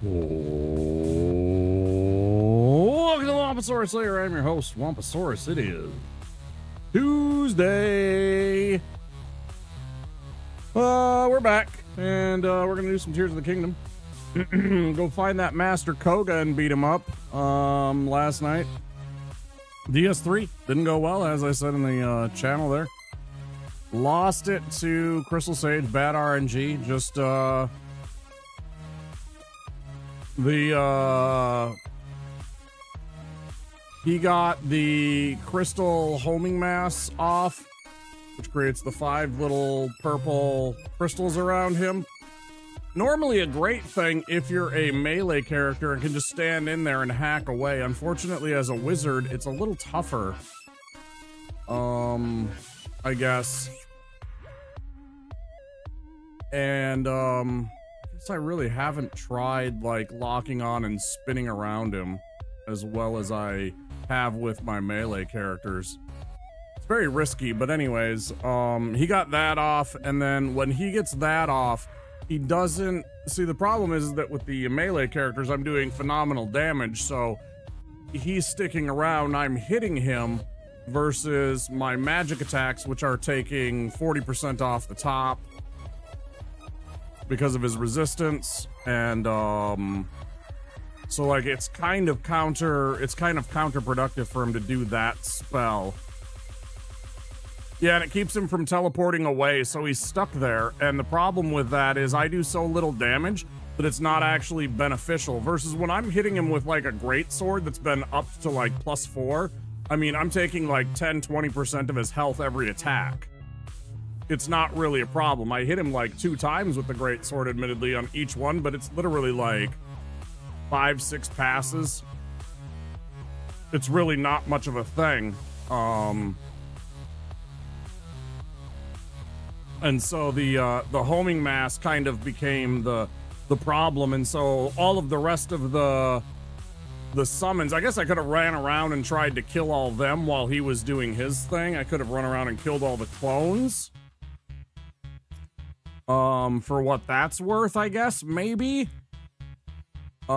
Welcome to the Wamposaurus Slayer. I'm your host, Wamposaurus. It is Tuesday. We're back, and we're gonna do some Tears of the Kingdom. Go find that Master Koga and beat him up last night. DS3 didn't go well, as I said in the channel there. Lost it to Crystal Sage, bad RNG. Just he got the crystal homing mass off, which creates the 5 little purple crystals around him. Normally a great thing if you're a melee character and can just stand in there and hack away. Unfortunately, as a wizard, it's a little tougher. I guess. And I really haven't tried like locking on and spinning around him as well as I have with my melee characters. It's very risky, but anyways, he got that off, and then when he gets that off, he doesn't see. The problem is that with the melee characters, I'm doing phenomenal damage, so he's sticking around, I'm hitting him, versus my magic attacks, which are taking 40% off the top because of his resistance. And so like it's kind of counterproductive for him to do that spell. Yeah, and it keeps him from teleporting away, so he's stuck there. And the problem with that is I do so little damage that it's not actually beneficial, versus when I'm hitting him with like a great sword that's been up to like +4, I mean, I'm taking like 10-20% of his health every attack. It's not really a problem. I hit him like 2 times with the great sword, admittedly, on each one, but it's literally like 5-6 passes. It's really not much of a thing. And so the homing mass kind of became the problem, and so all of the rest of the summons, I guess I could have ran around and tried to kill all them while he was doing his thing. I could have run around and killed all the clones. For what that's worth, I guess, maybe. I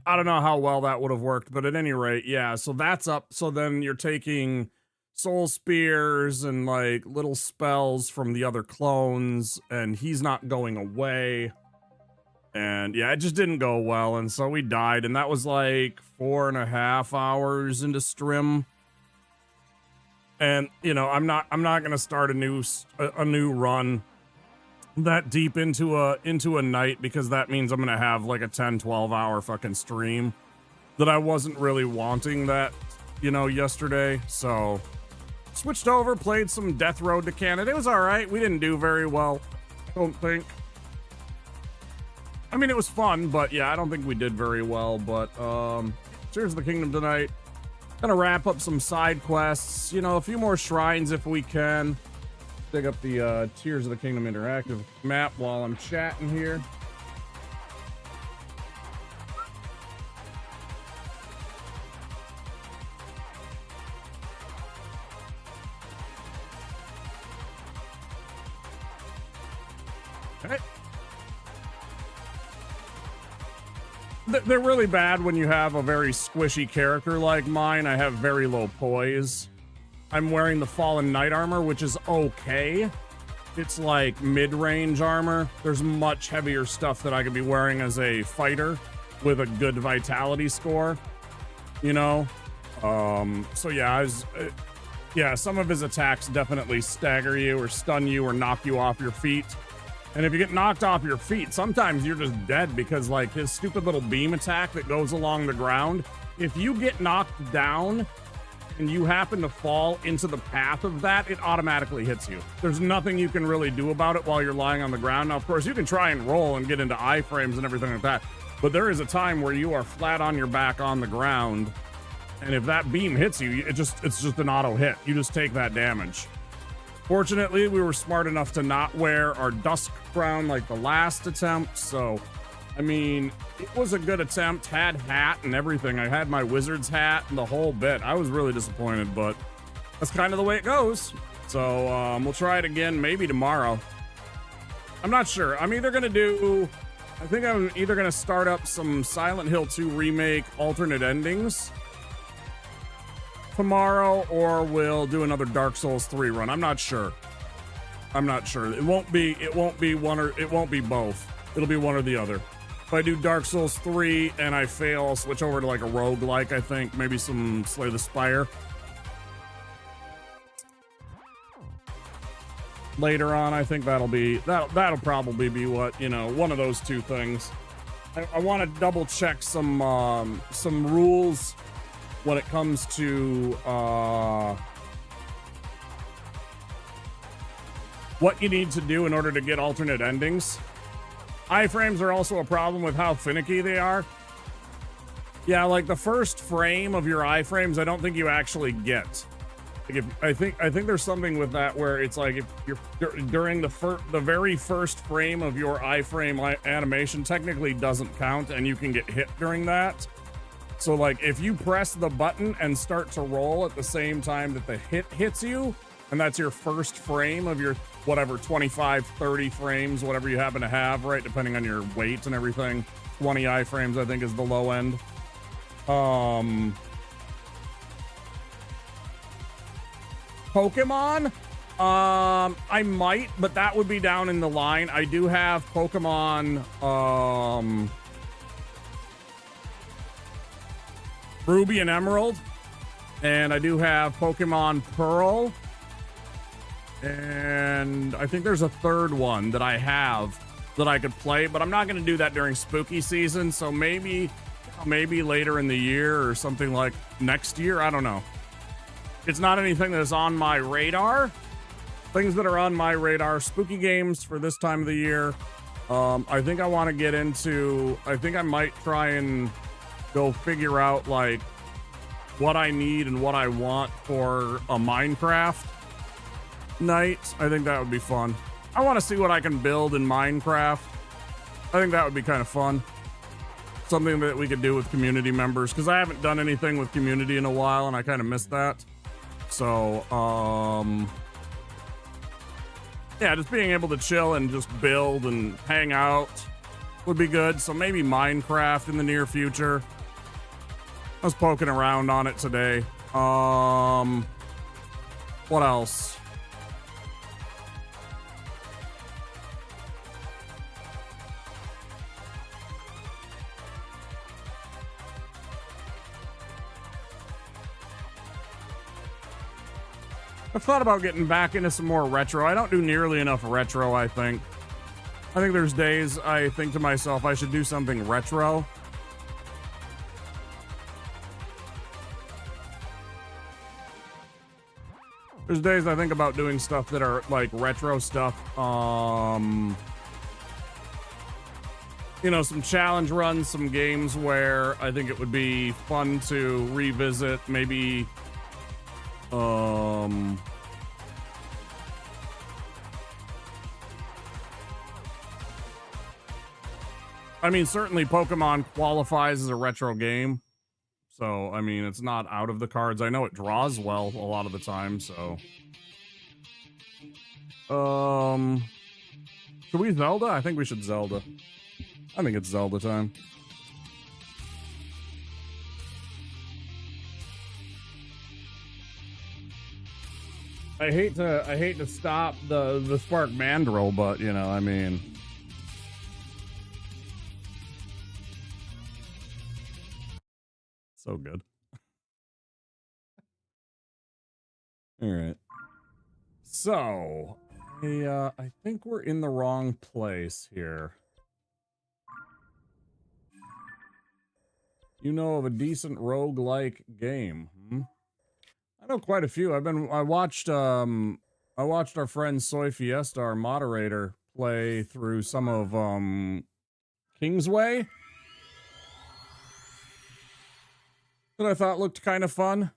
don't know how well that would have worked, but at any rate, yeah, so that's up. So then you're taking soul spears and like little spells from the other clones, and he's not going away. And yeah, it just didn't go well, and so we died, and that was like 4.5 hours into Strim. And you know, I'm not gonna start a new run that deep into a night, because that means I'm gonna have like a 10-12 hour fucking stream that I wasn't really wanting that, you know, yesterday. So switched over, played some Death Road to Canada. It was all right. We didn't do very well, don't think. I mean, it was fun, but yeah, I don't think we did very well. But Tears of the Kingdom tonight. Gonna wrap up some side quests, you know, a few more shrines if we can. Dig up the Tears of the Kingdom interactive map while I'm chatting here. Okay. They're really bad when you have a very squishy character like mine. I have very low poise. I'm wearing the Fallen Knight armor, which is okay. It's like mid-range armor. There's much heavier stuff that I could be wearing as a fighter with a good vitality score, you know? So yeah, yeah, some of his attacks definitely stagger you or stun you or knock you off your feet. And if you get knocked off your feet, sometimes you're just dead, because like his stupid little beam attack that goes along the ground, if you get knocked down and you happen to fall into the path of that, it automatically hits you. There's nothing you can really do about it while you're lying on the ground. Now, of course, you can try and roll and get into iframes and everything like that, but there is a time where you are flat on your back on the ground And if that beam hits you, it's just an auto hit. You just take that damage. Fortunately, we were smart enough to not wear our dusk crown like the last attempt, so I mean, it was a good attempt. Had hat and everything. I had my wizard's hat and the whole bit. I was really disappointed, but that's kind of the way it goes. So we'll try it again maybe tomorrow. I'm not sure. I'm either gonna start up some Silent Hill 2 remake alternate endings tomorrow, or we'll do another Dark Souls 3 run. I'm not sure. It won't be one, or it won't be both. It'll be one or the other. If I do Dark Souls 3 and I fail, I'll switch over to like a roguelike, I think. Maybe some Slay the Spire. Later on, I think that'll probably be what, you know, one of those two things. I want to double check some rules when it comes to what you need to do in order to get alternate endings. Iframes are also a problem with how finicky they are. Yeah, like the first frame of your iframes, I don't think you actually get. Like I think there's something with that where it's like if you're during the very first frame of your iframe animation technically doesn't count, and you can get hit during that. So like if you press the button and start to roll at the same time that the hit hits you, and that's your first frame of your whatever 25, 30 frames, whatever you happen to have, right? Depending on your weight and everything. 20 iframes I think is the low end. Pokemon? I might, but that would be down in the line. I do have Pokemon Ruby and Emerald, and I do have Pokemon Pearl, and I think there's a third one that I have that I could play, but I'm not going to do that during spooky season, so maybe later in the year or something like next year. I don't know. It's not anything that's on my radar. Things that are on my radar, spooky games for this time of the year. I think I want to get into, I think I might try and go figure out like what I need and what I want for a Minecraft night. I think that would be fun. I want to see what I can build in Minecraft. I think that would be kind of fun. Something that we could do with community members, because I haven't done anything with community in a while and I kind of missed that. So, yeah, just being able to chill and just build and hang out would be good. So maybe Minecraft in the near future. I was poking around on it today. What else? I've thought about getting back into some more retro. I don't do nearly enough retro, I think. I think there's days I think to myself I should do something retro. There's days I think about doing stuff that are like retro stuff. You know, some challenge runs, some games where I think it would be fun to revisit, maybe I mean, certainly Pokemon qualifies as a retro game. So, I mean, it's not out of the cards. I know it draws well a lot of the time, so. Should we Zelda? I think we should Zelda. I think it's Zelda time. I hate to stop the Spark Mandrill, but you know, I mean, so good. All right. So, I think we're in the wrong place here. You know of a decent roguelike game? I know quite a few. I watched our friend Soy Fiesta, our moderator, play through some of Kingsway. that I thought looked kind of fun.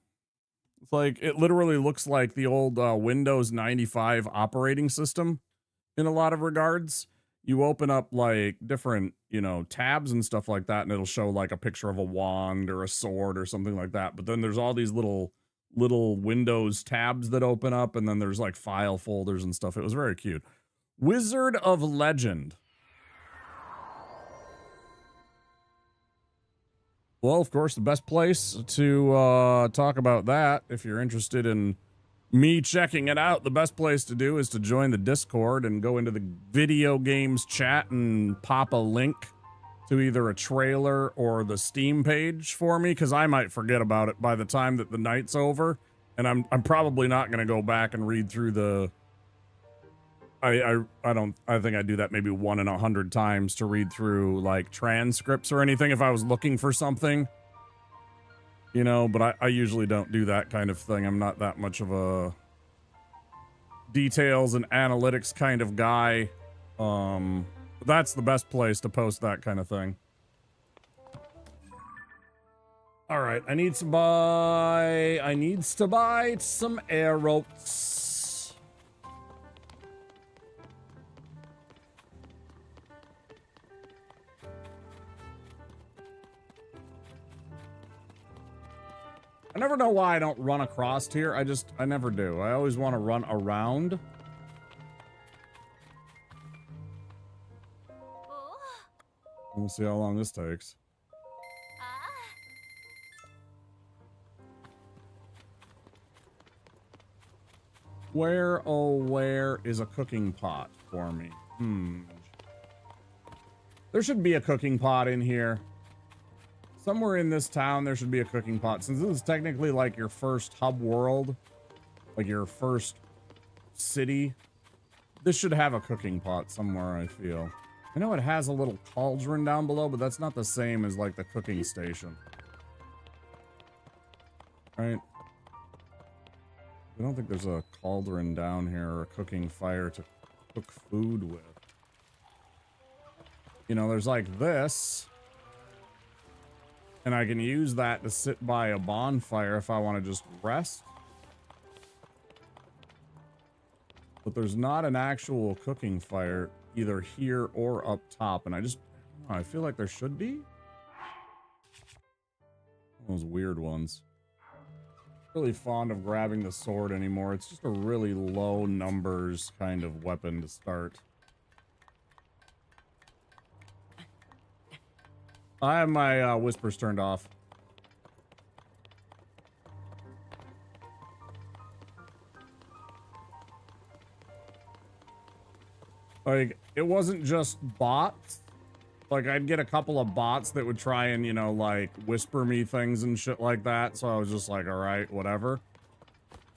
It's like, it literally looks like the old Windows 95 operating system in a lot of regards. You open up like different, you know, tabs and stuff like that, and it'll show like a picture of a wand or a sword or something like that. But then there's all these little Windows tabs that open up, and then there's like file folders and stuff. It was very cute. Wizard of Legend. Well, of course, the best place to talk about that, if you're interested in me checking it out, the best place to do is to join the Discord and go into the video games chat and pop a link to either a trailer or the Steam page for me, because I might forget about it by the time that the night's over, and I'm probably not going to go back and read through the... I think I do that maybe 1 in 100 times to read through like transcripts or anything if I was looking for something, you know, but I usually don't do that kind of thing. I'm not that much of a details and analytics kind of guy. That's the best place to post that kind of thing. All right, I need to buy some arrows. I never know why I don't run across here. I never do. I always want to run around. We'll see how long this takes. Where, oh, where is a cooking pot for me? There should be a cooking pot in here. Somewhere in this town, there should be a cooking pot. Since this is technically like your first hub world, like your first city, this should have a cooking pot somewhere, I feel. I know it has a little cauldron down below, but that's not the same as like the cooking station. Right? I don't think there's a cauldron down here or a cooking fire to cook food with. You know, there's like this. And I can use that to sit by a bonfire if I want to just rest. But there's not an actual cooking fire either here or up top. And I feel like there should be. Those weird ones. Really fond of grabbing the sword anymore. It's just a really low numbers kind of weapon to start. I have my whispers turned off. Like, it wasn't just bots. Like, I'd get a couple of bots that would try and, you know, like, whisper me things and shit like that. So I was just like, all right, whatever.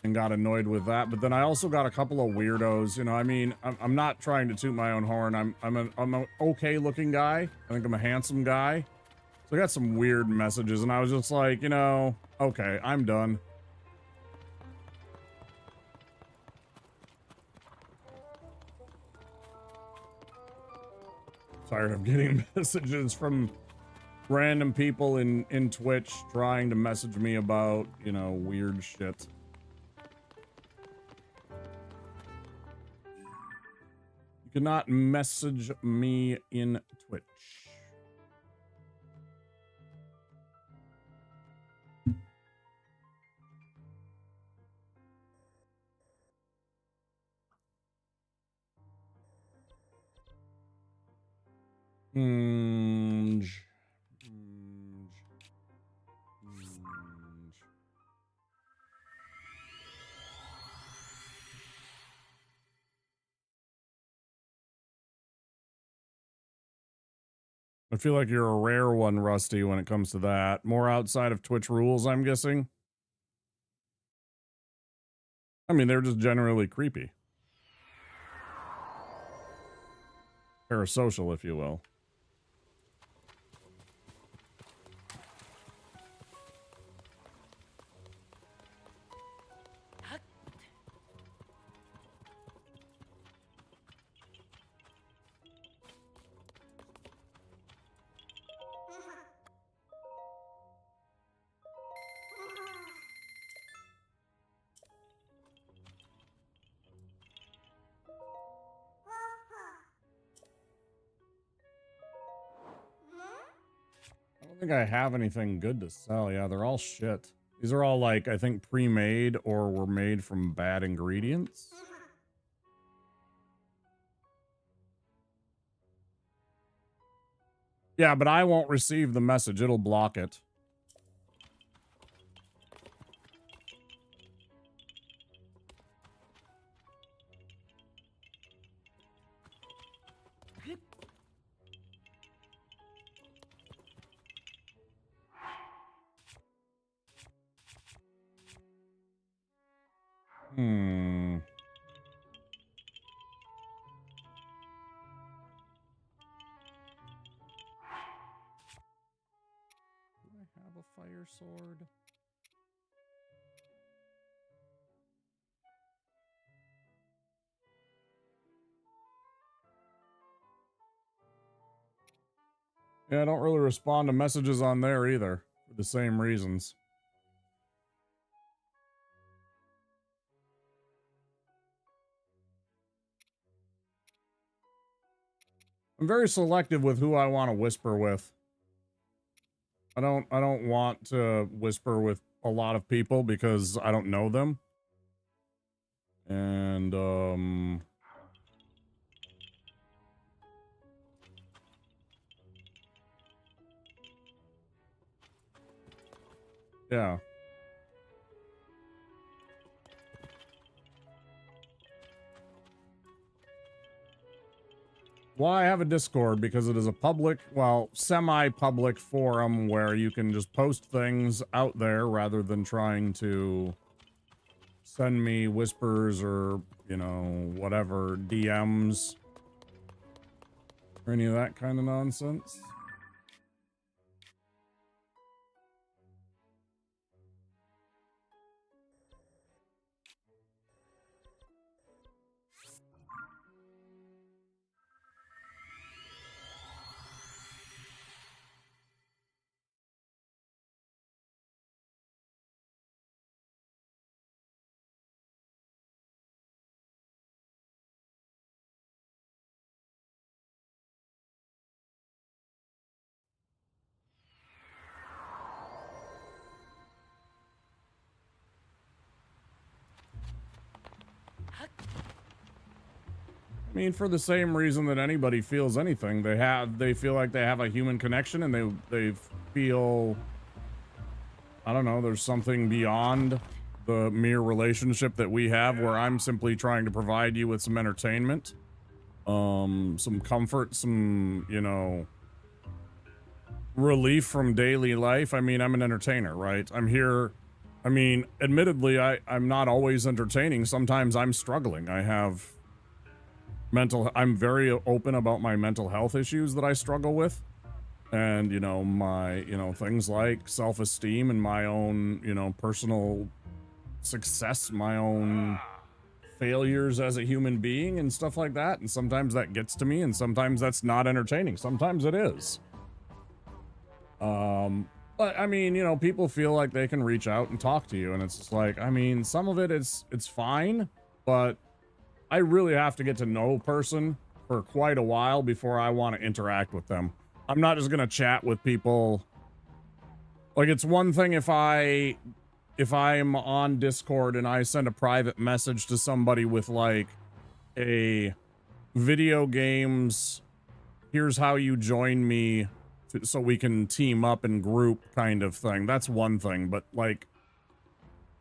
And got annoyed with that. But then I also got a couple of weirdos. You know, I mean, I'm not trying to toot my own horn. I'm an okay looking guy. I think I'm a handsome guy. So I got some weird messages, and I was just like, you know, okay, I'm done. Tired of getting messages from random people in Twitch trying to message me about, you know, weird shit. You cannot message me in Twitch. I feel like you're a rare one, Rusty, when it comes to that. More outside of Twitch rules, I'm guessing. I mean, they're just generally creepy. Parasocial, if you will. think I have anything good to sell. Yeah, they're all shit. These are all like, I think pre-made or were made from bad ingredients. Yeah, but I won't receive the message. It'll block it. Hmm. Do I have a fire sword? Yeah, I don't really respond to messages on there either, for the same reasons. I'm very selective with who I want to whisper with. I don't want to whisper with a lot of people because I don't know them. And yeah. Well, I have a Discord because it is a public, well, semi-public forum where you can just post things out there rather than trying to send me whispers or, you know, whatever, DMs or any of that kind of nonsense. I mean, for the same reason that anybody feels anything, they feel like they have a human connection and they feel, I don't know, there's something beyond the mere relationship that we have where I'm simply trying to provide you with some entertainment, some comfort, some, you know, relief from daily life. I mean, I'm an entertainer, right? I'm here. I mean, admittedly, I'm not always entertaining. Sometimes I'm struggling. I have I'm very open about my mental health issues that I struggle with. And, you know, my, you know, things like self-esteem and my own, you know, personal success, my own failures as a human being and stuff like that. And sometimes that gets to me and sometimes that's not entertaining. Sometimes it is. But I mean, you know, people feel like they can reach out and talk to you and it's just like, I mean, some of it it's fine, but I really have to get to know a person for quite a while before I want to interact with them. I'm not just going to chat with people. Like, it's one thing if I'm on Discord and I send a private message to somebody with like a video games, here's how you join me so we can team up and group kind of thing. That's one thing, but like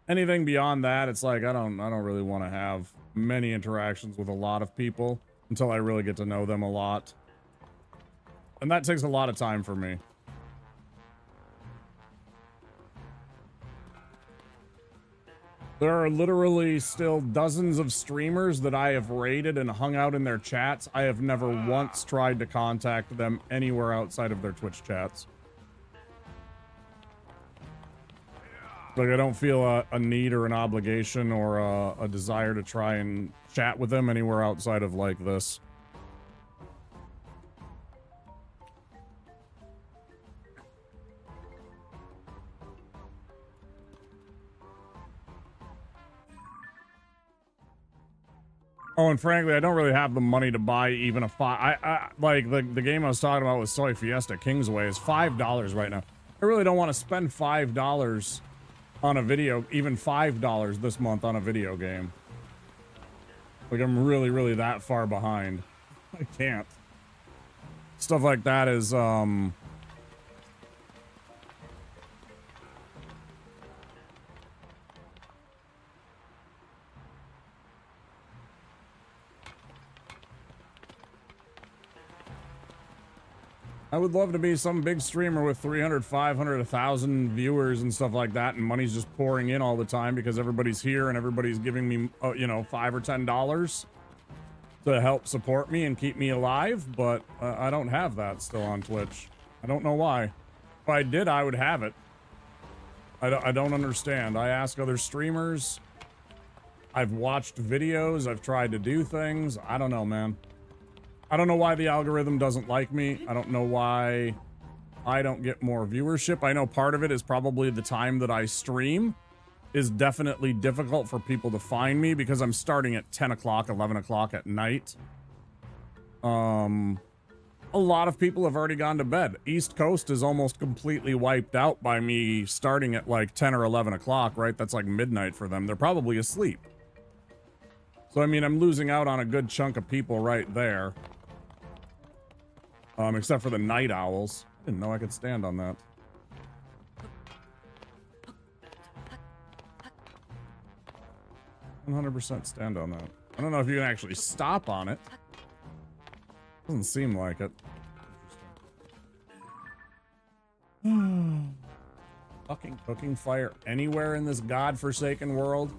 anything beyond that, it's like I don't really want to have many interactions with a lot of people until I really get to know them a lot. And that takes a lot of time for me. There are literally still dozens of streamers that I have raided and hung out in their chats. I have never once tried to contact them anywhere outside of their Twitch chats. Like, I don't feel a need or an obligation or a desire to try and chat with them anywhere outside of, like, this. Oh, and frankly, I don't really have the money to buy even a like, the game I was talking about with Soy Fiesta, Kingsway, is $5 right now. I really don't want to spend $5 on a video, even $5 this month on a video game. Like, I'm really, really that far behind. I can't. Stuff like that is, I would love to be some big streamer with 300, 500, 1,000 viewers and stuff like that, and money's just pouring in all the time because everybody's here and everybody's giving me, you know, $5 or $10 to help support me and keep me alive, but I don't have that still on Twitch. I don't know why. If I did, I would have it. I don't understand. I ask other streamers. I've watched videos. I've tried to do things. I don't know, man. I don't know why the algorithm doesn't like me. I don't know why I don't get more viewership. I know part of it is probably the time that I stream is definitely difficult for people to find me because I'm starting at 10 o'clock, 11 o'clock at night. A lot of people have already gone to bed. East Coast is almost completely wiped out by me starting at like 10 or 11 o'clock, right? That's like midnight for them. They're probably asleep. So, I mean, I'm losing out on a good chunk of people right there. Except for the night owls. I didn't know I could stand on that. "100% stand on that." I don't know if you can actually stop on it. Doesn't seem like it. Fucking cooking fire anywhere in this godforsaken world.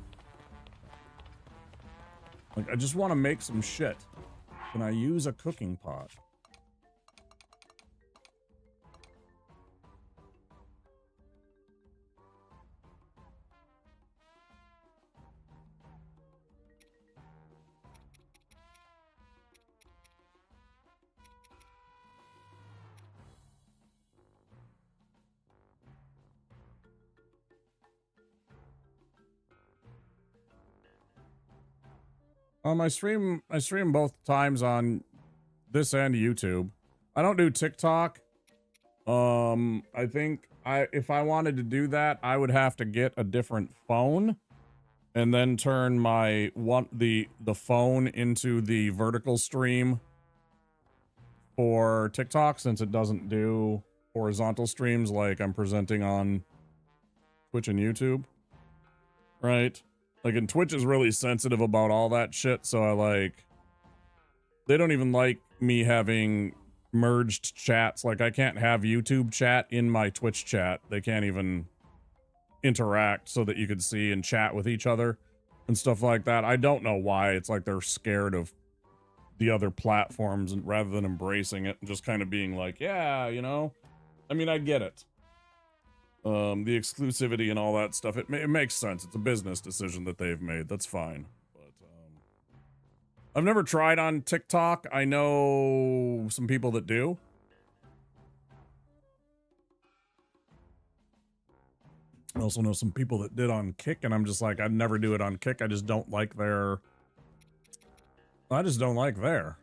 Like, I just want to make some shit. Can I use a cooking pot? I stream both times on this and YouTube. I don't do TikTok. I think if I wanted to do that, I would have to get a different phone and then turn the phone into the vertical stream for TikTok, since it doesn't do horizontal streams like I'm presenting on Twitch and YouTube. Right? Like, and Twitch is really sensitive about all that shit, so they don't even like me having merged chats. Like, I can't have YouTube chat in my Twitch chat. They can't even interact so that you could see and chat with each other and stuff like that. I don't know why. It's like they're scared of the other platforms, and rather than embracing it and just kind of being like, yeah, you know? I mean, I get it. The exclusivity and all that stuff, it makes sense. It's a business decision that they've made. That's fine. But I've never tried on TikTok. I know some people that do. I also know some people that did on Kick, and I'm just like, I'd never do it on Kick. I just don't like their... I just don't like their...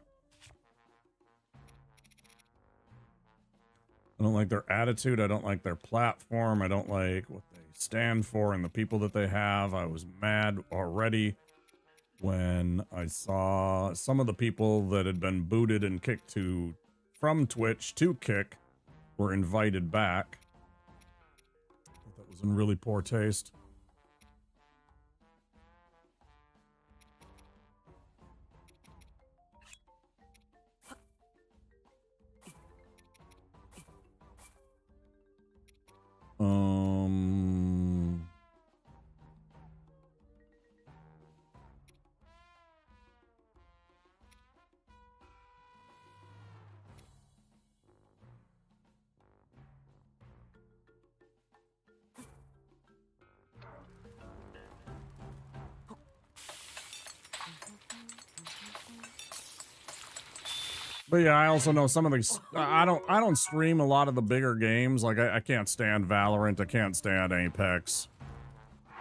I don't like their attitude. I don't like their platform. I don't like what they stand for and the people that they have. I was mad already when I saw some of the people that had been booted and kicked from Twitch to Kick were invited back. I thought that was in really poor taste. But yeah, I also know some of these. I don't stream a lot of the bigger games. Like I can't stand Valorant. I can't stand Apex.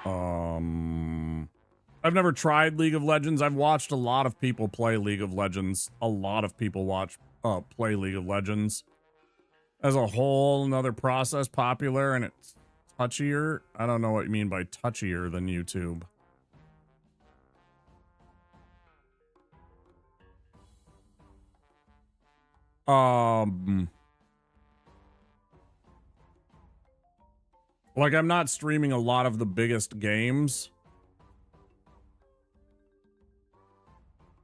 I've never tried League of Legends. I've watched a lot of people play League of Legends. A lot of people play League of Legends. as a whole another process popular and it's touchier. I don't know what you mean by touchier than YouTube. Like I'm not streaming a lot of the biggest games.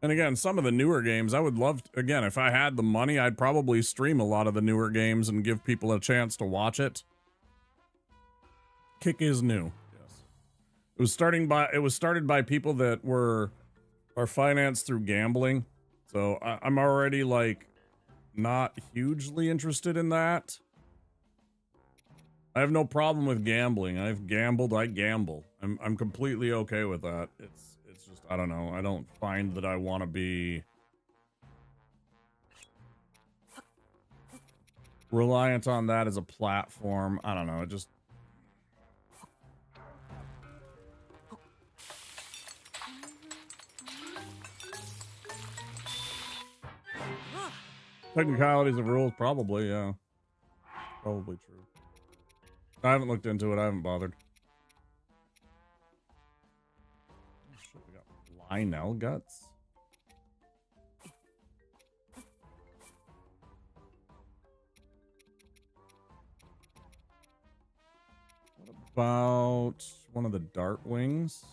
And again, some of the newer games, I would love to, again, if I had the money, I'd probably stream a lot of the newer games and give people a chance to watch it. Kick is new. Yes. It was started by people that are financed through gambling. So I'm already like not hugely interested in that. I have no problem with gambling. I've gambled, I gamble. I'm completely okay with that. It's just, I don't know. I don't find that I want to be reliant on that as a platform. I don't know. It just technicalities of rules, probably, yeah. Probably true. I haven't looked into it. I haven't bothered. Oh, shit, we got Lionel guts. What about one of the dart wings?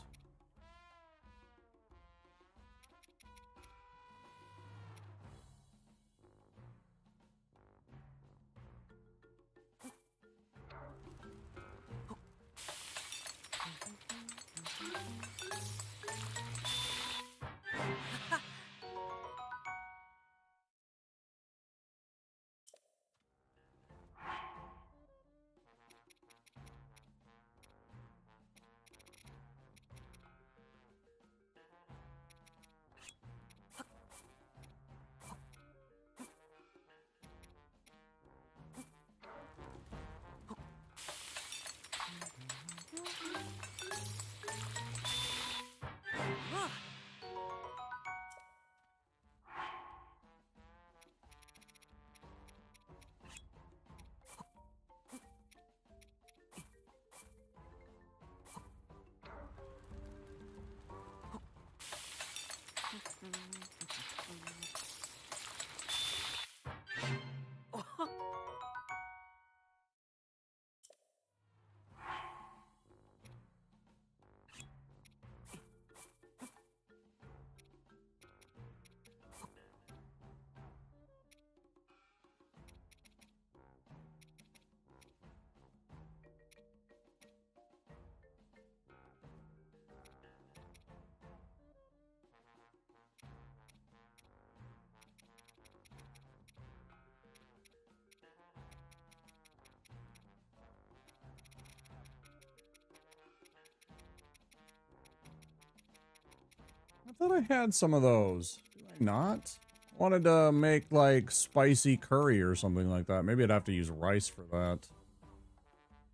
I thought I had some of those. Did I not? Wanted to make like spicy curry or something like that. Maybe I'd have to use rice for that.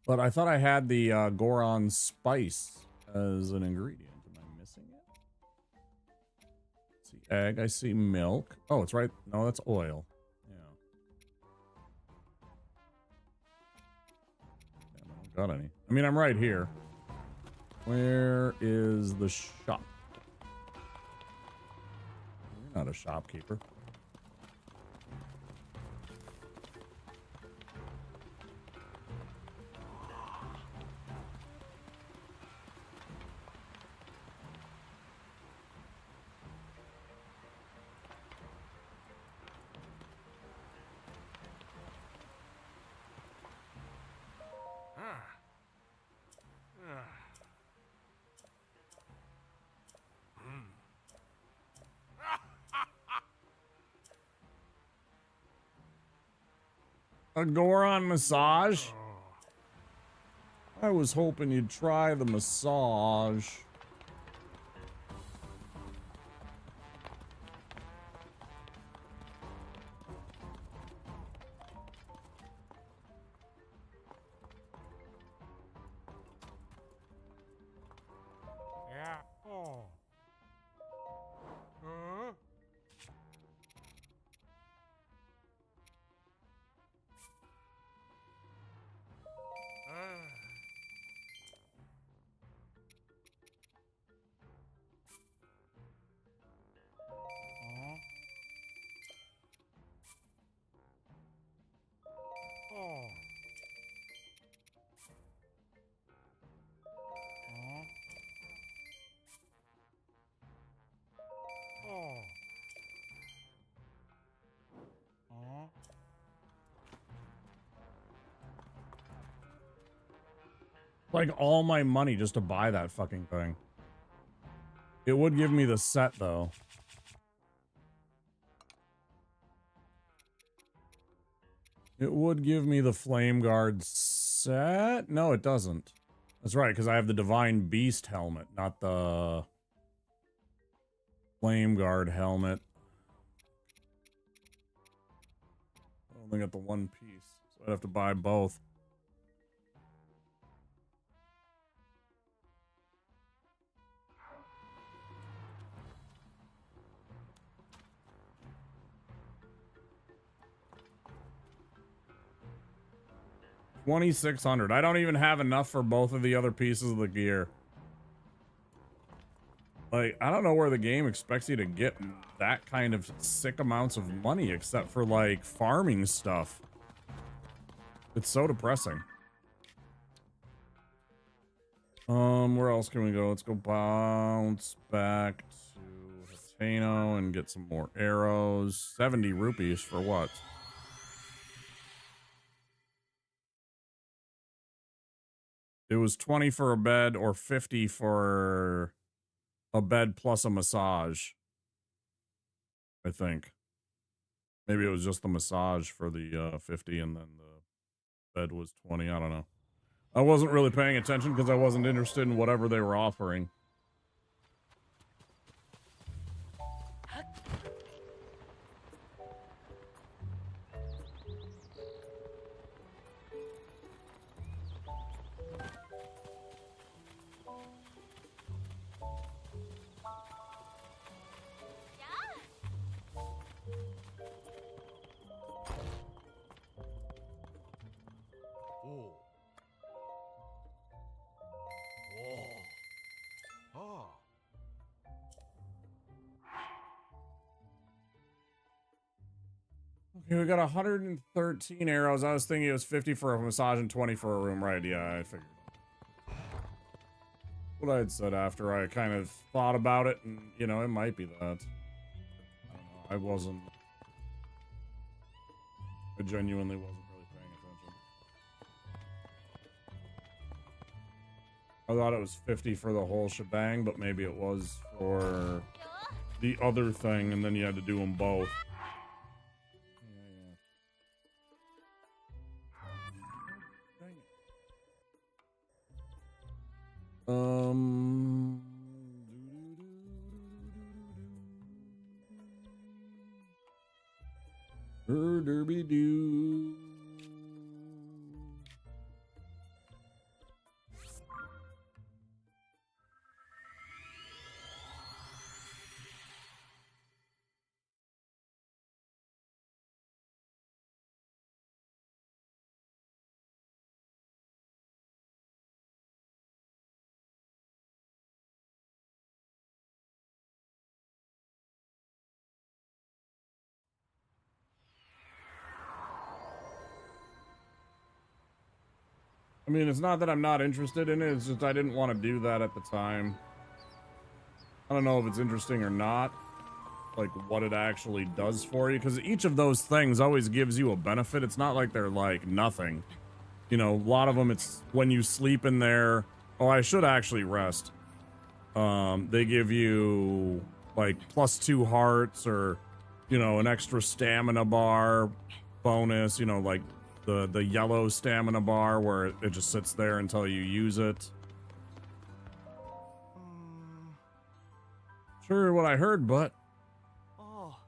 But I thought I had the Goron spice as an ingredient. Am I missing it? I see egg. I see milk. Oh, it's right. No, that's oil. Yeah. Damn, I don't got any. I mean, I'm right here. Where is the shop? You're not a shopkeeper. A Goron massage? I was hoping you'd try the massage. Yeah. Oh. Huh? like all my money just to buy that fucking thing. It would give me the set though. It would give me the Flame Guard set. No, it doesn't. That's right, because I have the Divine Beast helmet, not the Flame Guard helmet. I only got the one piece, so I'd have to buy both. $2,600. I don't even have enough for both of the other pieces of the gear. Like, I don't know where the game expects you to get that kind of sick amounts of money except for, like, farming stuff. It's so depressing. Where else can we go? Let's go bounce back to Hateno and get some more arrows. 70 rupees for what? It was 20 for a bed or 50 for a bed plus a massage. I think. Maybe it was just the massage for the 50 and then the bed was 20. I don't know. I wasn't really paying attention because I wasn't interested in whatever they were offering. Okay, we got 113 arrows. I was thinking it was 50 for a massage and 20 for a room. Right, yeah, I figured. What I had said after I kind of thought about it, and, you know, it might be that. I don't know. I genuinely wasn't really paying attention. I thought it was 50 for the whole shebang, but maybe it was for the other thing, and then you had to do them both. Derby doo. I mean, it's not that I'm not interested in it, it's just I didn't want to do that at the time. I don't know if it's interesting or not, like what it actually does for you, because each of those things always gives you a benefit. It's not like they're like nothing. You know, a lot of them, it's when you sleep in there. Oh, I should actually rest. They give you like +2 hearts or, you know, an extra stamina bar bonus, you know, like the yellow stamina bar where it just sits there until you use it. Sure, what I heard, but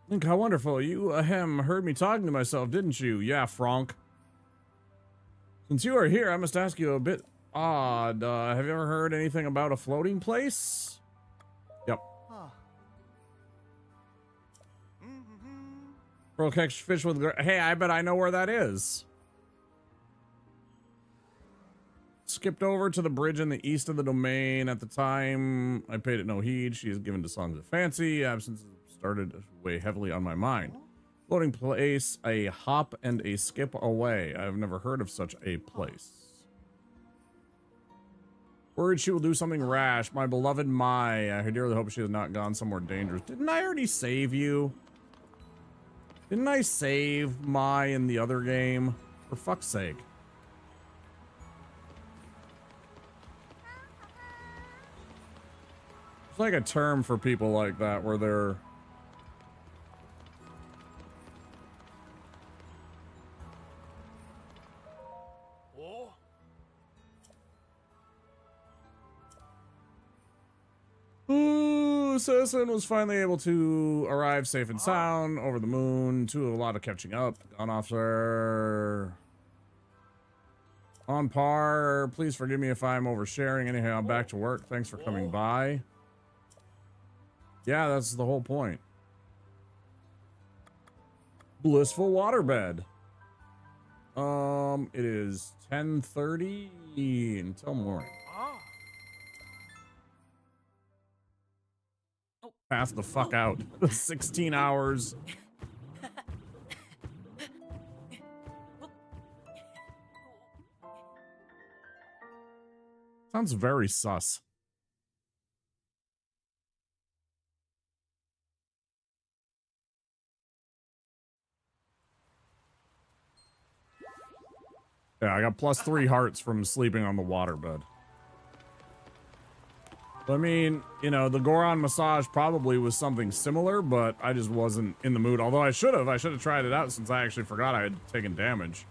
think how wonderful. You heard me talking to myself, didn't you? Yeah, Frank. Since you are here, I must ask you a bit odd. Have you ever heard anything about a floating place? Yep. Bro, catch fish with... Hey, I bet I know where that is. Skipped over to the bridge in the east of the domain. At the time, I paid it no heed. She is given to songs of fancy. Absence started to weigh heavily on my mind. Floating place, a hop and a skip away. I've never heard of such a place. Worried she will do something rash. My beloved Mai. I dearly hope she has not gone somewhere dangerous. Didn't I already save you? Didn't I save Mai in the other game? For fuck's sake. like a term for people like that where they're Ooh, Citizen was finally able to arrive safe and sound over the moon. To a lot of catching up. Gun officer. On par. Please forgive me if I'm oversharing. Anyhow, I'm back to work. Thanks for coming by. Yeah, that's the whole point. Blissful waterbed. It is 10:30 until morning. Pass the fuck out. 16 hours. Sounds very sus. Yeah, I got +3 hearts from sleeping on the waterbed. I mean, you know, the Goron massage probably was something similar, but I just wasn't in the mood. Although I should have tried it out since I actually forgot I had taken damage.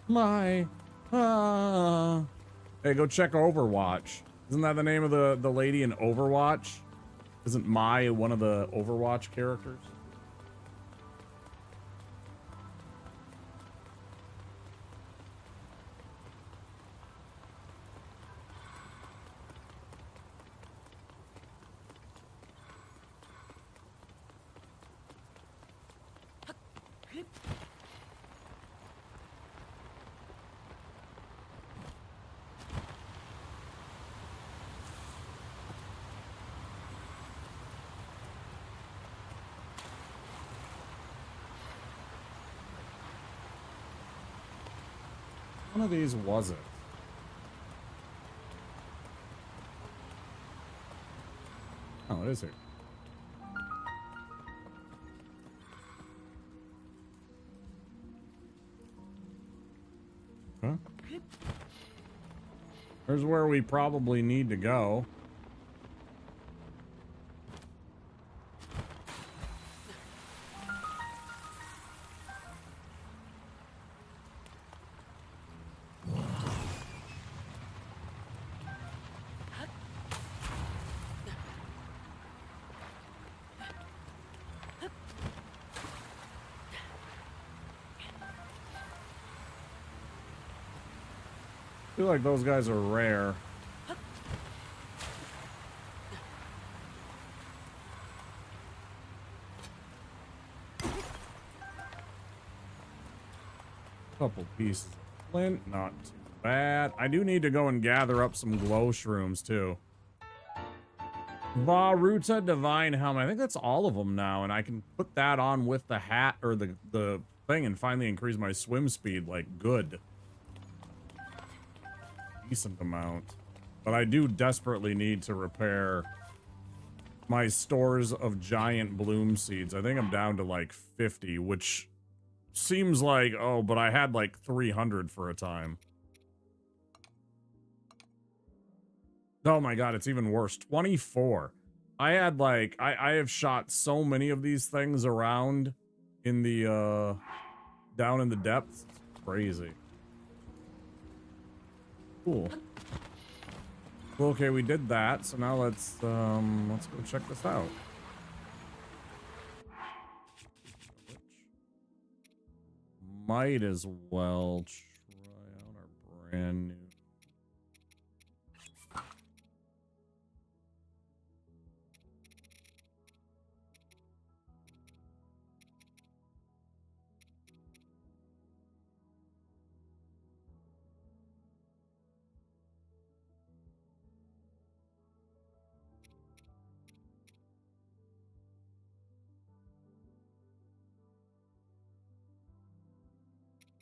My, Hey, go check Overwatch. Isn't that the name of the lady in Overwatch? Isn't Mai one of the Overwatch characters? One of these was it? Oh, it is here. Huh? Here's where we probably need to go. I feel like those guys are rare. Couple pieces of flint, not too bad. I do need to go and gather up some glow shrooms too. Varuta Divine Helm. I think that's all of them now, and I can put that on with the hat or the thing and finally increase my swim speed like good. Decent amount. But I do desperately need to repair my stores of giant bloom seeds. I think I'm down to like 50, which seems like, oh, but I had like 300 for a time. Oh my god, it's even worse. 24. I had like, I have shot so many of these things around in the, down in the depths. It's crazy. Cool. Well, okay, we did that, so now let's go check this out. Might as well try out our brand new.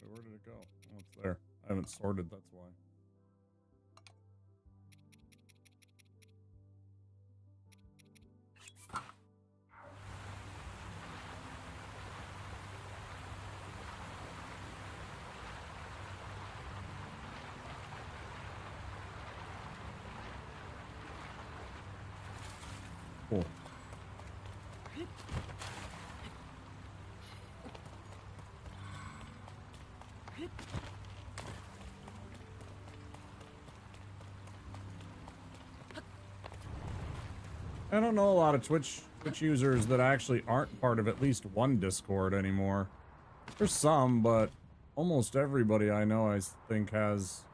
Where did it go? Oh, it's there. I haven't sorted, that's why. Cool. I don't know a lot of Twitch users that actually aren't part of at least one Discord anymore. There's some, but almost everybody I know, I think, has.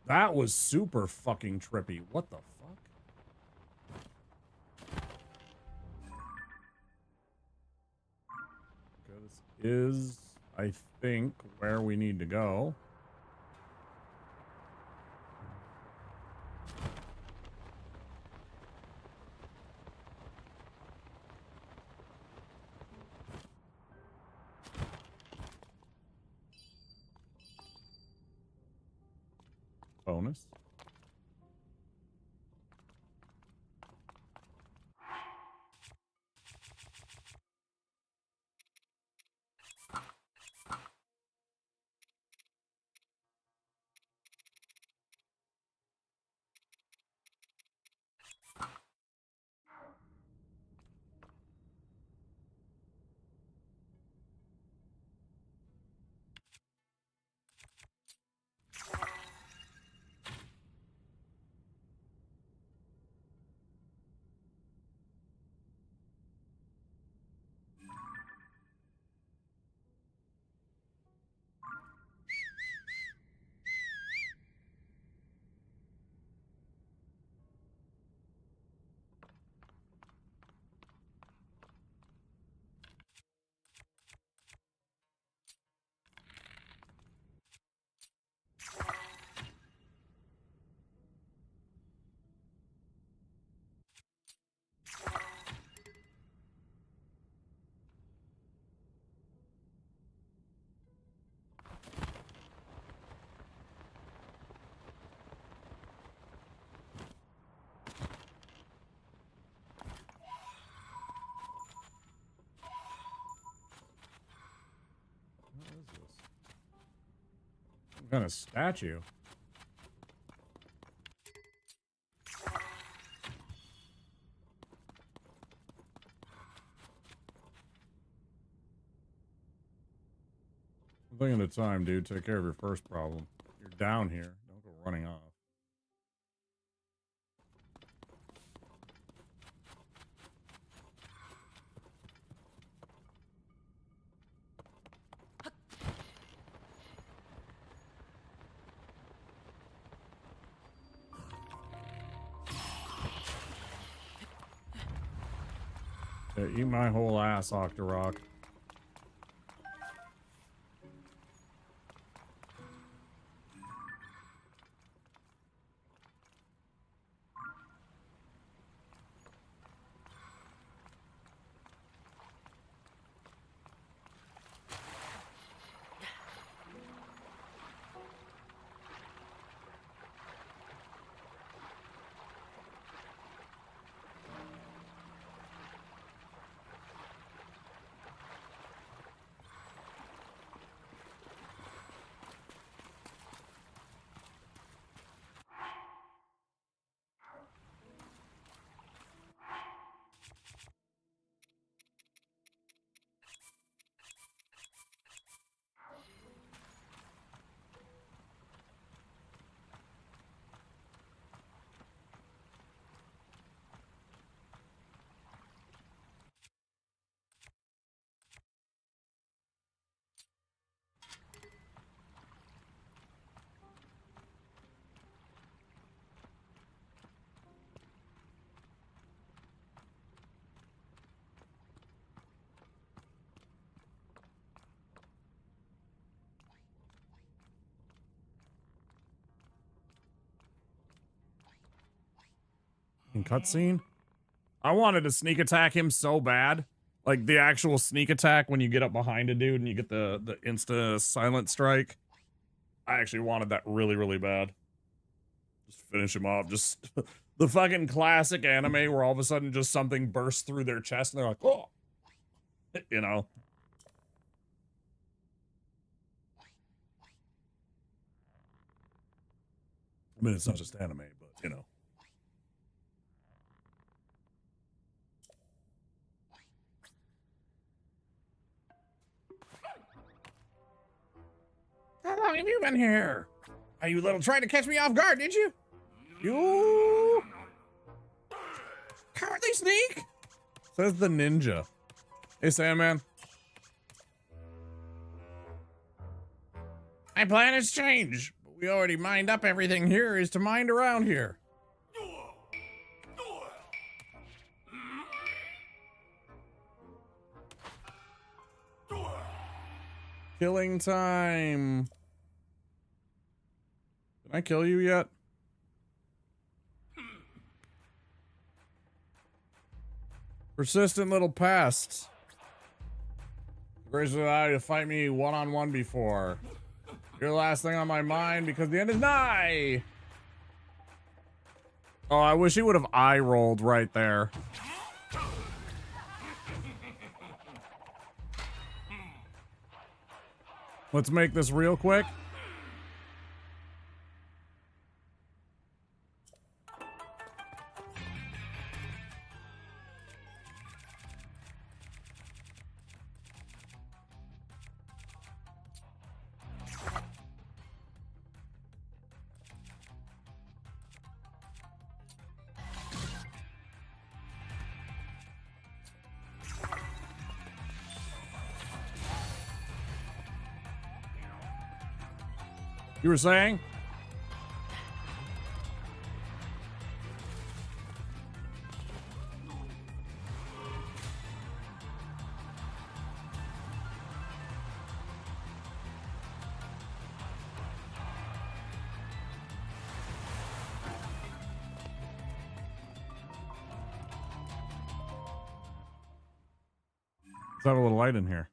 That was super fucking trippy. What the fuck? Okay, this is, I think, where we need to go. Bonus. What kind of statue? One thing at a time, dude. Take care of your first problem. You're down here. Don't go running off. Yeah, eat my whole ass, Octorok. In cutscene? I wanted to sneak attack him so bad. Like the actual sneak attack when you get up behind a dude and you get the insta silent strike. I actually wanted that really, really bad. Just finish him off. Just the fucking classic anime where all of a sudden just something bursts through their chest and they're like, oh, you know. I mean, it's not just anime, but you know. How long have you been here? Oh, you little tried to catch me off guard, did you? You cowardly sneak! Says the ninja. Hey, Sandman. My plan has changed, but we already mined up everything here is to mine around here. Killing time. Did I kill you yet? Persistent little pests. Gracious allowed you to fight me one-on-one before. You're the last thing on my mind because the end is nigh. Oh, I wish he would have eye rolled right there. Let's make this real quick. You were saying? Let's have a little light in here.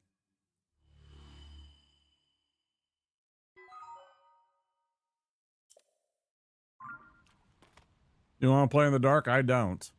You want to play in the dark? I don't.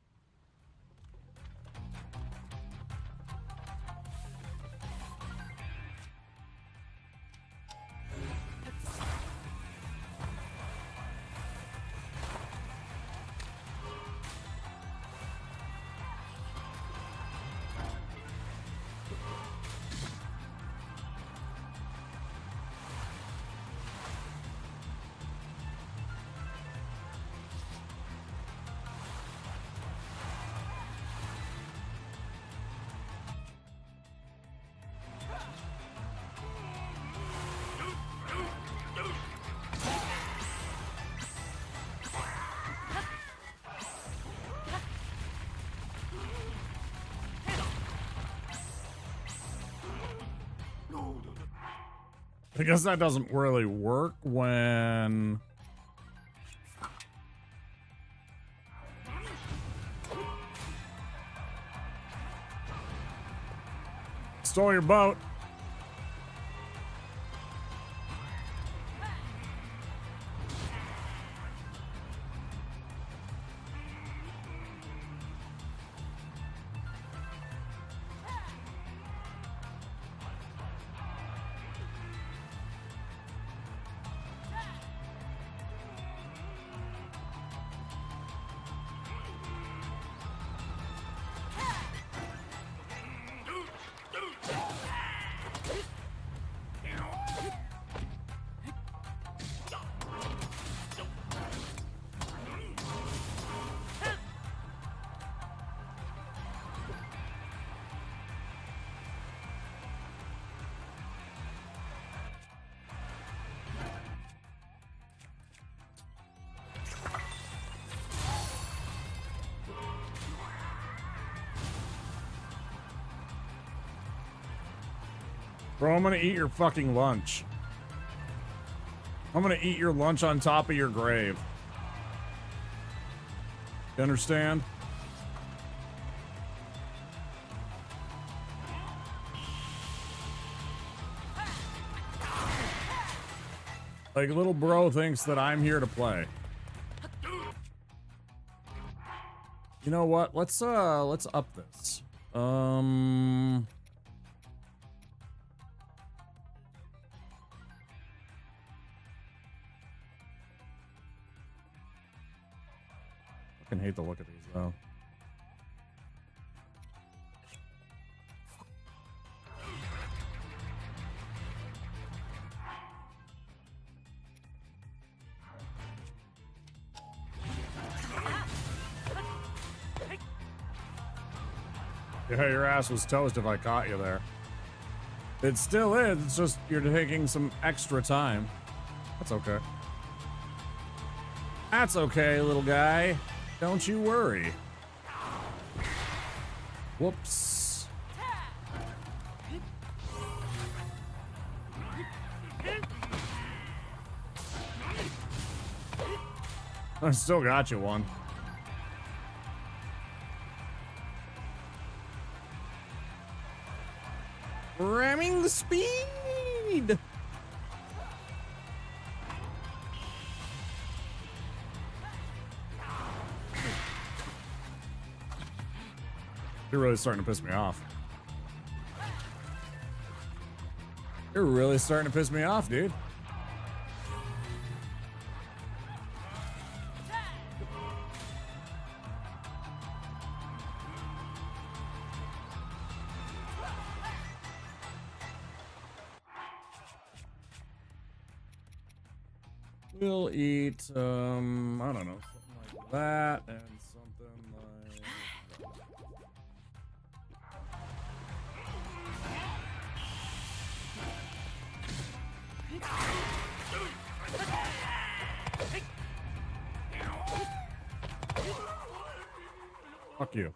I guess that doesn't really work when... Stole your boat. Bro, I'm gonna eat your fucking lunch. I'm gonna eat your lunch on top of your grave. You understand? Like, little bro thinks that I'm here to play. You know what? Let's up this. I fucking hate the look of these though. Yeah, your ass was toast if I caught you there. It still is. It's just you're taking some extra time. That's okay. That's okay, little guy. Don't you worry. Whoops. I still got you one. Ramming speed. You're really starting to piss me off. You're really starting to piss me off, dude. We'll eat, I don't know, something like that and something like... Fuck you.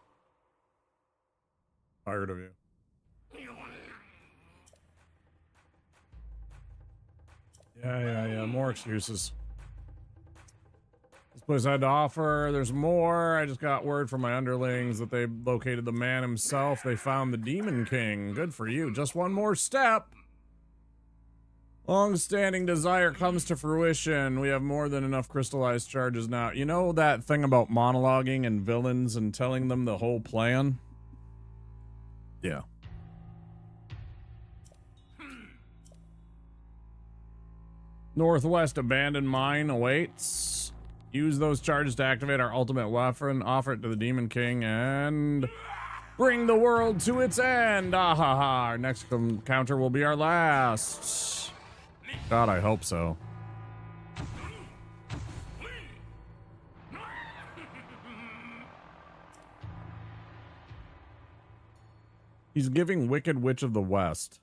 Tired of you. Yeah. More excuses. This place had to offer. There's more. I just got word from my underlings that they located the man himself. They found the Demon King. Good for you. Just one more step. Long-standing desire comes to fruition. We have more than enough crystallized charges now. You know that thing about monologuing and villains and telling them the whole plan? Yeah. Northwest abandoned mine awaits. Use those charges to activate our ultimate weapon, offer it to the Demon King, and bring the world to its end. Ahaha. Our next encounter will be our last. God, I hope so. He's giving Wicked Witch of the West.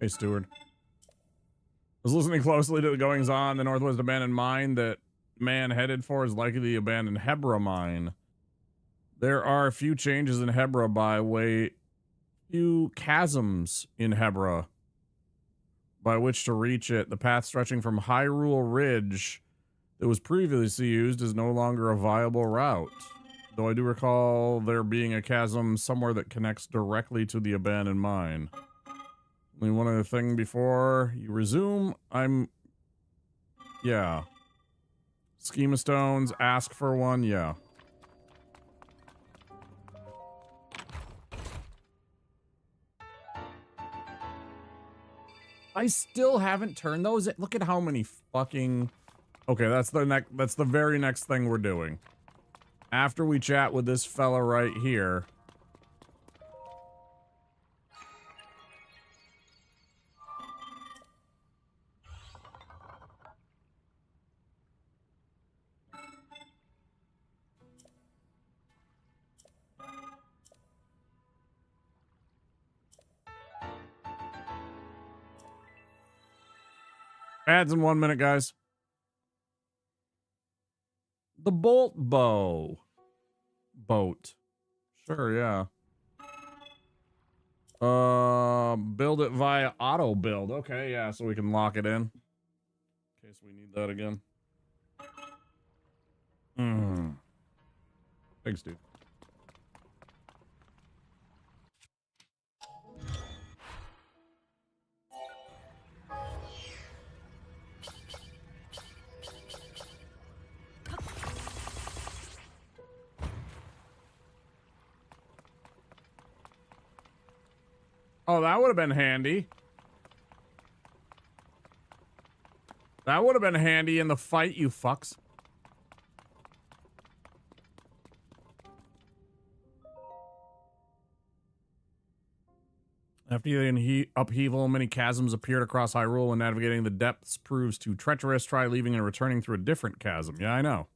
Hey, Steward. I was listening closely to the goings on. The Northwest abandoned mine that man headed for is likely the abandoned Hebra mine. There are a few changes in Hebra by way, few chasms in Hebra by which to reach it. The path stretching from Hyrule Ridge that was previously used is no longer a viable route. Though I do recall there being a chasm somewhere that connects directly to the abandoned mine. Only one other thing before you resume. Yeah. Schema stones, ask for one, yeah. I still haven't turned those. Look at how many fucking... Okay, that's the very next thing we're doing. After we chat with this fella right here. Ads in 1 minute, guys. The bolt bow. Boat. Sure, yeah. Build it via auto build. Okay, yeah, so we can lock it in. In case we need that again. Thanks, dude. Oh, that would have been handy. That would have been handy in the fight, you fucks. After the upheaval, many chasms appeared across Hyrule, and navigating the depths proves too treacherous. Try leaving and returning through a different chasm. Yeah, I know.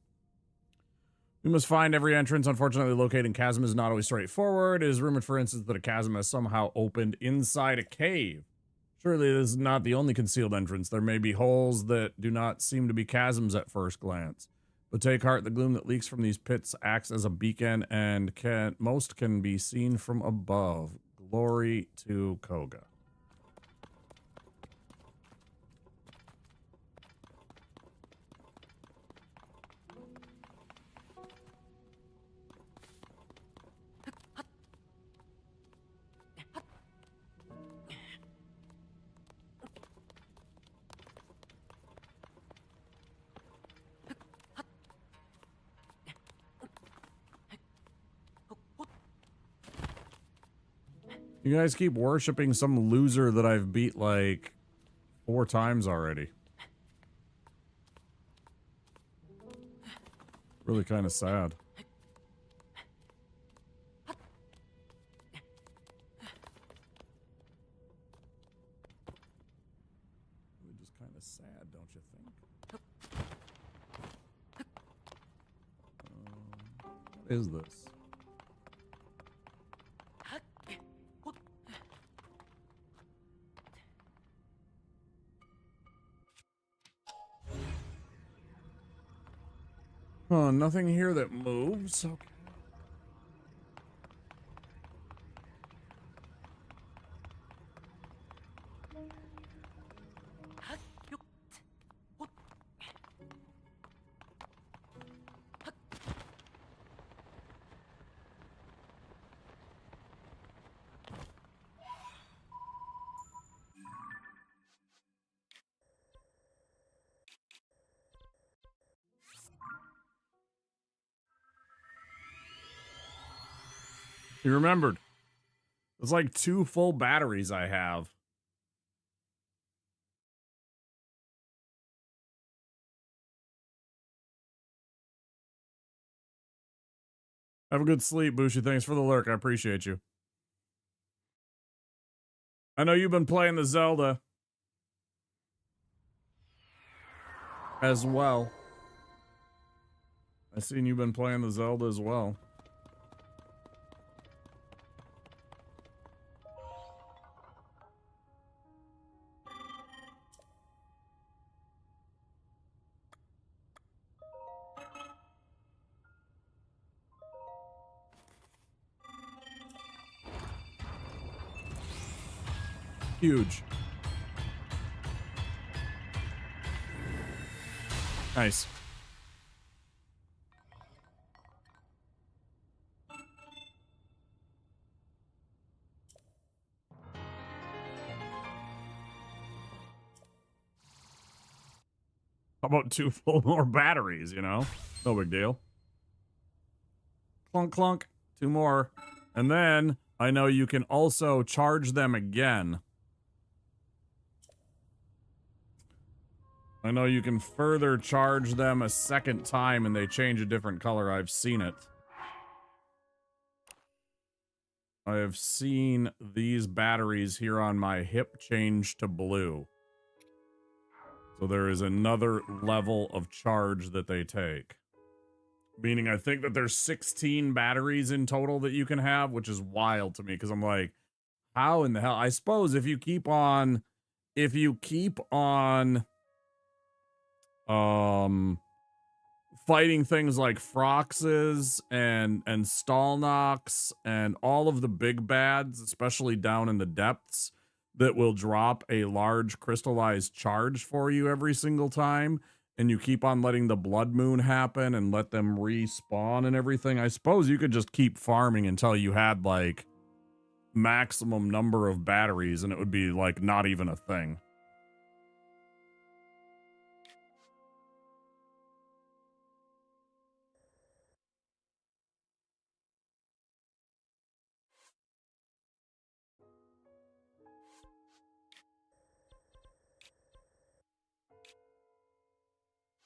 We must find every entrance. Unfortunately, locating chasm is not always straightforward. It is rumored, for instance, that a chasm has somehow opened inside a cave. Surely this is not the only concealed entrance. There may be holes that do not seem to be chasms at first glance. But take heart, the gloom that leaks from these pits acts as a beacon, and most can be seen from above. Glory to Koga. You guys keep worshiping some loser that I've beat like 4 times already. Really kind of sad. Really just kind of sad, don't you think? What is this? Oh, nothing here that moves. Okay. You remembered. It's like 2 full batteries I have. Have a good sleep, Bushi. Thanks for the lurk. I appreciate you. I know you've been playing the Zelda as well. I've seen you've been playing the Zelda as well. Huge. Nice. How about 2 full more batteries, you know? No big deal. Clunk, clunk. 2 more. And then I know you can also charge them again. I know you can further charge them a second time and they change a different color. I've seen it. I have seen these batteries here on my hip change to blue. So there is another level of charge that they take. Meaning I think that there's 16 batteries in total that you can have, which is wild to me because I'm like, how in the hell? I suppose if you keep on fighting things like Froxes and Stalnox and all of the big bads, especially down in the depths, that will drop a large crystallized charge for you every single time, and you keep on letting the blood moon happen and let them respawn and everything, I suppose you could just keep farming until you had like maximum number of batteries and it would be like not even a thing.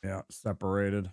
Yeah, separated.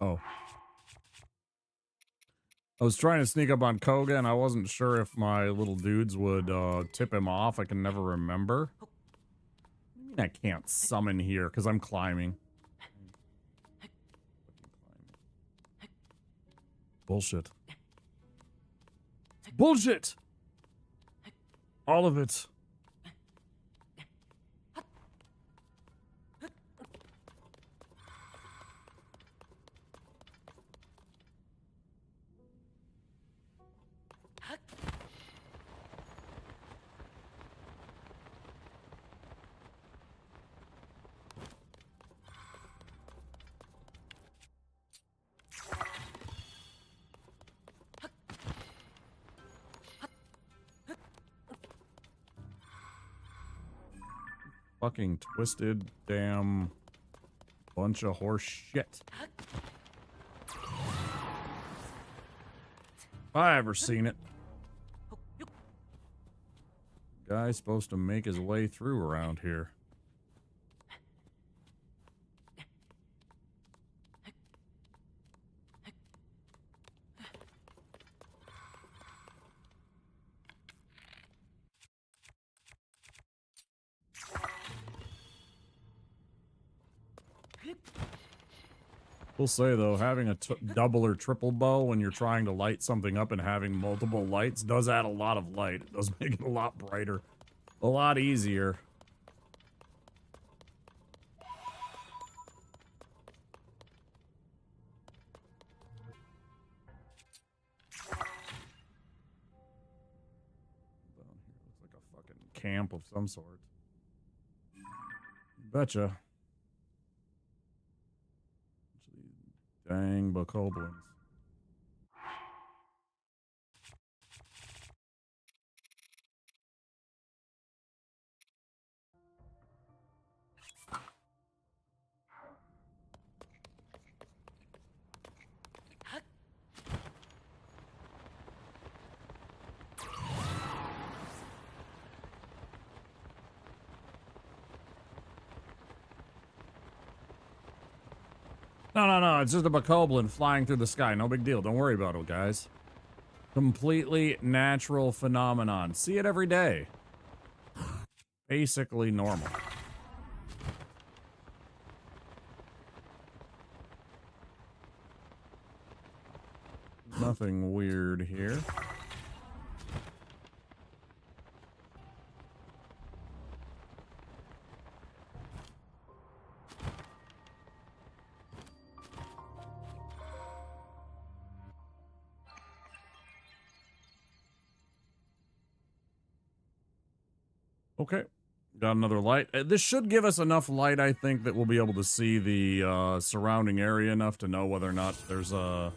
Oh. I was trying to sneak up on Koga, and I wasn't sure if my little dudes would tip him off. I can never remember. I mean, I can't summon here because I'm climbing. Bullshit. Bullshit! All of it. Fucking twisted damn bunch of horse shit. If I ever seen it. Guy's supposed to make his way through around here. We'll say, though, having a double or triple bow when you're trying to light something up and having multiple lights does add a lot of light. It does make it a lot brighter. A lot easier. Down here looks like a fucking camp of some sort. Betcha. Dang bokoblins. No, it's just a bokoblin flying through the sky. No big deal. Don't worry about it, guys. Completely natural phenomenon. See it every day. Basically normal. Nothing weird here. Okay. Got another light. This should give us enough light, I think, that we'll be able to see the surrounding area enough to know whether or not there's a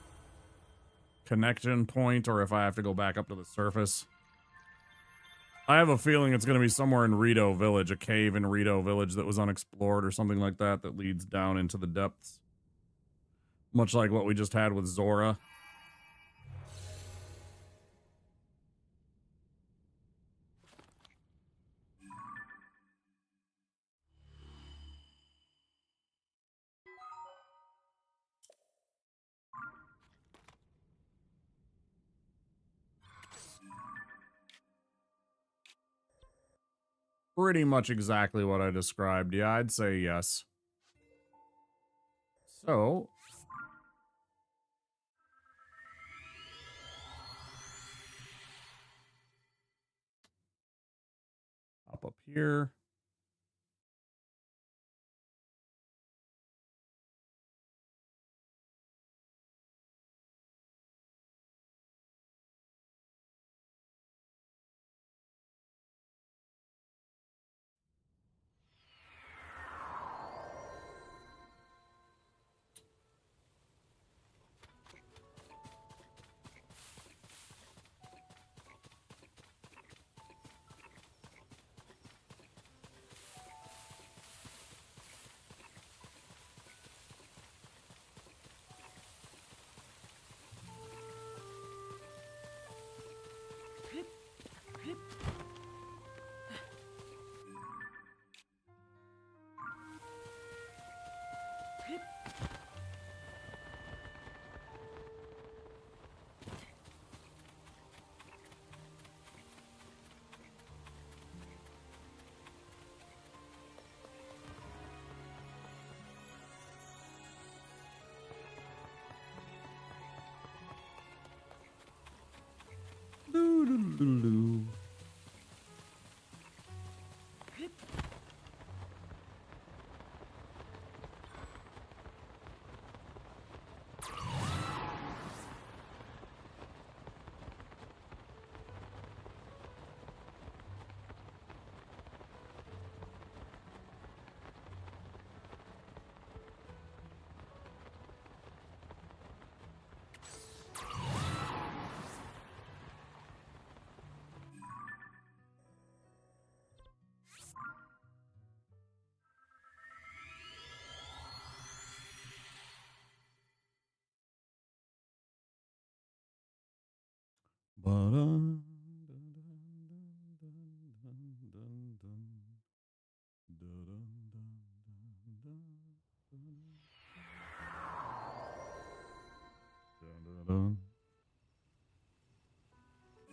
connection point or if I have to go back up to the surface. I have a feeling it's going to be somewhere in Rito Village, a cave in Rito Village that was unexplored or something like that that leads down into the depths. Much like what we just had with Zora. Pretty much exactly what I described. Yeah, I'd say yes. So, hop up here.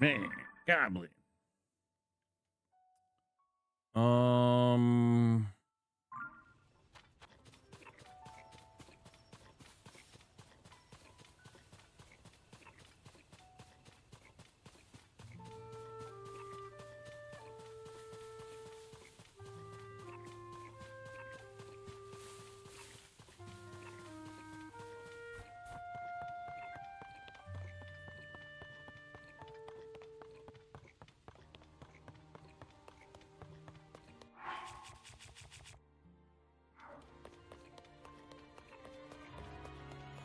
Man, goblin.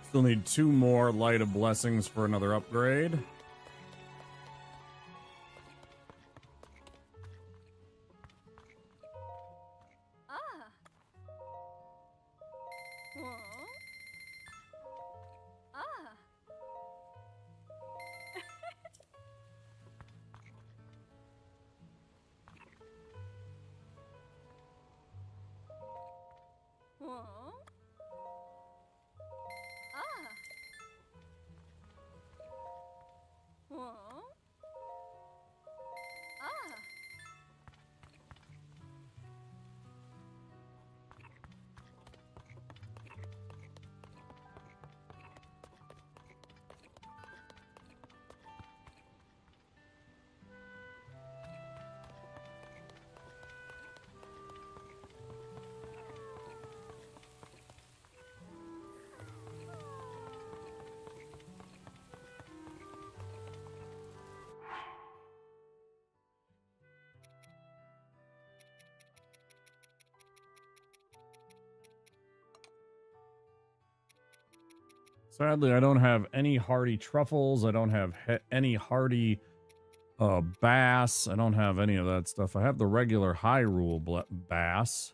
Still need 2 more Light of Blessings for another upgrade. Sadly, I don't have any hardy truffles. I don't have any hardy bass. I don't have any of that stuff. I have the regular Hyrule bass.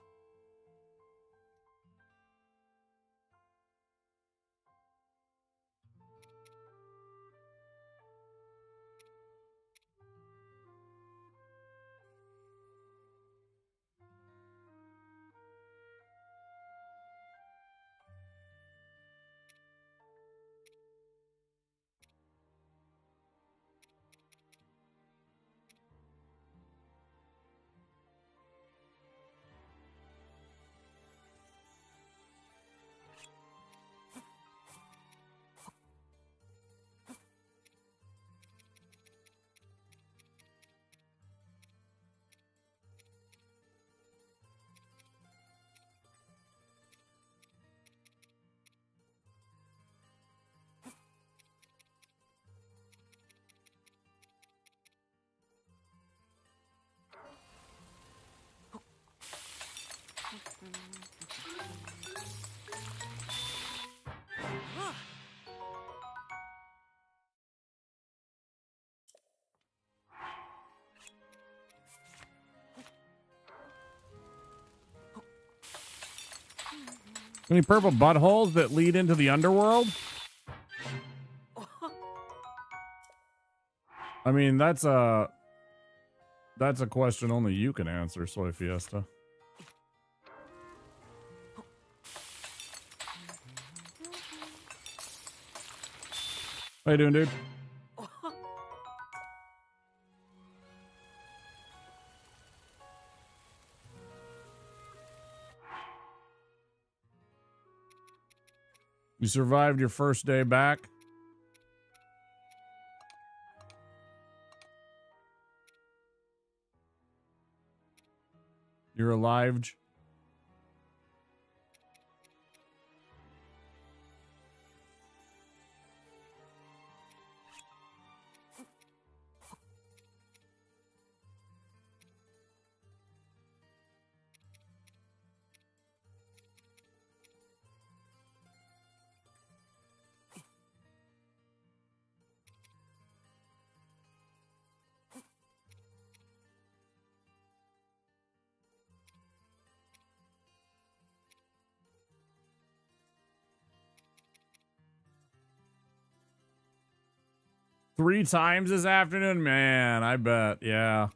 Any purple buttholes that lead into the underworld? I mean, that's a question only you can answer, Soy Fiesta. How you doing, dude? You survived your first day back? You're alive. 3 times this afternoon? Man, I bet. Yeah.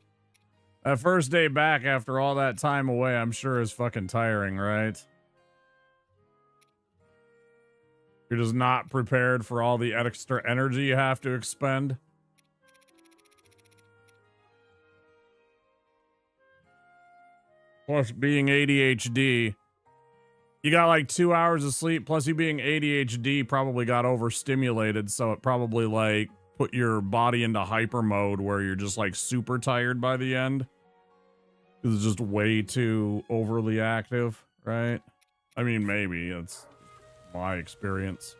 That first day back after all that time away, I'm sure is fucking tiring, right? You're just not prepared for all the extra energy you have to expend. Plus being ADHD. You got like 2 hours of sleep, plus you being ADHD probably got overstimulated, so it probably like put your body into hyper mode where you're just like super tired by the end. It's just way too overly active, right? I mean, maybe it's my experience.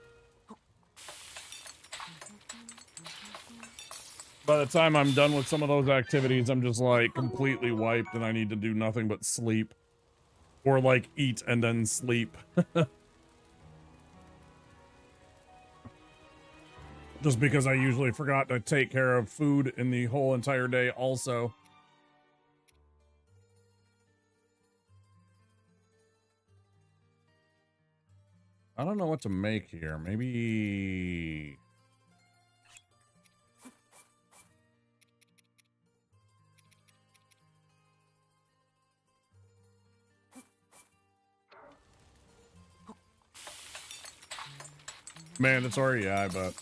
By the time I'm done with some of those activities, I'm just like completely wiped and I need to do nothing but sleep. Or like eat and then sleep. Just because I usually forgot to take care of food in the whole entire day also. I don't know what to make here. Maybe... Mandatory? Yeah, I bet.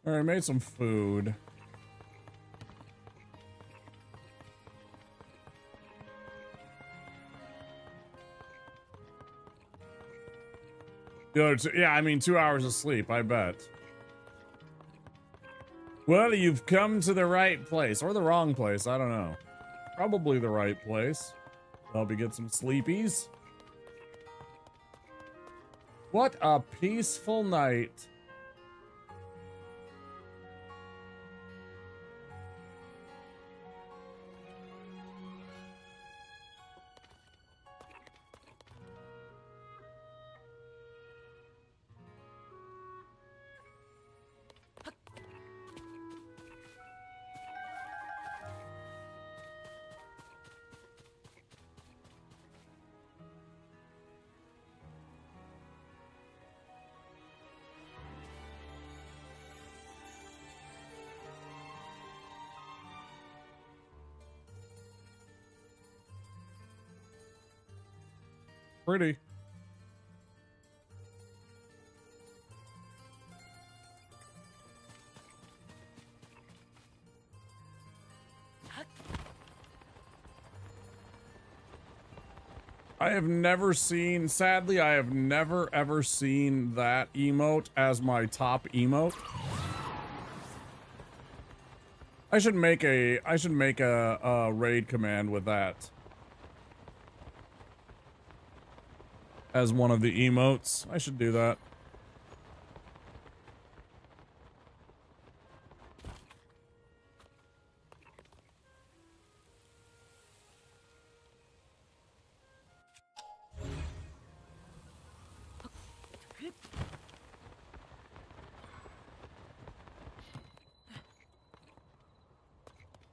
Alright, made some food. Yeah, I mean, 2 hours of sleep, I bet. Well, you've come to the right place. Or the wrong place, I don't know. Probably the right place. Help you get some sleepies. What a peaceful night. Pretty. I have never seen, sadly, I have never ever seen that emote as my top emote. I should make a raid command with that as one of the emotes. I should do that.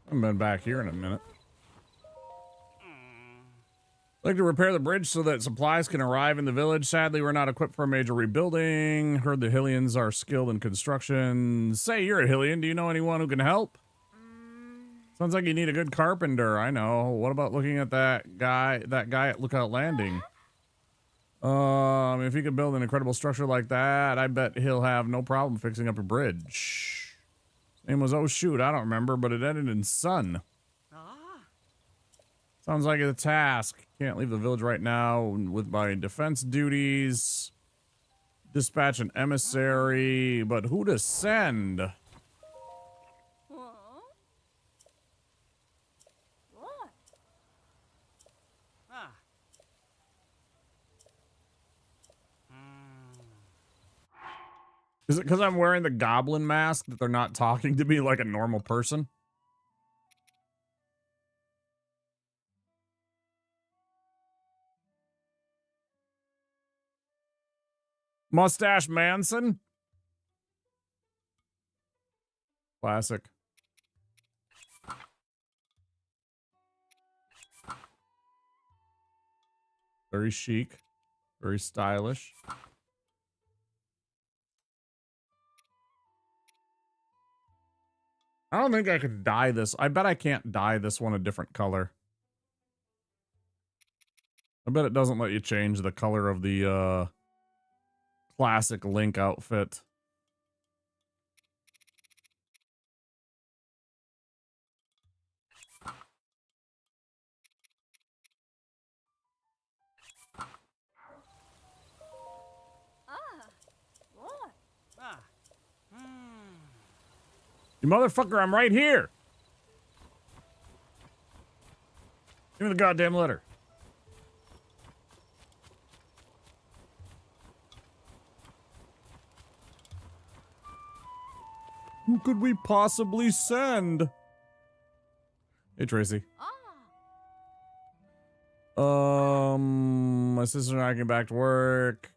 I haven't been back here in a minute. I'd like to repair the bridge so that supplies can arrive in the village. Sadly, we're not equipped for a major rebuilding. Heard the Hylians are skilled in construction. Say, you're a Hylian. Do you know anyone who can help? Sounds like you need a good carpenter. I know. What about looking at that guy at Lookout Landing? If he could build an incredible structure like that, I bet he'll have no problem fixing up a bridge. His name was, oh shoot, I don't remember, but it ended in Sun. Sounds like a task. Can't leave the village right now with my defense duties. Dispatch an emissary, but who to send? Is it because I'm wearing the goblin mask that they're not talking to me like a normal person? Mustache Manson? Classic. Very chic. Very stylish. I don't think I could dye this. I bet I can't dye this one a different color. I bet it doesn't let you change the color of the classic Link outfit. You motherfucker, I'm right here. Give me the goddamn letter. Who could we possibly send? Hey, Tracy. My sister and I came back to work.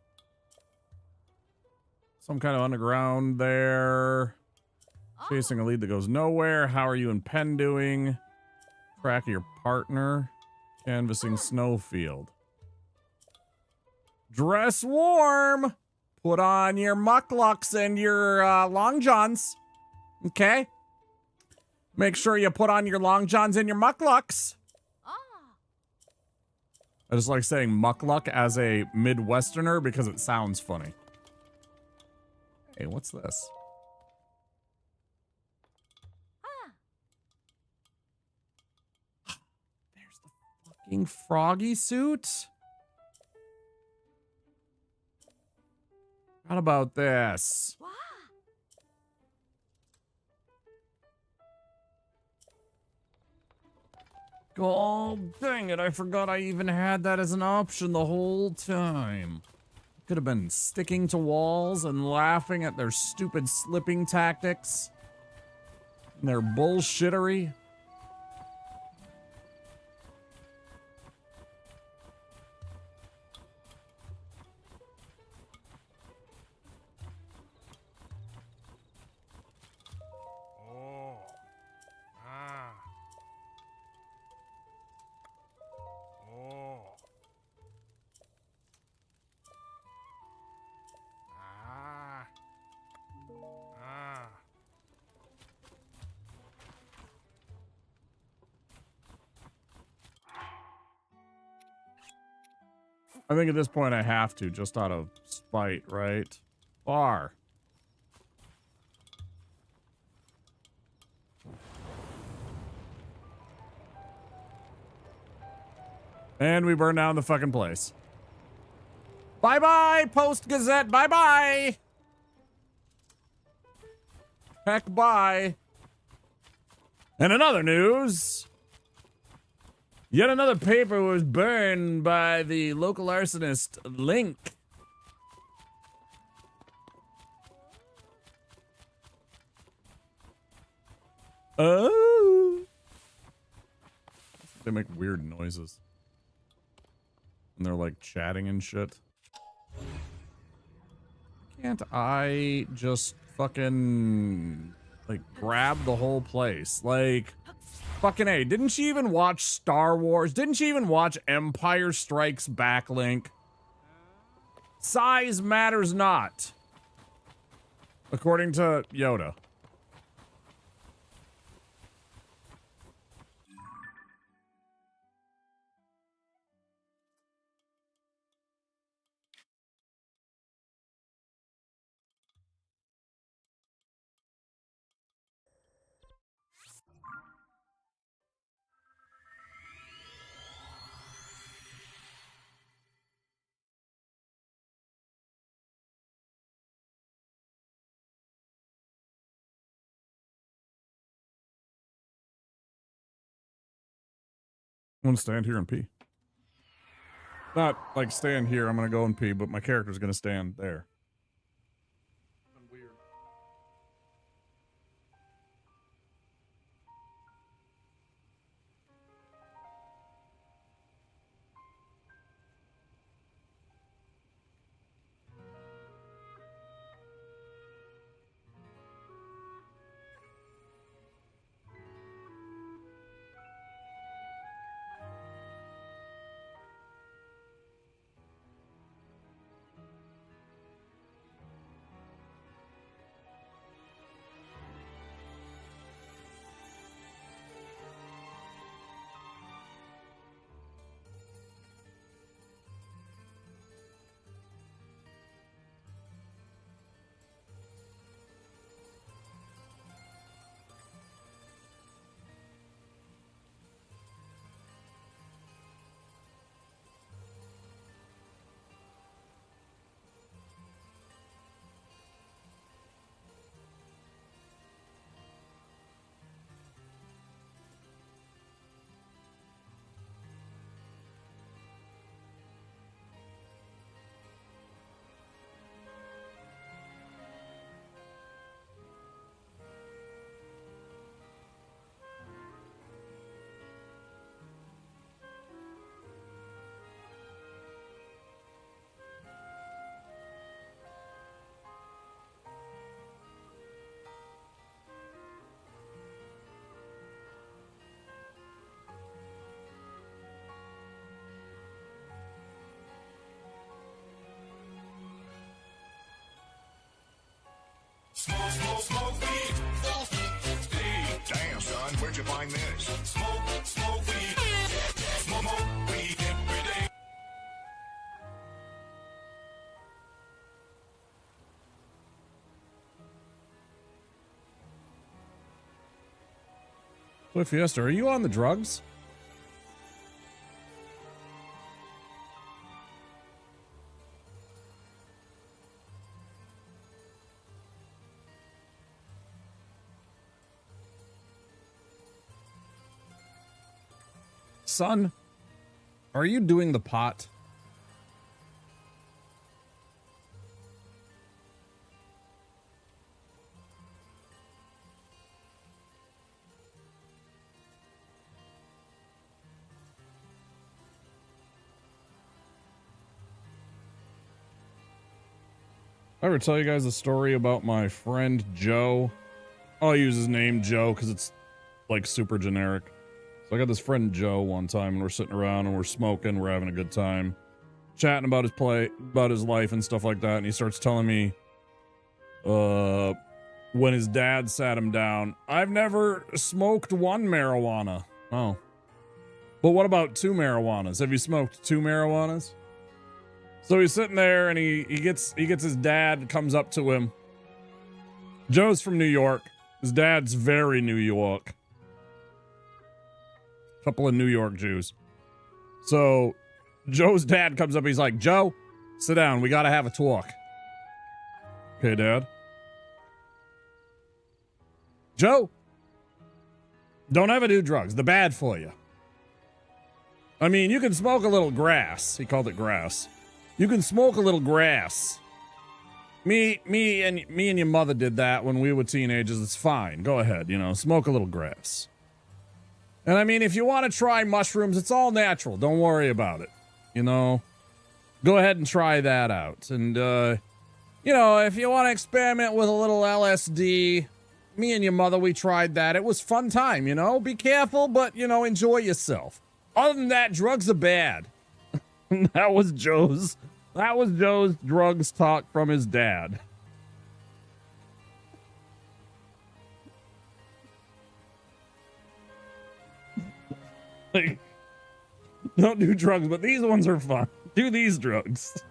Some kind of underground there. Chasing a lead that goes nowhere. How are you and Penn doing? Track of your partner. Canvassing snowfield. Dress warm. Put on your mucklucks and your long johns. Okay? Make sure you put on your long johns and your mucklucks. I just like saying muckluck as a Midwesterner because it sounds funny. Hey, what's this? There's the fucking froggy suit. How about this? Oh, dang it. I forgot I even had that as an option the whole time. Could have been sticking to walls and laughing at their stupid slipping tactics. And their bullshittery. I think at this point I have to, just out of spite, right? Bar. And we burn down the fucking place. Bye-bye, Post-Gazette. Bye-bye. Heck, bye. And in other news, yet another paper was burned by the local arsonist, Link. Oh. They make weird noises. And they're like chatting and shit. Can't I just fucking like grab the whole place? Like, fucking A, didn't she even watch Star Wars? Didn't she even watch Empire Strikes Back, Link? Size matters not. According to Yoda. I'm gonna stand here and pee. Not like stand here, I'm gonna go and pee, but my character's gonna stand there. Weird. Smoke weed. Hey, damn, son, where'd you find this? Smoke weed. Smoke weed every day. Toy Fiesta, are you on the drugs? Son, are you doing the pot? I ever tell you guys a story about my friend Joe? I'll use his name Joe because it's like super generic. So I got this friend Joe one time, and we're sitting around and we're smoking, we're having a good time, chatting about his life and stuff like that. And he starts telling me, when his dad sat him down, I've never smoked one marijuana. Oh, but what about 2 marijuanas? Have you smoked 2 marijuanas? So he's sitting there, and he gets his dad, comes up to him. Joe's from New York. His dad's very New York. Couple of New York Jews. So Joe's dad comes up. He's like, Joe, sit down. We got to have a talk. Okay, Dad. Joe, don't ever do drugs. They're bad for you. I mean, you can smoke a little grass. He called it grass. You can smoke a little grass. Me and your mother did that when we were teenagers. It's fine. Go ahead, smoke a little grass. And I mean, if you want to try mushrooms, it's all natural. Don't worry about it. Go ahead and try that out. And, if you want to experiment with a little LSD, me and your mother, we tried that. It was fun time, Be careful, but, enjoy yourself. Other than that, drugs are bad. That was Joe's drugs talk from his dad. Like, don't do drugs, but these ones are fun. Do these drugs.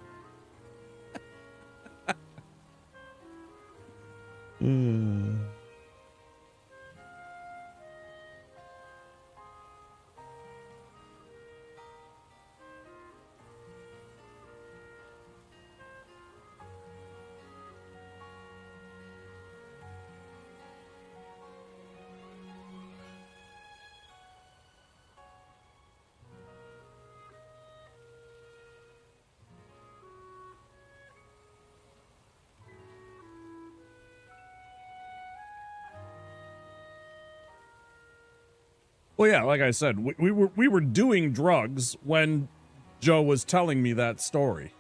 Well, yeah, like I said, we were doing drugs when Joe was telling me that story.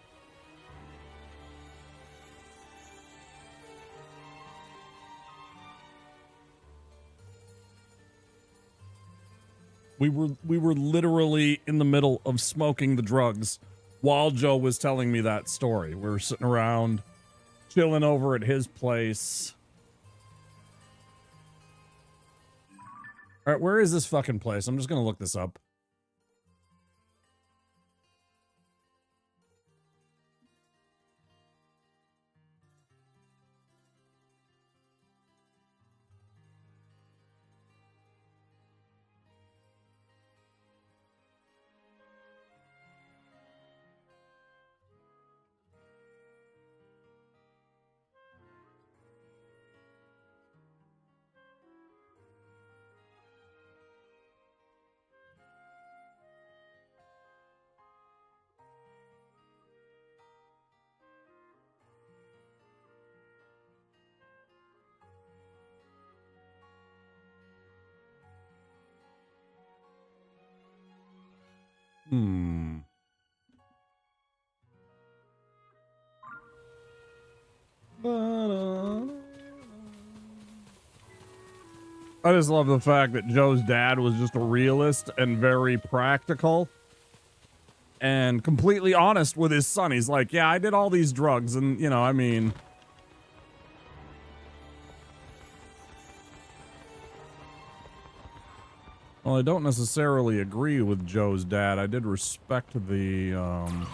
We were literally in the middle of smoking the drugs while Joe was telling me that story. We were sitting around, chilling over at his place. All right, where is this fucking place? I'm just gonna look this up. I just love the fact that Joe's dad was just a realist and very practical and completely honest with his son. He's like, yeah, I did all these drugs and, I mean, Well, I don't necessarily agree with Joe's dad. I did respect the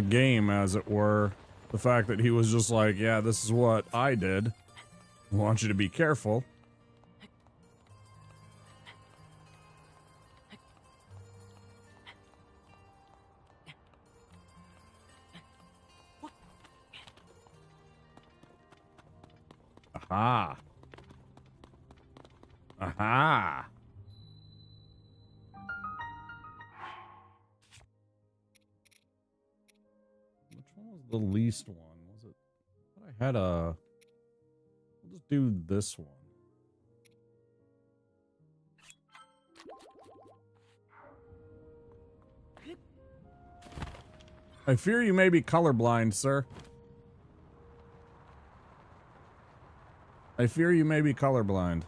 game, as it were. The fact that he was just like, yeah, this is what I did. I want you to be careful. Aha. Aha. Which one was the least one? Was it? I had a. We'll just do this one. I fear you may be colorblind, sir. I fear you may be colorblind.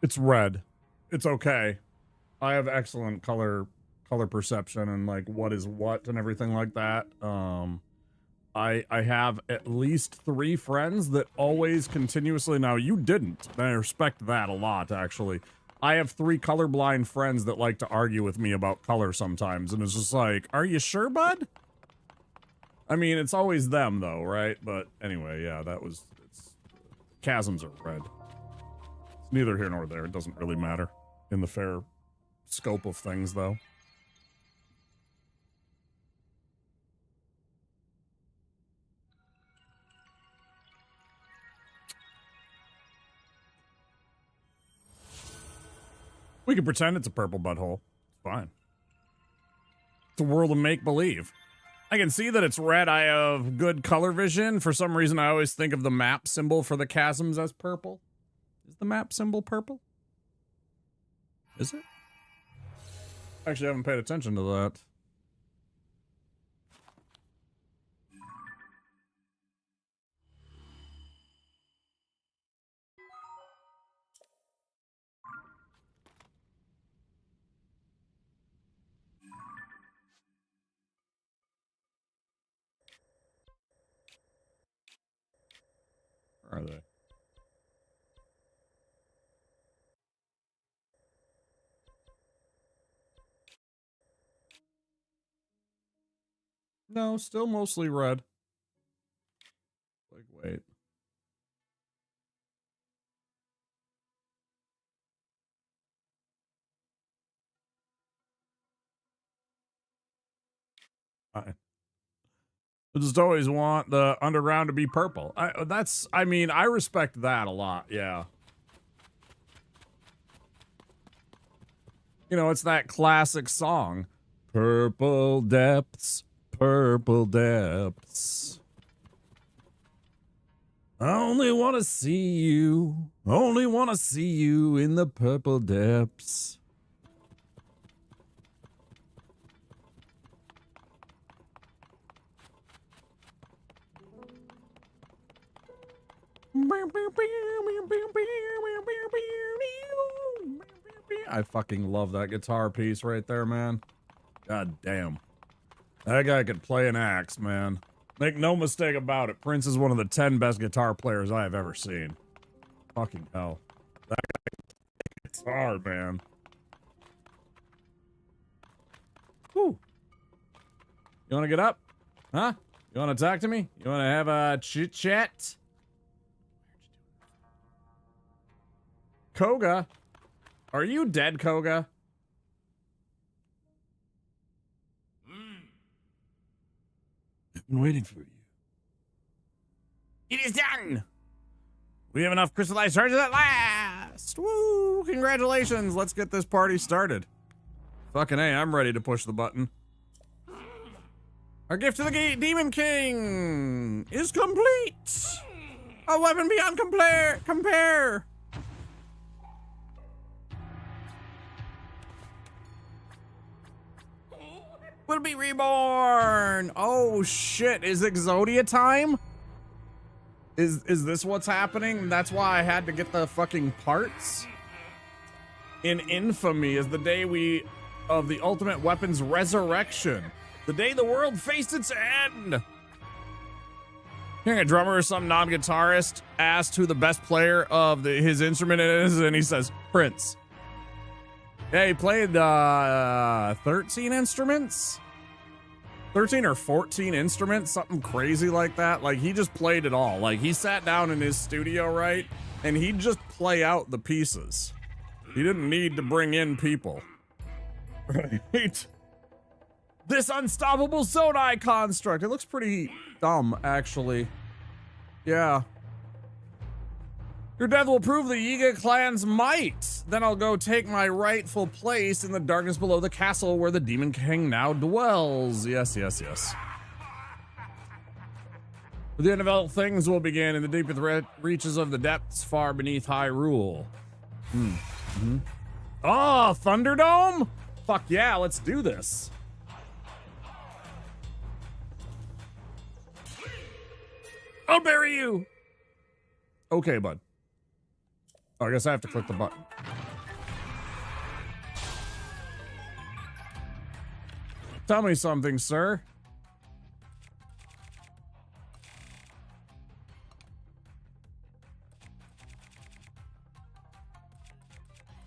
It's red. It's okay. I have excellent color perception and like what is what and everything like that. I have at least 3 friends that always continuously, now you didn't, and I respect that a lot actually. I have 3 colorblind friends that like to argue with me about color sometimes, and it's just like, are you sure, bud? I mean, it's always them though, right? But anyway, yeah, chasms are red. It's neither here nor there. It doesn't really matter in the fair scope of things though. We can pretend it's a purple butthole. It's fine. It's a world of make-believe. I can see that it's red. I have good color vision. For some reason, I always think of the map symbol for the chasms as purple. Is the map symbol purple? Is it? Actually, I haven't paid attention to that. Where are they? No, still mostly red. Like, wait. I just always want the underground to be purple. I mean, I respect that a lot, yeah. You know, it's that classic song. Purple depths, purple depths. I only want to see you in the purple depths. I fucking love that guitar piece right there, man. God damn. That guy could play an axe, man. Make no mistake about it, Prince is one of the 10 best guitar players I have ever seen. Fucking hell. That guy, it's hard, man. Whew. You wanna get up? Huh? You wanna talk to me? You wanna have a chit-chat? Koga? Are you dead, Koga? I've been waiting for you. It is done! We have enough crystallized charges at last! Woo! Congratulations! Let's get this party started. Fucking A, I'm ready to push the button. Our gift to the Demon King is complete! A weapon beyond compare! Will be reborn! Oh shit, is Exodia time? Is this what's happening? That's why I had to get the fucking parts? In infamy is the day of the ultimate weapon's resurrection. The day the world faced its end. Hearing a drummer or some non-guitarist asked who the best player of his instrument is, and he says, Prince. Yeah, he played 13 instruments? 13 or 14 instruments, something crazy like that. Like, he just played it all. Like, he sat down in his studio, right? And he'd just play out the pieces. He didn't need to bring in people. Right? This unstoppable Zonai construct. It looks pretty dumb, actually. Yeah. Your death will prove the Yiga clan's might. Then I'll go take my rightful place in the darkness below the castle where the Demon King now dwells. Yes, yes, yes. The end of all things will begin in the deepest reaches of the depths far beneath Hyrule. Oh, Thunderdome? Fuck yeah, let's do this. I'll bury you. Okay, bud. Oh, I guess I have to click the button. Tell me something, sir.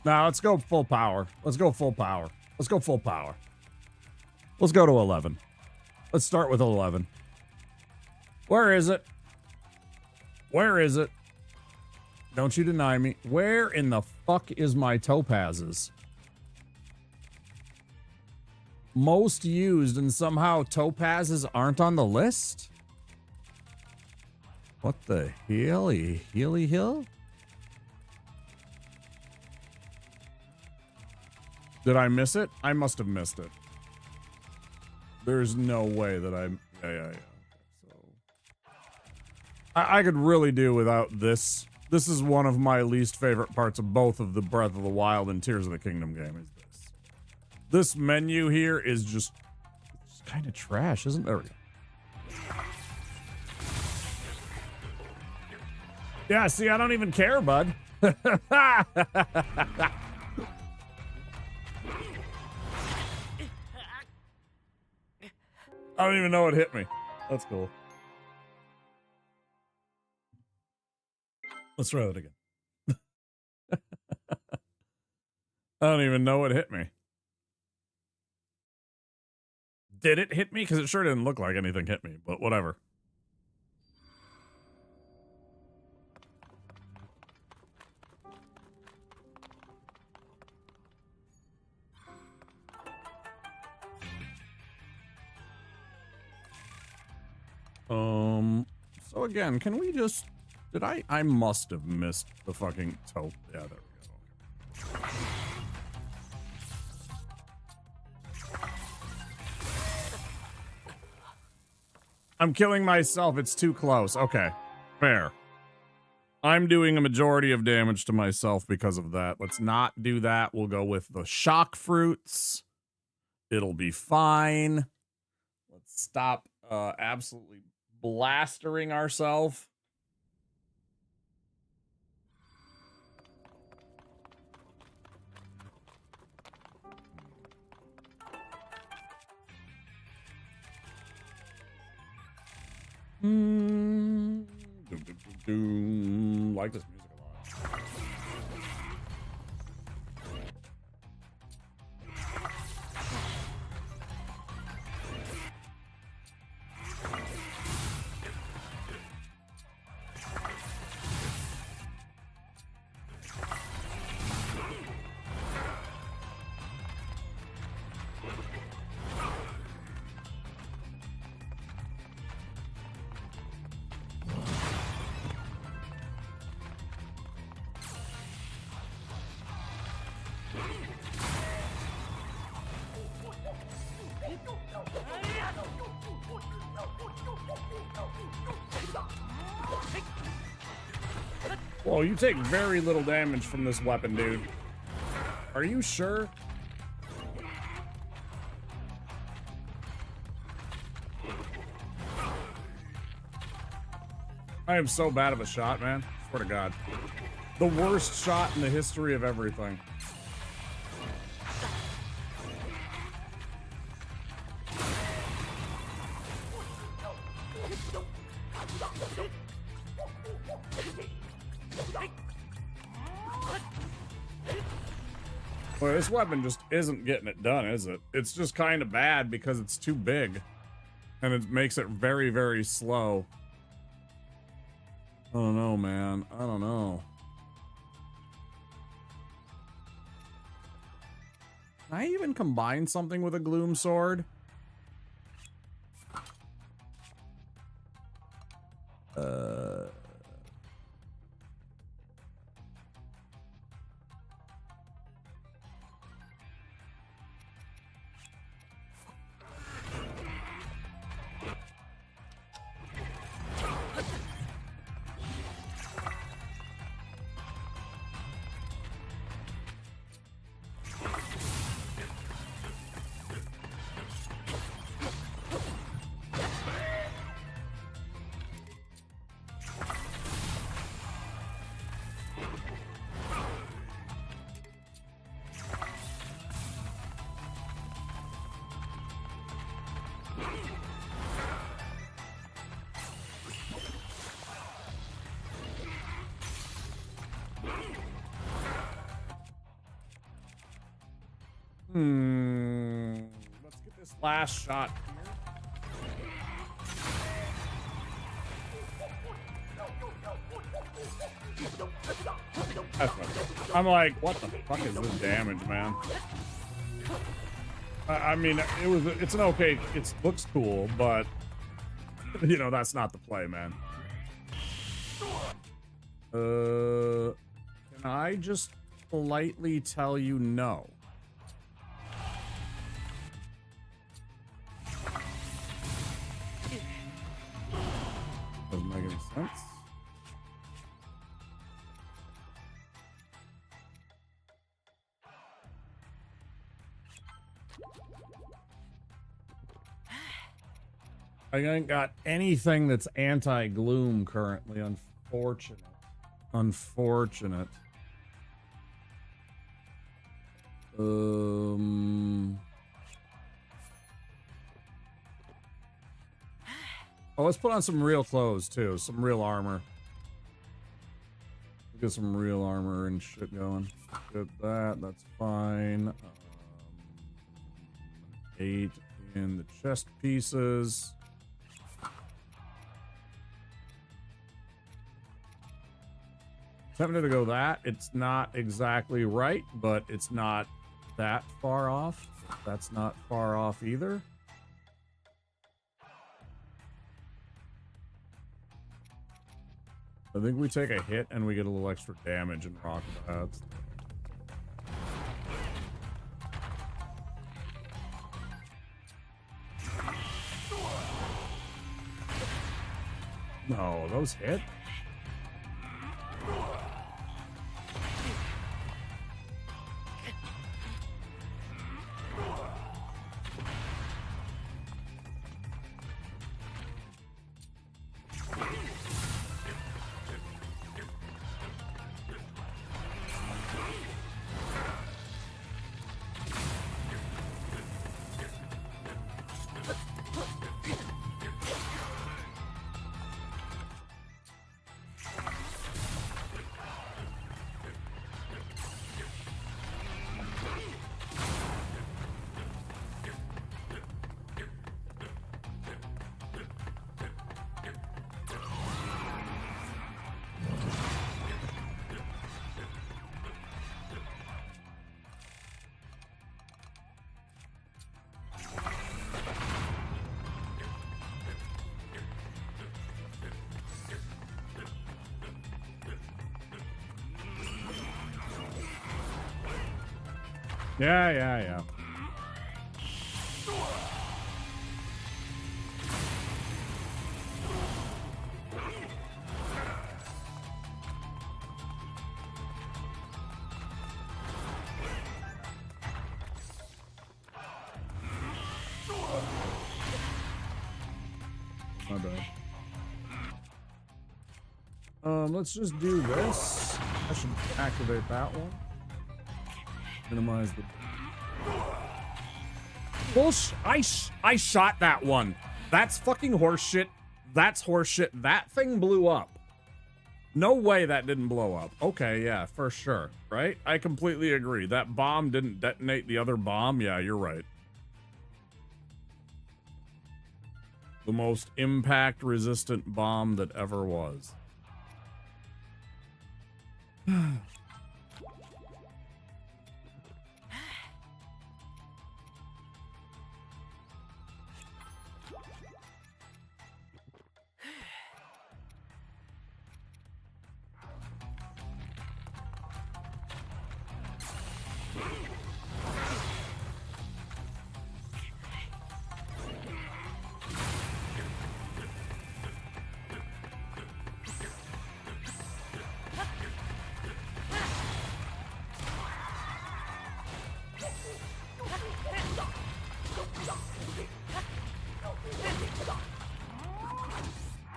Now, let's go full power. Let's go full power. Let's go full power. Let's go to 11. Let's start with 11. Where is it? Where is it? Don't you deny me. Where in the fuck is my topazes? Most used, and somehow topazes aren't on the list? What the heely hill? Did I miss it? I must have missed it. There's no way that I'm... Yeah. So I could really do without this. This is one of my least favorite parts of both of the Breath of the Wild and Tears of the Kingdom game is this. This menu here is just kind of trash, isn't there? Yeah, see, I don't even care, bud. I don't even know what hit me. That's cool. Let's try that again. I don't even know what hit me. Did it hit me? Because it sure didn't look like anything hit me, but whatever. So again, can we just... Did I must have missed the fucking toe. Yeah, there we go. I'm killing myself. It's too close. Okay, fair. I'm doing a majority of damage to myself because of that. Let's not do that. We'll go with the shock fruits. It'll be fine. Let's stop absolutely blastering ourselves. Like this music a lot. Whoa, you take very little damage from this weapon, dude. Are you sure? I am so bad of a shot, man. Swear to God. The worst shot in the history of everything. Well, this weapon just isn't getting it done, is it? It's just kind of bad because it's too big. And it makes it very, very slow. I don't know, man. I don't know. Can I even combine something with a gloom sword? Let's get this last shot here. I'm like, what the fuck is this damage, man? I mean, it's an okay, it looks cool, but you know, that's not the play, man. Can I just politely tell you no? Doesn't make any sense. I ain't got anything that's anti-gloom currently. Unfortunate. Unfortunate. Oh, let's put on some real clothes too. Some real armor. Get some real armor and shit going. Get that. That's fine. 8 in the chest pieces. Tempted to go that. It's not exactly right, but it's not that far off. That's not far off either. I think we take a hit and we get a little extra damage and rock that. No, those hit. Yeah. My bad. Let's just do this. I should activate that one. Minimize the... Bullshit. I shot that one. That's fucking horseshit. That's horseshit. That thing blew up. No way that didn't blow up. Okay, yeah, for sure. Right? I completely agree. That bomb didn't detonate the other bomb. Yeah, you're right. The most impact-resistant bomb that ever was.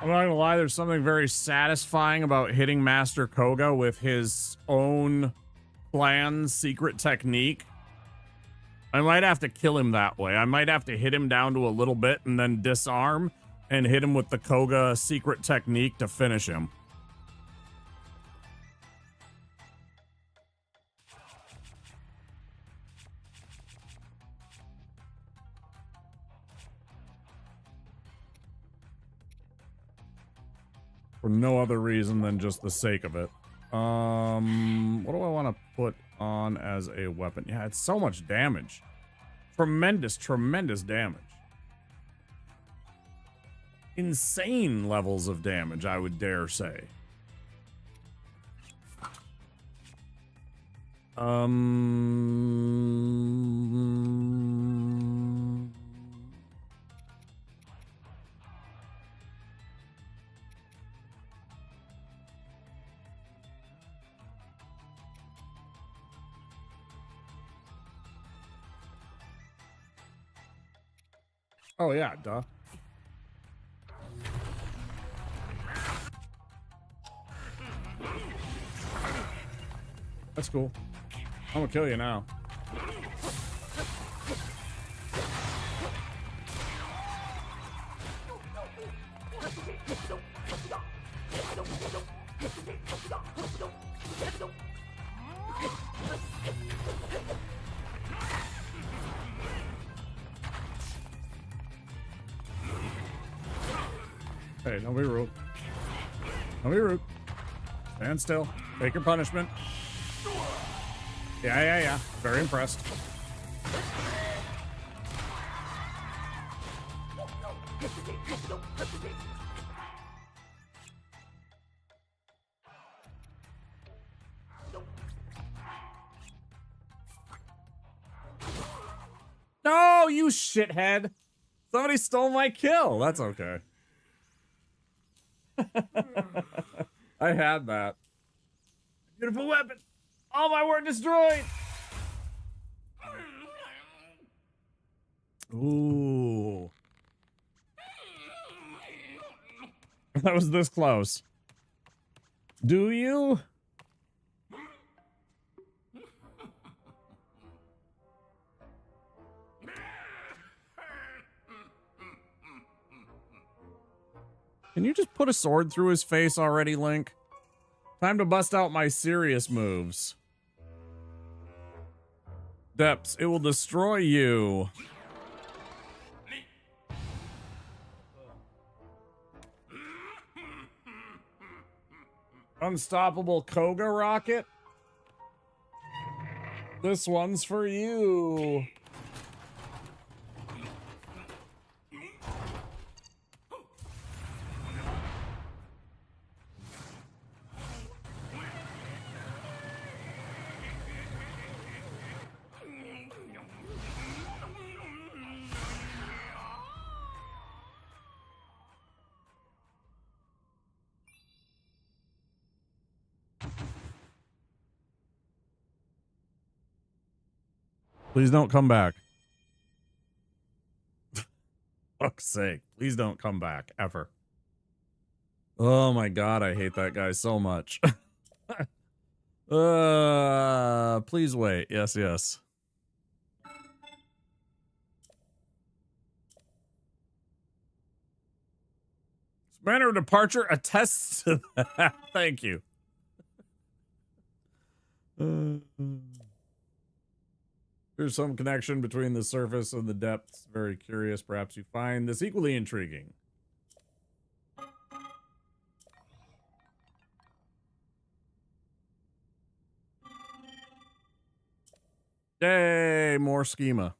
I'm not gonna lie, there's something very satisfying about hitting Master Koga with his own planned secret technique. I might have to kill him that way. I might have to hit him down to a little bit and then disarm and hit him with the Koga secret technique to finish him. For no other reason than just the sake of it. What do I want to put on as a weapon? Yeah, it's so much damage. Tremendous, tremendous damage. Insane levels of damage, I would dare say. Oh, yeah, duh. That's cool. I'm gonna kill you now. Hey, don't be rude. Don't be rude. Stand still. Take your punishment. Yeah. Very impressed. No, you shithead. Somebody stole my kill. That's okay. I had that. Beautiful weapon. All my work destroyed. Ooh. That was this close. Do you? Can you just put a sword through his face already, Link? Time to bust out my serious moves. Depths, it will destroy you. Unstoppable Koga rocket. This one's for you. Please don't come back. Fuck's sake. Please don't come back. Ever. Oh my god, I hate that guy so much. Please wait. Yes, yes. His manner of departure attests to that. Thank you. There's some connection between the surface and the depths. Very curious. Perhaps you find this equally intriguing. Yay, more schema.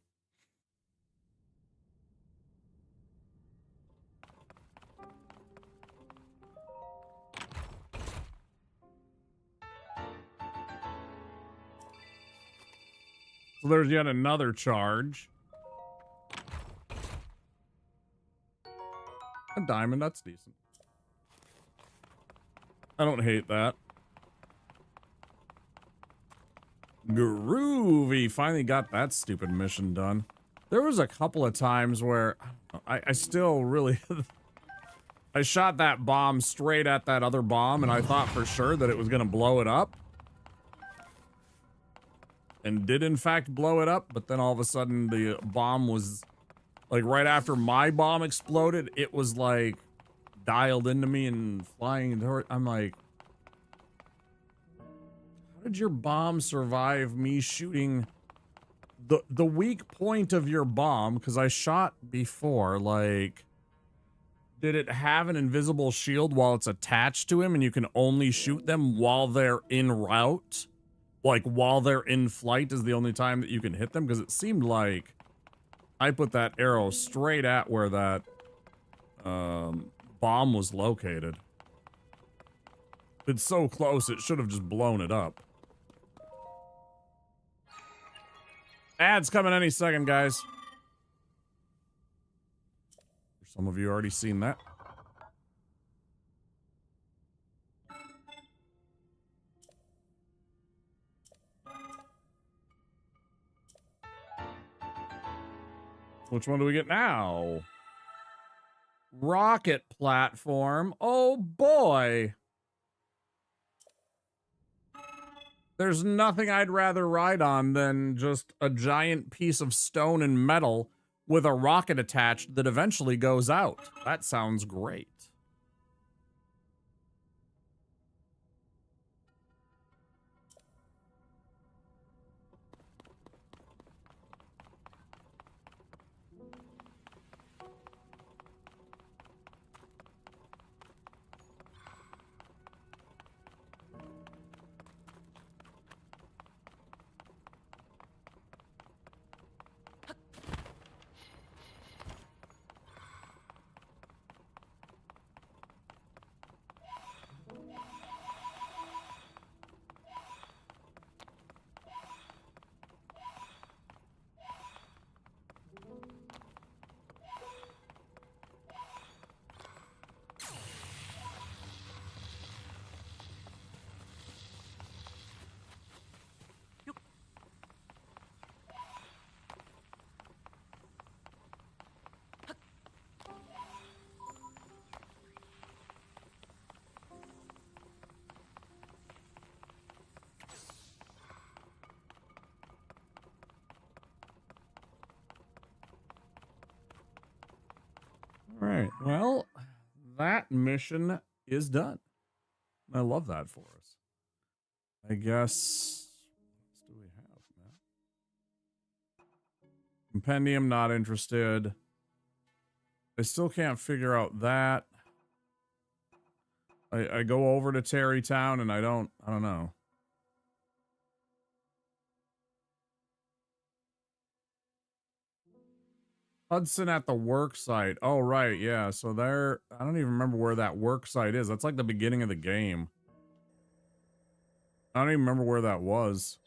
So there's yet another charge. A diamond, that's decent. I don't hate that. Groovy. Finally got that stupid mission done. There was a couple of times where I still really... I shot that bomb straight at that other bomb, and I thought for sure that it was going to blow it up. And did in fact blow it up, but then all of a sudden the bomb was... Like, right after my bomb exploded, it was, like, dialed into me and flying toward... I'm like... How did your bomb survive me shooting... The weak point of your bomb, because I shot before, like... Did it have an invisible shield while it's attached to him and you can only shoot them while they're en route? Like, while they're in flight is the only time that you can hit them? Because it seemed like I put that arrow straight at where that bomb was located. It's so close, it should have just blown it up. Ads coming any second, guys. Some of you already seen that. Which one do we get now? Rocket platform. Oh boy. There's nothing I'd rather ride on than just a giant piece of stone and metal with a rocket attached that eventually goes out. That sounds great. All right, well, that mission is done. I love that for us. I guess, what else do we have, man? Compendium, not interested. I still can't figure out that. I go over to Terrytown and I don't know. Hudson at the work site. Oh, right, yeah. So there, I don't even remember where that work site is. That's like the beginning of the game. I don't even remember where that was.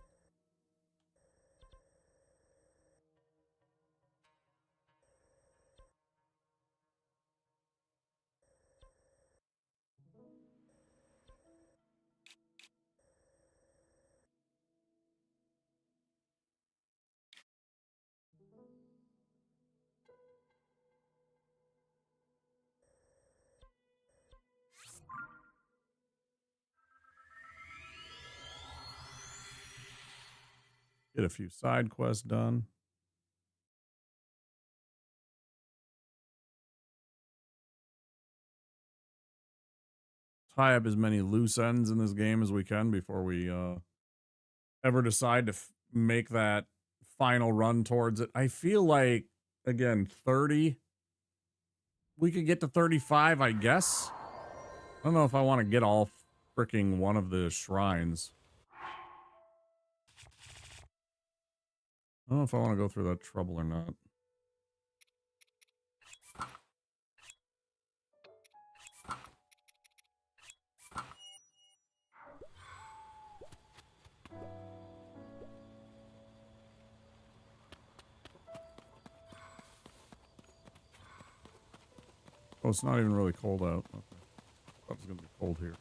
Get a few side quests done. Tie up as many loose ends in this game as we can before we ever decide to make that final run towards it. I feel like, again, 30. We could get to 35, I guess. I don't know if I want to get all freaking one of the shrines. I don't know if I want to go through that trouble or not. Oh, it's not even really cold out. Okay. I thought it was going to be cold here.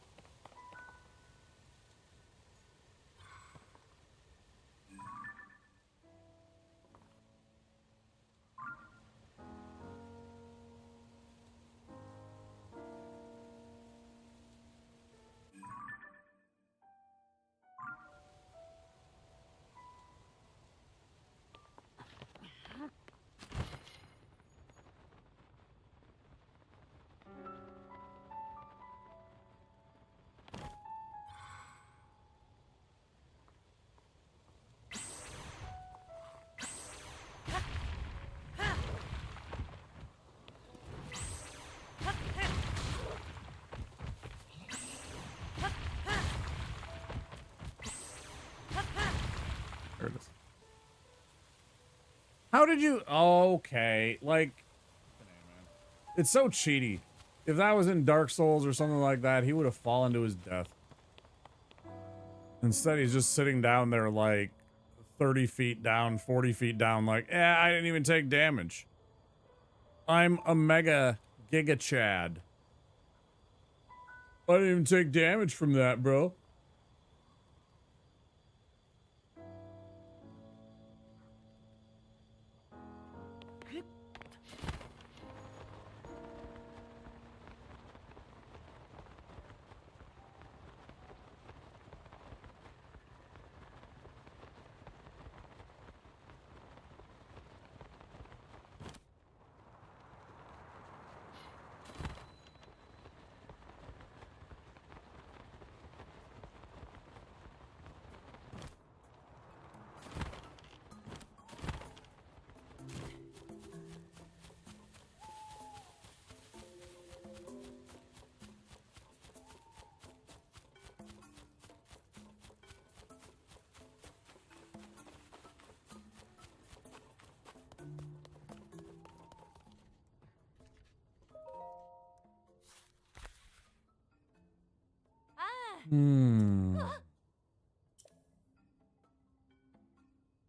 There it is. How did you... Okay, like... It's so cheaty. If that was in Dark Souls or something like that, he would have fallen to his death. Instead, he's just sitting down there like 30 feet down, 40 feet down, like, I didn't even take damage. I'm a mega giga Chad. I didn't even take damage from that, bro.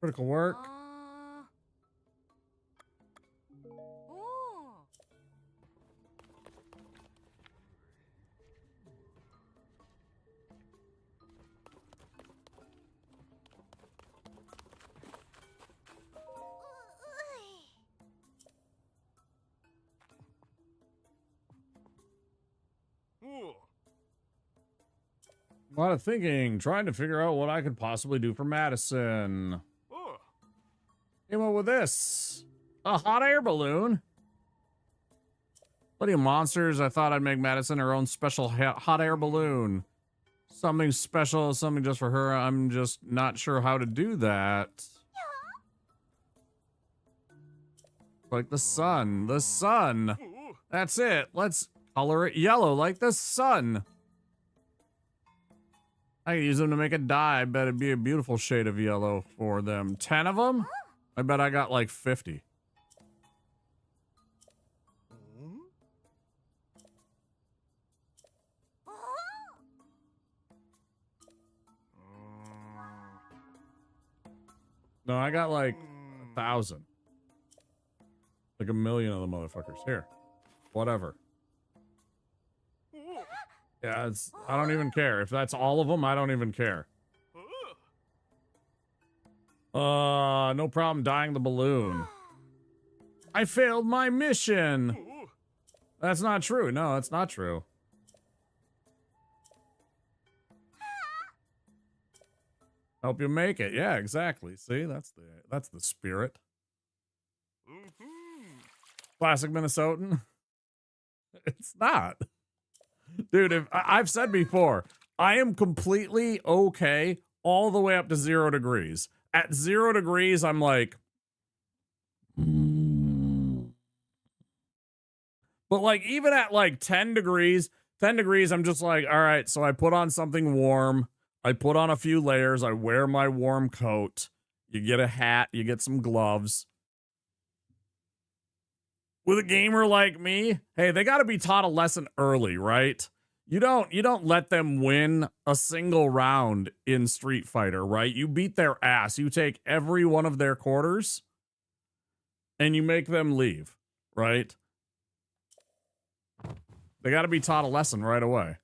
Critical work. A lot of thinking, trying to figure out what I could possibly do for Madison. Came up with this. A hot air balloon. Bloody monsters, I thought I'd make Madison her own special hot air balloon. Something special, something just for her. I'm just not sure how to do that. Like the sun. The sun. That's it. Let's color it yellow like the sun. I can use them to make a dye. I bet it'd be a beautiful shade of yellow for them. 10 of them? I bet I got like 50. No, I got like 1,000. Like 1,000,000 of the motherfuckers. Here. Whatever. Yeah, I don't even care. If that's all of them, I don't even care. No problem dyeing the balloon. I failed my mission. That's not true. No, that's not true. Help you make it. Yeah, exactly. See, that's the spirit. Classic Minnesotan. It's not. Dude, I've said before, I am completely okay all the way up to 0 degrees. At 0 degrees, I'm like, but like even at like 10 degrees, I'm just like, all right, so I put on something warm. I put on a few layers. I wear my warm coat. You get a hat, you get some gloves. With a gamer like me, hey, they got to be taught a lesson early, right? You don't let them win a single round in Street Fighter, right? You beat their ass. You take every one of their quarters and you make them leave, right? They got to be taught a lesson right away.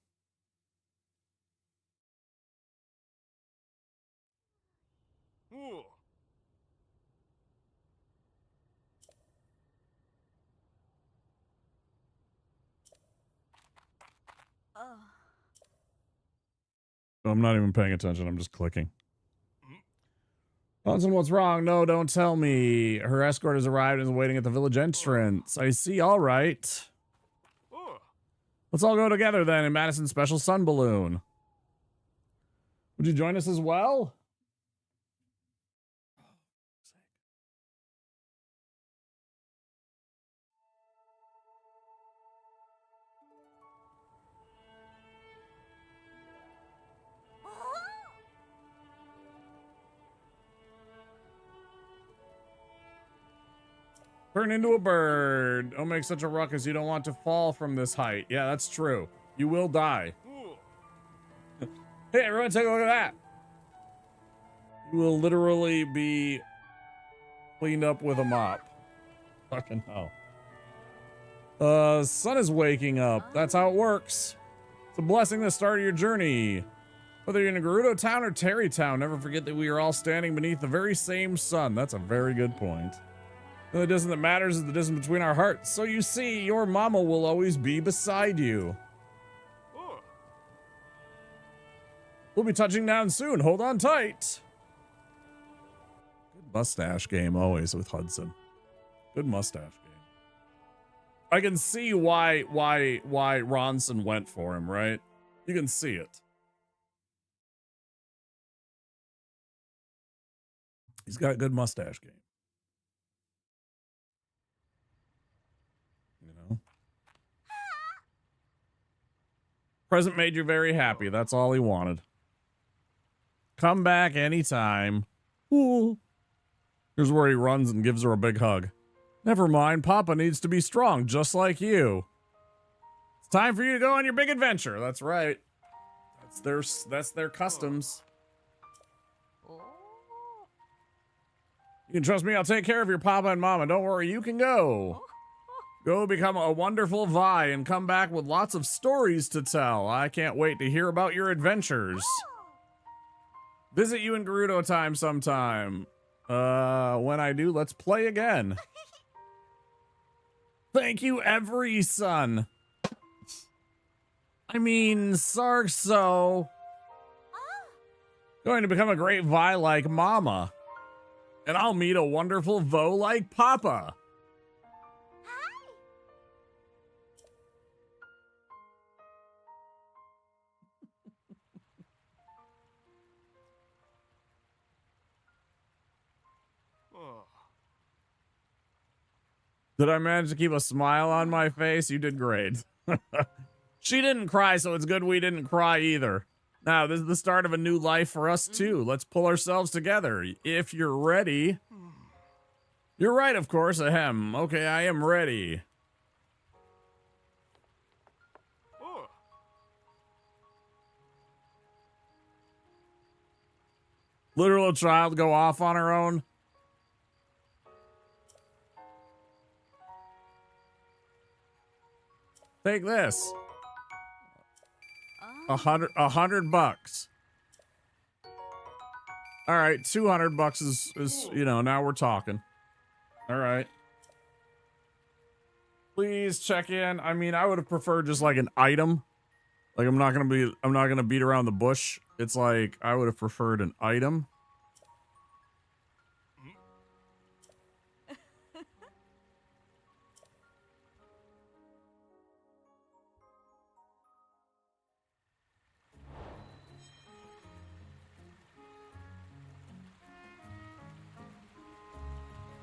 I'm not even paying attention. I'm just clicking. Johnson, what's wrong? No, don't tell me. Her escort has arrived and is waiting at the village entrance. I see. All right. Let's all go together then in Madison's special sun balloon. Would you join us as well? Turn into a bird. Don't make such a ruckus. You don't want to fall from this height. Yeah, that's true. You will die. Hey, everyone, take a look at that. You will literally be cleaned up with a mop. Fucking hell. Sun is waking up. That's how it works. It's a blessing to start your journey. Whether you're in Gerudo Town or Terry Town, never forget that we are all standing beneath the very same sun. That's a very good point. The only distance that matters is the distance between our hearts. So you see, your mama will always be beside you. We'll be touching down soon. Hold on tight. Good mustache game always with Hudson. Good mustache game. I can see why Ronson went for him, right? You can see it. He's got a good mustache game. Present made you very happy. That's all he wanted. Come back anytime. Ooh. Here's where he runs and gives her a big hug. Never mind, Papa needs to be strong, just like you. It's time for you to go on your big adventure. That's right. That's their customs. You can trust me, I'll take care of your Papa and Mama. Don't worry, you can go. Go become a wonderful Vi and come back with lots of stories to tell. I can't wait to hear about your adventures. Visit you in Gerudo time sometime. When I do, let's play again. Thank you, every son. I mean, Sarkso. Going to become a great Vi like Mama. And I'll meet a wonderful Vo like Papa. Did I manage to keep a smile on my face? You did great. She didn't cry, so it's good we didn't cry either. Now, this is the start of a new life for us, too. Let's pull ourselves together. If you're ready. You're right, of course. Ahem. Okay, I am ready. Literal child go off on her own. Take this. $100. All right, $200 is, you know, now we're talking. All right. Please check in. I mean, I would have preferred just like an item. Like I'm not gonna beat around the bush It's like, I would have preferred an item.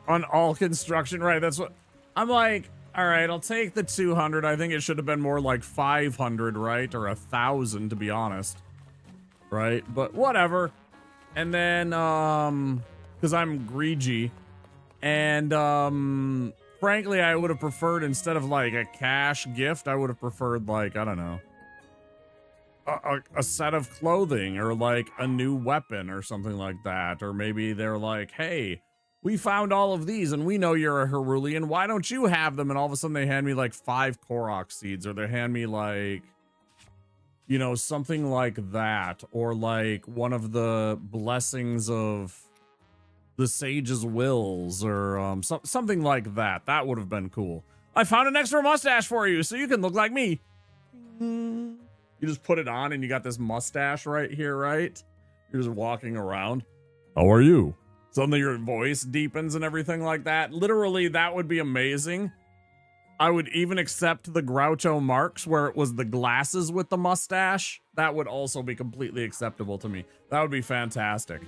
On all construction, right? That's what I'm like. All right, I'll take the 200. I think it should have been more like 500, right? Or 1,000, to be honest. Right? But whatever. And then, because I'm greedy. And, frankly, I would have preferred, instead of like a cash gift, I would have preferred, like, I don't know, a set of clothing or like a new weapon or something like that. Or maybe they're like, hey, we found all of these and we know you're a Herulian. Why don't you have them? And all of a sudden they hand me like 5 Korok seeds, or they hand me like, you know, something like that. Or like one of the blessings of the sage's wills, or something like that. That would have been cool. I found an extra mustache for you so you can look like me. You just put it on and you got this mustache right here, right? You're just walking around. How are you? Suddenly your voice deepens and everything like that. Literally, that would be amazing. I would even accept the Groucho Marx where it was the glasses with the mustache. That would also be completely acceptable to me. That would be fantastic.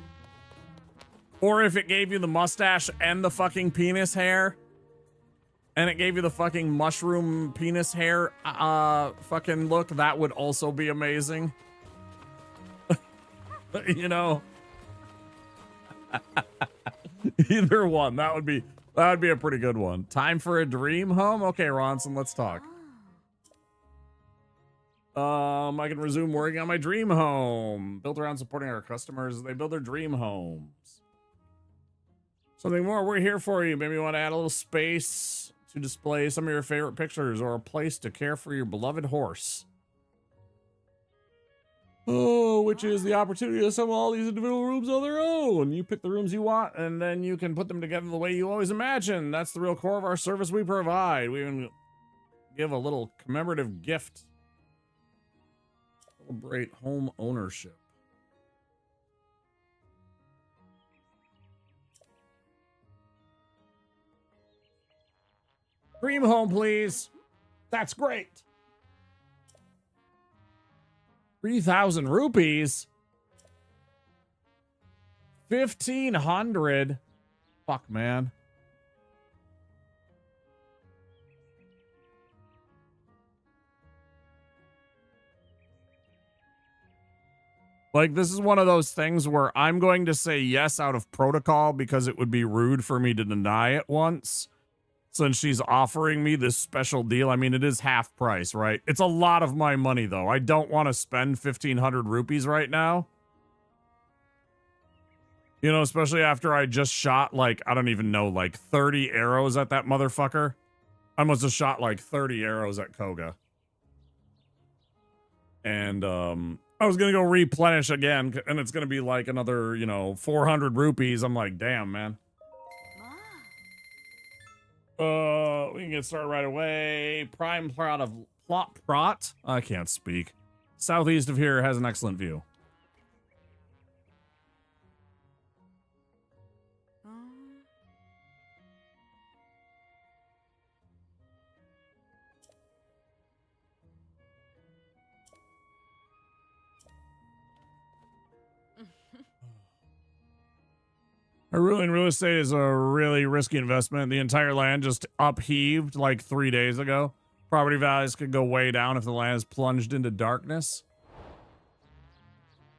Or if it gave you the mustache and the fucking penis hair, and it gave you the fucking mushroom penis hair fucking look, that would also be amazing. You know? Either one. That would be a pretty good one. Time for a dream home? Okay, Ronson, let's talk. I can resume working on my dream home. Built around supporting our customers as they build their dream homes. Something more, we're here for you. Maybe you want to add a little space to display some of your favorite pictures, or a place to care for your beloved horse. Oh, which is the opportunity to assemble all these individual rooms on their own. You pick the rooms you want, and then you can put them together the way you always imagine. That's the real core of our service we provide. We even give a little commemorative gift. Celebrate home ownership. Dream home, please. That's great. 3,000 rupees. 1,500. Fuck, man. Like, this is one of those things where I'm going to say yes out of protocol because it would be rude for me to deny it once. Since she's offering me this special deal. I mean, it is half price, right? It's a lot of my money, though. I don't want to spend 1,500 rupees right now. You know, especially after I just shot, like, I don't even know, like 30 arrows at that motherfucker. I must have shot like 30 arrows at Koga. And, I was going to go replenish again, and it's going to be like another, you know, 400 rupees. I'm like, damn, man. We can get started right away. Prime plot of Prot. I can't speak. Southeast of here has an excellent view. Herulian real estate is a really risky investment. The entire land just upheaved like 3 days ago. Property values could go way down if the land is plunged into darkness.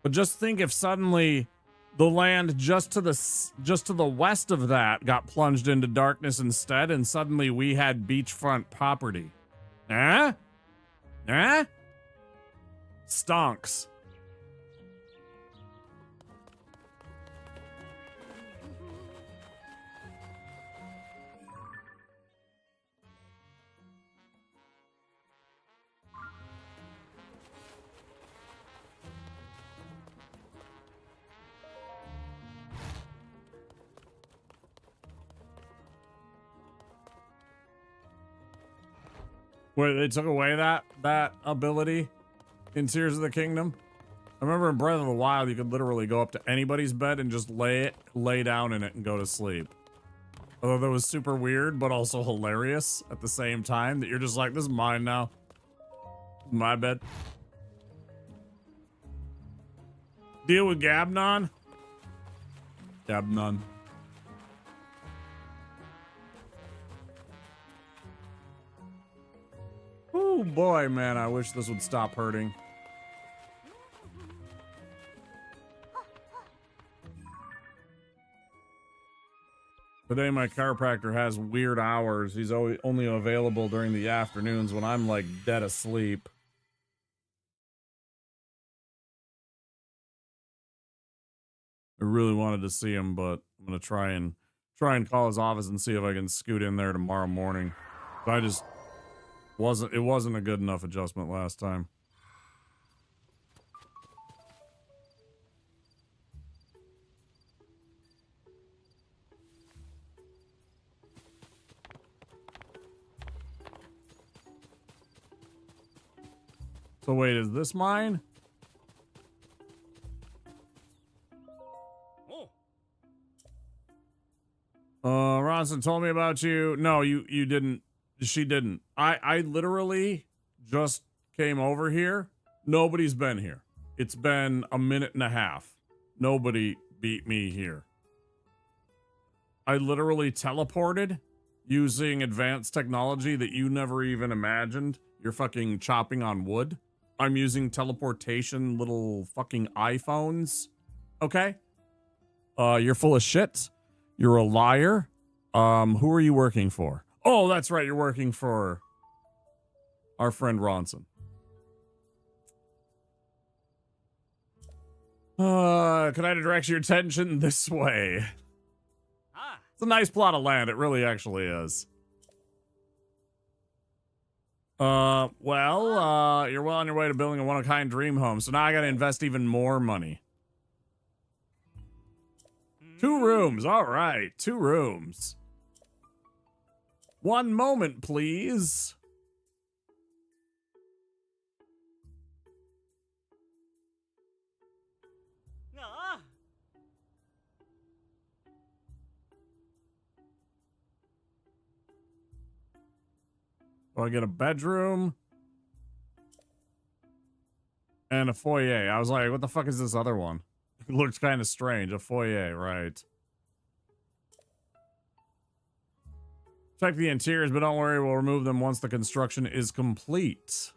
But just think if suddenly the land just to the west of that got plunged into darkness instead, and suddenly we had beachfront property. Eh? Eh? Stonks. Where they took away that ability in Tears of the Kingdom. I remember in Breath of the Wild, you could literally go up to anybody's bed and just lay down in it and go to sleep. Although that was super weird, but also hilarious at the same time, that you're just like, this is mine now. My bed. Deal with Gabnon? Gabnon. Oh boy, man, I wish this would stop hurting. Today my chiropractor has weird hours. He's only available during the afternoons when I'm like dead asleep. I really wanted to see him, but I'm gonna try and call his office and see if I can scoot in there tomorrow morning. But I just it wasn't a good enough adjustment last time. So wait, is this mine? Ronson told me about you. No, you didn't. She didn't. I literally just came over here. Nobody's been here. It's been a minute and a half. Nobody beat me here. I literally teleported using advanced technology that you never even imagined. You're fucking chopping on wood. I'm using teleportation little fucking iPhones. Okay? You're full of shit. You're a liar. Who are you working for? Oh, that's right. You're working for our friend Ronson. Could I direct your attention this way? It's a nice plot of land. It really actually is. Well, you're well on your way to building a one-of-a-kind dream home, so now I gotta invest even more money. 2 rooms. All right, 2 rooms. 1 moment, please. So I get a bedroom and a foyer. I was like, what the fuck is this other one? It looks kind of strange. A foyer, right. Check the interiors, but don't worry, we'll remove them once the construction is complete.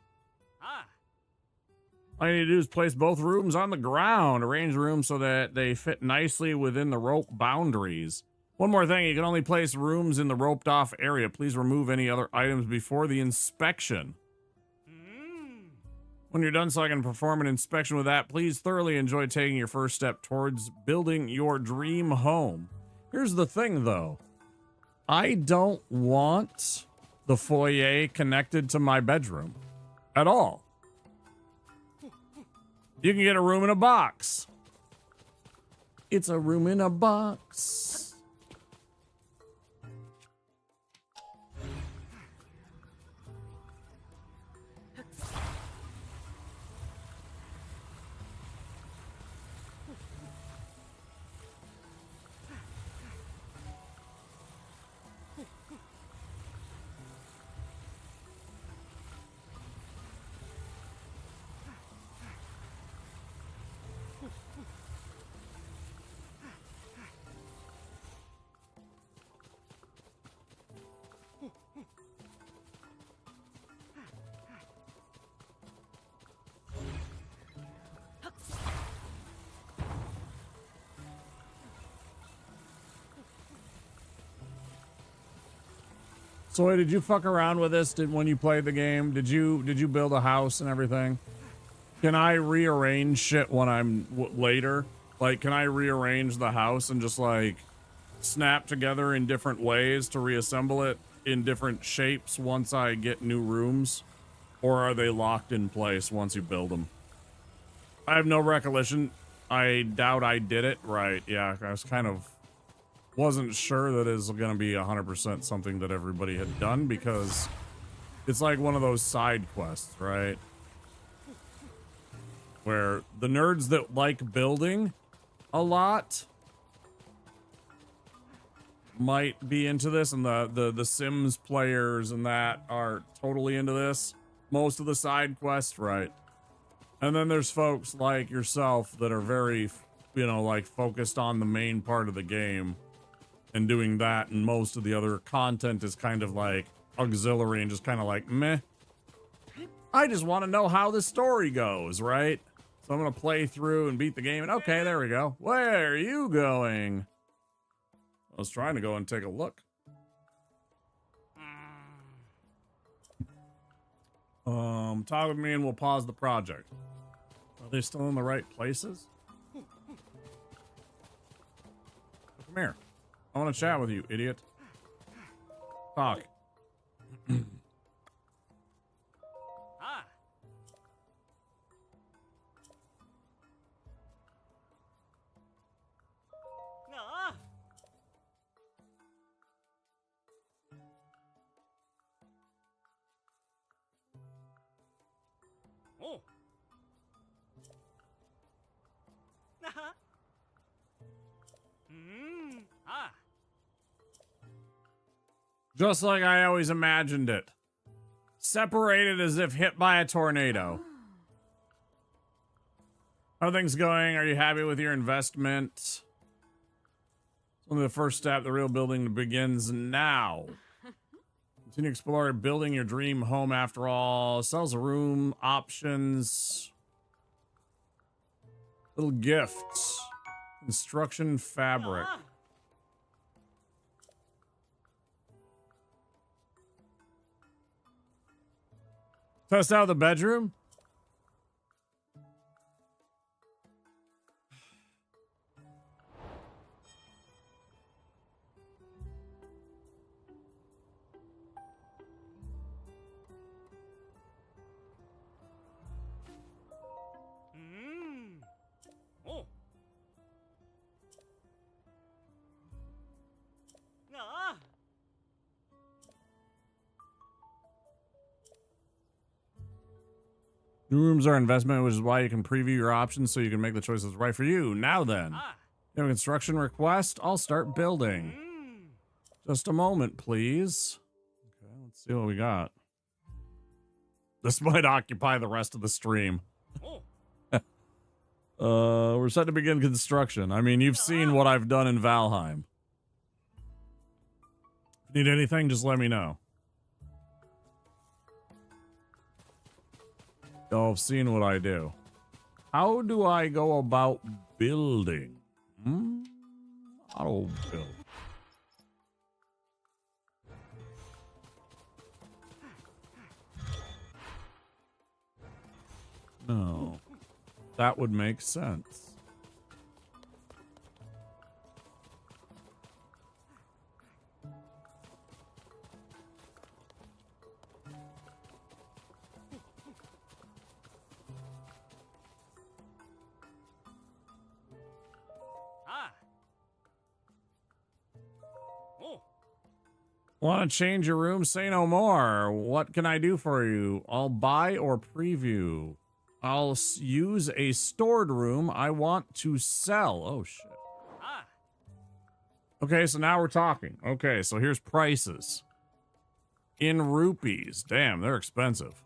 All you need to do is place both rooms on the ground. Arrange rooms so that they fit nicely within the rope boundaries. One more thing, you can only place rooms in the roped off area. Please remove any other items before the inspection. When you're done so I can perform an inspection with that, please thoroughly enjoy taking your first step towards building your dream home. Here's the thing though. I don't want the foyer connected to my bedroom at all. You can get a room in a box. It's a room in a box. So wait, did you fuck around with this? When you played the game, did you build a house and everything? Can I rearrange shit when I'm later? Like, can I rearrange the house and just like snap together in different ways to reassemble it in different shapes once I get new rooms? Or are they locked in place once you build them? I have no recollection. I doubt I did it. Right, yeah, I was kind of... wasn't sure that is going to be 100% something that everybody had done because it's like one of those side quests, right? where the nerds that like building a lot might be into this, and the Sims players and that are totally into this. Most of the side quests, right? And then there's folks like yourself that are very, you know, like focused on the main part of the game and doing that, and most of the other content is kind of like auxiliary and just kind of like meh. I just want to know how the story goes, right? So I'm gonna play through and beat the game, and okay, there we go. Where are you going? I was trying to go and take a look. Talk with me and we'll pause the project. Are they still in the right places? Come here. I want to chat with you, idiot. Talk. Just like I always imagined it. Separated as if hit by a tornado. How are things going? Are you happy with your investment? It's only the first step. The real building begins now. Continue exploring, building your dream home after all. Sells a room, options. Little gifts. Construction fabric. Test out the bedroom. New rooms are investment, which is why you can preview your options so you can make the choices right for you. Now then, you have a construction request? I'll start building. Just a moment, please. Okay, let's see what we got. This might occupy the rest of the stream. We're set to begin construction. I mean, you've seen what I've done in Valheim. If you need anything, just let me know. Y'all have seen what I do. How do I go about building? Auto build. No. That would make sense. Want to change your room? Say no more. What can I do for you? I'll buy or preview. I'll use a stored room. I want to sell. Oh, shit. Okay, so now we're talking. Okay, so here's prices. In rupees. Damn, they're expensive.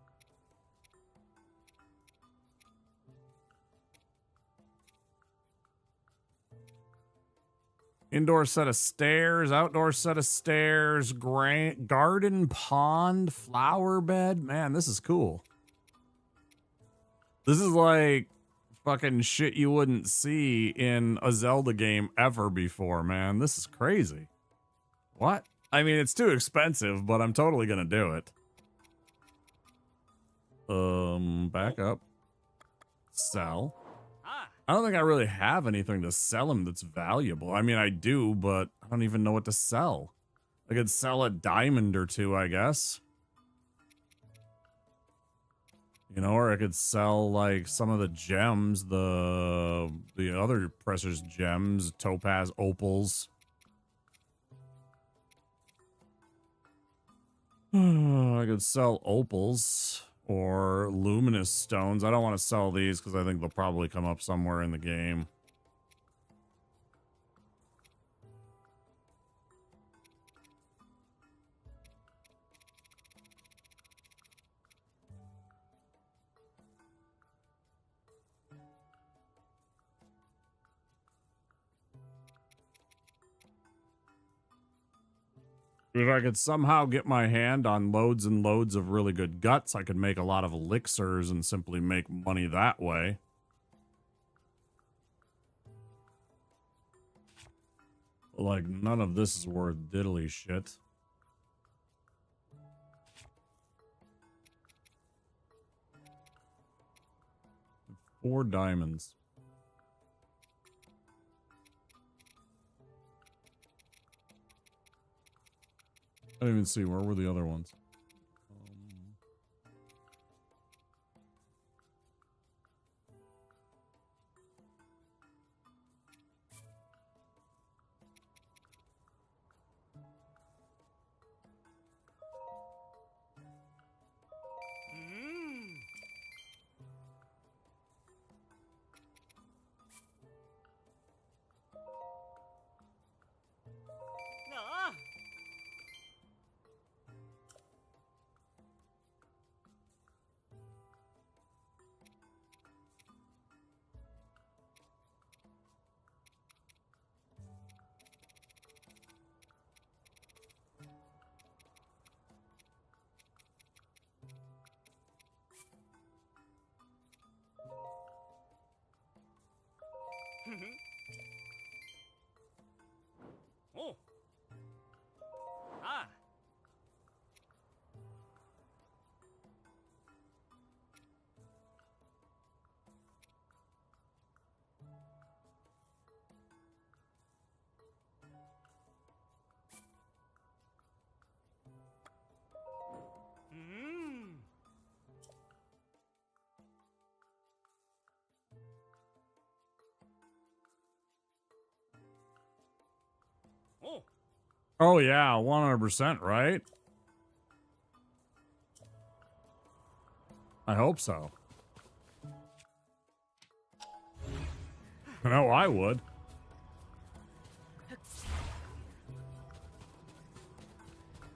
Indoor set of stairs, outdoor set of stairs, garden pond, flower bed. Man, this is cool. This is like fucking shit you wouldn't see in a Zelda game ever before, man. This is crazy. What? I mean, it's too expensive, but I'm totally gonna do it. Back up. Sell. I don't think I really have anything to sell him that's valuable. I mean, I do, but I don't even know what to sell. I could sell a diamond or two, I guess. You know, or I could sell, like, some of the gems, the other precious gems, topaz, opals. I could sell opals. Or luminous stones. I don't want to sell these because I think they'll probably come up somewhere in the game. If I could somehow get my hand on loads and loads of really good guts, I could make a lot of elixirs and simply make money that way. Like, none of this is worth diddly shit. 4 diamonds. I didn't even see. Where were the other ones? Oh. Ah. Mm. Oh. Oh yeah, 100%, right? I hope so. No, I would.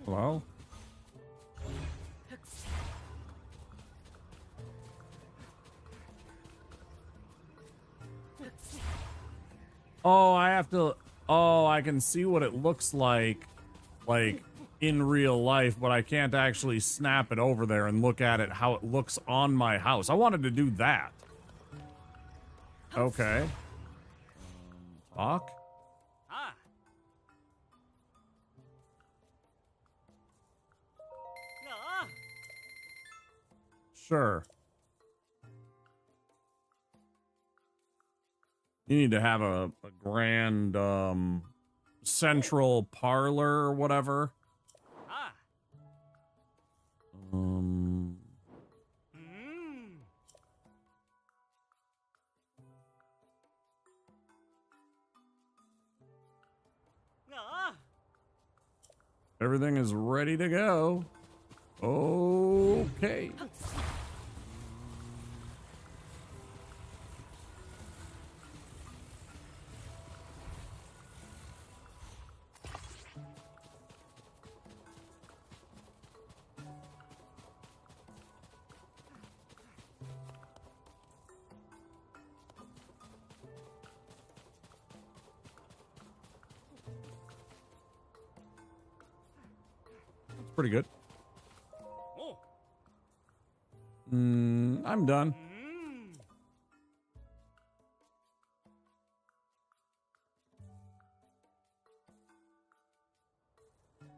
Hello? Oh, I have to... Oh, I can see what it looks like in real life, but I can't actually snap it over there and look at it how it looks on my house. I wanted to do that. Okay. Talk? Ah. Ah. Sure. You need to have a grand central parlor or whatever. Ah. Um, Mm. Ah. everything is ready to go. Okay. That's pretty good. Oh. I'm done. Mm.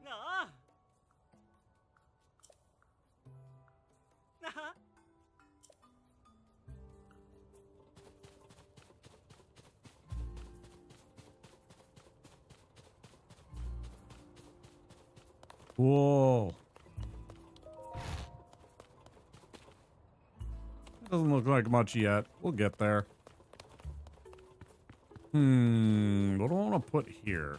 Ah. Ah. Whoa. Doesn't look like much yet. We'll get there. What do I want to put here?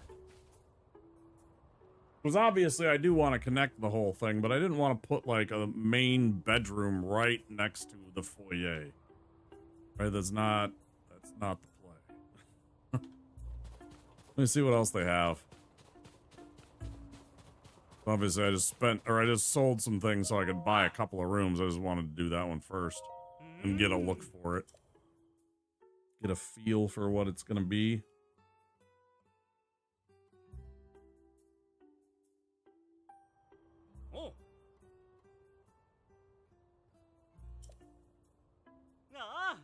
Because obviously I do want to connect the whole thing, but I didn't want to put like a main bedroom right next to the foyer. Right, that's not the play. Let me see what else they have. Obviously I just sold some things so I could buy a couple of rooms. I just wanted to do that one first and get a look for it. Get a feel for what it's gonna be. Oh. Ah.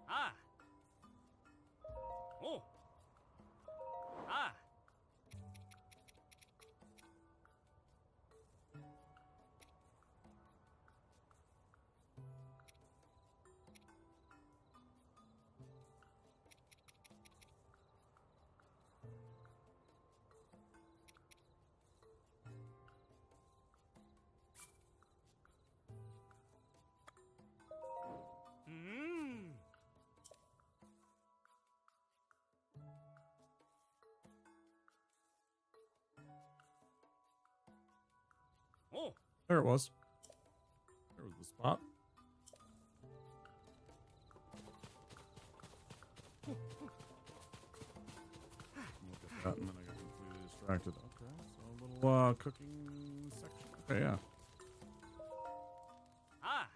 Ah. Oh. Ah. Oh. There it was. There was the spot. Look at that, and then I got completely distracted. Okay, so a little cooking section. Okay, yeah. Ah.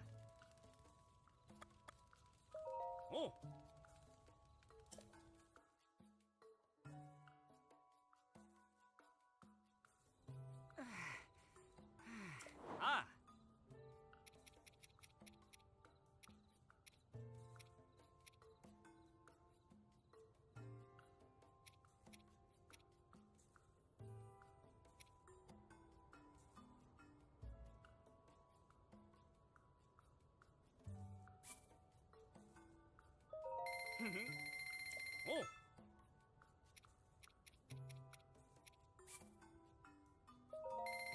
Oh. Ah. Oh.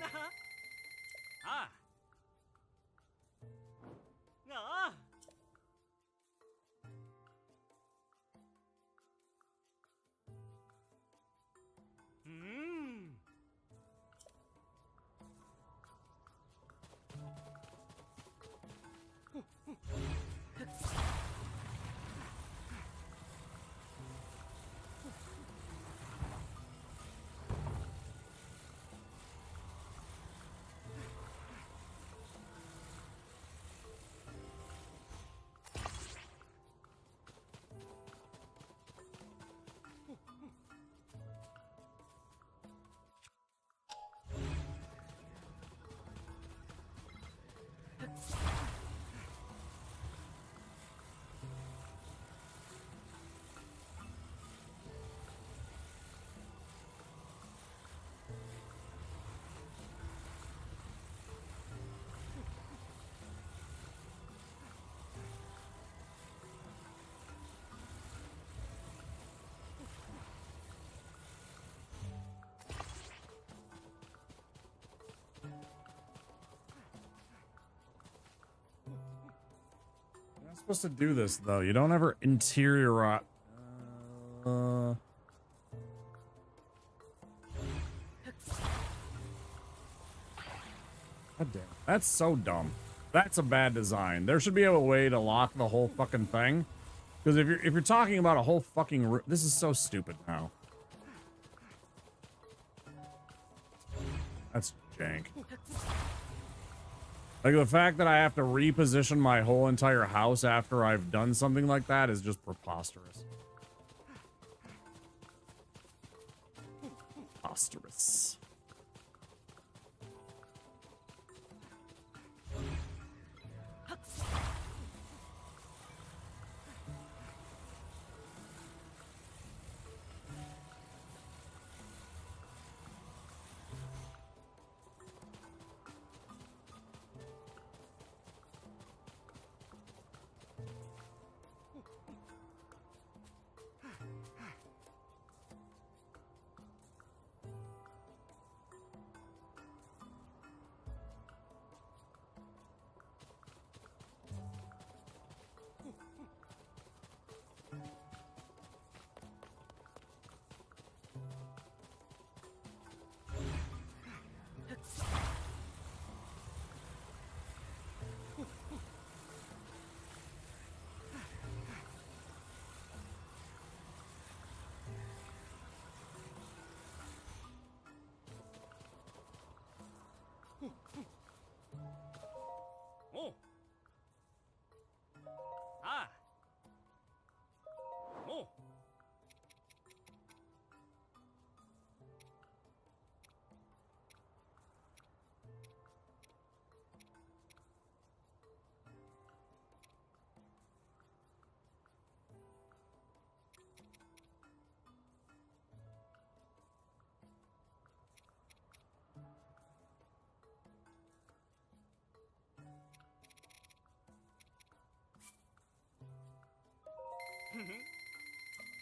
Ah. Ah. You're not supposed to do this though. You don't ever interiorize. God damn. That's so dumb. That's a bad design. There should be a way to lock the whole fucking thing. Because if you're talking about a whole fucking room, this is so stupid now. That's jank. Like the fact that I have to reposition my whole entire house after I've done something like that is just preposterous. Preposterous. Oh. Ah. Oh.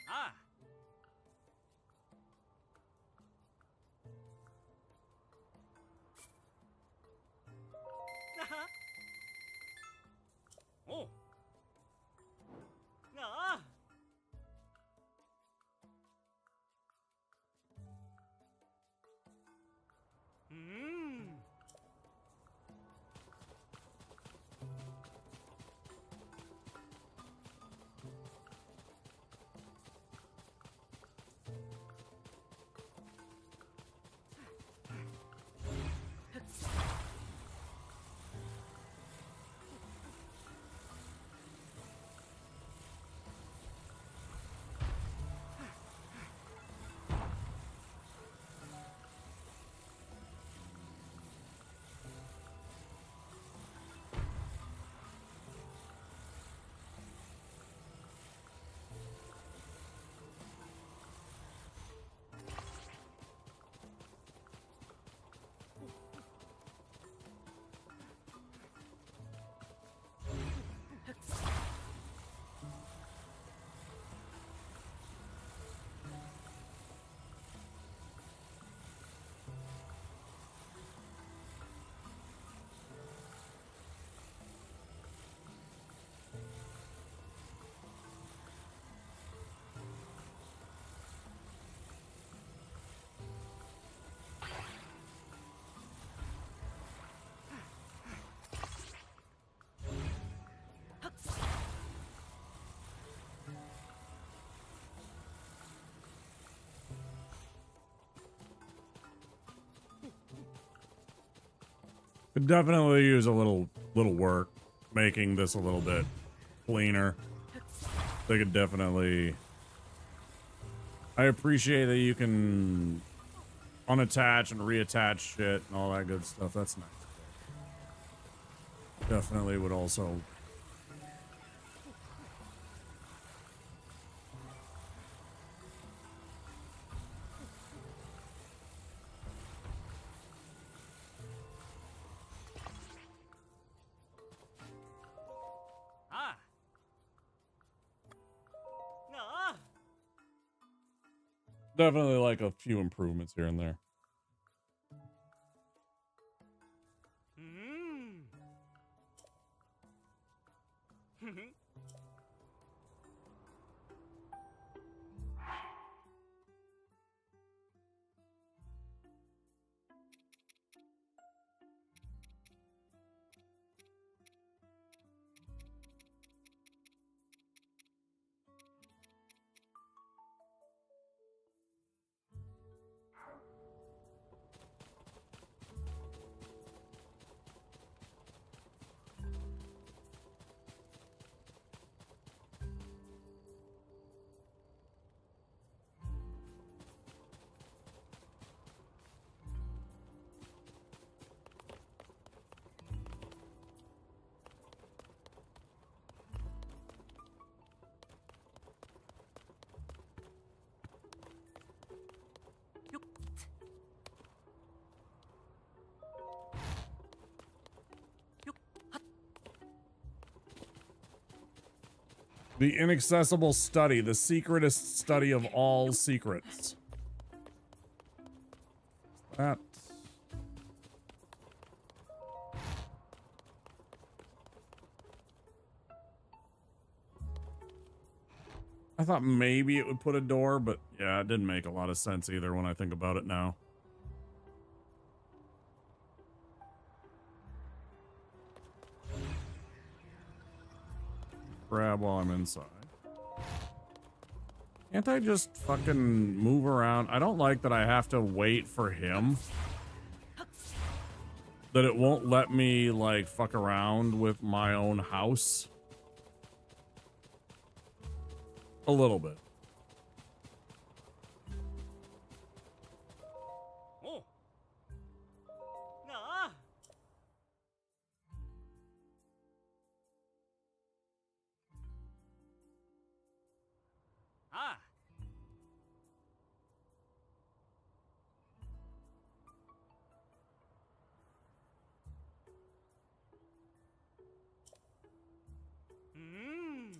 Ah. Oh. Ah. Hmm. Could definitely use a little work making this a little bit cleaner. They could definitely. I appreciate that you can unattach and reattach shit and all that good stuff. That's nice. Definitely would also. Ah. Ah. Definitely like a few improvements here and there. Hmm. The inaccessible study, the secretest study of all secrets. That. I thought maybe it would put a door, but yeah, it didn't make a lot of sense either when I think about it now. Grab while I'm inside. Can't I just fucking move around? I don't like that I have to wait for him. that it won't let me like fuck around with my own house. A little bit. Oh. Nah. Ah. Hmm.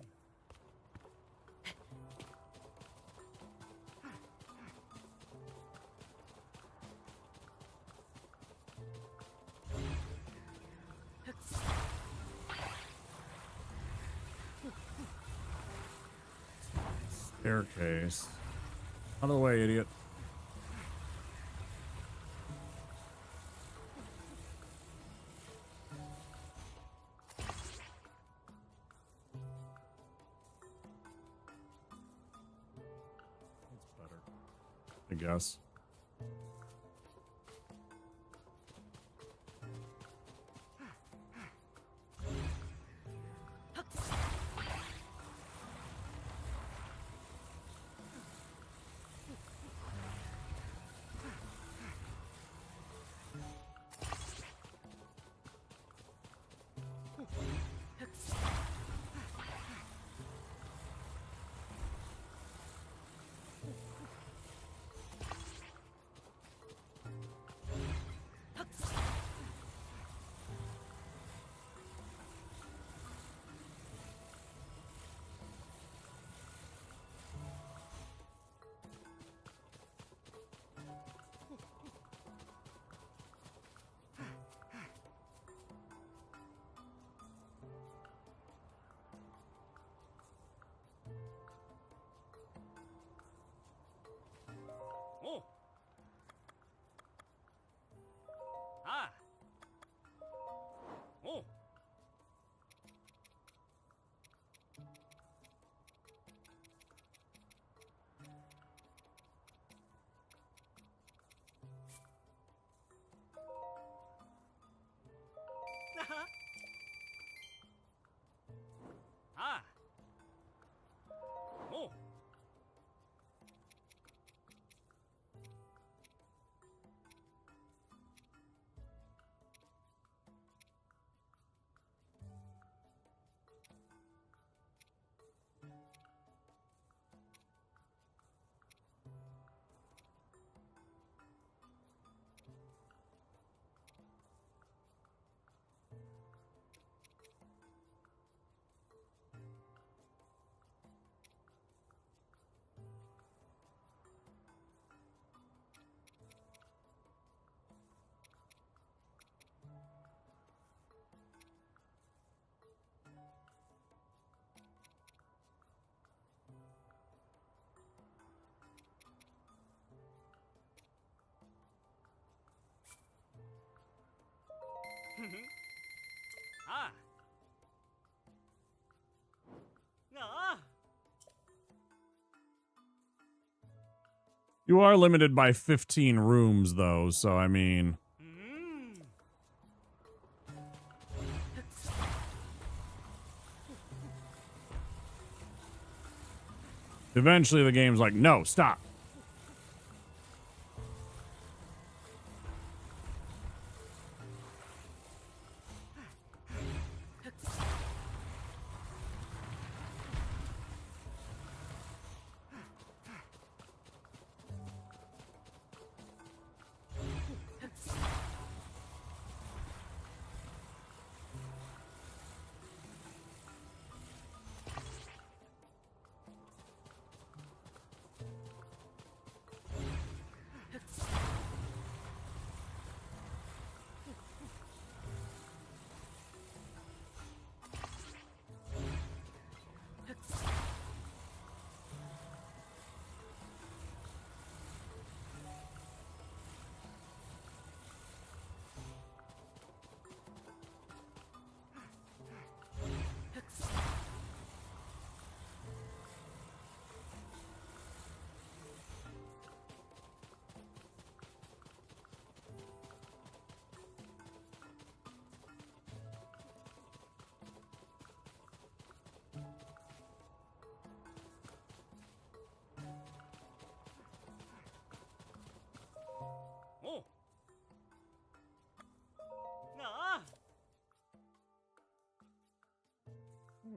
Staircase. Out of the way, idiot. That's better, I guess. Oh. Ah. Oh. Nah. Ah. Oh. Ah. Nah. You are limited by 15 rooms, though, so I mean... Hmm. Eventually the game's like, no, stop.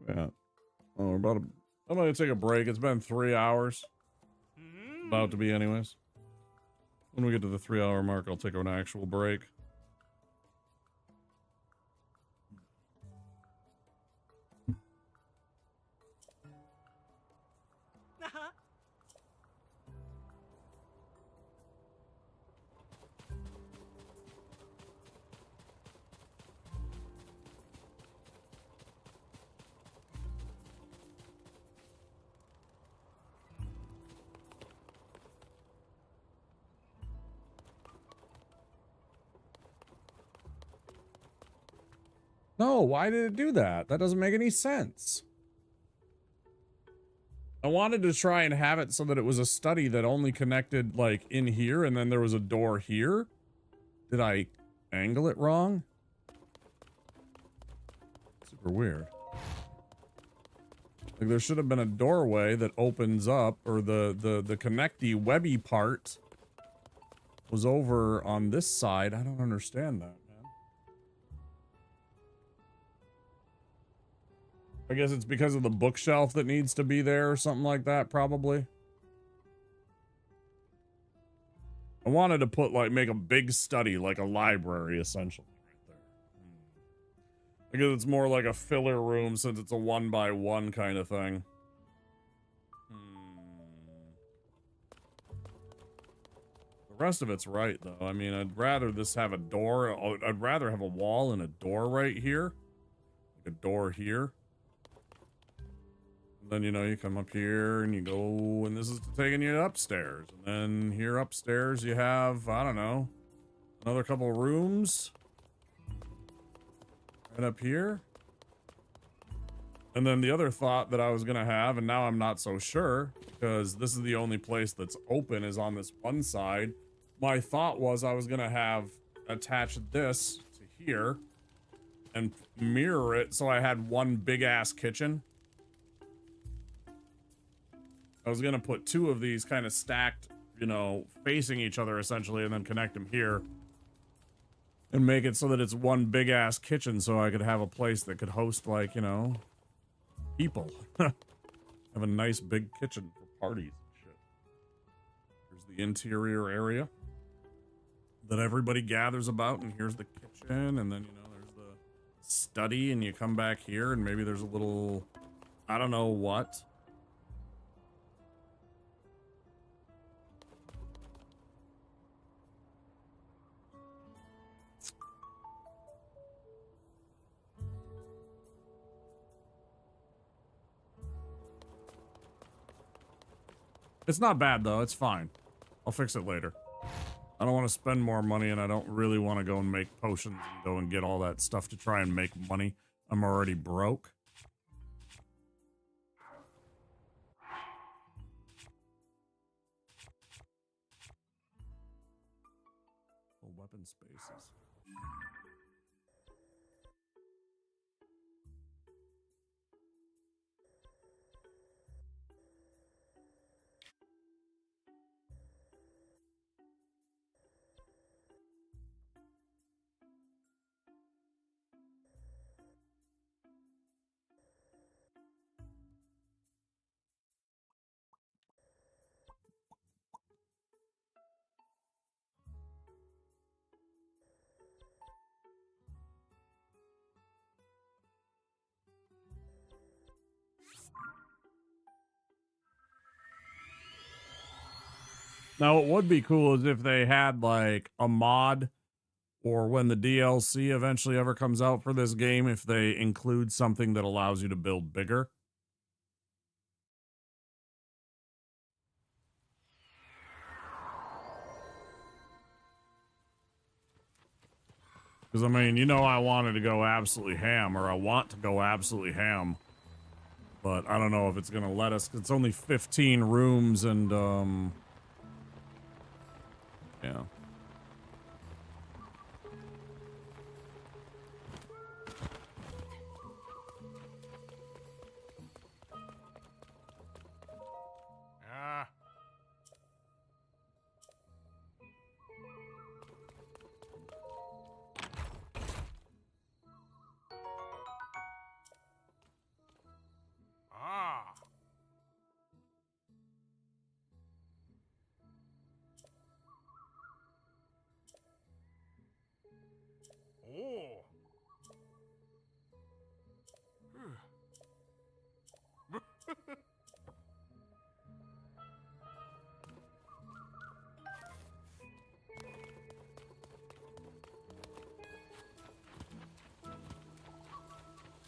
Yeah. Oh, we're about to... I'm gonna take a break. It's been 3 hours. About to be anyways. When we get to the 3-hour mark, I'll take an actual break. No, why did it do that? That doesn't make any sense. I wanted to try and have it so that it was a study that only connected like in here and then there was a door here. Did I angle it wrong? Super weird. Like there should have been a doorway that opens up, or the connecty webby part was over on this side. I don't understand that, man. I guess it's because of the bookshelf that needs to be there or something like that, probably. I wanted to put like, make a big study, like a library, essentially, right there. Because it's more like a filler room since it's a 1x1 kind of thing. The rest of it's right, though. I mean, I'd rather this have a door. I'd rather have a wall and a door right here. Like a door here. And then, you know, you come up here and you go, and this is taking you upstairs. And then here upstairs you have, I don't know, another couple rooms. Right up here. And then the other thought that I was going to have, and now I'm not so sure, because this is the only place that's open is on this one side. My thought was I was going to have attached this to here and mirror it so I had one big ass kitchen. I was going to put two of these kind of stacked, you know, facing each other essentially, and then connect them here. And make it so that it's one big ass kitchen so I could have a place that could host, like, you know, people. Have a nice big kitchen for parties and shit. Here's the interior area that everybody gathers about, and here's the kitchen, and then, you know, there's the study, and you come back here, and maybe there's a little, I don't know what. It's not bad, though. It's fine. I'll fix it later. I don't want to spend more money, and I don't really want to go and make potions and go and get all that stuff to try and make money. I'm already broke. Oh, weapon spaces. Now, what would be cool is if they had, like, a mod, or when the DLC eventually ever comes out for this game, if they include something that allows you to build bigger. Because, I mean, you know, I wanted to go absolutely ham, or I want to go absolutely ham. But I don't know if it's going to let us. It's only 15 rooms, and, yeah. Ah.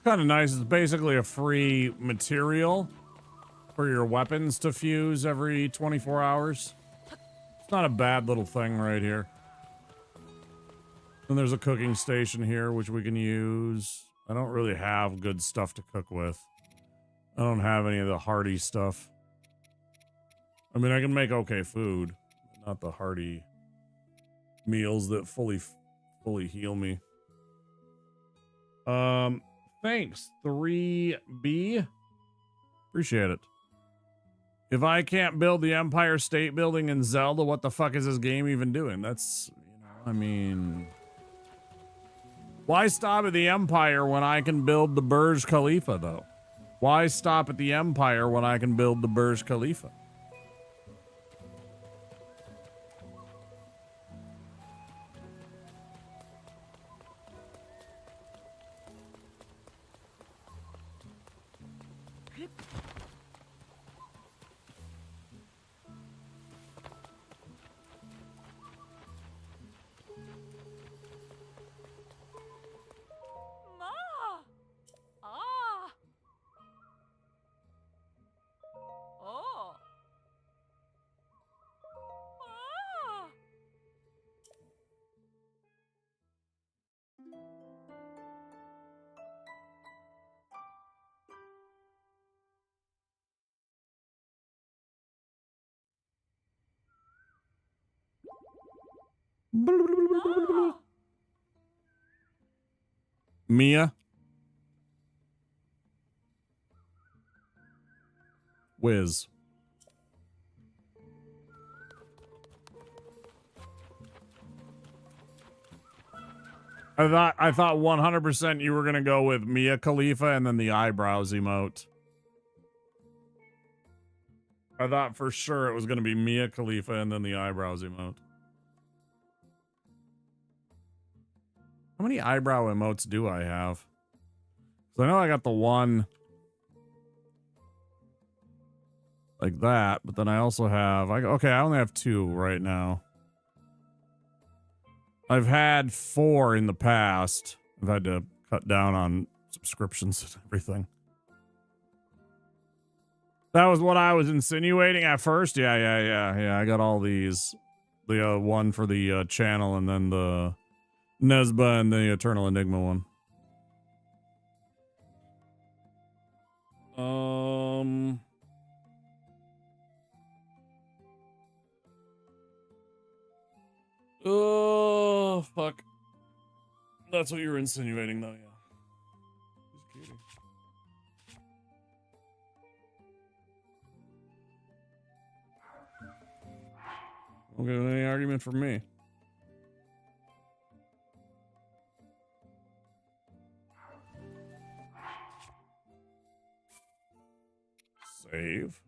kind of nice. It's basically a free material for your weapons to fuse every 24 hours. It's not a bad little thing right here. And there's a cooking station here, which we can use. I don't really have good stuff to cook with. I don't have any of the hearty stuff. I mean, I can make okay food, but not the hearty meals that fully heal me. Thanks, 3B. Appreciate it. If I can't build the Empire State Building in Zelda, what the fuck is this game even doing? That's, you know, I mean... Why stop at the Empire when I can build the Burj Khalifa, though? Why stop at the Empire when I can build the Burj Khalifa? Mia? Wiz. I thought 100% you were gonna go with Mia Khalifa and then the eyebrows emote. I thought for sure it was gonna be Mia Khalifa and then the eyebrows emote. How many eyebrow emotes do I have? So I know I got the one like that, but then I also have, okay, I only have 2 right now. I've had 4 in the past. I've had to cut down on subscriptions and everything. That was what I was insinuating at first. Yeah. I got all these. The one for the channel and then the Nesba and the Eternal Enigma one. Oh, fuck. That's what you were insinuating, though, yeah. He's kidding. Don't get any argument from me. Save.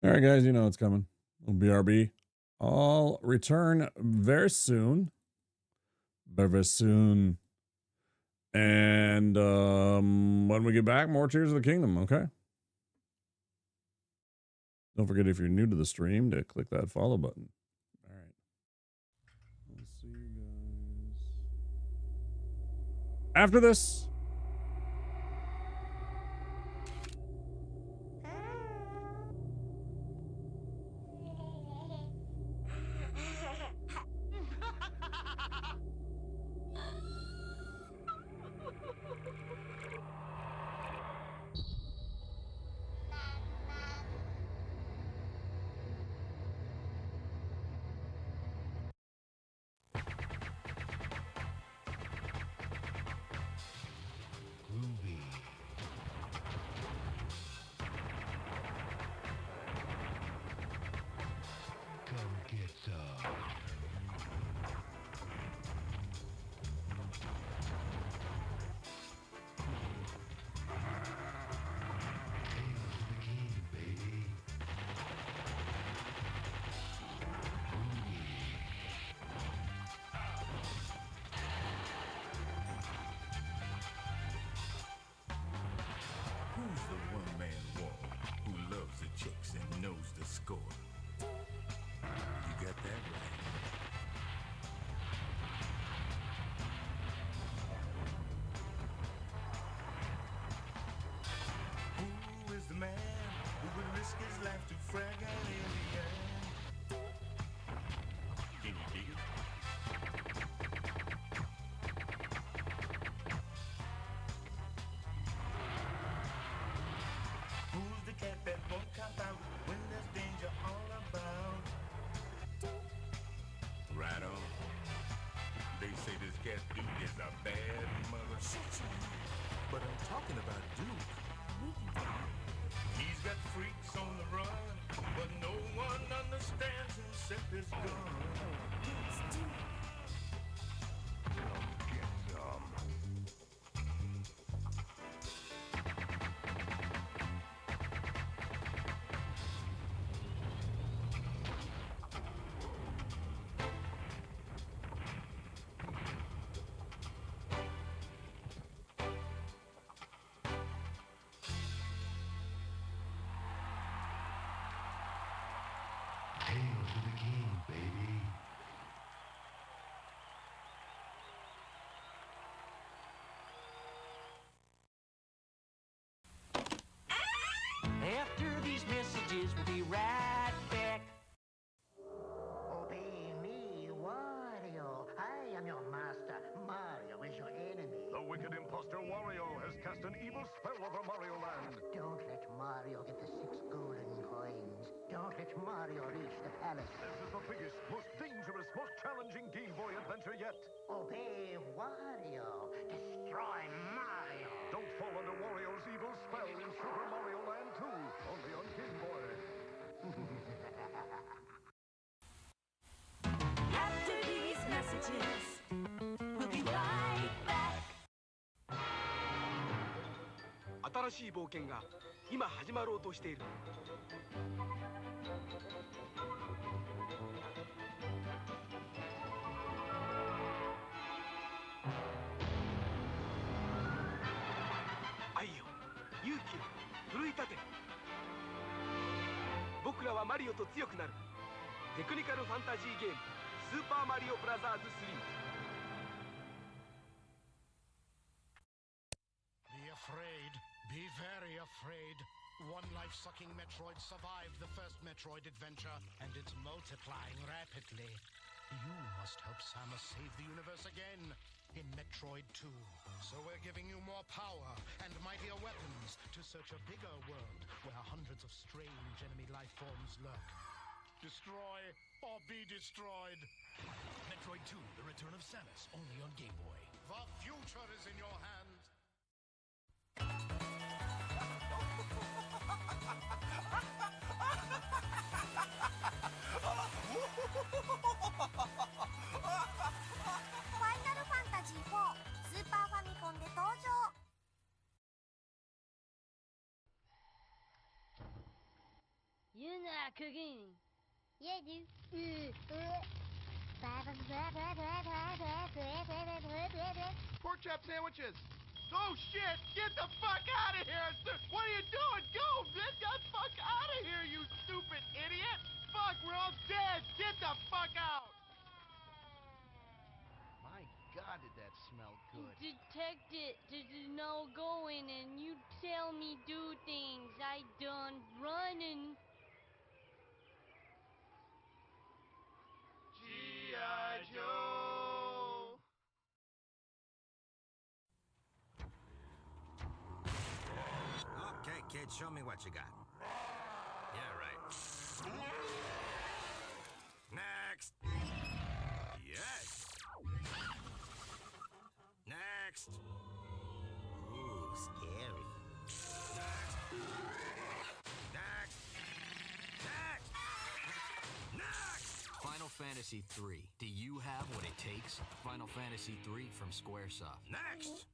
All right, guys, you know it's coming. BRB. I'll return very soon. Very soon. And when we get back, more Tears of the Kingdom, okay? Don't forget, if you're new to the stream, to click that follow button. All right. I'll see you guys after this. But I'm talking about Duke. He's got freaks on the run, but no one understands him except his gun. Get some. Hail to the king, baby. After these messages, we'll be right back. Obey me, Wario. I am your master. Mario is your enemy. The wicked imposter Wario has cast an evil spell over Mario Land. Don't let Mario get the 6 golden coins. Don't let Mario reach the palace. This is the biggest, most dangerous, most challenging Game Boy adventure yet. Obey Wario. Destroy Mario. Don't fall under Wario's evil spell in Super Mario Land 2, only on Game Boy. After these messages, we'll be right back. 新しい冒険が今始まろうとしている。愛よ、勇気を奮い立て。僕らはマリオと強くなる。テクニカルファンタジーゲーム「スーパーマリオブラザーズ3」。Be afraid. Be very afraid. One life-sucking Metroid survived the first Metroid adventure, and it's multiplying rapidly. You must help Samus save the universe again in Metroid 2. So we're giving you more power and mightier weapons to search a bigger world where hundreds of strange enemy life forms lurk. Destroy or be destroyed. Metroid 2, The Return of Samus, only on Game Boy. The future is in your hands. Final Fantasy 4スーパーファミコンで登場。You're not cooking. Yeah, dude. Pork chop sandwiches. Oh shit! Get the fuck out of here! What are you doing? Go! Get the fuck out of here, you stupid idiot! Fuck, we're all dead! Get the fuck out! My God, did that smell good? Detect it. There's no going, and you tell me do things. I done running. G.I. Joe! Okay, kid, show me what you got. Yeah, right. Next. Yes. Next. Ooh, scary. Next. Next. Next. Next. Final Fantasy III. Do you have what it takes? Final Fantasy III from Squaresoft. Next.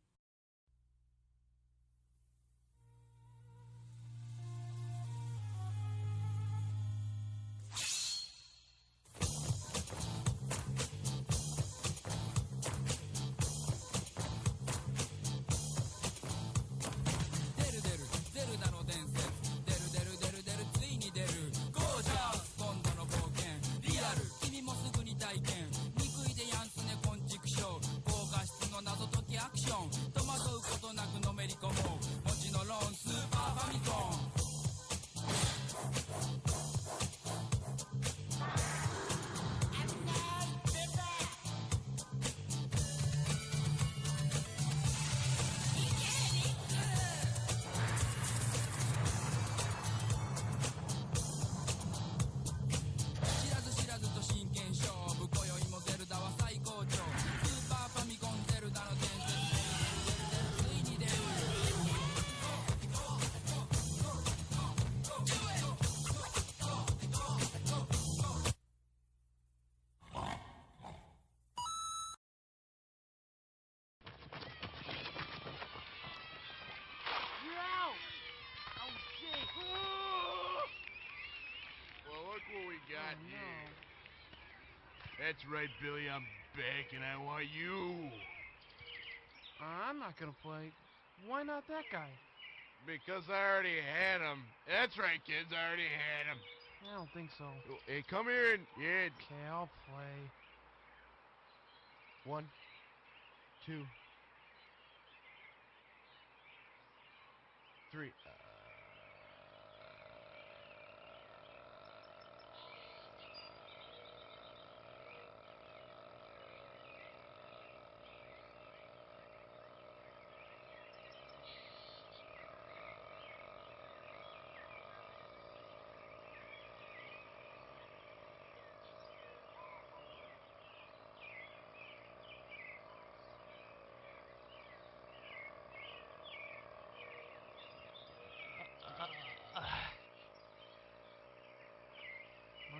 what we got here. That's right, Billy. I'm back, and I want you. I'm not gonna play. Why not that guy? Because I already had him. That's right, kids. I already had him. I don't think so. Hey, come here and Okay, I'll play. 1, 2, 3.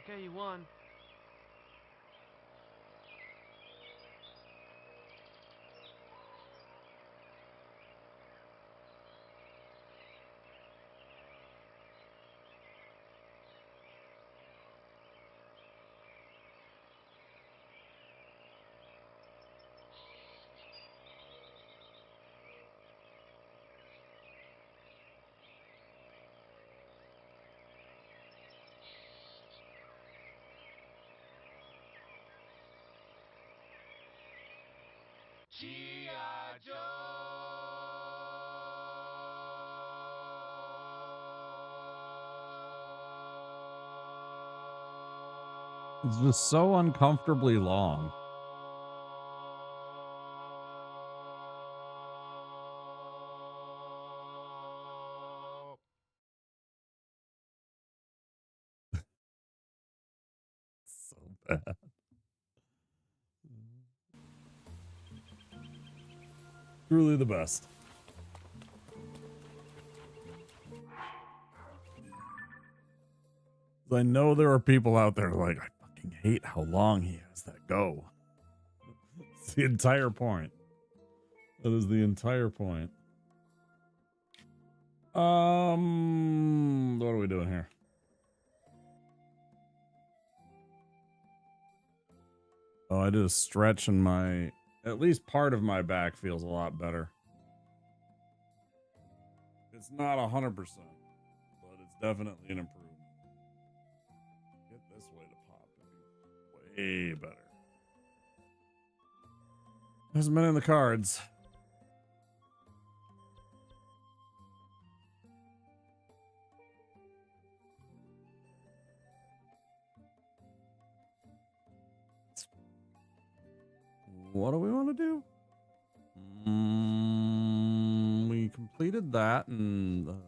Okay, you won. G.I. It's just so uncomfortably long. So bad. Truly the best. I know there are people out there like, I fucking hate how long he has that go. It's the entire point. That is the entire point. What are we doing here? Oh, I did a stretch and at least part of my back feels a lot better. It's not 100%, but it's definitely an improvement. Get this way to pop. It'd be way better. Hasn't been in the cards. What do we want to do? We completed that and the other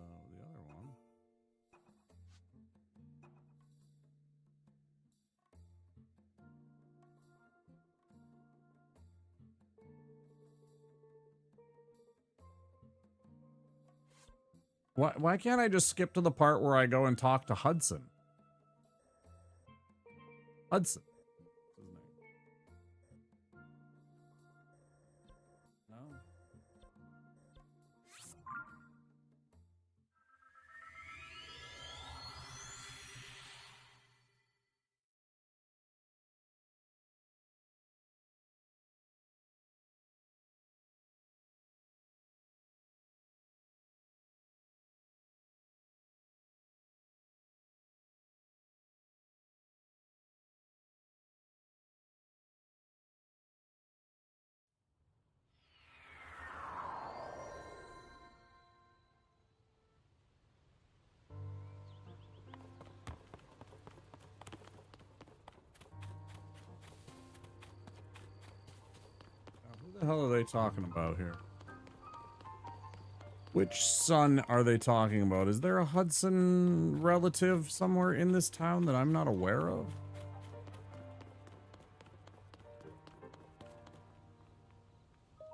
one. Why can't I just skip to the part where I go and talk to Hudson? Hudson. No. Who the hell are they talking about here? Which son are they talking about? Is there a Hudson relative somewhere in this town that I'm not aware of?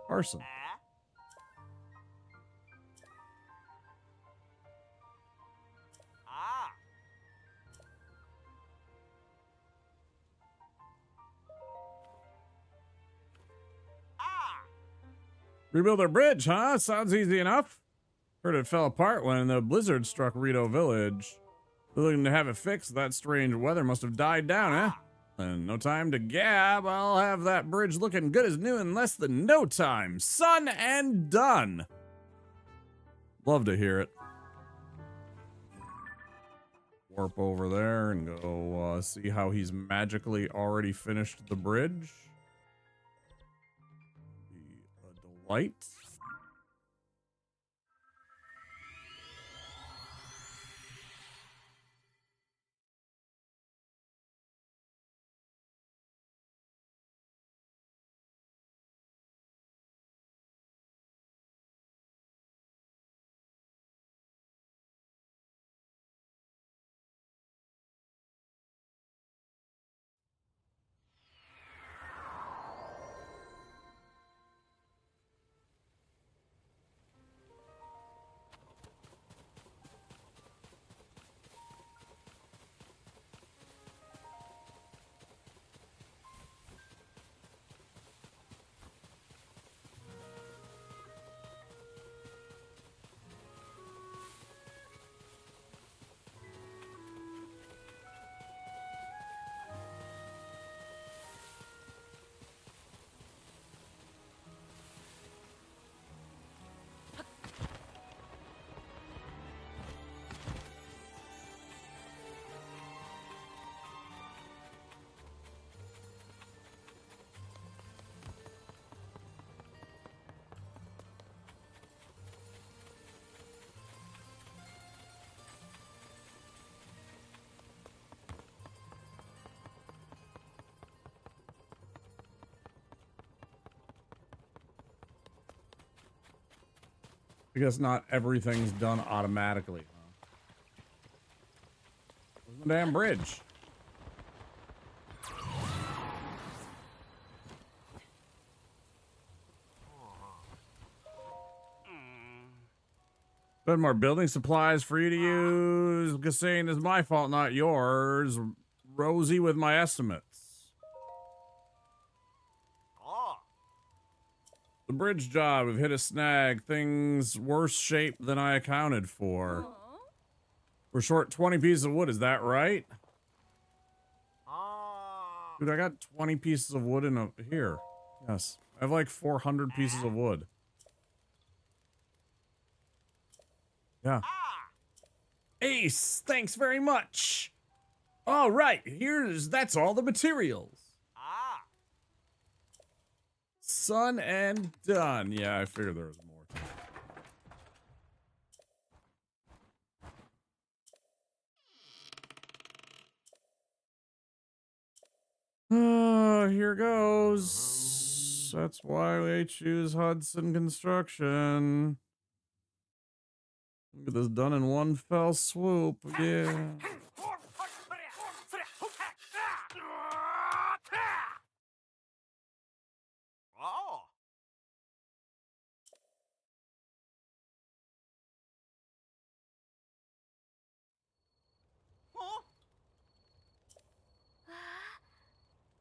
Arson. Rebuild their bridge, huh? Sounds easy enough. Heard it fell apart when the blizzard struck Rito Village. Looking to have it fixed. That strange weather must have died down, huh? And no time to gab. I'll have that bridge looking good as new in less than no time. Son and done. Love to hear it. Warp over there and go see how he's magically already finished the bridge. Be a delight. I guess not everything's done automatically, huh? Where's the damn bridge? Spend more building supplies for you to use. Just saying it's my fault, not yours. Rosie with my estimates. The bridge job, we've hit a snag. Things worse shape than I accounted for. We're short 20 pieces of wood, is that right? Dude, I got 20 pieces of wood in here. Yes, I have like 400 pieces of wood. Yeah. Ace, thanks very much. All right, that's all the materials. Son and done. Yeah, I figured there was more to it. Oh, here goes. That's why we choose Hudson Construction. Get this done in one fell swoop. Yeah.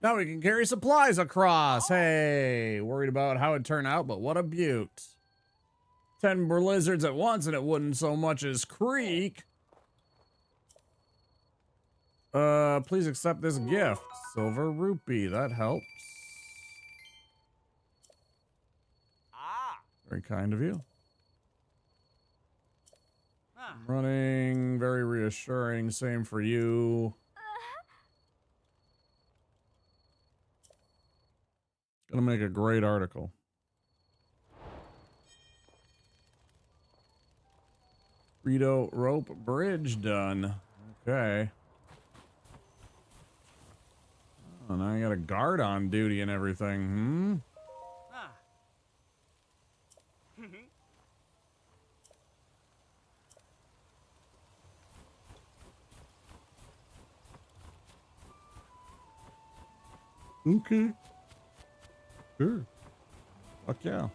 Now we can carry supplies across. Hey, worried about how it turned out, but what a beaut. 10 blizzards at once and it wouldn't so much as creak. Please accept this gift. Silver rupee, that helps. Very kind of you. Running, very reassuring. Same for you. Gonna make a great article. Rito rope bridge done. Okay. Oh, now I got a guard on duty and everything. Hmm? Okay. Sure. Fuck yeah.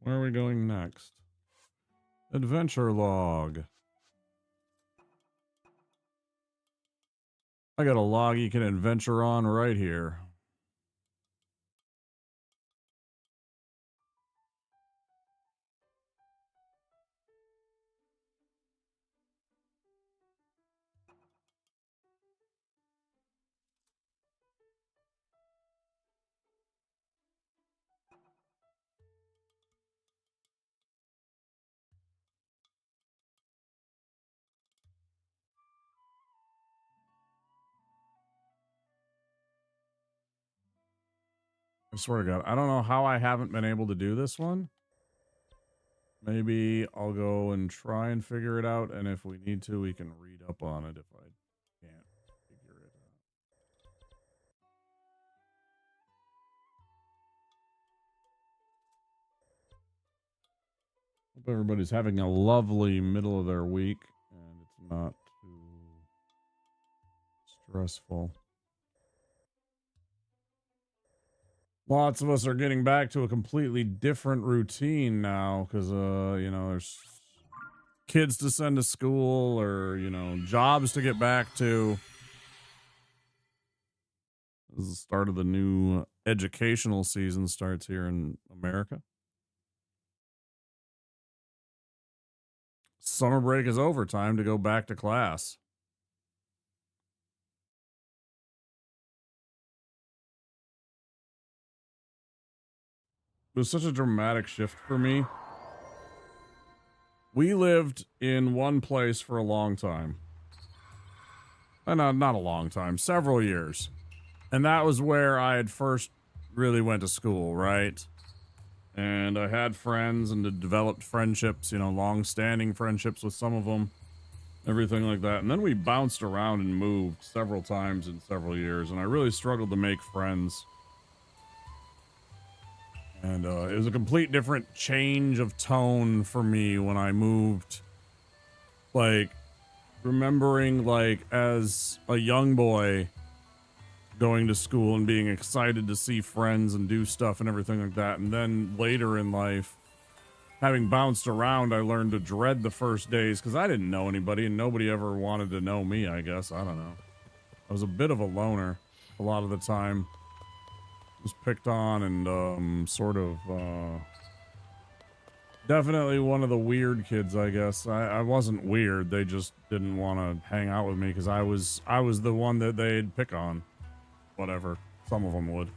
Where are we going next? Adventure log. I got a log you can adventure on right here. I swear to God, I don't know how I haven't been able to do this one. Maybe I'll go and try and figure it out, and if we need to, we can read up on it if I can't figure it out. Hope everybody's having a lovely middle of their week, and it's not too stressful. Lots of us are getting back to a completely different routine now because, you know, there's kids to send to school or, you know, jobs to get back to. This is the start of the new educational season starts here in America. Summer break is over. Time to go back to class. It was such a dramatic shift for me. We lived in one place for a long time. Not a long time, several years. And that was where I had first really went to school, right? And I had friends and had developed friendships, you know, long-standing friendships with some of them, everything like that. And then we bounced around and moved several times in several years, and I really struggled to make friends. And it was a complete different change of tone for me when I moved. Like, remembering, like, as a young boy going to school and being excited to see friends and do stuff and everything like that. And then later in life, having bounced around, I learned to dread the first days because I didn't know anybody and nobody ever wanted to know me, I guess. I don't know. I was a bit of a loner a lot of the time. Was picked on and sort of definitely one of the weird kids, I guess. I wasn't weird. They just didn't want to hang out with me because I was the one that they'd pick on. Whatever. Some of them would.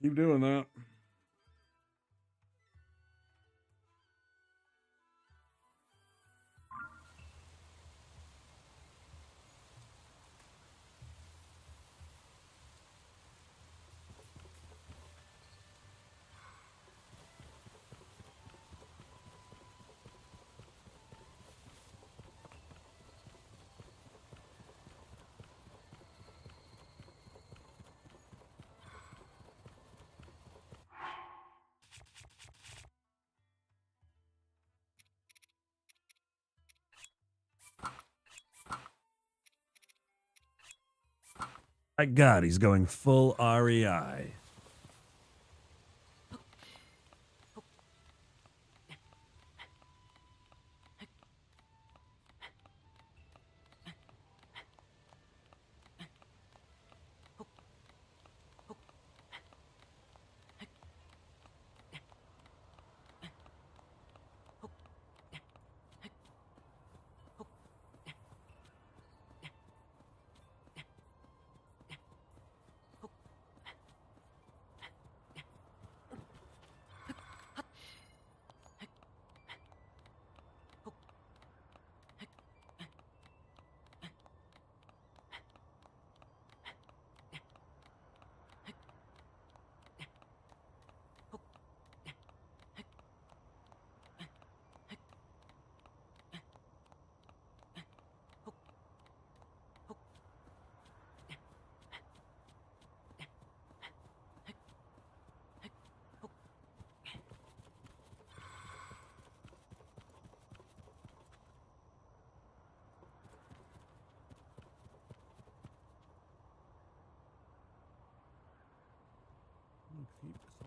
Keep doing that. My God, he's going full REI.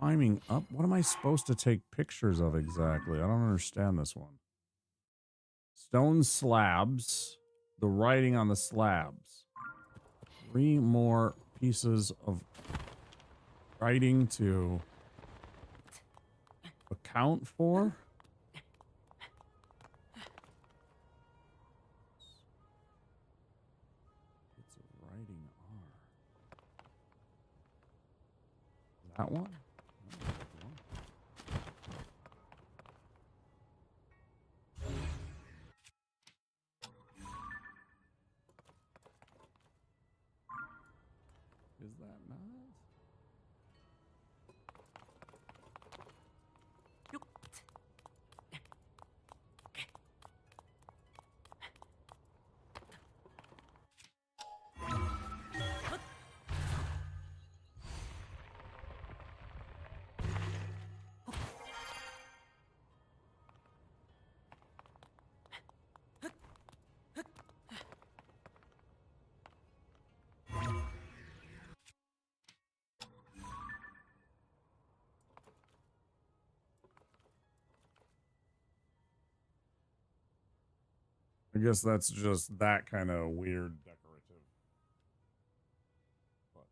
Climbing up? What am I supposed to take pictures of exactly? I don't understand this one. Stone slabs. The writing on the slabs. 3 more pieces of writing to account for. Bits of writing are. That one? Is that not? I guess that's just that kind of weird decorative. But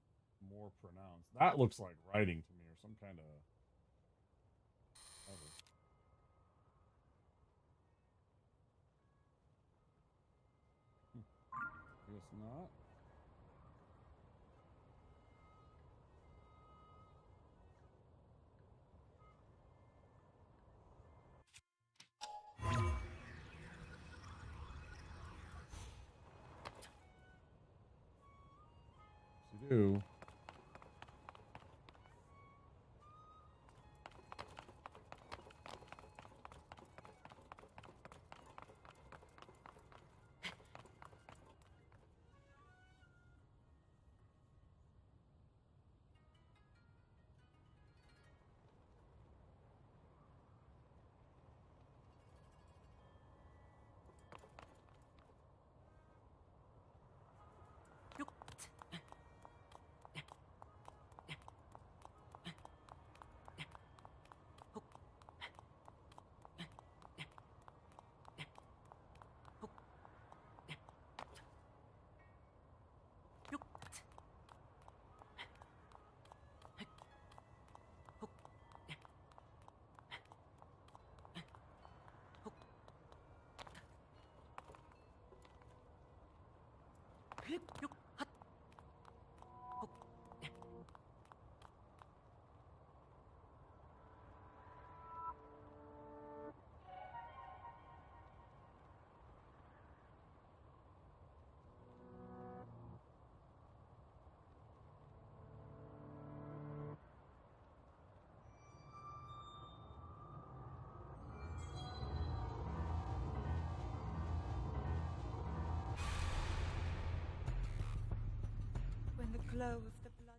more pronounced. That looks like writing to me or some kind of... Guess not. Yes, you do. When the glow of the blood.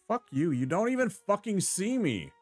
Fuck you. You don't even fucking see me.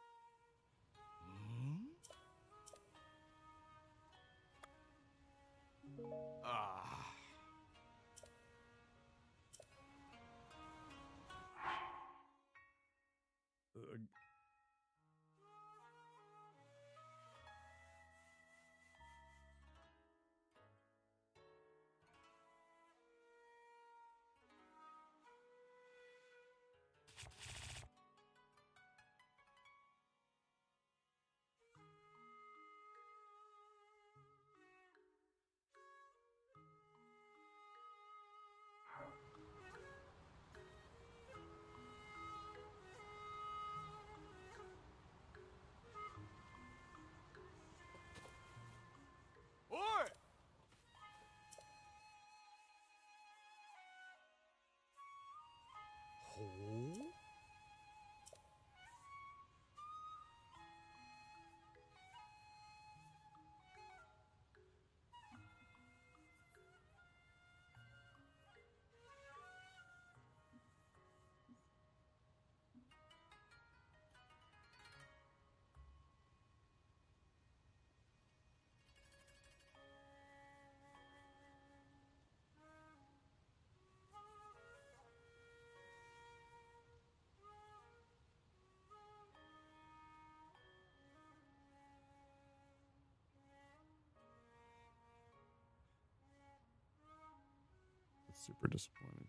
It's super disappointing.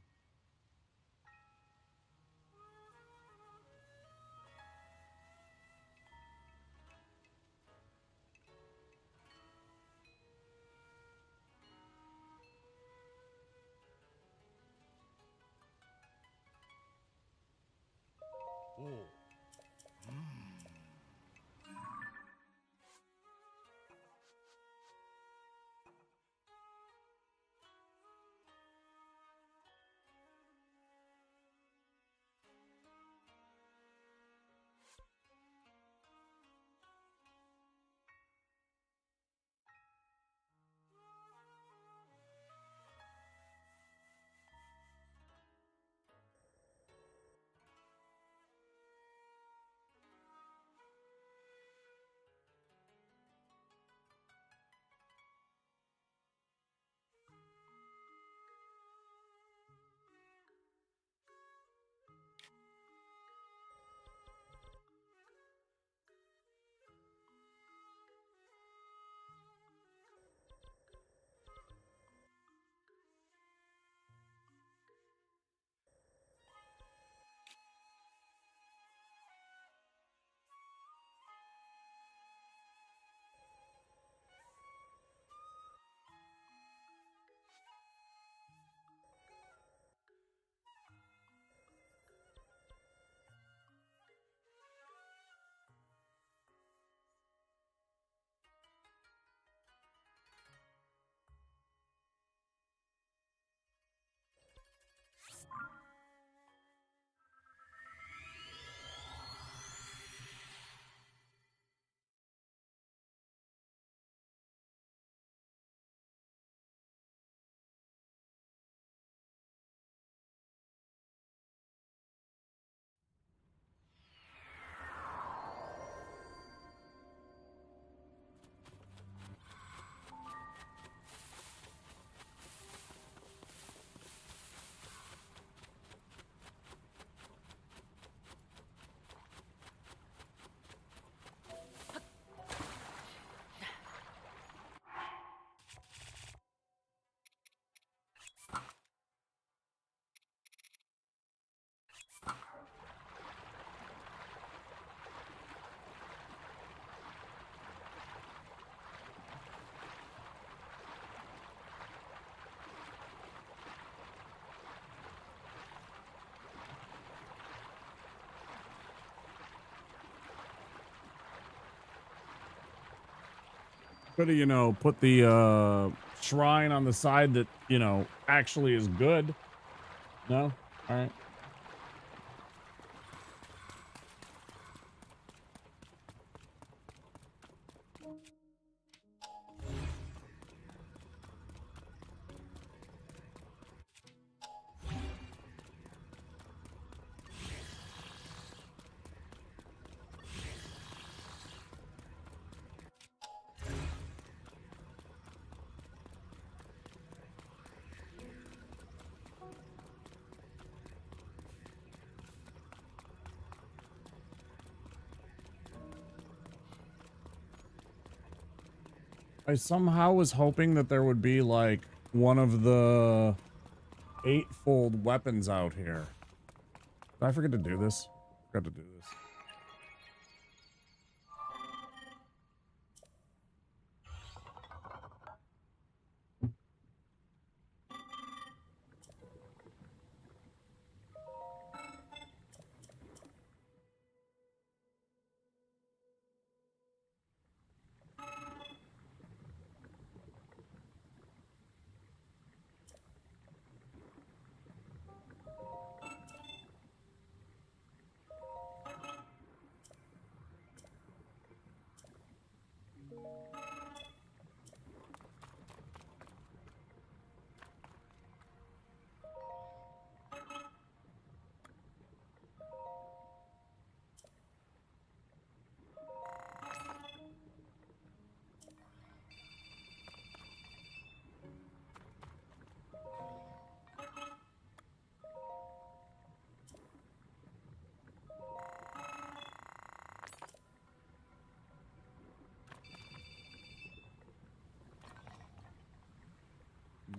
Could have, put the shrine on the side that, actually is good. No? All right. I somehow was hoping that there would be like one of the 8-fold weapons out here. Did I forget to do this? Forgot to do this.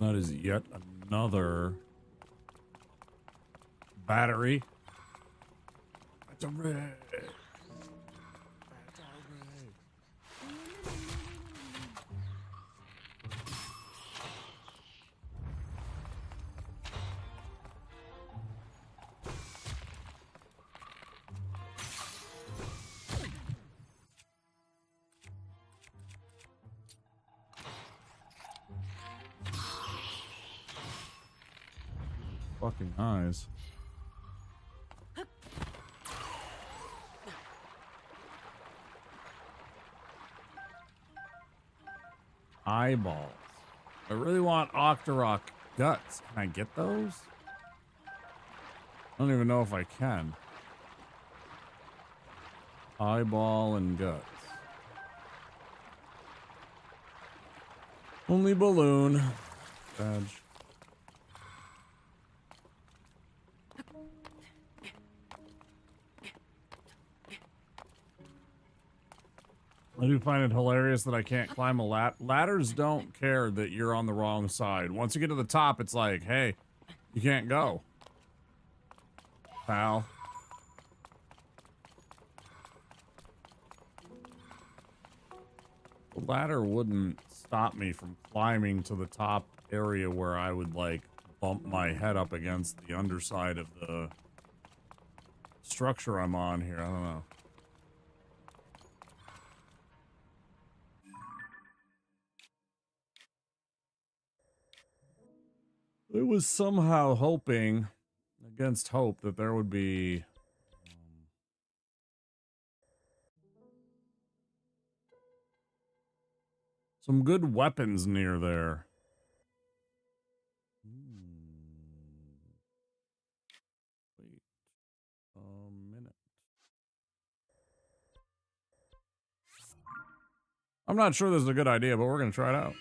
That is yet another battery. That's a red. Fucking eyes. Eyeballs. I really want Octorok guts. Can I get those? I don't even know if I can. Eyeball and guts. Only balloon. Badge. I do find it hilarious that I can't climb a ladders don't care that you're on the wrong side. Once you get to the top, it's like, hey, you can't go, pal. The ladder wouldn't stop me from climbing to the top area where I would, like, bump my head up against the underside of the structure I'm on here. I don't know. I was somehow hoping, against hope, that there would be some good weapons near there. Wait a minute. I'm not sure this is a good idea, but we're going to try it out.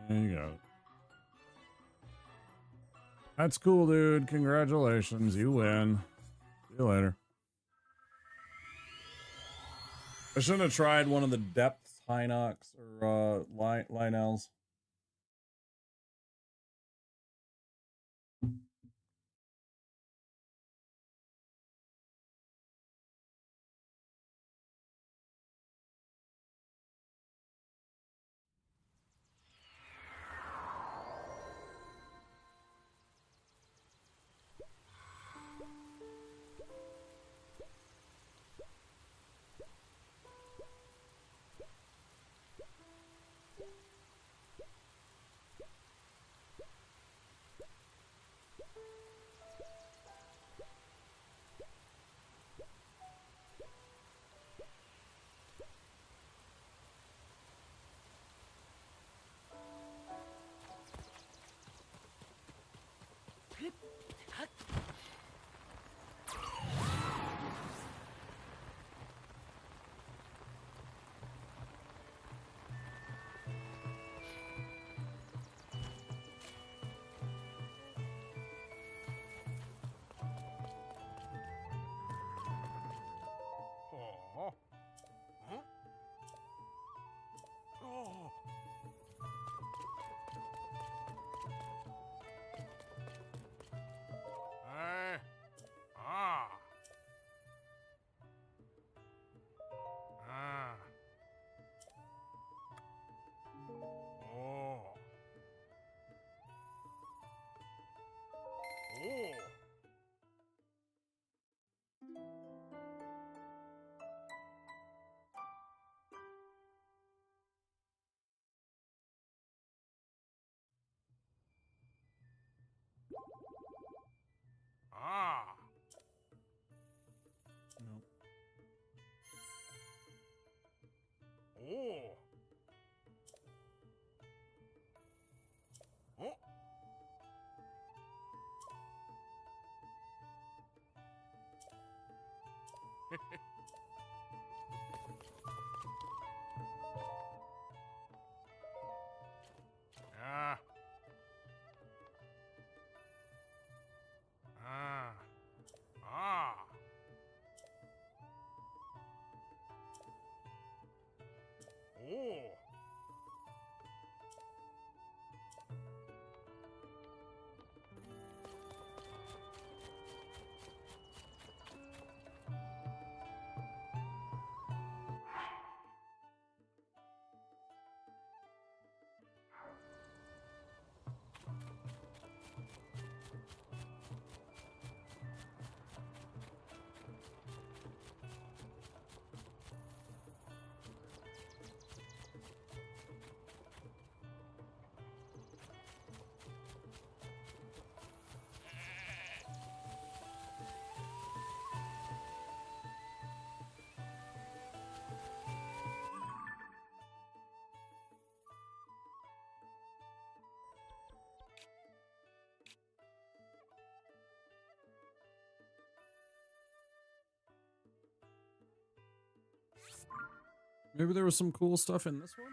There you go. That's cool, dude. Congratulations. You win. See you later. I shouldn't have tried one of the depths Hinox or Lionels. Oh. Huh? Oh. Ah. Ah. Oh. Oh. Ah. Nope. Oh. Oh. Ah. Ah. Ah. Oh. Maybe there was some cool stuff in this one.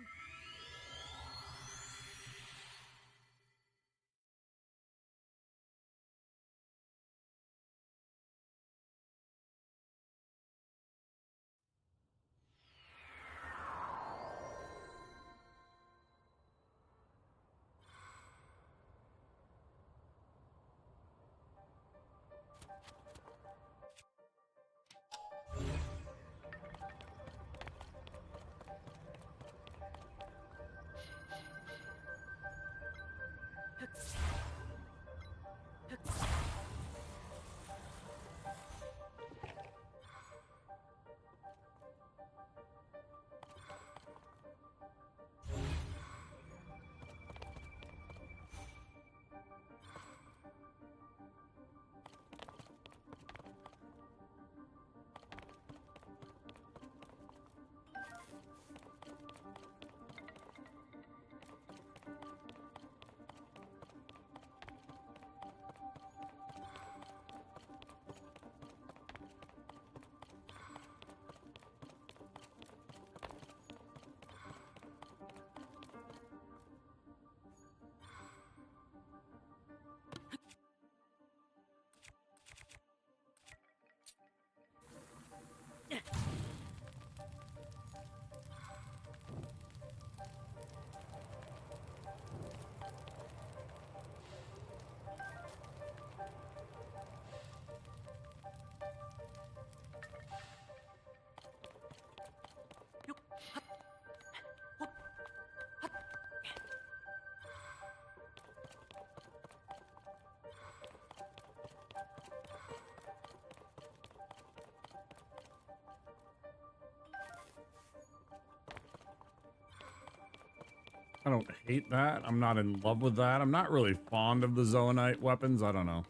I don't hate that. I'm not in love with that. I'm not really fond of the Zoanite weapons. I don't know.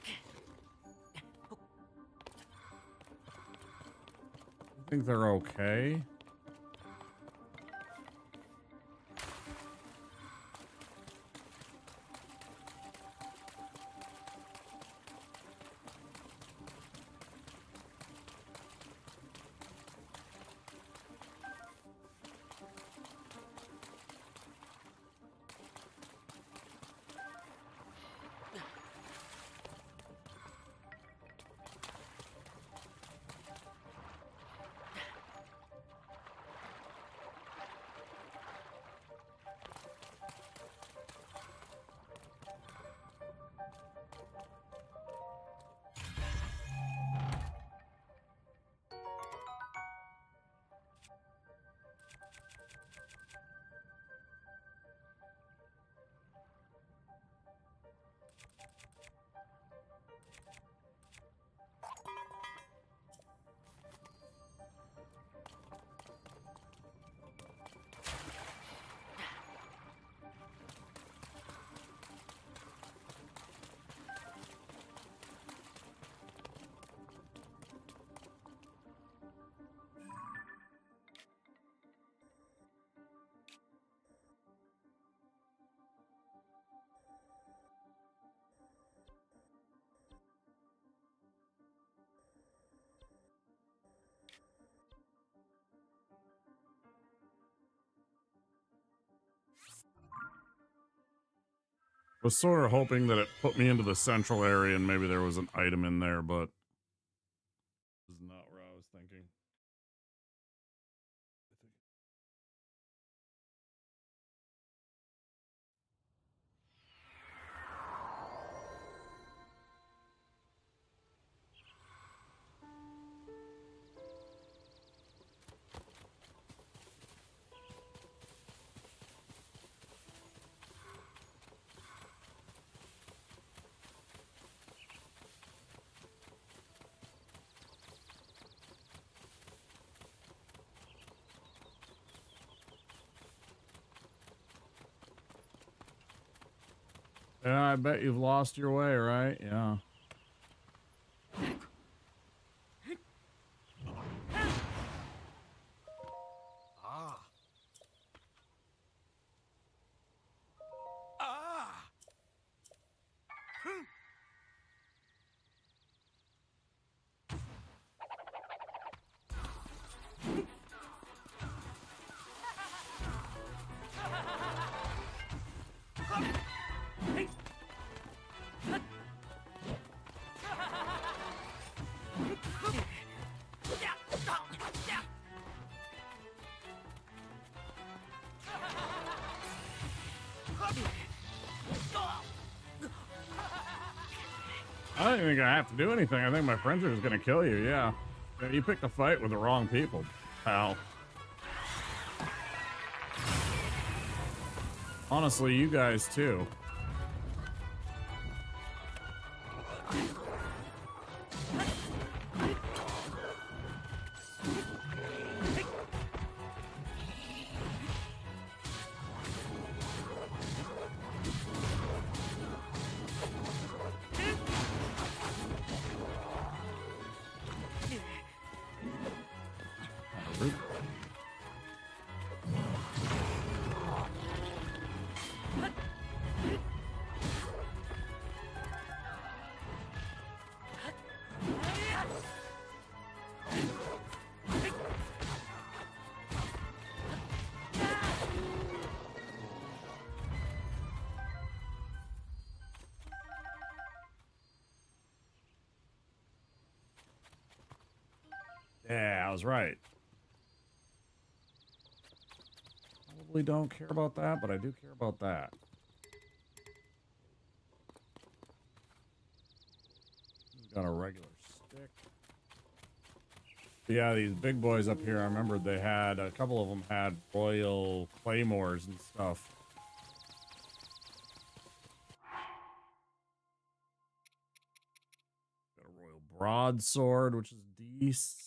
I think they're okay. Was sort of hoping that it put me into the central area and maybe there was an item in there, but this is not where I was thinking. Yeah, I bet you've lost your way, right? Yeah. Ah. Ah. I don't think I have to do anything. I think my friends are just gonna kill you, yeah. Yeah, you picked a fight with the wrong people, pal. Honestly, you guys too. Yeah, I was right. Probably don't care about that, but I do care about that. Got a regular stick. Yeah, these big boys up here, I remember they had, a couple of them had royal claymores and stuff. Got a royal broadsword, which is decent.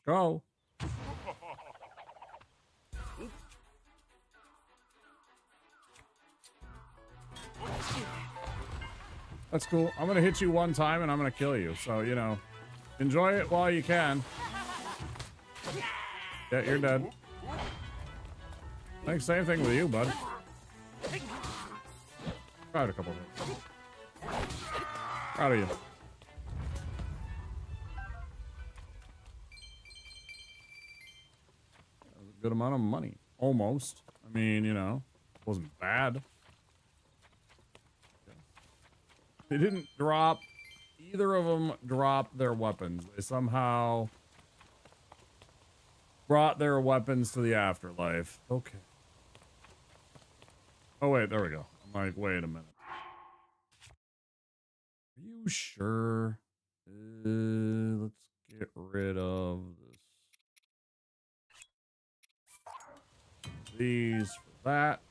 go. That's cool. I'm gonna hit you one time and I'm gonna kill you. So, you know, enjoy it while you can. Yeah, you're dead. Thanks, same thing with you, bud. Tried a couple hits. Proud of you. That was a good amount of money. Almost. I mean, you know, wasn't bad. They didn't drop, either of them dropped their weapons. They somehow brought their weapons to the afterlife. Okay. Oh, wait, there we go. I'm like, wait a minute. Are you sure? Let's get rid of this. These for that.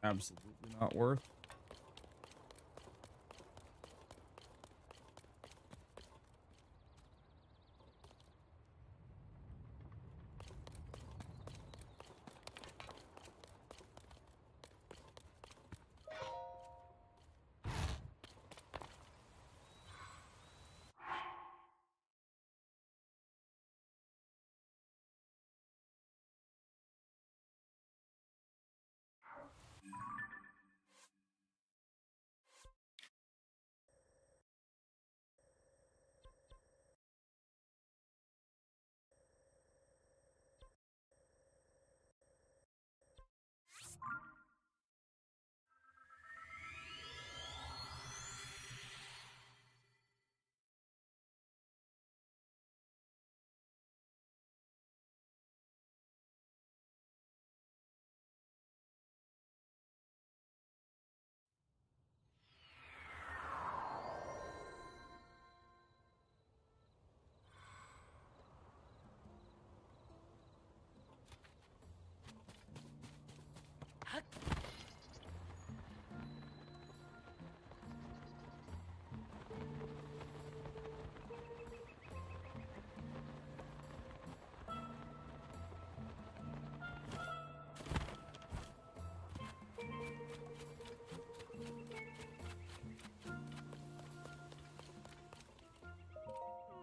Absolutely not worth.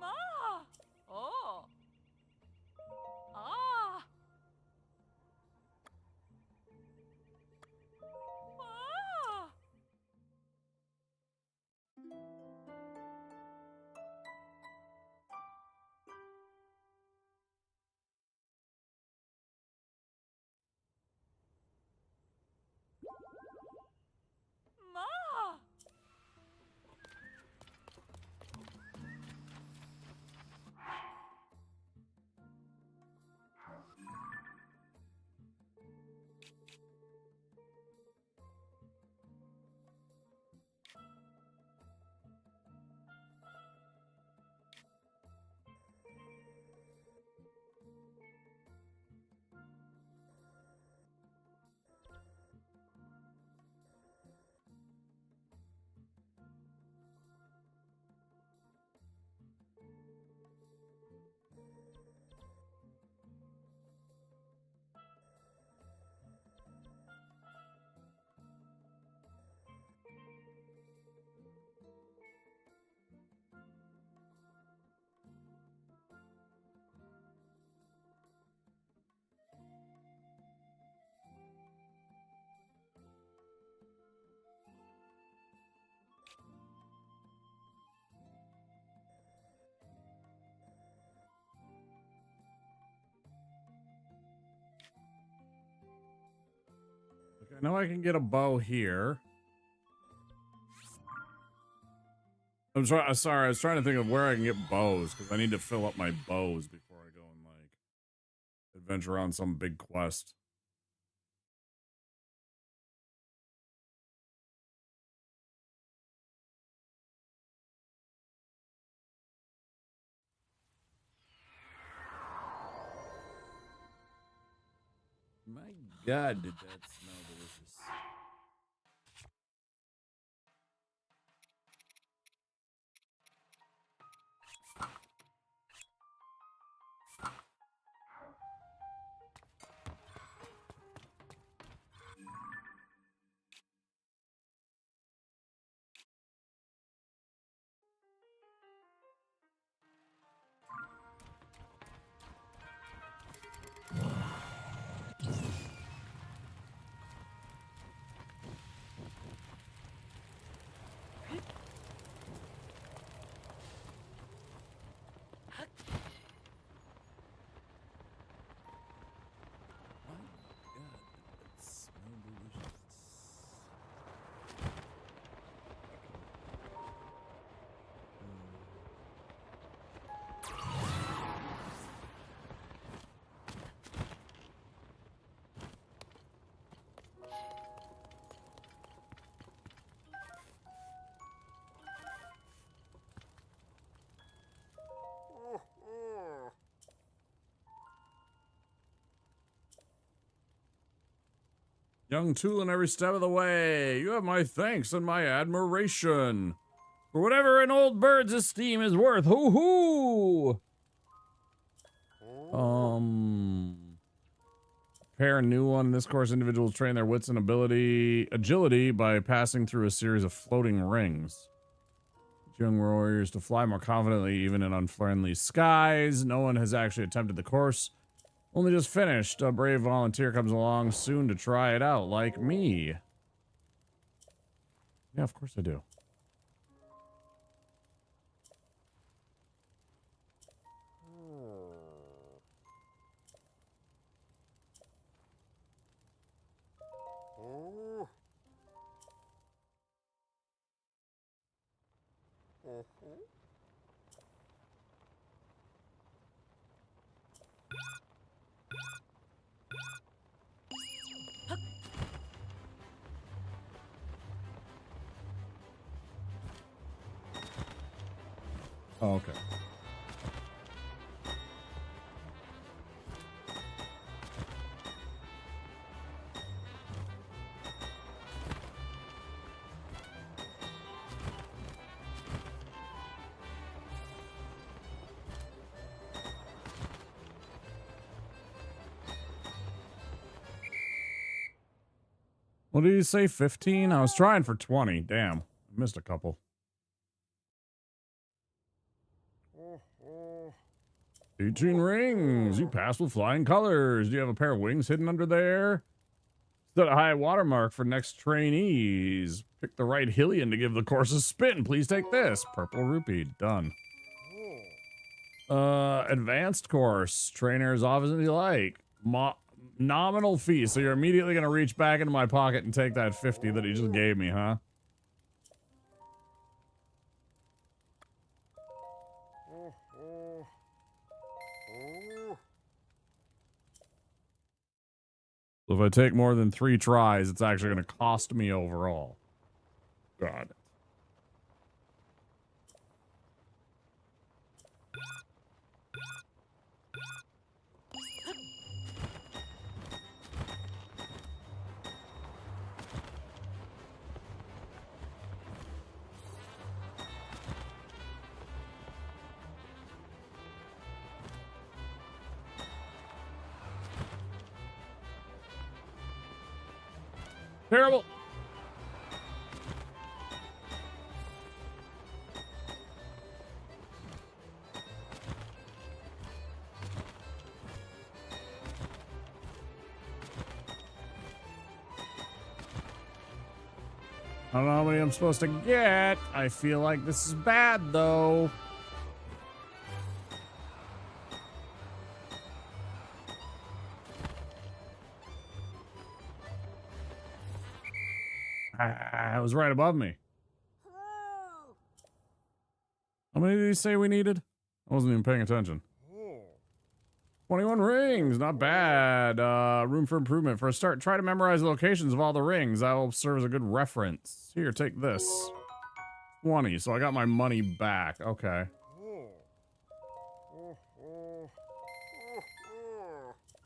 Ma! Oh. Ah. Ma! Ma! Okay, now I can get a bow here. Sorry, I was trying to think of where I can get bows because I need to fill up my bows before I go and like adventure on some big quest. God, did that smell delicious. Young Tulin every step of the way. You have my thanks and my admiration. For whatever an old bird's esteem is worth. Hoo hoo! Pair a new one. In this course, individuals train their wits and agility by passing through a series of floating rings. Young warriors to fly more confidently even in unfriendly skies. No one has actually attempted the course. Only just finished. A brave volunteer comes along soon to try it out, like me. Yeah, of course I do. Oh, okay. What did you say, 15? I was trying for 20. Damn. I missed a couple. 18 rings. You passed with flying colors. Do you have a pair of wings hidden under there? Set a high watermark for next trainees. Pick the right Hillian to give the course a spin. Please take this. Purple rupee. Done. Advanced course. Trainers obviously like. Nominal fee. So you're immediately going to reach back into my pocket and take that 50 that he just gave me, huh? So if I take more than 3 tries, it's actually going to cost me overall. Got it. Terrible. I don't know how many I'm supposed to get. I feel like this is bad, though. It was right above me. How many did he say we needed? I wasn't even paying attention. 21 rings, not bad. Room for improvement. For a start, try to memorize the locations of all the rings. That will serve as a good reference. Here, take this. 20, so I got my money back. Okay.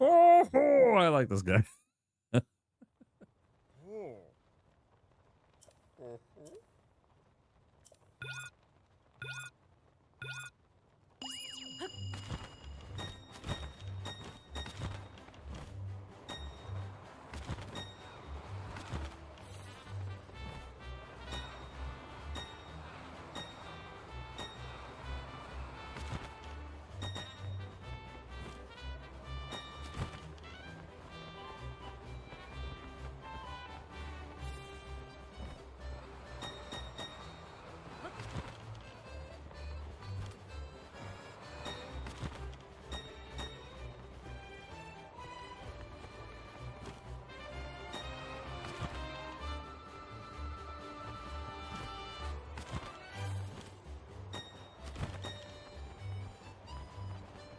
Oh, I like this guy.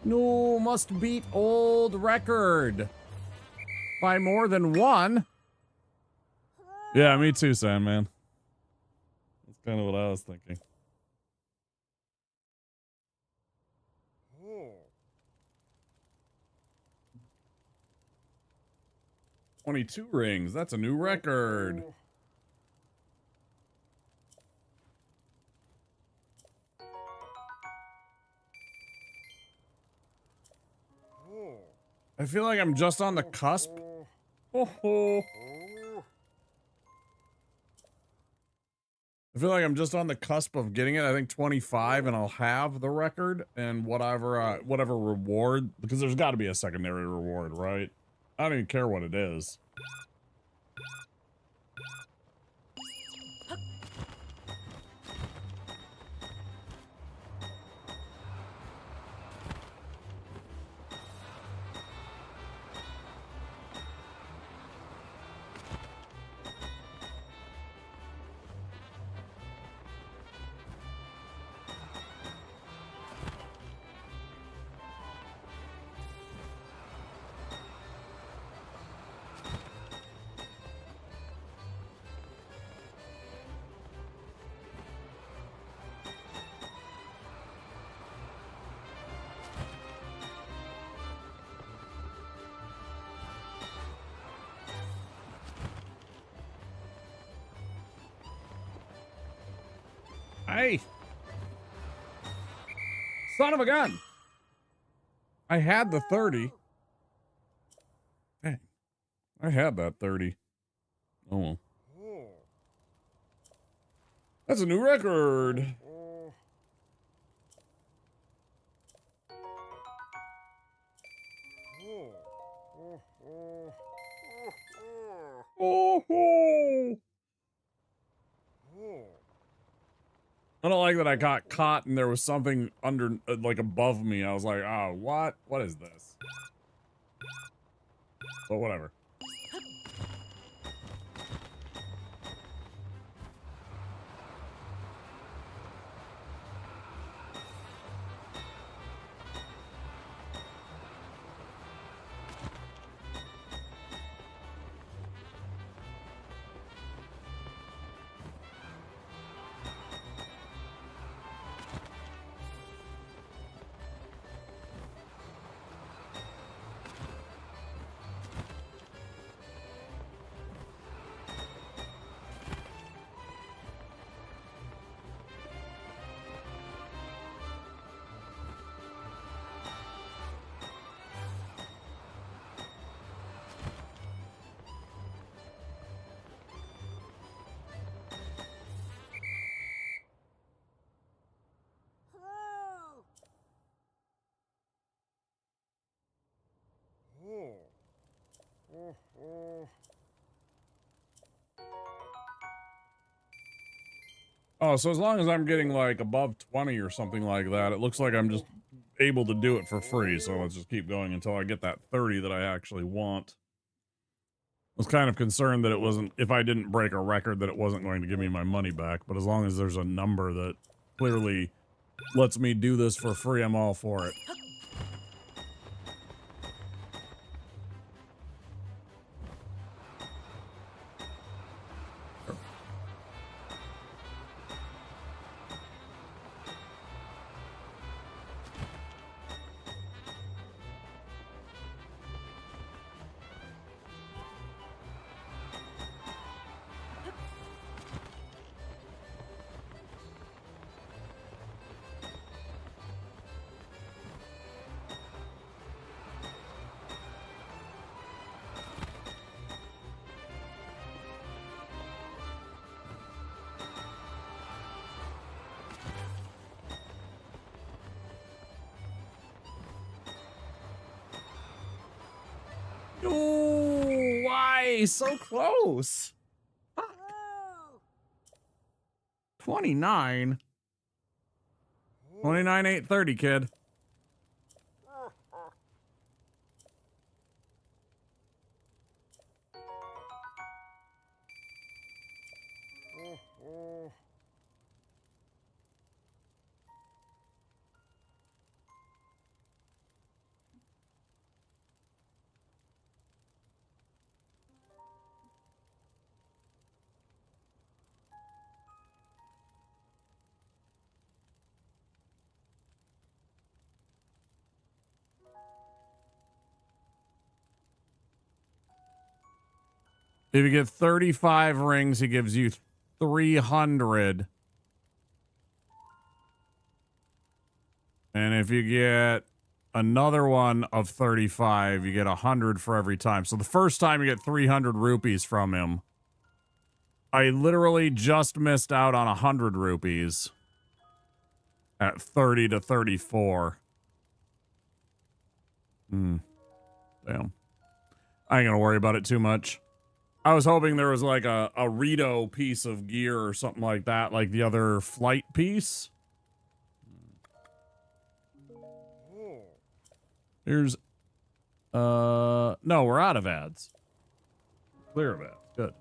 No, must beat old record by more than one. Yeah, me too, Sandman. That's kind of what I was thinking. Oh. 22 rings. That's a new record. Oh. I feel like I'm just on the cusp. Oh. I feel like I'm just on the cusp of getting it. I think 25 and I'll have the record and whatever reward, because there's got to be a secondary reward, right? I don't even care what it is. Hey! Son of a gun! I had the 30. Dang. I had that 30. Oh well. That's a new record. Oh. I don't like that I got caught and there was something under, like above me. I was like, oh, what? What is this? But whatever. Oh, so as long as I'm getting like above 20 or something like that, it looks like I'm just able to do it for free. So let's just keep going until I get that 30 that I actually want. I was kind of concerned that it wasn't, if I didn't break a record, that it wasn't going to give me my money back. But as long as there's a number that clearly lets me do this for free, I'm all for it. Oh, why? So close. 29. 29, 830, kid. If you get 35 rings, he gives you 300. And if you get another one of 35, you get 100 for every time. So the first time you get 300 rupees from him. I literally just missed out on 100 rupees at 30 to 34. Damn. I ain't gonna worry about it too much. I was hoping there was like a Rito piece of gear or something like that, like the other flight piece. Here's, no, we're out of ads. Clear of ads. Good.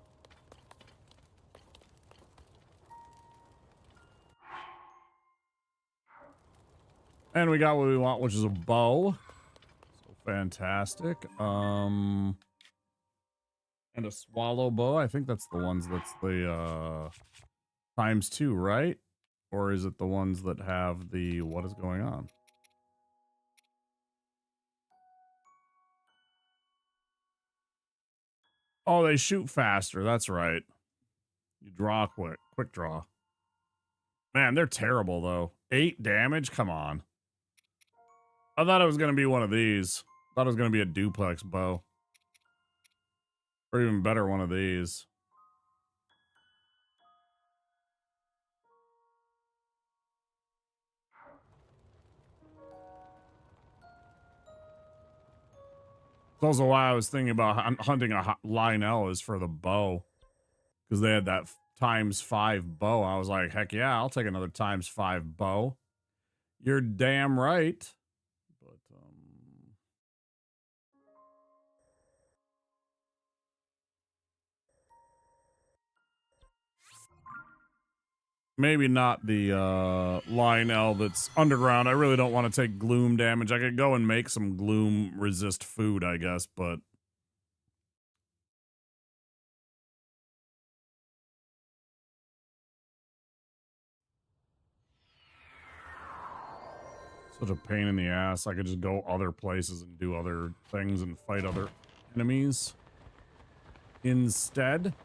And we got what we want, which is a bow. So fantastic. And a swallow bow. I think that's the ones that's the, ×2, right? Or is it the ones that have the, what is going on? Oh, they shoot faster. That's right. You draw quick. Quick draw. Man, they're terrible, though. 8 damage? Come on. I thought it was going to be one of these. I thought it was going to be a duplex bow. Or even better, one of these. It's also why I was thinking about hunting a Lionel is for the bow. Because they had that ×5 bow. I was like, heck yeah, I'll take another ×5 bow. You're damn right. But, maybe not the Lionel that's underground. I really don't want to take gloom damage. I could go and make some gloom resist food, I guess, but such a pain in the ass. I could just go other places and do other things and fight other enemies instead.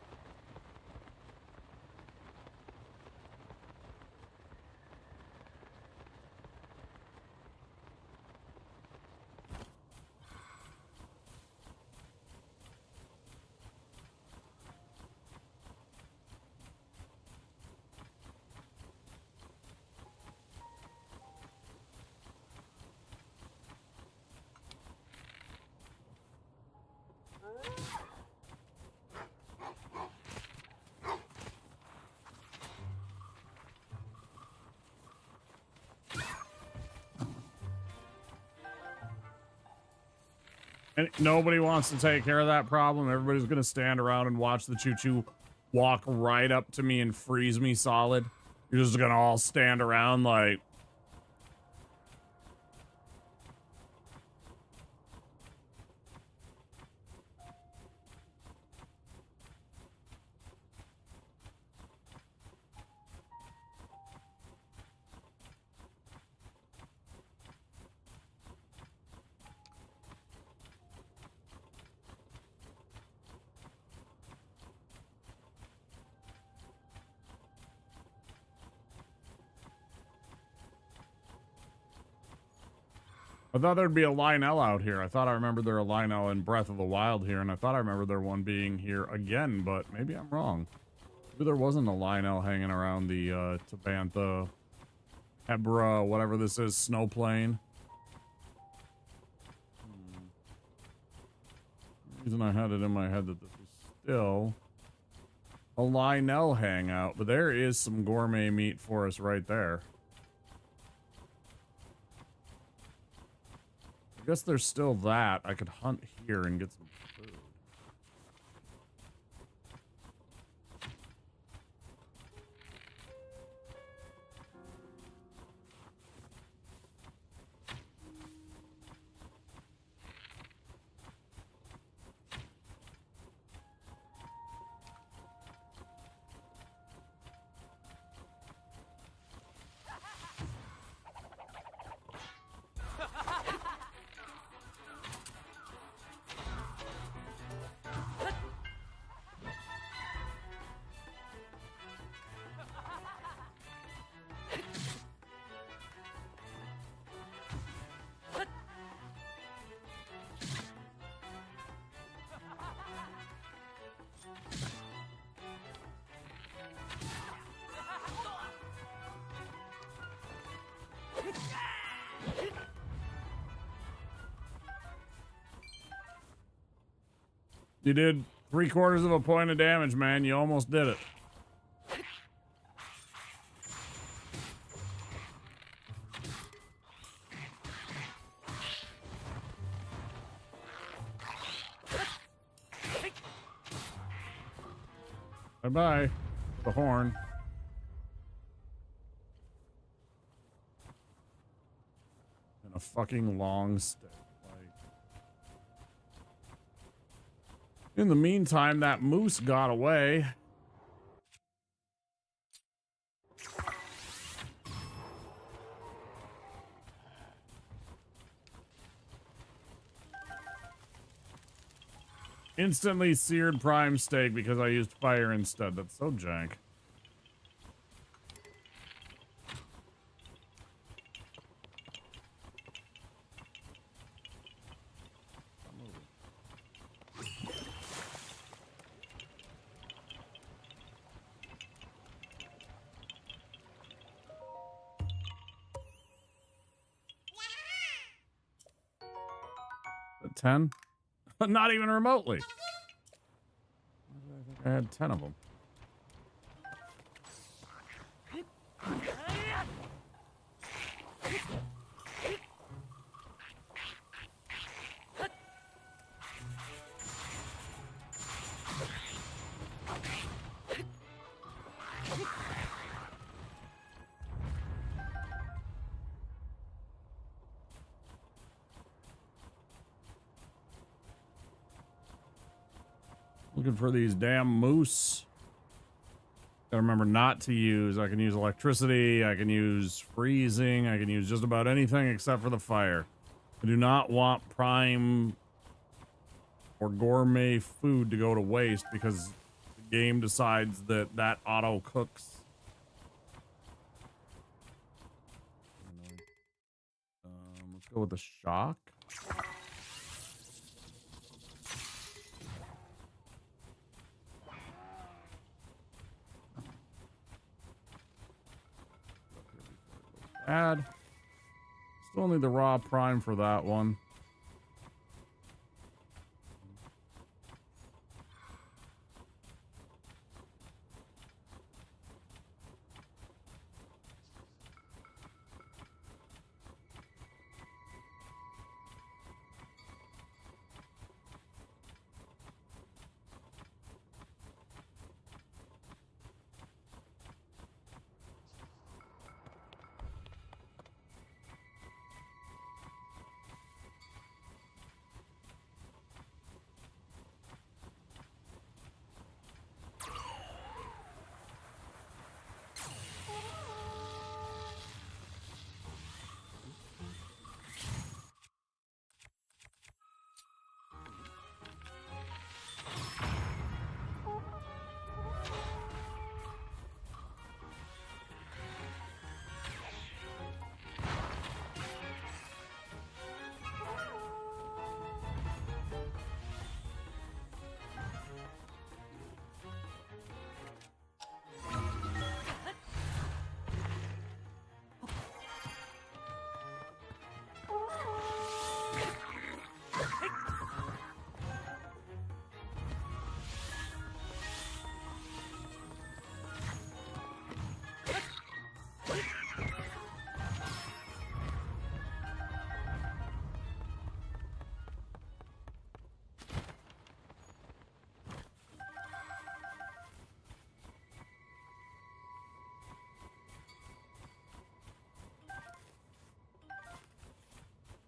And nobody wants to take care of that problem. Everybody's going to stand around and watch the choo-choo walk right up to me and freeze me solid. You're just going to all stand around like... I thought there'd be a Lionel out here. I thought I remembered there a Lionel in Breath of the Wild here, and I thought I remember there one being here again, but maybe I'm wrong. Maybe there wasn't a Lionel hanging around the Tabantha, Hebra, whatever this is, snow plane. The reason I had it in my head that this was still a Lionel hangout, but there is some gourmet meat for us right there. I guess there's still that. I could hunt here and get some food. You did 3/4 of a point of damage, man. You almost did it. Bye-bye. The horn. And a fucking long stick. In the meantime, that moose got away. Instantly seared prime steak because I used fire instead. That's so jank. A 10? Not even remotely. I think I had 10 of them. Looking for these damn moose. Gotta remember not to use. I can use electricity. I can use freezing. I can use just about anything except for the fire. I do not want prime or gourmet food to go to waste because the game decides that that auto cooks. Let's go with the shock. Add. Still need the raw prime for that one.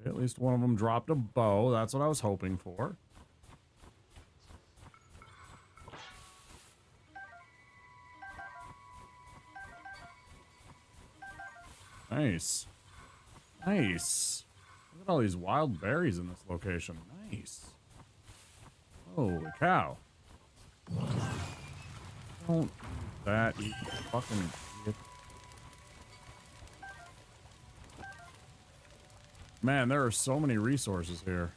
At least one of them dropped a bow. That's what I was hoping for. Nice. Nice. Look at all these wild berries in this location. Nice. Holy cow. Don't do that, you fucking idiot. Man, there are so many resources here.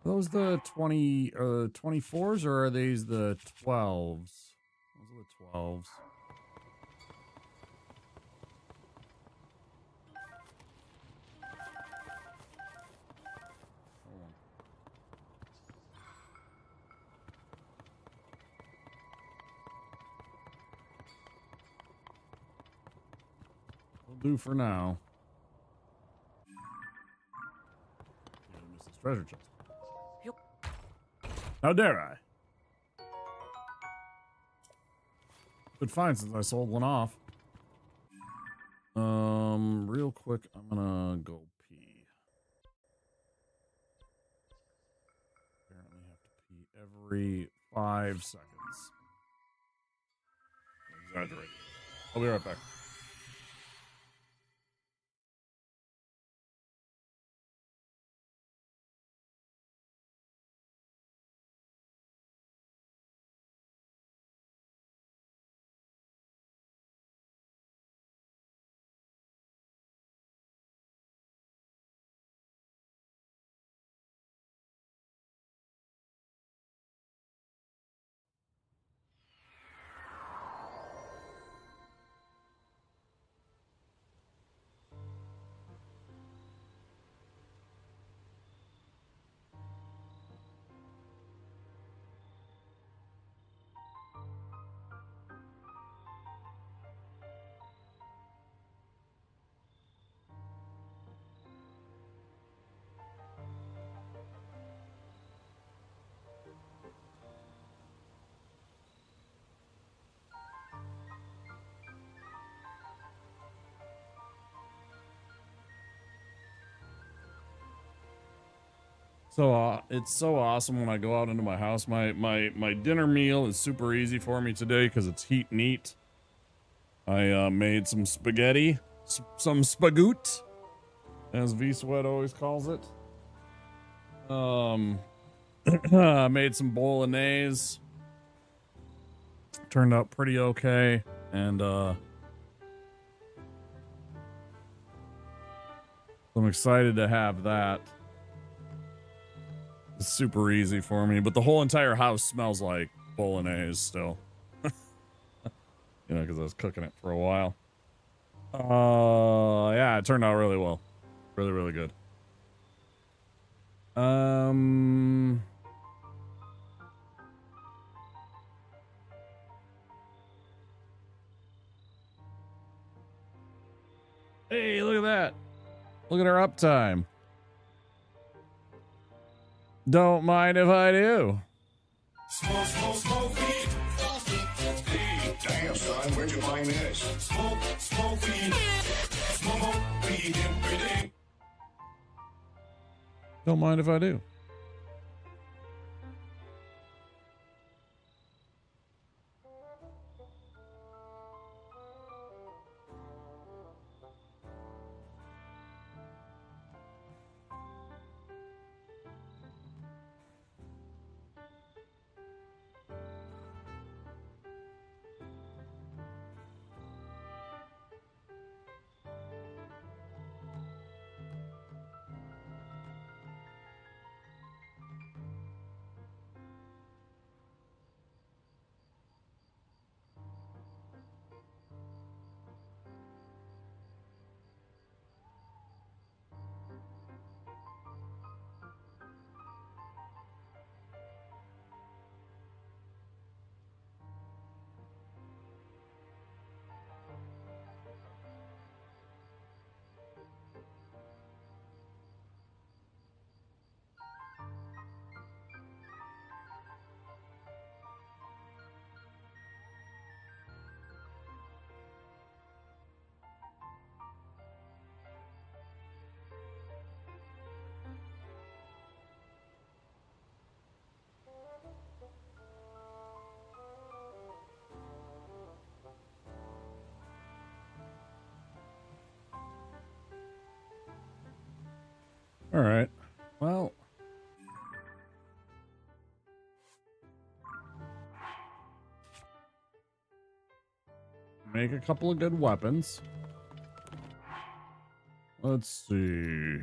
Are those the 24s or are these the 12s? Those are the 12s. Hold on. Will do for now. Miss this treasure chest. How dare I? Good find since I sold one off. Real quick, I'm gonna go pee. Apparently have to pee every 5 seconds. Exaggerate. I'll be right back. So it's so awesome when I go out into my house. My dinner meal is super easy for me today because it's heat and eat. I made some spaghetti, some spagoot, as V Sweat always calls it. I made some bolognese. Turned out pretty okay, and I'm excited to have that. It's super easy for me, but the whole entire house smells like bolognese still. You know, because I was cooking it for a while. Yeah, it turned out really well. Really, really good. Hey, look at that. Look at our uptime. Don't mind if I do. Smoke, smoke, smoke weed. Hey, damn, son, where'd you find this? Smoke, smoke weed. Smoke weed every day. Don't mind if I do. All right. Well, make a couple of good weapons. Let's see.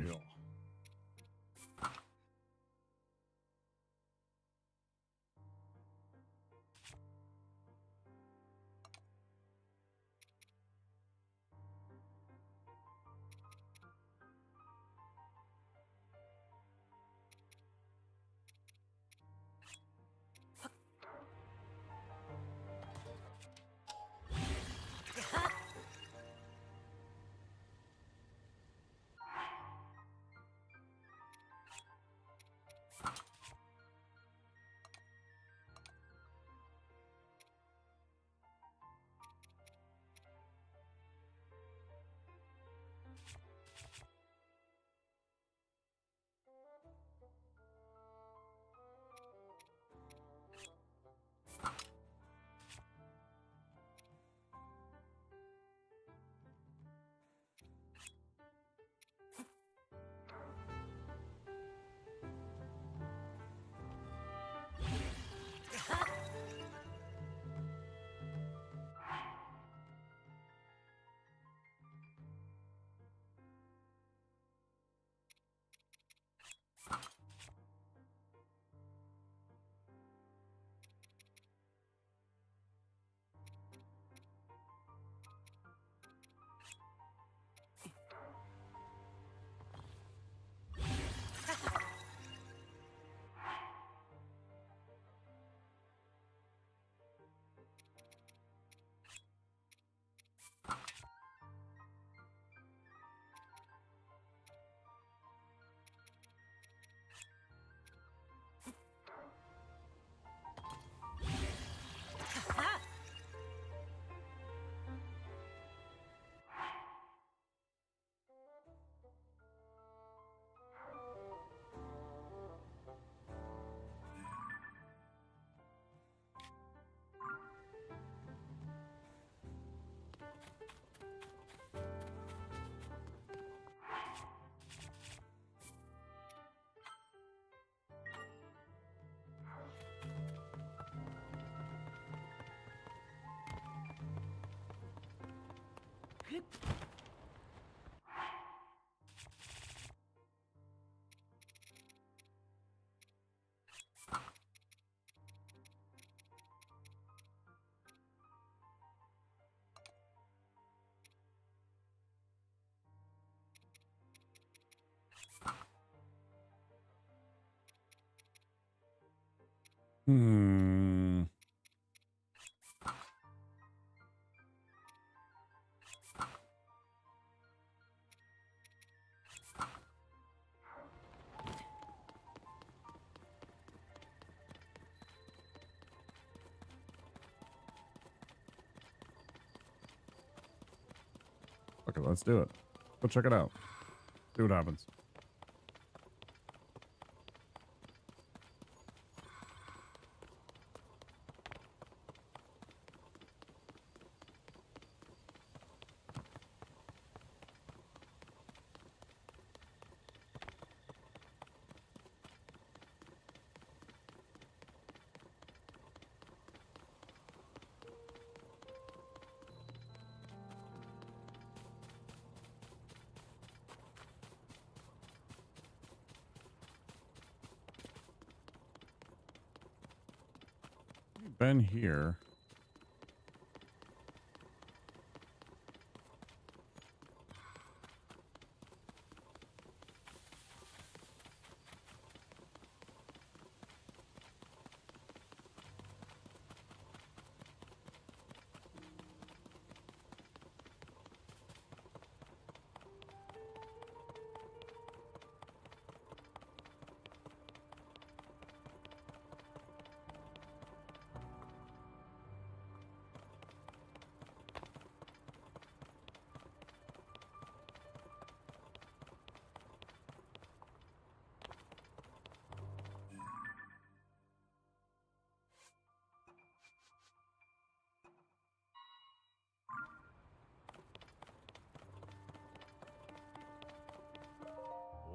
Hmm. Okay, let's do it. Go check it out. See what happens. Been here.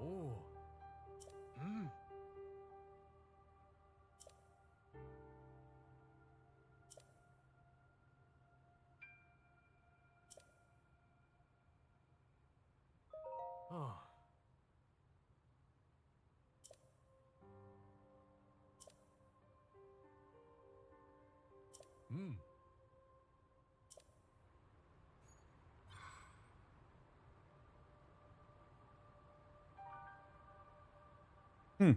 Oh. Hmm. Oh. Hmm. Hmm.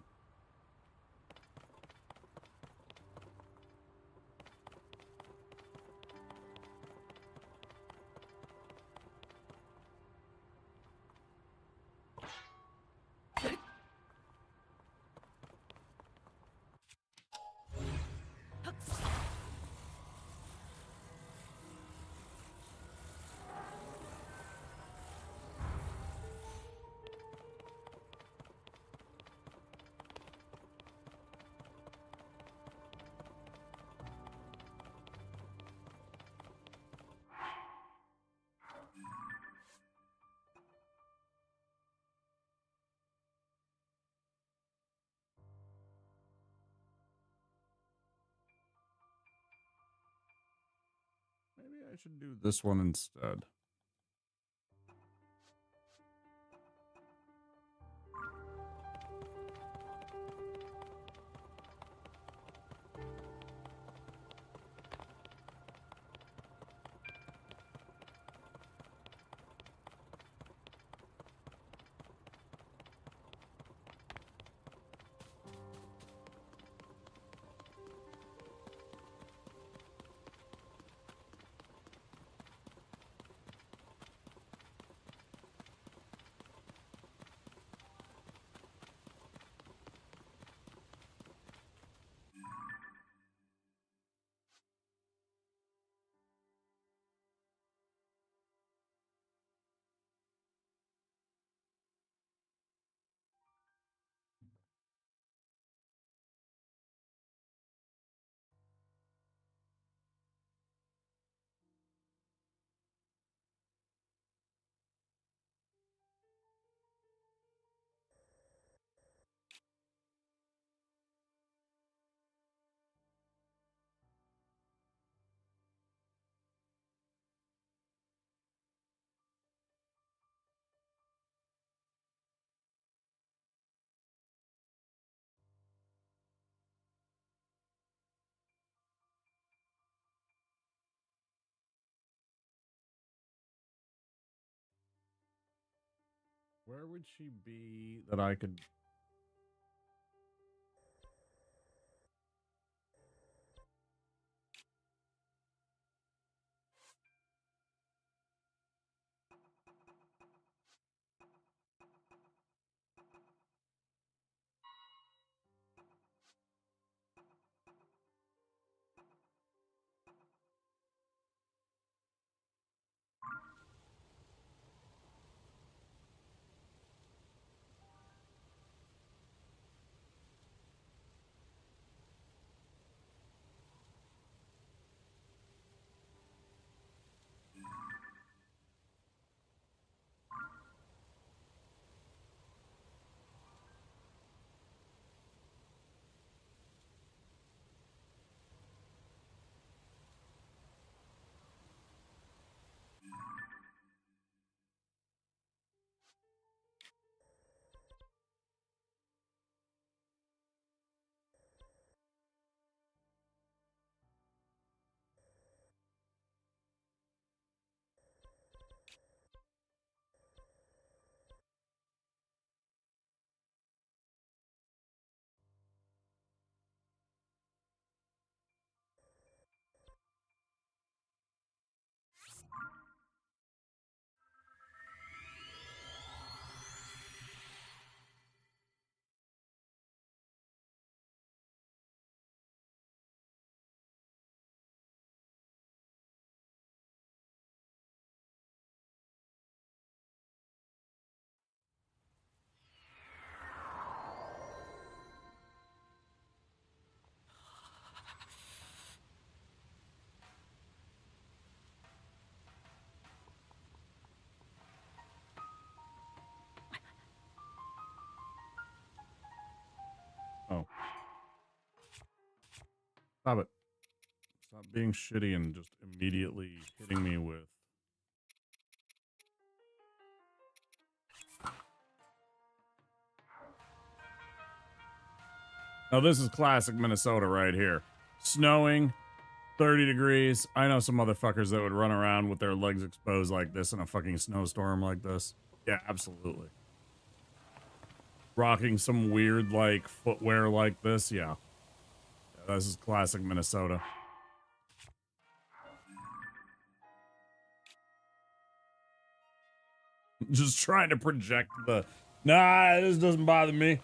Maybe I should do this one instead. Where would she be that I could... Oh. Stop it. Stop being shitty and just immediately hitting me with... Now this is classic Minnesota right here. Snowing, 30 degrees. I know some motherfuckers that would run around with their legs exposed like this in a fucking snowstorm like this. Yeah, absolutely. Rocking some weird, like, footwear like this. Yeah. This is classic Minnesota. Just trying to project the... Nah, this doesn't bother me.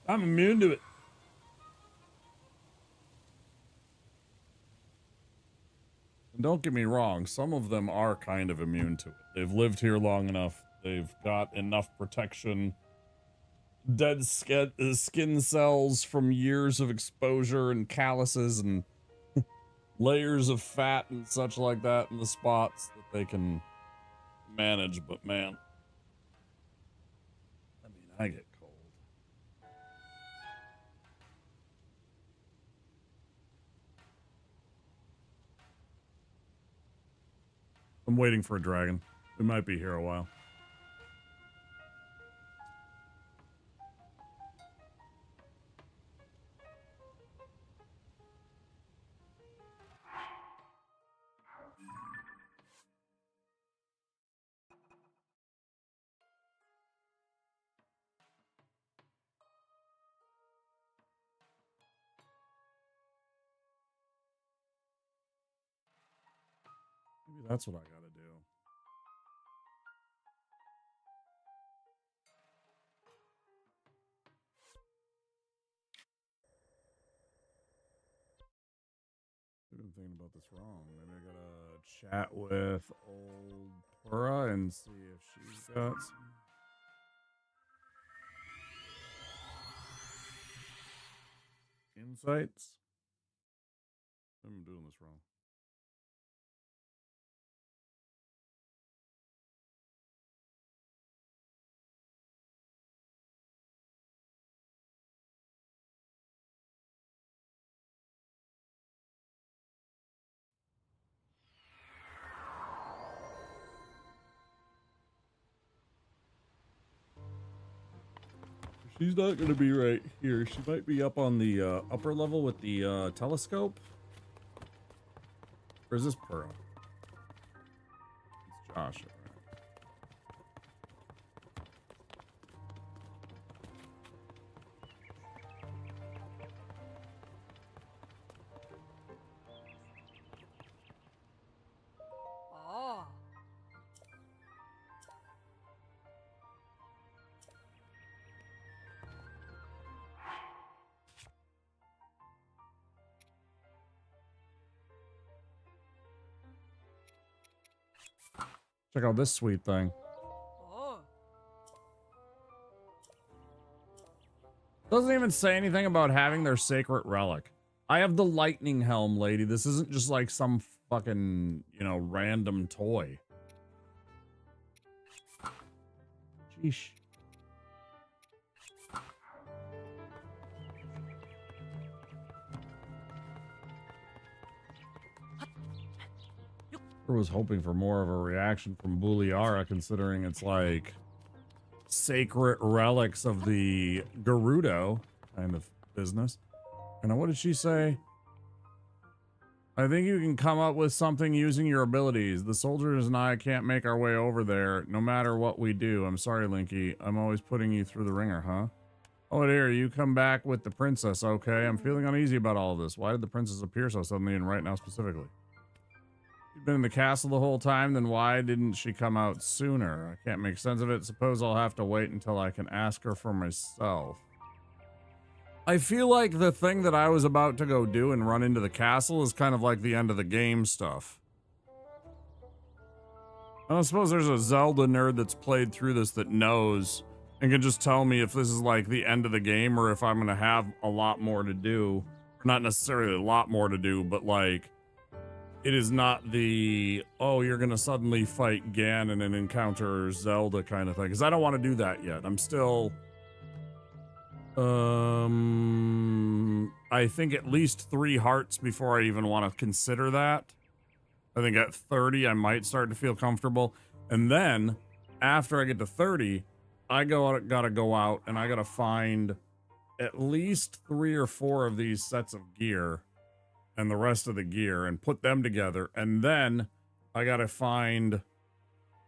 I'm immune to it. And don't get me wrong, some of them are kind of immune to it. They've lived here long enough. They've got enough protection. Dead skin cells from years of exposure and calluses and layers of fat and such like that in the spots that they can manage. But man, I mean, I get cold. I'm waiting for a dragon. We might be here a while. Maybe that's what I gotta do. I've been thinking about this wrong. Maybe I gotta chat with old Pura and see if she's got some... insights? I'm doing this wrong. She's not going to be right here. She might be up on the upper level with the telescope. Or is this Pura? It's Josh. Right? Check out this sweet thing. Oh. Doesn't even say anything about having their sacred relic. I have the lightning helm, lady. This isn't just like some fucking, you know, random toy. Sheesh. I was hoping for more of a reaction from Booleara, considering it's like sacred relics of the Gerudo kind of business. And what did she say? I think you can come up with something using your abilities. The soldiers and I can't make our way over there, no matter what we do. I'm sorry, Linky. I'm always putting you through the ringer, huh? Oh, dear, you come back with the princess, okay? I'm feeling uneasy about all of this. Why did the princess appear so suddenly and right now specifically? You've been in the castle the whole time, then why didn't she come out sooner? I can't make sense of it. Suppose I'll have to wait until I can ask her for myself. I feel like the thing that I was about to go do and run into the castle is kind of like the end of the game stuff. I don't suppose there's a Zelda nerd that's played through this that knows and can just tell me if this is like the end of the game or if I'm going to have a lot more to do. Not necessarily a lot more to do, but like it is not the, oh, you're going to suddenly fight Ganon and encounter Zelda kind of thing. Because I don't want to do that yet. I'm still... I think at least 3 hearts before I even want to consider that. I think at 30, I might start to feel comfortable. And then, after I get to 30, I gotta go out and I gotta find at least 3 or 4 of these sets of gear and the rest of the gear and put them together. And then I gotta find...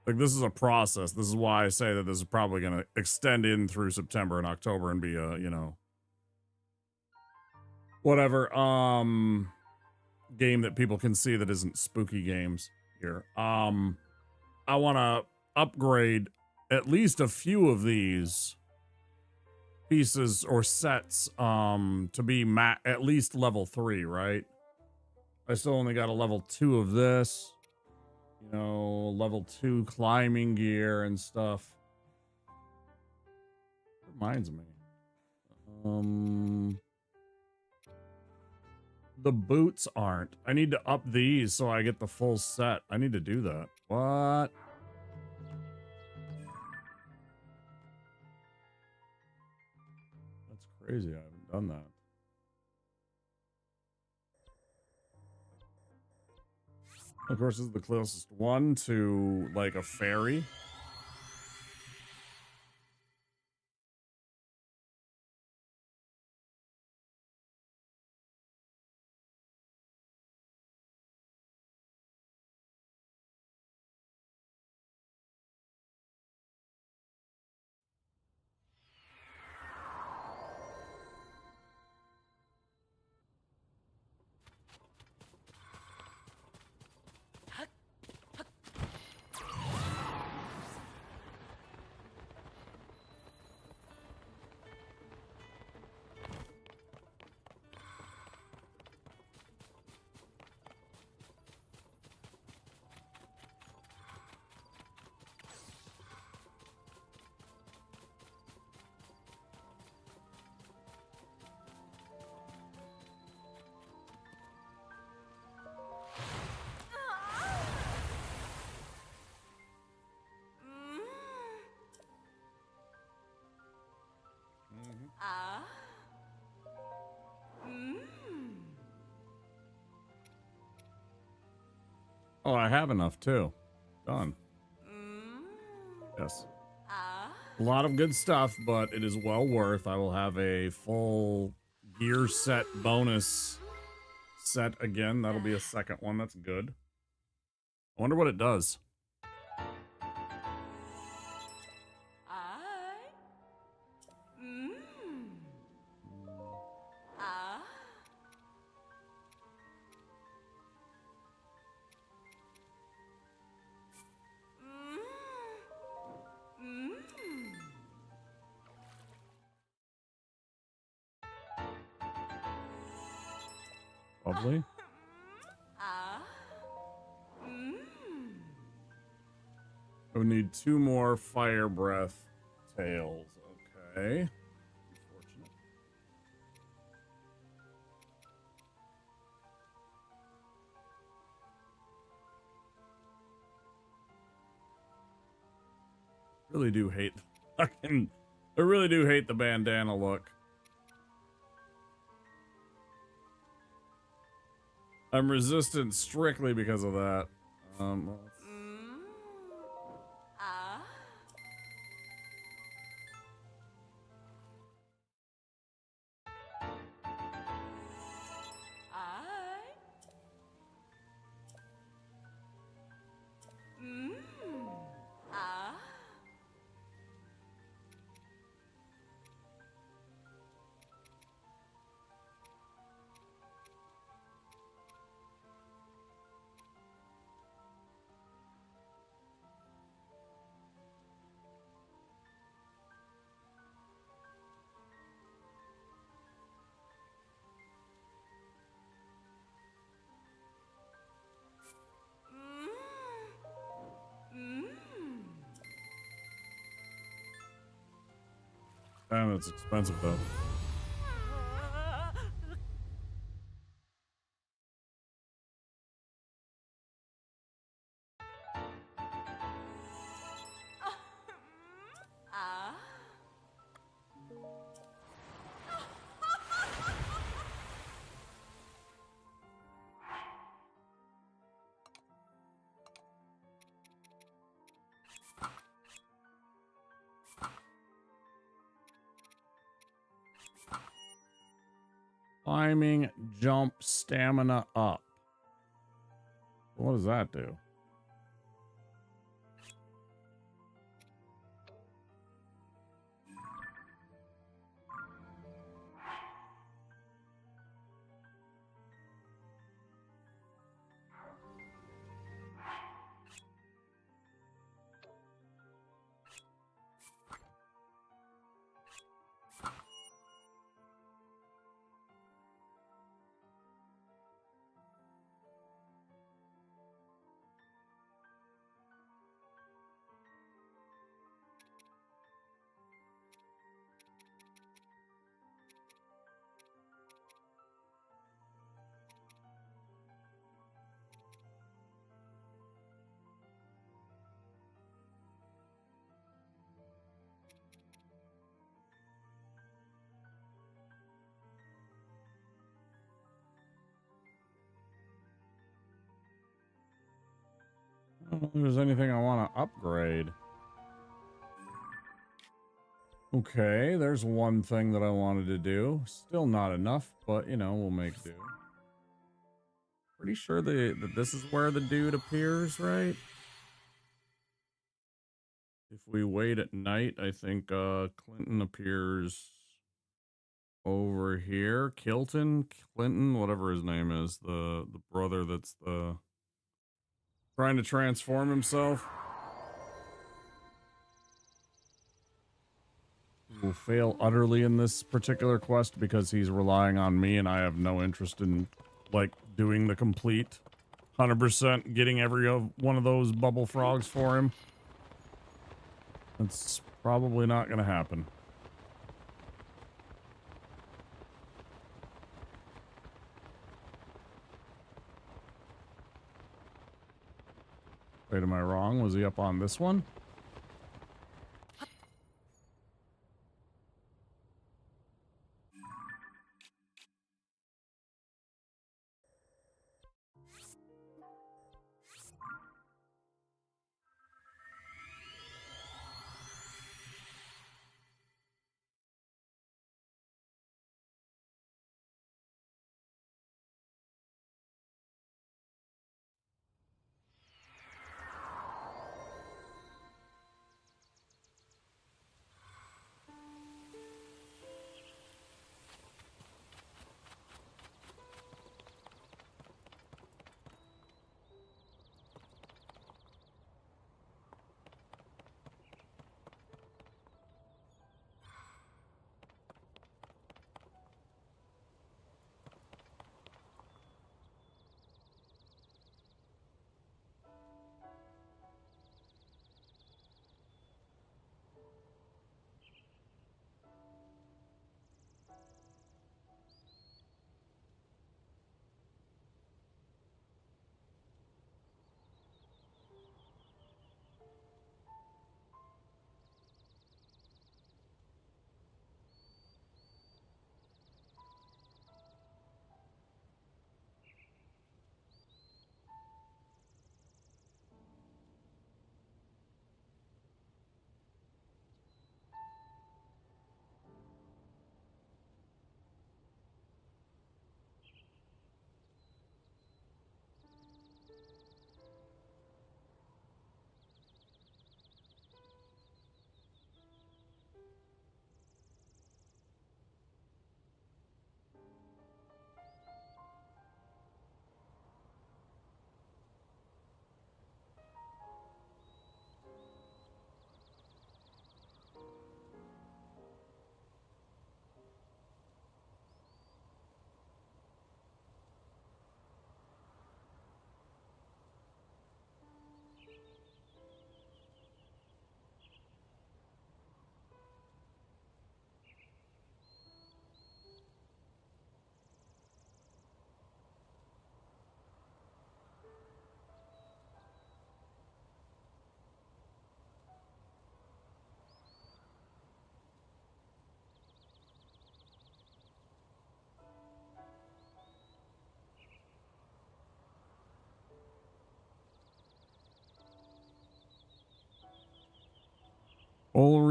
Like, this is a process. This is why I say that this is probably going to extend in through September and October and be a, you know, whatever, game that people can see that isn't spooky games here. I want to upgrade at least a few of these pieces or sets, to be at least level 3, right? I still only got a level 2 of this. You know, level 2 climbing gear and stuff. Reminds me. The boots aren't. I need to up these so I get the full set. I need to do that. What? That's crazy. I haven't done that. Of course, this is the closest one to, like, a fairy. Oh, I have enough too. Done. Yes. A lot of good stuff, but it is well worth. I will have a full gear set bonus set again. That'll be a second one. That's good. I wonder what it does. Lovely. would need 2 more fire breath tails. Okay. Unfortunate. Really do hate I really do hate the bandana look. I'm resistant strictly because of that. Damn, it's expensive though. Climbing, jump, stamina up. What does that do? I don't know if there's anything I want to upgrade. Okay, there's one thing that I wanted to do. Still not enough, but you know, we'll make do. Pretty sure that this is where the dude appears, right? If we wait at night, I think Clinton appears over here. Clinton, whatever his name is, the brother that's trying to transform himself. Will fail utterly in this particular quest because he's relying on me and I have no interest in like doing the complete 100% getting every one of those bubble frogs for him. That's probably not going to happen. Wait, am I wrong? Was he up on this one?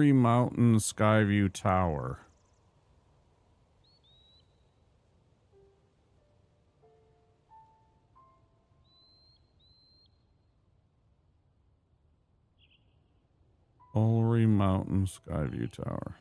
Ullery Mountain Skyview Tower. Ullery Mountain Skyview Tower.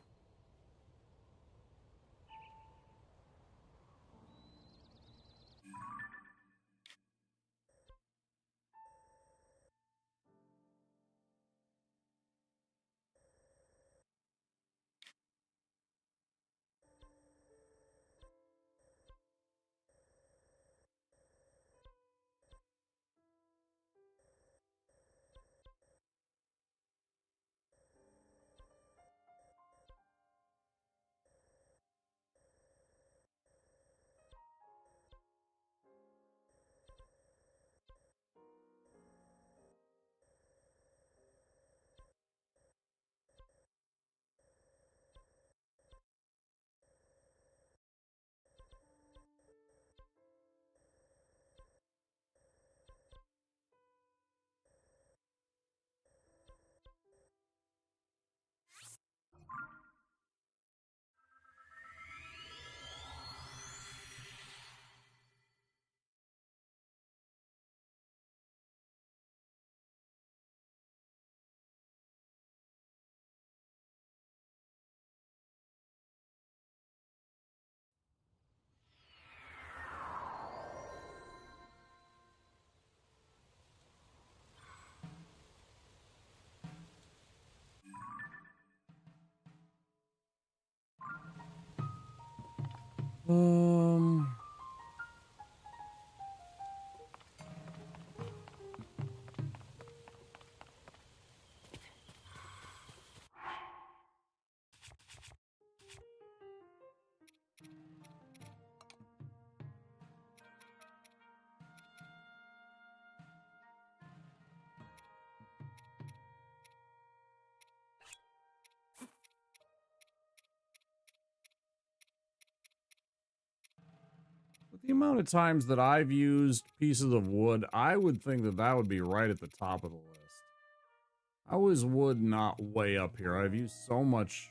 Um, with the amount of times that I've used pieces of wood, I would think that that would be right at the top of the list. How is wood not way up here? I've used so much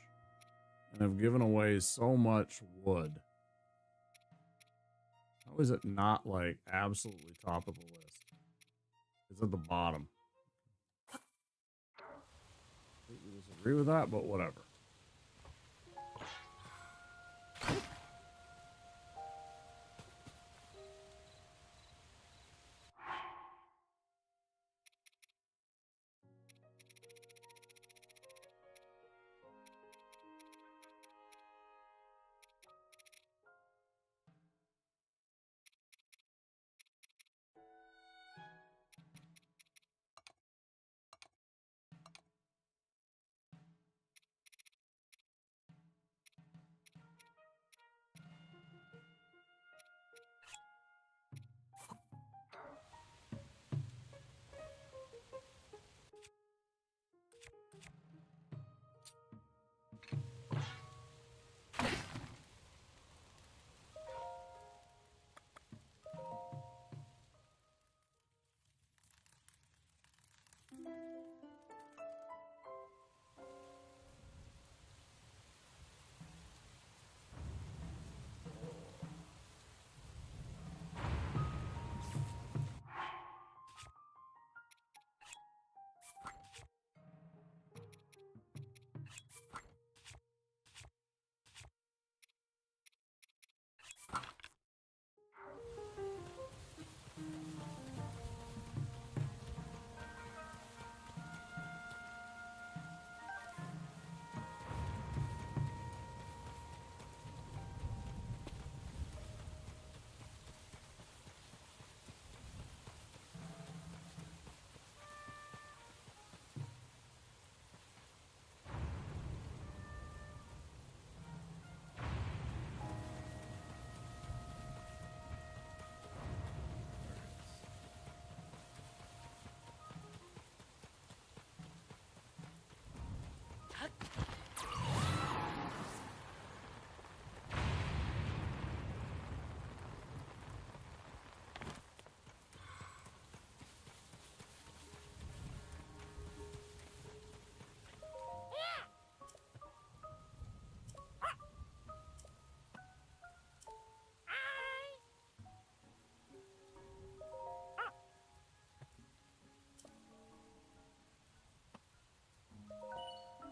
and have given away so much wood. How is it not, like, absolutely top of the list? It's at the bottom. Completely disagree with that, but whatever.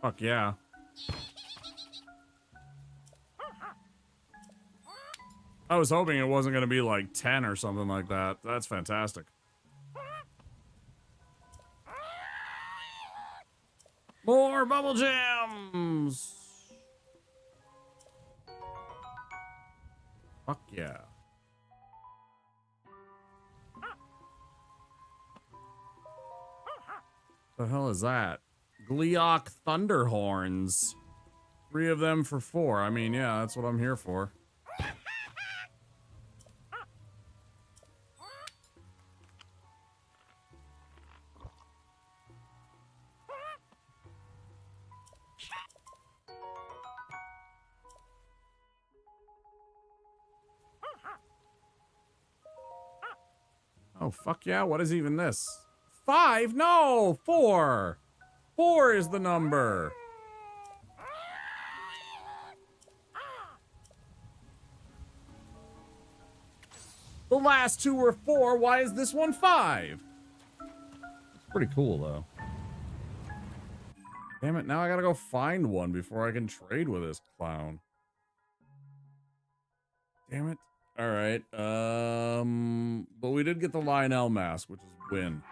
Fuck yeah. I was hoping it wasn't going to be like 10 or something like that. That's fantastic. More bubble jams! Fuck yeah. The hell is that? Gleok Thunderhorns. 3 of them for 4. I mean, yeah, that's what I'm here for. Oh, fuck yeah. What is even this? 5? No, 4. 4 is the number. The last 2 were 4. Why is this one 5? It's pretty cool, though. Damn it. Now I gotta go find one before I can trade with this clown. Damn it. All right. But we did get the Lionel mask, which is win.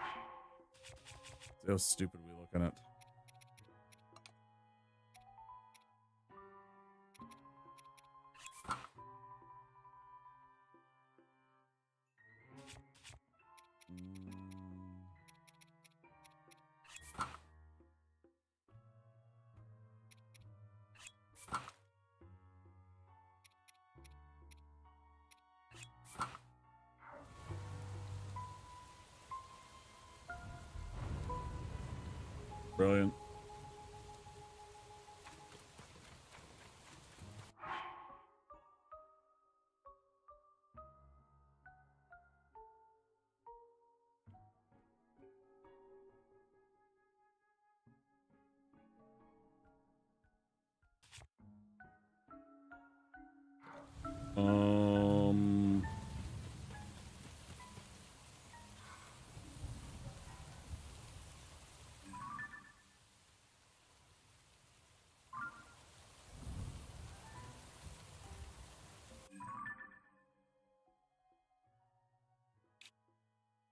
See how stupid we looking at. Brilliant.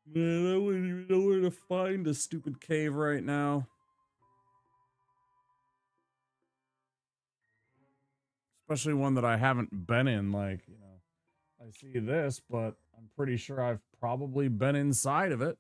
Man, I wouldn't even know where to find a stupid cave right now. Especially one that I haven't been in, like, you know. I see this, but I'm pretty sure I've probably been inside of it.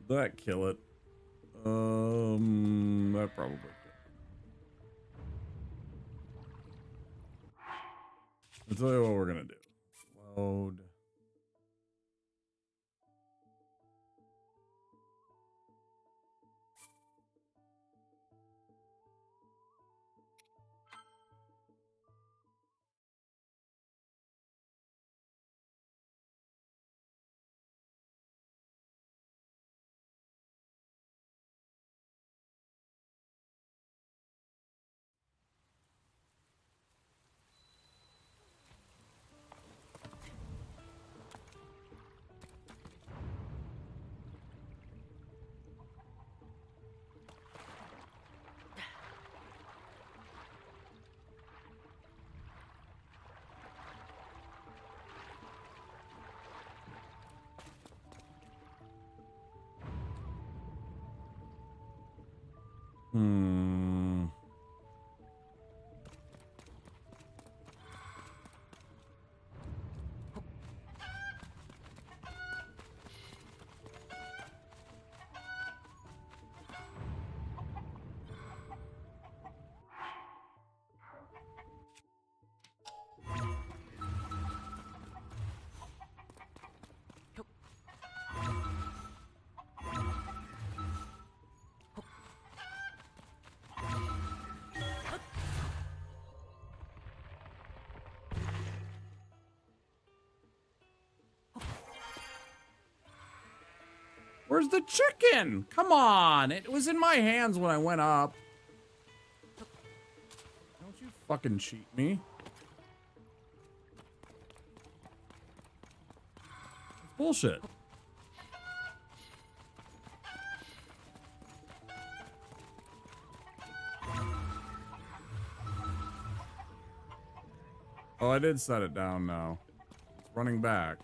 Did that kill it? That probably did. I'll tell you what we're gonna do. Load. Hmm. Where's the chicken? Come on. It was in my hands when I went up. Don't you fucking cheat me. It's bullshit. Oh, I did set it down now. It's running back.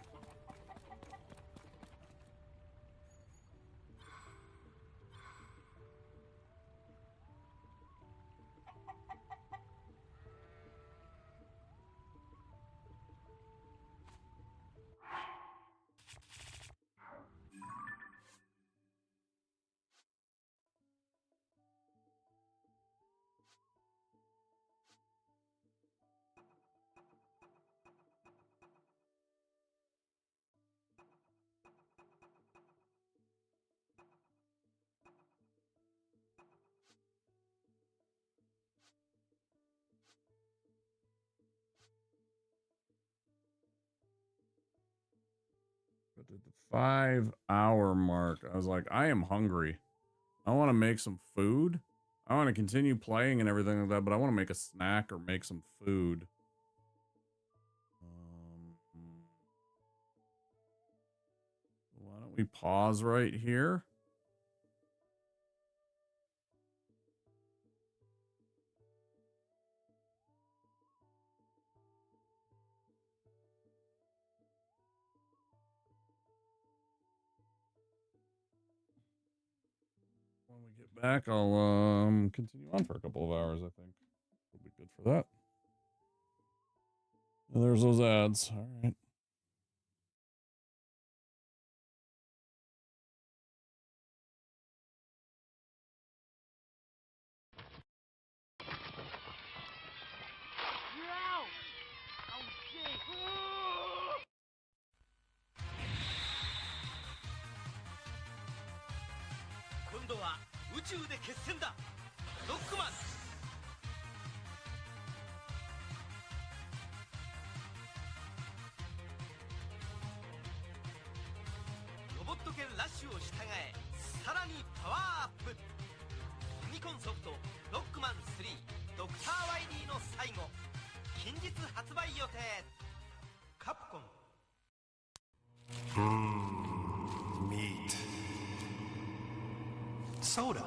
But at the 5-hour mark, I was like, I am hungry. I want to make some food. I want to continue playing and everything like that, but I want to make a snack or make some food. Why don't we pause right here? When we get back, I'll continue on for a couple of hours, I think. It'll be good for that. And there's those ads. All right. You're out! Oh, shit! 今度は宇宙で決戦だ。ロックマン。ロボット犬ラッシュを従え、さらにパワーアップ。ファミコンソフトロックマン3ドクターワイリーの最後、近日発売予定。カプコン。Meat. Soda.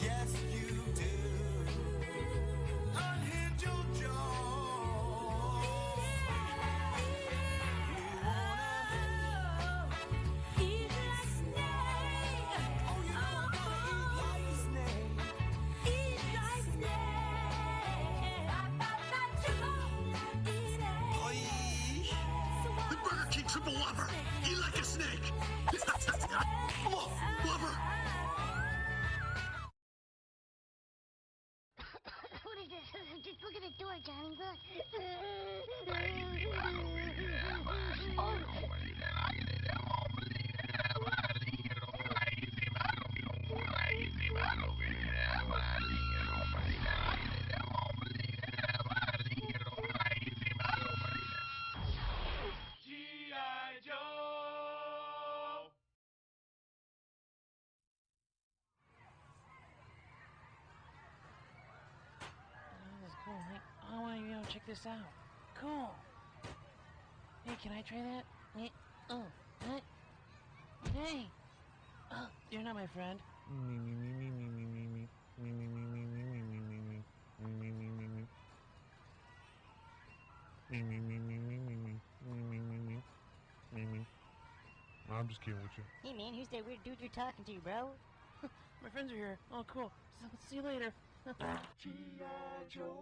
Yes, you do. Unhinge your jaw. You wanna eat like snake. Oh, you wanna eat like snake. Eat like snake. Oi. The Burger King Triple Whopper. Eat like a snake. Oh, Whopper. What is this? Just look at the door, Johnny. Look. G.I. Joe! This is cool. I want to check this out. Cool. Can I try that? Oh, what? Hey! Oh, you're not my friend. I'm just kidding with you. Hey man, who's that weird dude you're talking to, bro? My friends are here. Oh, cool. So, see you later. G.I. Joe.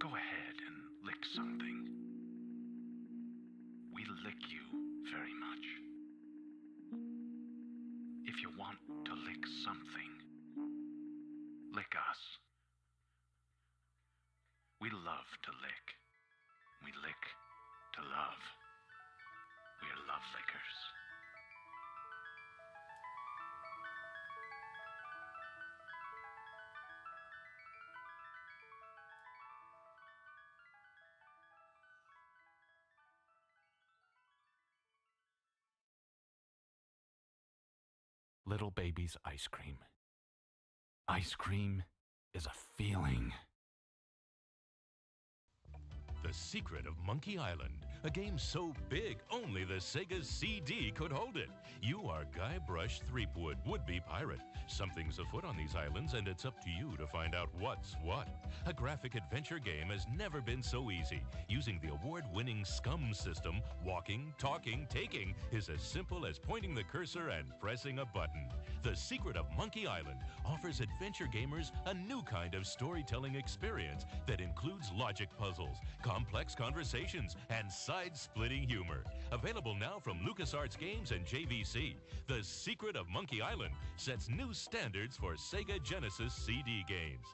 Go ahead and lick something. We lick you very much. If you want to lick something, lick us. We love to lick. We lick to love. We're love lickers. Little baby's ice cream. Ice cream is a feeling. The Secret of Monkey Island, a game so big only the Sega CD could hold it. You are Guybrush Threepwood, would-be pirate. Something's afoot on these islands, and it's up to you to find out what's what. A graphic adventure game has never been so easy. Using the award-winning SCUM system, walking, talking, taking is as simple as pointing the cursor and pressing a button. The Secret of Monkey Island offers adventure gamers a new kind of storytelling experience that includes logic puzzles, complex conversations, and side-splitting humor. Available now from LucasArts Games and JVC, The Secret of Monkey Island sets new standards for Sega Genesis CD games.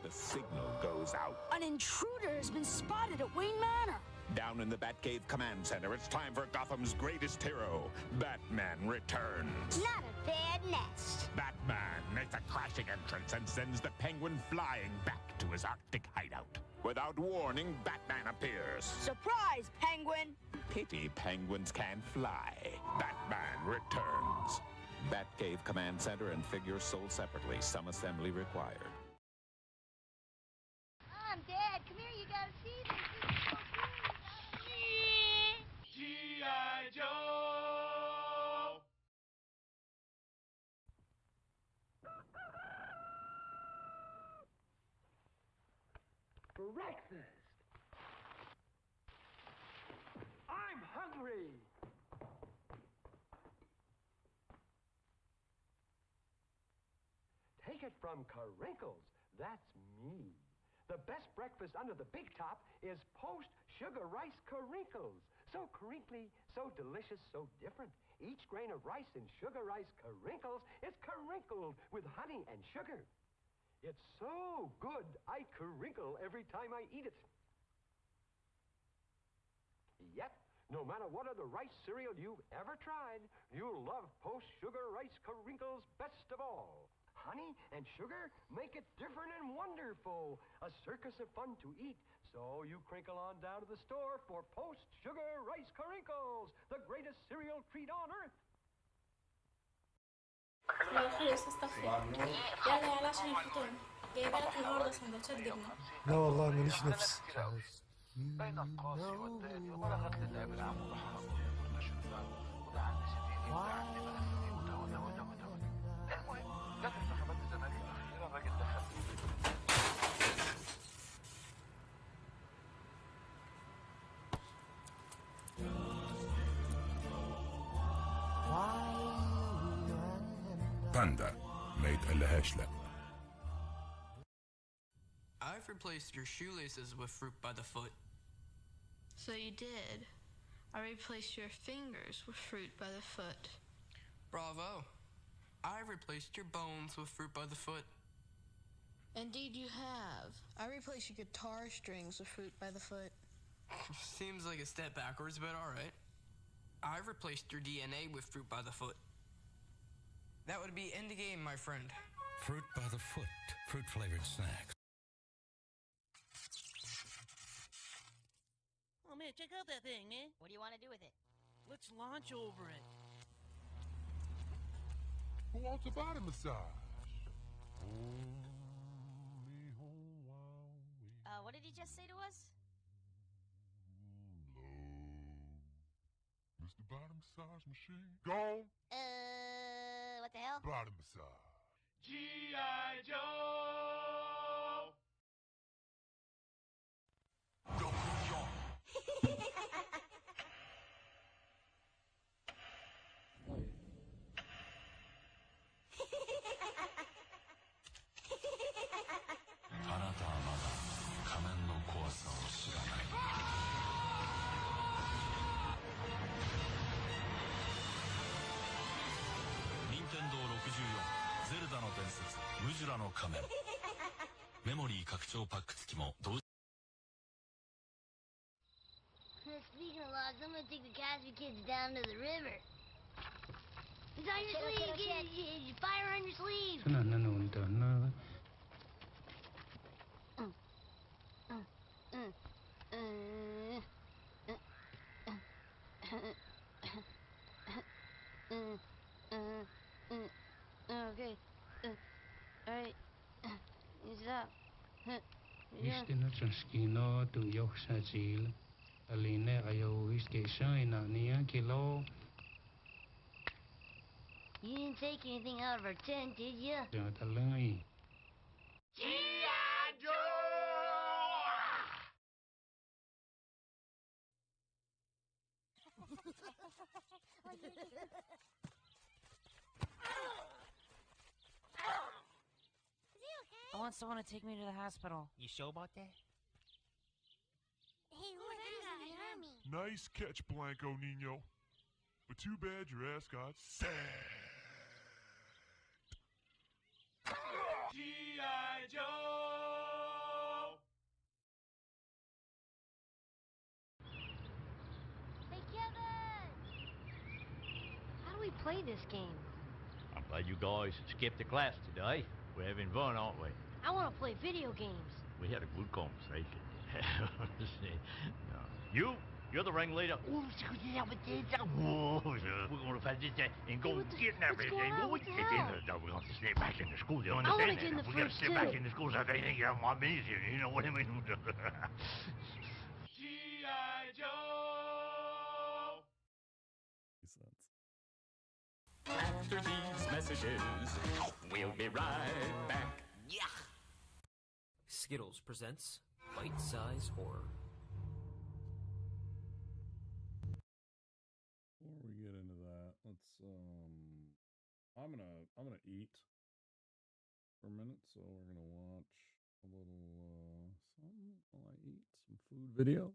The signal goes out. An intruder has been spotted at Wayne Manor. Down in the Batcave Command Center, it's time for Gotham's greatest hero. Batman returns. Not a bad nest. Batman makes a crashing entrance and sends the Penguin flying back to his Arctic hideout. Without warning, Batman appears. Surprise, Penguin! Pity penguins can't fly. Batman returns. Batcave Command Center and figures sold separately. Some assembly required. Dad, come here, you gotta see this. This is so cool. G.I. Joe! Breakfast! I'm hungry! Take it from Carinkles. That's me. The best breakfast under the big top is post-sugar rice Carinkles. So crinkly, so delicious, so different. Each grain of rice in sugar rice Carinkles is crinkled with honey and sugar. It's so good, I crinkle every time I eat it. Yep, no matter what other rice cereal you've ever tried, you'll love post-sugar rice Carinkles best of all. Honey and sugar make it different and wonderful. A circus of fun to eat. So you crinkle on down to the store for post-sugar rice Carinkles, the greatest cereal treat on earth. صباح الخير يا استاذ تقي. يلا يلا عشان الفطور. جايبه لك النهارده سندوتشات جبنه. لا والله ماليش نفس. بين القاسي والداني وبلغت للعب العام وضحها كل شبان ودعا النسيتين ودعا النبلتين المهم جت انتخابات الزمالك الاخيره الراجل دخل باندا ما يتقلهاش لا. I've replaced your shoelaces with fruit by the foot. So you did. I replaced your fingers with fruit by the foot. Bravo. I replaced your bones with fruit by the foot. Indeed you have. I replaced your guitar strings with fruit by the foot. Seems like a step backwards, but alright. I replaced your DNA with fruit by the foot. That would be end the game, my friend. Fruit by the foot. Fruit-flavored snacks. Man, check out that thing, man. What do you want to do with it? Let's launch over it. Who wants a body massage? What did he just say to us? Mr. Body Massage Machine. Gone. What the hell? Body massage. G.I. Joe! Zelda の伝説ムジュラの仮面メモリー拡張パック付きも同時 Speaking of logs, I'm gonna take the Casby kids down to the river. It's on your sleeve. Get fire on your sleeve. Okay. Alright. Stop. Istino transkino tu yoksajil. Aline ayo iskation ina niya kilo. You didn't take anything out of our tent, did you? Talungi. G.I. Joe! I want someone to take me to the hospital. You sure about that? Hey, look, there's the army. Nice catch, Blanco Nino. But too bad your ass got sad. G.I. Joe! Hey, Kevin! How do we play this game? I'm glad you guys skipped the class today. We're having fun, aren't we? I want to play video games. We had a good conversation. You're the ringleader. We're going to find this and go get everything. We're going to stay back in the school. You understand that? We're going to stay back in the school so they think you want me here. You know what I mean? G.I. Joe! After these messages, we'll be right back. Yeah. Skittles presents Bite Size Horror. Before we get into that, let's I'm gonna eat for a minute, so we're gonna watch a little something while I eat some food video.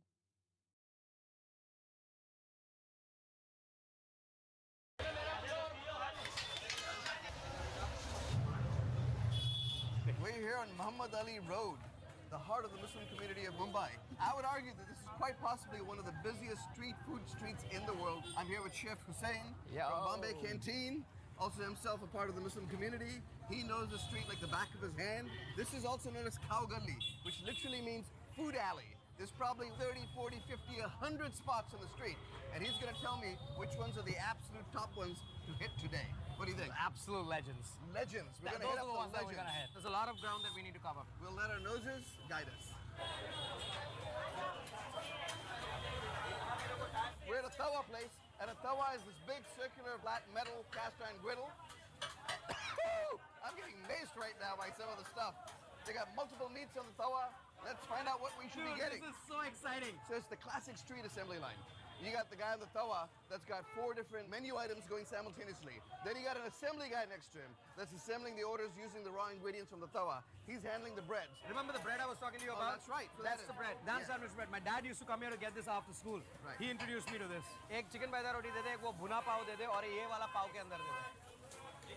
We're here on Muhammad Ali Road, the heart of the Muslim community of Mumbai. I would argue that this is quite possibly one of the busiest street food streets in the world. I'm here with Chef Hussein from Bombay Canteen, also himself a part of the Muslim community. He knows the street like the back of his hand. This is also known as Cow Gully, which literally means food alley. There's probably 30, 40, 50, 100 spots on the street. And he's going to tell me which ones are the absolute top ones to hit today. What do you think? Absolute legends. Legends. We're going to Those hit are up the ones that legends. we're going to hit. There's a lot of ground that we need to cover. We'll let our noses guide us. We're at a tawa place, and a tawa is this big circular flat metal cast iron griddle. I'm getting maced right now by some of the stuff. They got multiple meats on the tawa. Let's find out what we should be getting. This is so exciting. So it's the classic street assembly line. You got the guy on the tawa that's got 4 different menu items going simultaneously. Then you got an assembly guy next to him that's assembling the orders using the raw ingredients from the tawa. He's handling the breads. Remember the bread I was talking to you about? That's right. So That's the bread. Naan sandwich bread. My dad used to come here to get this after school. Right. He introduced me to this. एक chicken बायदा रोटी दे दे, एक वो भुना पाव दे दे, और ये वाला पाव के अंदर दे दे.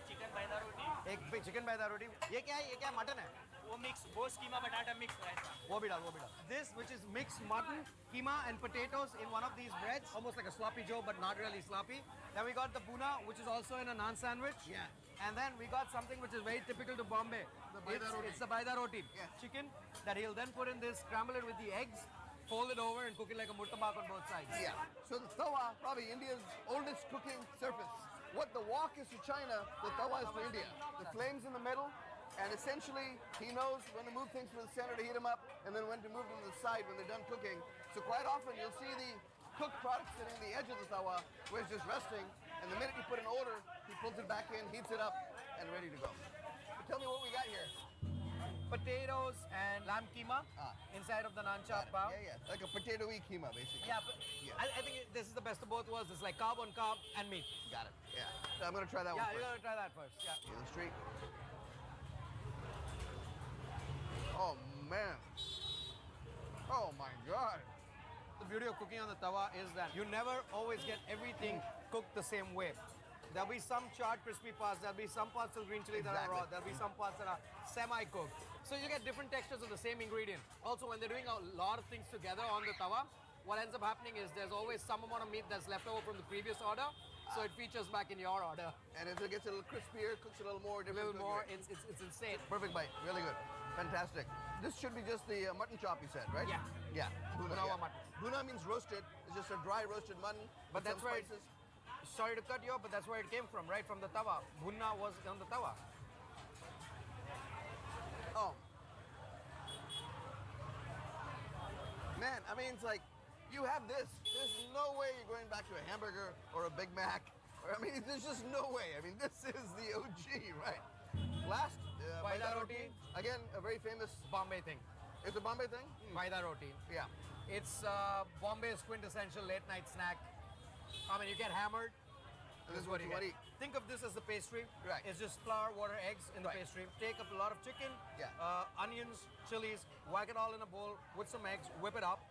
Chicken बायदा रोटी. एक चिकन बायदा रोटी. ये क्या है? ये क्या मटन है? वो मिक्स, वो कीमा बटाटा मिक्स रहता है. वो भी डाल. This, which is mixed mutton, keema, and potatoes in one of these breads, almost like a sloppy joe, but not really sloppy. Then we got the buna, which is also in a naan sandwich. Yeah. And then we got something which is very typical to Bombay. The baida roti. It's the baida roti. Yeah. Chicken that he'll then put in this, scramble it with the eggs, fold it over and cook it like a murtabak on both sides. Yeah. So the tawa, probably India's oldest cooking surface. What the wok is to China, the tawa is to India. The flames in the middle, and essentially he knows when to move things from the center to heat them up, and then when to move them to the side when they're done cooking. So quite often you'll see the cooked product sitting on the edge of the tawa, where it's just resting, and the minute you put an order, he pulls it back in, heats it up, and ready to go. But tell me what we got here. Potatoes and lamb keema inside of the naan chop bao. Yeah, yeah, like a potato-y keema, basically. Yeah, but I think this is the best of both worlds. It's like carb on carb and meat. Got it. Yeah. So I'm gonna try that one first. Yeah, you're gonna try that first. Yeah. In the street. Oh man. Oh my God. The beauty of cooking on the tawa is that you never always get everything cooked the same way. There'll be some charred crispy parts, there'll be some parts of green chili that are raw, there'll be some parts that are semi-cooked. So you get different textures of the same ingredient. Also, when they're doing a lot of things together on the tawa, what ends up happening is there's always some amount of meat that's left over from the previous order, so it features back in your order. And if it gets a little crispier, cooks a little more, A little more, it's insane. Perfect bite, really good. Fantastic. This should be just the mutton chop you said, right? Yeah. Yeah. Bhuna, Bhuna yeah. mutton. Bhuna means roasted. It's just a dry roasted mutton. But that's where sorry to cut you off, but that's where it came from, right? From the tawa. Bhuna was on the tawa. Oh. Man, I mean, it's like, you have this. There's no way you're going back to a hamburger or a Big Mac. I mean, there's just no way. I mean, this is the OG, right? Last, Paida roti. Again, a very famous Bombay thing. It's a Bombay thing? Paida roti. Yeah. It's Bombay's quintessential late night snack. I mean, you get hammered. This is what you get. Think of this as the pastry. Right. It's just flour, water, eggs in the pastry. Take up a lot of chicken, onions, chilies, whack it all in a bowl with some eggs, whip it up,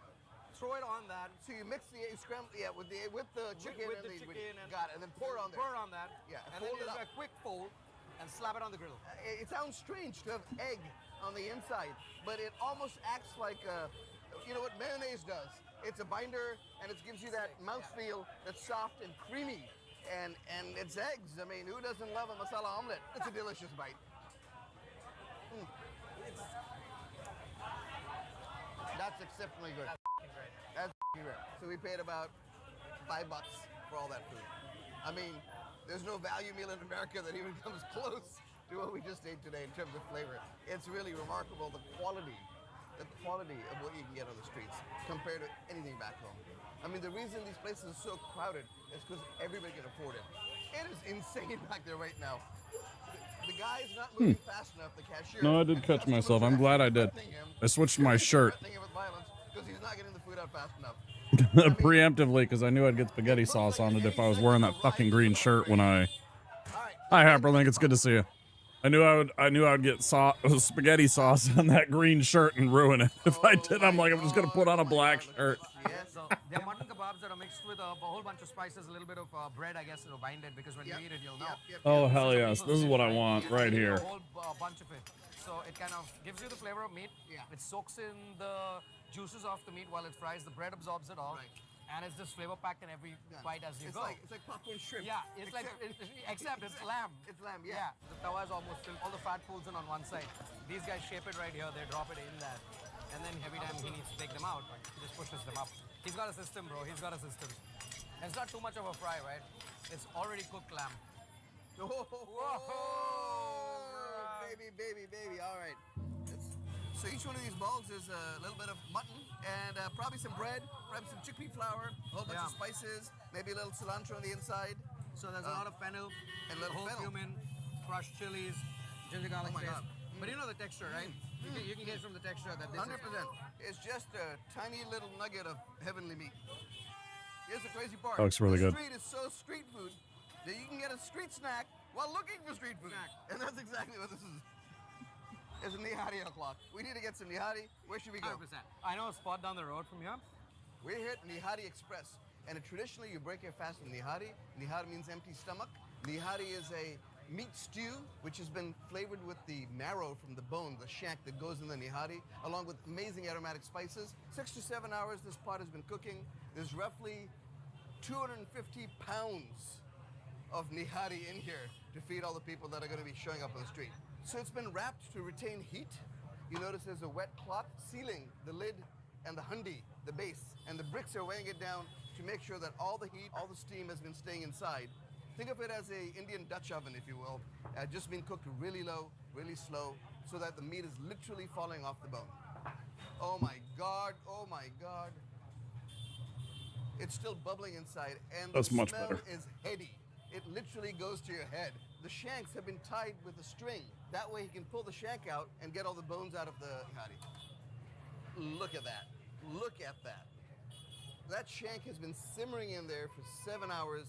throw it on that. So you mix the scramble, with the chicken with and the chicken and got it, and then pour it on there. Pour on that. Yeah, and then you do a quick fold and slap it on the grill. It sounds strange to have egg on the inside, but it almost acts like you know what mayonnaise does. It's a binder, and it gives you that mouthfeel that's soft and creamy. And it's eggs. I mean, who doesn't love a masala omelet? It's a delicious bite. That's exceptionally good. That's great. So we paid about $5 for all that food. I mean, there's no value meal in America that even comes close to what we just ate today in terms of flavor. It's really remarkable, the quality of what you can get on the streets compared to anything back home. I mean, the reason these places are so crowded is because everybody can afford it. It is insane back there right now. The guy's not moving fast enough, the cashier. No, I did catch myself. I'm glad I did. I switched my shirt. Because he's not getting the food out fast enough. Preemptively, because I knew I'd get spaghetti sauce on it if I was wearing that fucking green shirt when I... Hi, Hyperlink. It's good to see you. I knew I would get spaghetti sauce on that green shirt and ruin it. If I did, I'm just gonna put on a black shirt. So they're mutton kebabs that are mixed with a whole bunch of spices, a little bit of bread, I guess, to bind it, because when you eat it, you'll know. Oh hell yes, this is what I want right here. A whole bunch of it. So it kind of gives you the flavor of meat. It soaks in the juices of the meat while it fries. The bread absorbs it all. And it's just flavor packed in every bite as you go. It's like popcorn shrimp. Yeah, except it's lamb. It's lamb, yeah. The tawa is almost filled. All the fat pools in on one side. These guys shape it right here. They drop it in that. And then every time he needs to take them out, he just pushes them up. He's got a system, bro. He's got a system. And it's not too much of a fry, right? It's already cooked lamb. Baby. All right. So each one of these balls is a little bit of mutton and probably some bread, probably some chickpea flour, a whole bunch of spices, maybe a little cilantro on the inside. So there's a lot of fennel, and a little whole cumin, crushed chilies, ginger garlic paste. But you know the texture, right? You can get from the texture that this 100%. It's just a tiny little nugget of heavenly meat. Here's the crazy part. That looks really good. The street is so street food that you can get a street snack while looking for street food. And that's exactly what this is. It's a nihari o'clock. We need to get some nihari. Where should we go? 100%. I know a spot down the road from here. We're here at Nihari Express. And traditionally, you break your fast with nihari. Nihari means empty stomach. Nihari is a meat stew, which has been flavored with the marrow from the bone, the shank that goes in the nihari, along with amazing aromatic spices. 6 to 7 hours this pot has been cooking. There's roughly 250 pounds of nihari in here to feed all the people that are going to be showing up on the street. So it's been wrapped to retain heat. You notice there's a wet cloth sealing the lid and the handi the base, and the bricks are weighing it down to make sure that all the heat, all the steam has been staying inside. Think of it as a Indian Dutch oven, if you will, just been cooked really low, really slow, so that the meat is literally falling off the bone. Oh my God, oh my God. It's still bubbling inside, and the That's much smell better. is heady. It literally goes to your head. The shanks have been tied with a string. That way he can pull the shank out and get all the bones out of the nihari. Look at that. Look at that. That shank has been simmering in there for 7 hours,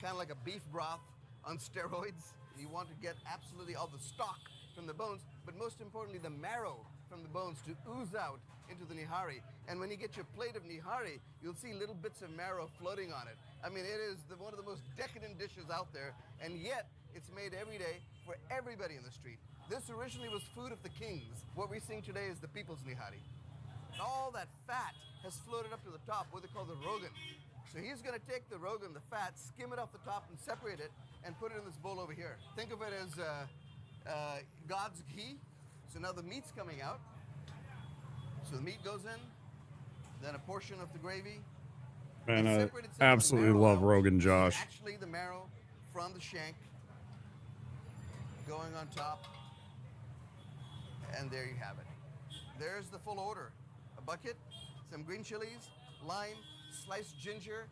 kind of like a beef broth on steroids. You want to get absolutely all the stock from the bones, but most importantly, the marrow from the bones to ooze out into the nihari. And when you get your plate of nihari, you'll see little bits of marrow floating on it. I mean, it is one of the most decadent dishes out there, and yet it's made every day for everybody in the street. This originally was food of the kings. What we're seeing today is the people's nihari. And all that fat has floated up to the top, what they call the rogan. So he's going to take the rogan, the fat, skim it off the top and separate it and put it in this bowl over here. Think of it as God's ghee. So now the meat's coming out. So the meat goes in, then a portion of the gravy. And I absolutely love Rogan Josh. Actually, the marrow from the shank going on top. And there you have it. There's the full order. A bucket, some green chilies, lime, sliced ginger.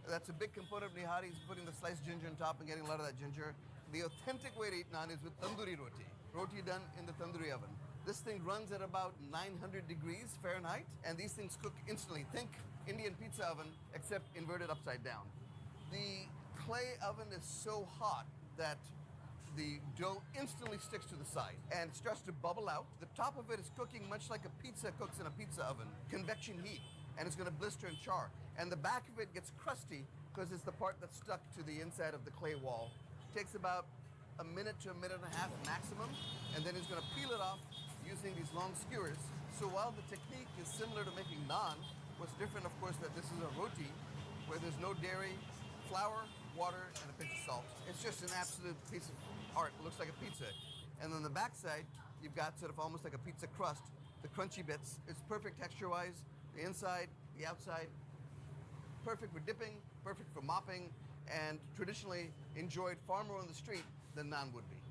That's a big component of nihari, is putting the sliced ginger on top and getting a lot of that ginger. The authentic way to eat naan is with tandoori roti. Roti done in the tandoori oven. This thing runs at about 900 degrees Fahrenheit, and these things cook instantly. Think Indian pizza oven, except inverted upside down. The clay oven is so hot that the dough instantly sticks to the side and starts to bubble out. The top of it is cooking much like a pizza cooks in a pizza oven, convection heat, and it's going to blister and char. And the back of it gets crusty because it's the part that's stuck to the inside of the clay wall. Takes about a minute to a minute and a half maximum, and then he's going to peel it off using these long skewers. So while the technique is similar to making naan, what's different, of course, that this is a roti where there's no dairy, flour, water, and a pinch of salt. It's just an absolute piece of art. It looks like a pizza. And on the backside, you've got sort of almost like a pizza crust, the crunchy bits. It's perfect texture-wise, the inside, the outside. Perfect for dipping, perfect for mopping, and traditionally enjoyed far more on the street than naan would be.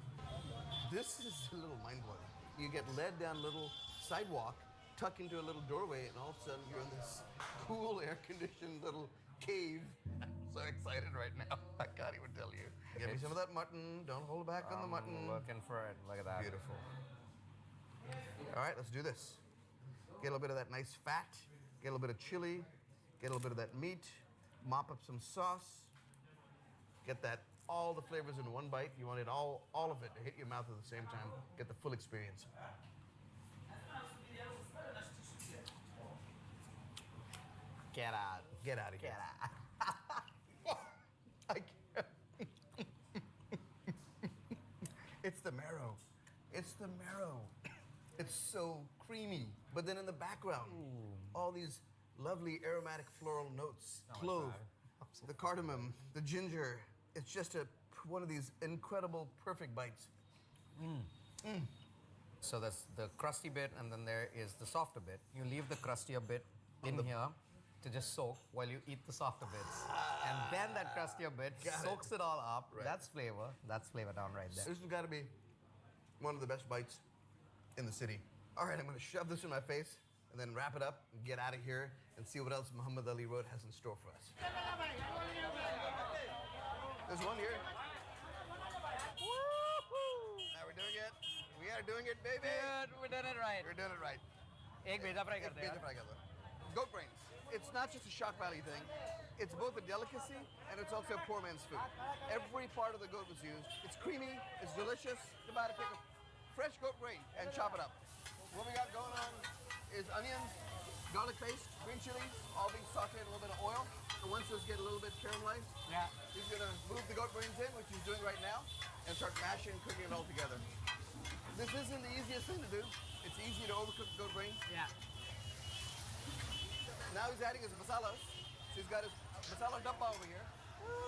This is a little mind-blowing. You get led down a little sidewalk, tuck into a little doorway, and all of a sudden you're in this cool, air-conditioned little cave. I'm so excited right now. I can't even tell you. Give me some of that mutton. Don't hold back on the mutton. Looking for it. Look at that. Beautiful. All right, let's do this. Get a little bit of that nice fat. Get a little bit of chili. Get a little bit of that meat. Mop up some sauce. Get that, all the flavors in one bite. You want it all of it to hit your mouth at the same time. Get the full experience. Get out. Get out of here. Get out. I can't. It's the marrow. It's the marrow. It's so creamy. But then in the background, all these lovely aromatic floral notes. Clove, the cardamom, the ginger. It's just one of these incredible, perfect bites. So that's the crusty bit, and then there is the softer bit. You leave the crustier bit in here to just soak while you eat the softer bits. And then that crustier bit soaks it all up. Right. That's flavor. That's flavor down right there. This has got to be one of the best bites in the city. All right, I'm going to shove this in my face and then wrap it up and get out of here and see what else Muhammad Ali Road has in store for us. There's one here. Woo-hoo! Now we're doing it. We are doing it, baby. Good, we're doing it right. We're doing it right. Ek bheda fry karte Bheda fry karte. Goat brains. It's not just a shock value thing. It's both a delicacy and it's also a poor man's food. Every part of the goat was used. It's creamy, it's delicious. It's about to take a fresh goat brain and chop it up. What we got going on is onions, garlic paste, green chilies, all being sauteed in a little bit of oil. And once those get a little bit caramelized, he's gonna move the goat brains in, which he's doing right now, and start mashing and cooking it all together. This isn't the easiest thing to do. It's easy to overcook the goat brain. Yeah. Now he's adding his masalas. So he's got his masala dabba over here.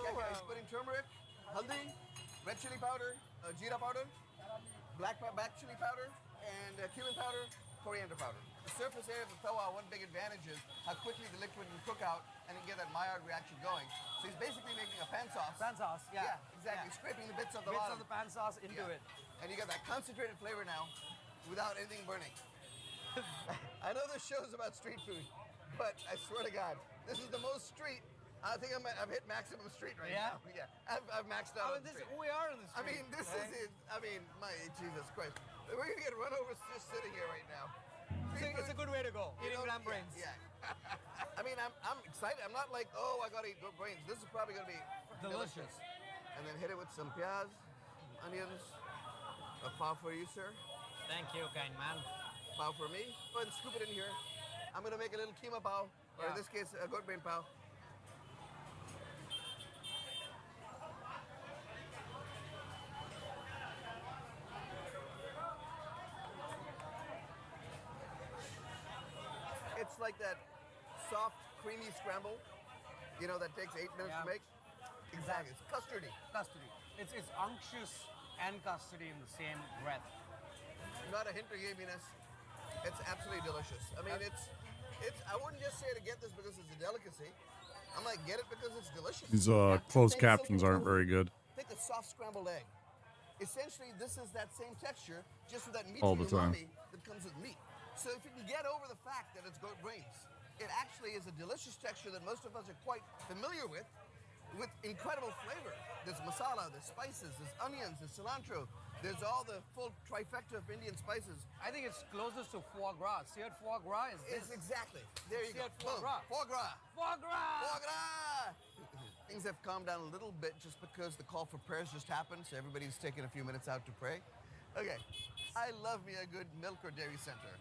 He's putting turmeric, haldi, red chili powder, jeera powder, black chili powder, and cumin powder, coriander powder. The surface area of the tawa, one big advantage is how quickly the liquid can cook out and you get that Maillard reaction going. So he's basically making a pan sauce. Pan sauce, yeah. Yeah, exactly. Yeah. Scraping the bits of the Bits bottom. of the pan sauce into it. And you get that concentrated flavor now without anything burning. I know this show's about street food, but I swear to God, this is the most street. I think I've hit maximum street right now. Yeah, I've maxed out. This is who we are in the street. I mean, this is it. I mean, my Jesus Christ, we're gonna get run over just sitting here right now. It's a good way to go. Eating lamb brains. Yeah. I mean, I'm excited. I'm not like, oh, I gotta eat good brains. This is probably gonna be delicious. And then hit it with some piaz, onions, a pav for you, sir. Thank you, kind man. Pav for me. Go ahead and scoop it in here. I'm gonna make a little keema pav, or in this case, a goat brain pav. It's like that soft, creamy scramble, you know, that takes 8 minutes to make. Exactly. It's custardy. Custardy. It's unctuous and custardy in the same breath. Not a hint of gaminess. It's absolutely delicious. I mean, it's. I wouldn't just say to get this because it's a delicacy. I'm like, get it because it's delicious. These closed captions aren't very good. Think a soft scrambled egg. Essentially, this is that same texture, just with that meaty All the time. umami that comes with meat. So if you can get over the fact that it's goat brains, it actually is a delicious texture that most of us are quite familiar with incredible flavor. There's masala, there's spices, there's onions, there's cilantro, there's all the full trifecta of Indian spices. I think it's closest to foie gras. Seared foie gras is this. It's exactly. There you go. Foie gras. Foie gras. Foie gras. Foie gras. Things have calmed down a little bit just because the call for prayers just happened, so everybody's taking a few minutes out to pray. Okay. I love me a good milk or dairy center.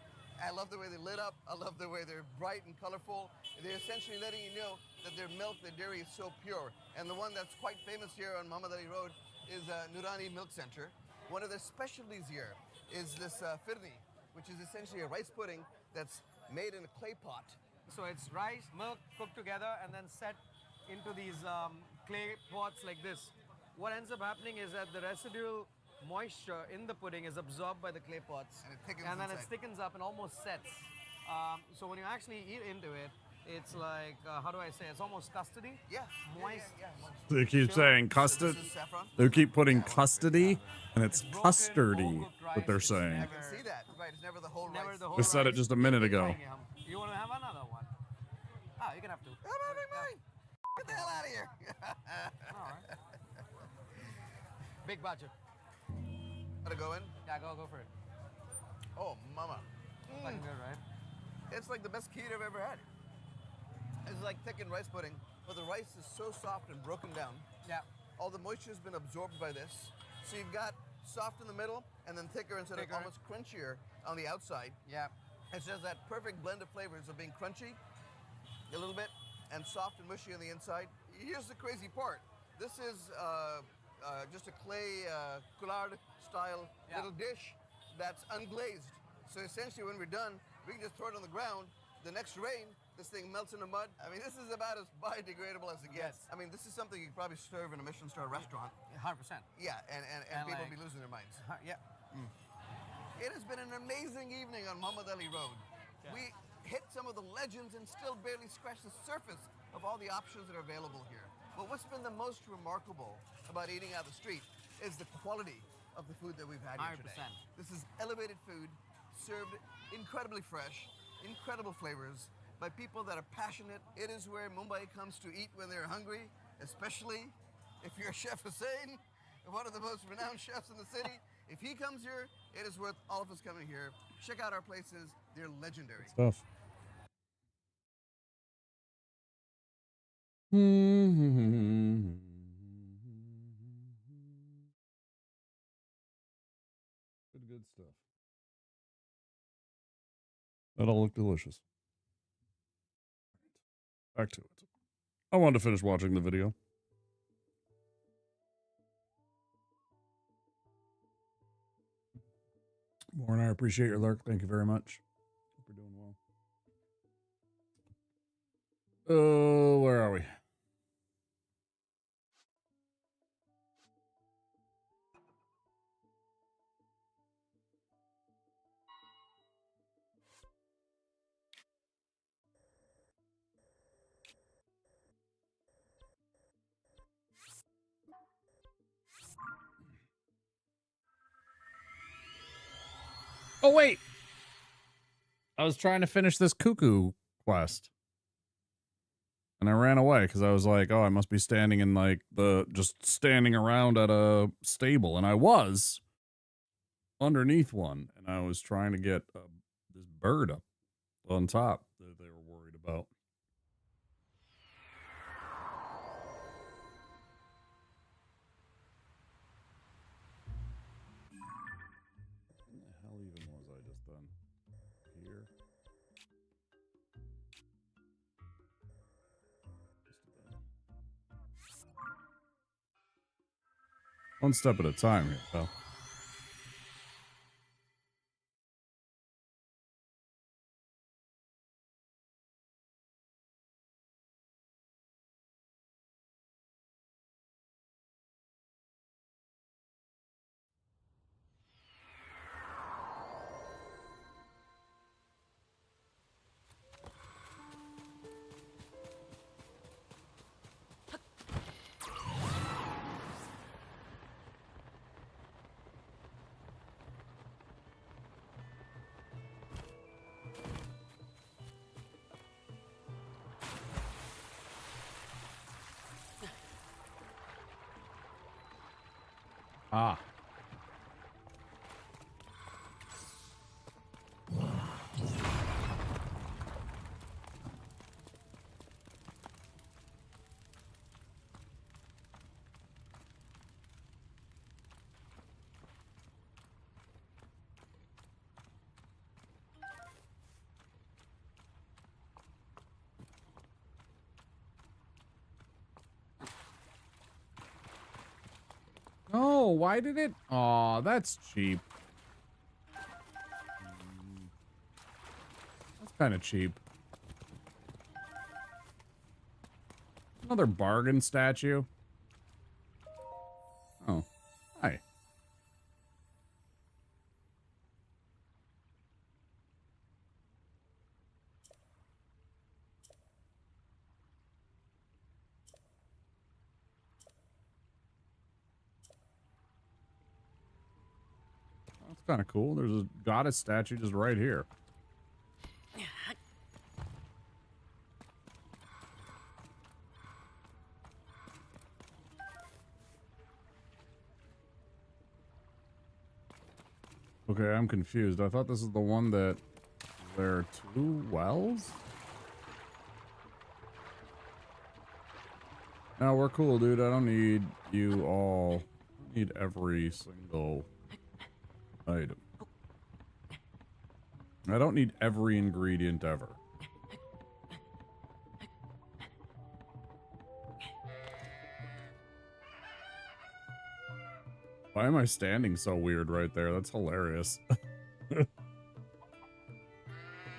I love the way they lit up. I love the way they're bright and colorful. They're essentially letting you know that their milk, their dairy is so pure. And the one that's quite famous here on Muhammad Ali Road is Nurani Milk Center. One of their specialties here is this firni, which is essentially a rice pudding that's made in a clay pot. So it's rice, milk cooked together and then set into these clay pots like this. What ends up happening is that the residual moisture in the pudding is absorbed by the clay pots, and then it thickens up and almost sets. So when you actually eat into it, it's like, how do I say, it's almost custody? Yeah. Moist. They keep saying custard. They keep putting custody, and it's custardy, what they're saying. I can see that. Right, it's never the whole rice. They said it just a minute ago. You want to have another one? Ah, you can have two. Get the hell out of here. All right. Big budget. Gotta go in? Yeah, go for it. Oh, mama. Fucking good, right? It's like the best kheer I've ever had. It's like thickened rice pudding, but the rice is so soft and broken down. Yeah. All the moisture's been absorbed by this. So you've got soft in the middle and then thicker instead of almost crunchier on the outside. Yeah. It's just that perfect blend of flavors of being crunchy a little bit and soft and mushy on the inside. Here's the crazy part. This is just a clay coulard style little dish that's unglazed. So essentially when we're done, we can just throw it on the ground. The next rain, this thing melts into mud. I mean, this is about as biodegradable as it gets. I mean, this is something you could probably serve in a Michelin star restaurant. 100%. Yeah, and people like, be losing their minds. Yeah. It has been an amazing evening on Muhammad Ali Road. Yeah. We hit some of the legends and still barely scratched the surface of all the options that are available here. But what's been the most remarkable about eating out the street is the quality of the food that we've had here 100%. today. This is elevated food, served incredibly fresh, incredible flavors, by people that are passionate. It is where Mumbai comes to eat when they're hungry, especially if you're Chef Hussain, one of the most renowned chefs in the city. If he comes here, it is worth all of us coming here. Check out our places. They're legendary. Stuff. Good stuff. That all looked delicious. Back to it. I wanted to finish watching the video. Warren, I appreciate your lurk. Thank you very much. Hope you're doing well. Where are we? Oh, wait. I was trying to finish this cuckoo quest. And I ran away because I was like, oh, I must be standing in like just standing around at a stable. And I was underneath one. And I was trying to get this bird up on top that they were worried about. What the hell even was I just done? Here. One step at a time here, pal. Ah. Oh, why did it? Aw, that's cheap. That's kind of cheap. Another bargain statue. Oh, hi. That's kind of cool. There's a goddess statue just right here. Okay, I'm confused. I thought this is the one that there are 2 wells? No, we're cool, dude. I don't need you all. I need every single item. I don't need every ingredient ever. Why am I standing so weird right there? That's hilarious.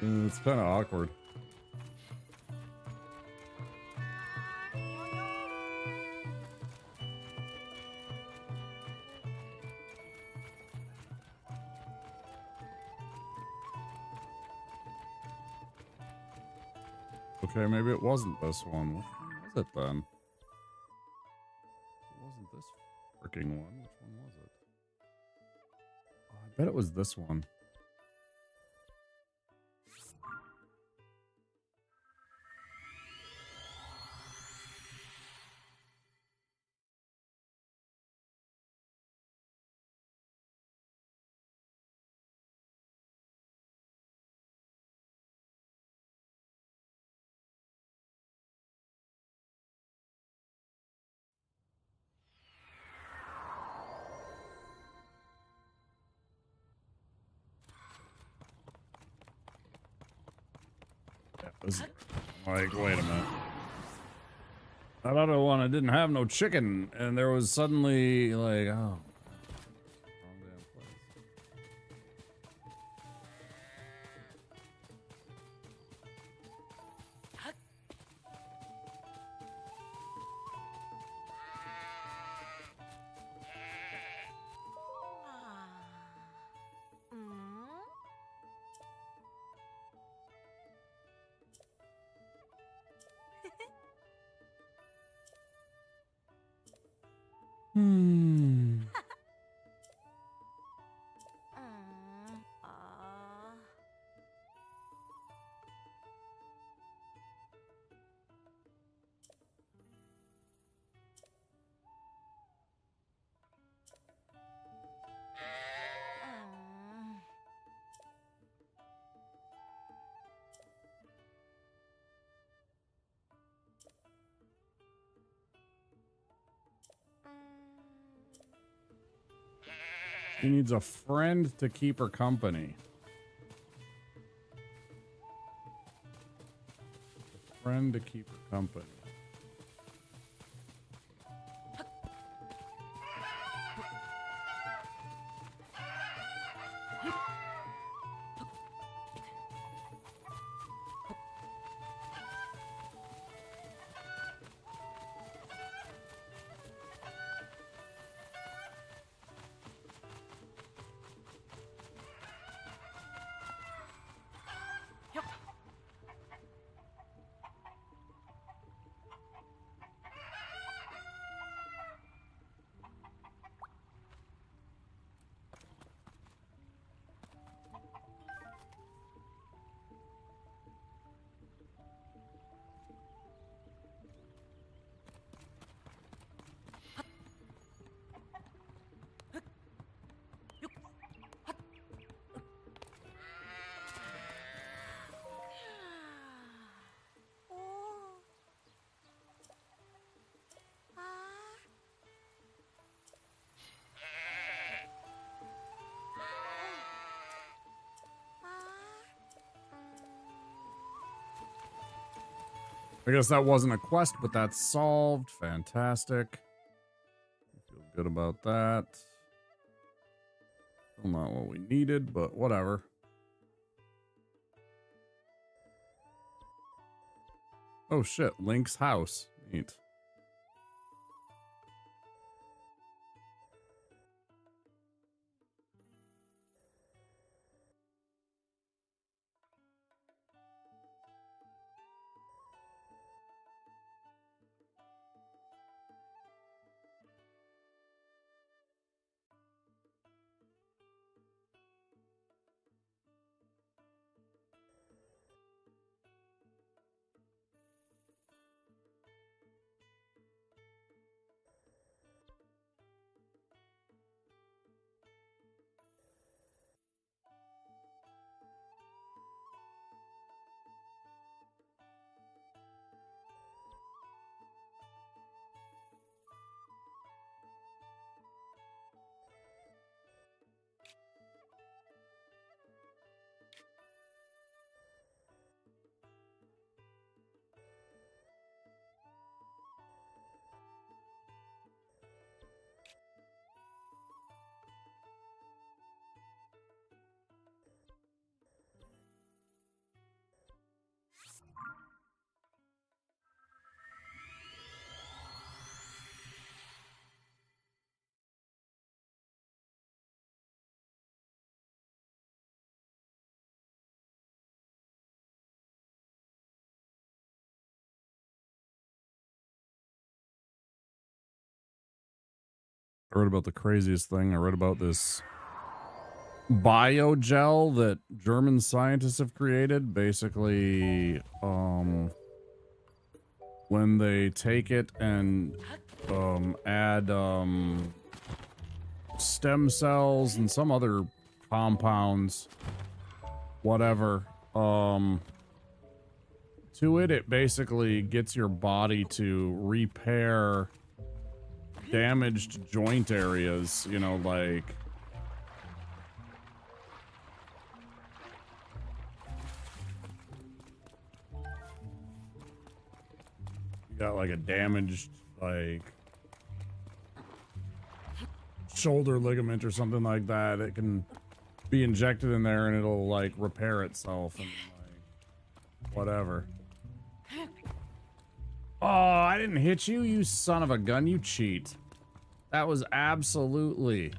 It's kind of awkward. Okay, maybe it wasn't this one. Which one was it then? It wasn't this freaking one. Which one was it? Oh, I bet it was this one. Yeah, this is like, wait a minute. That other one, I didn't have no chicken, and there was suddenly like, oh. Wrong damn place. Hmm. She needs a friend to keep her company. A friend to keep her company. I guess that wasn't a quest, but that's solved. Fantastic. I feel good about that. Still not what we needed, but whatever. Oh shit, Link's house. Neat. I read about the craziest thing. I read about this biogel that German scientists have created. Basically, when they take it and add stem cells and some other compounds, whatever, to it, it basically gets your body to repair damaged joint areas, you know, like you got like a damaged like shoulder ligament or something like that. It can be injected in there and it'll like repair itself and like whatever. Oh, I didn't hit you, you son of a gun, you cheat. That was absolutely...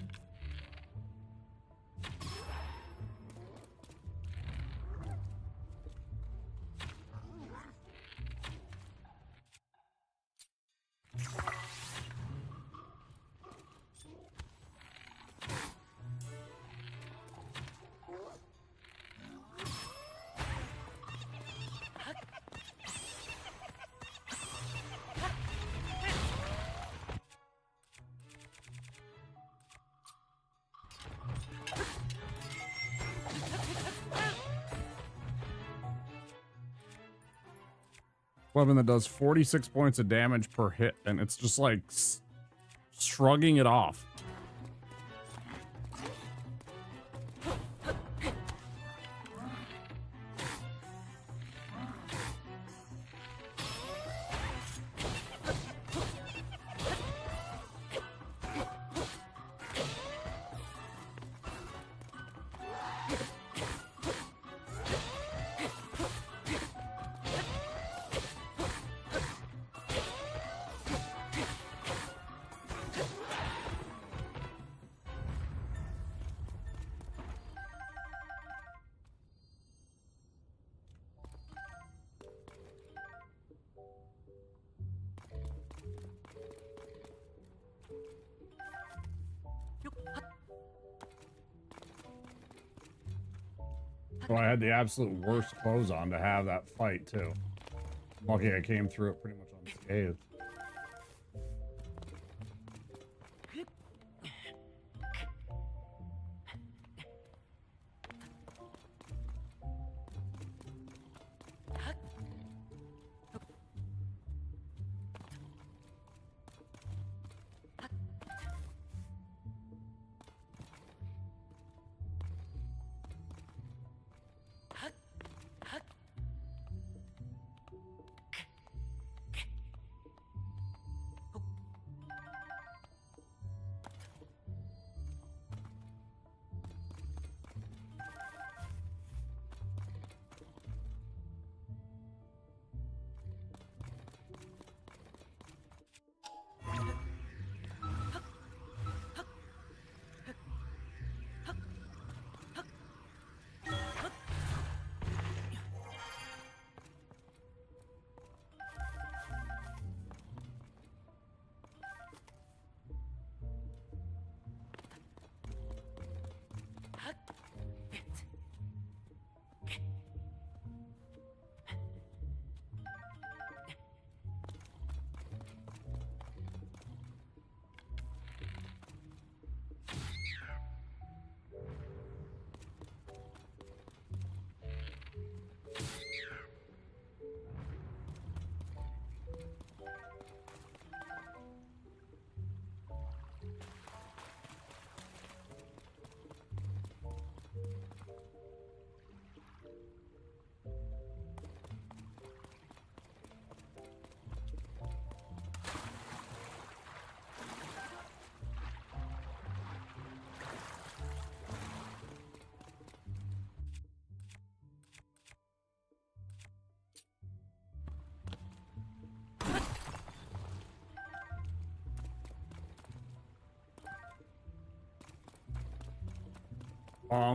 Weapon that does 46 points of damage per hit, and it's just like shrugging it off. So I had the absolute worst clothes on to have that fight, too. Lucky I came through it pretty much unscathed.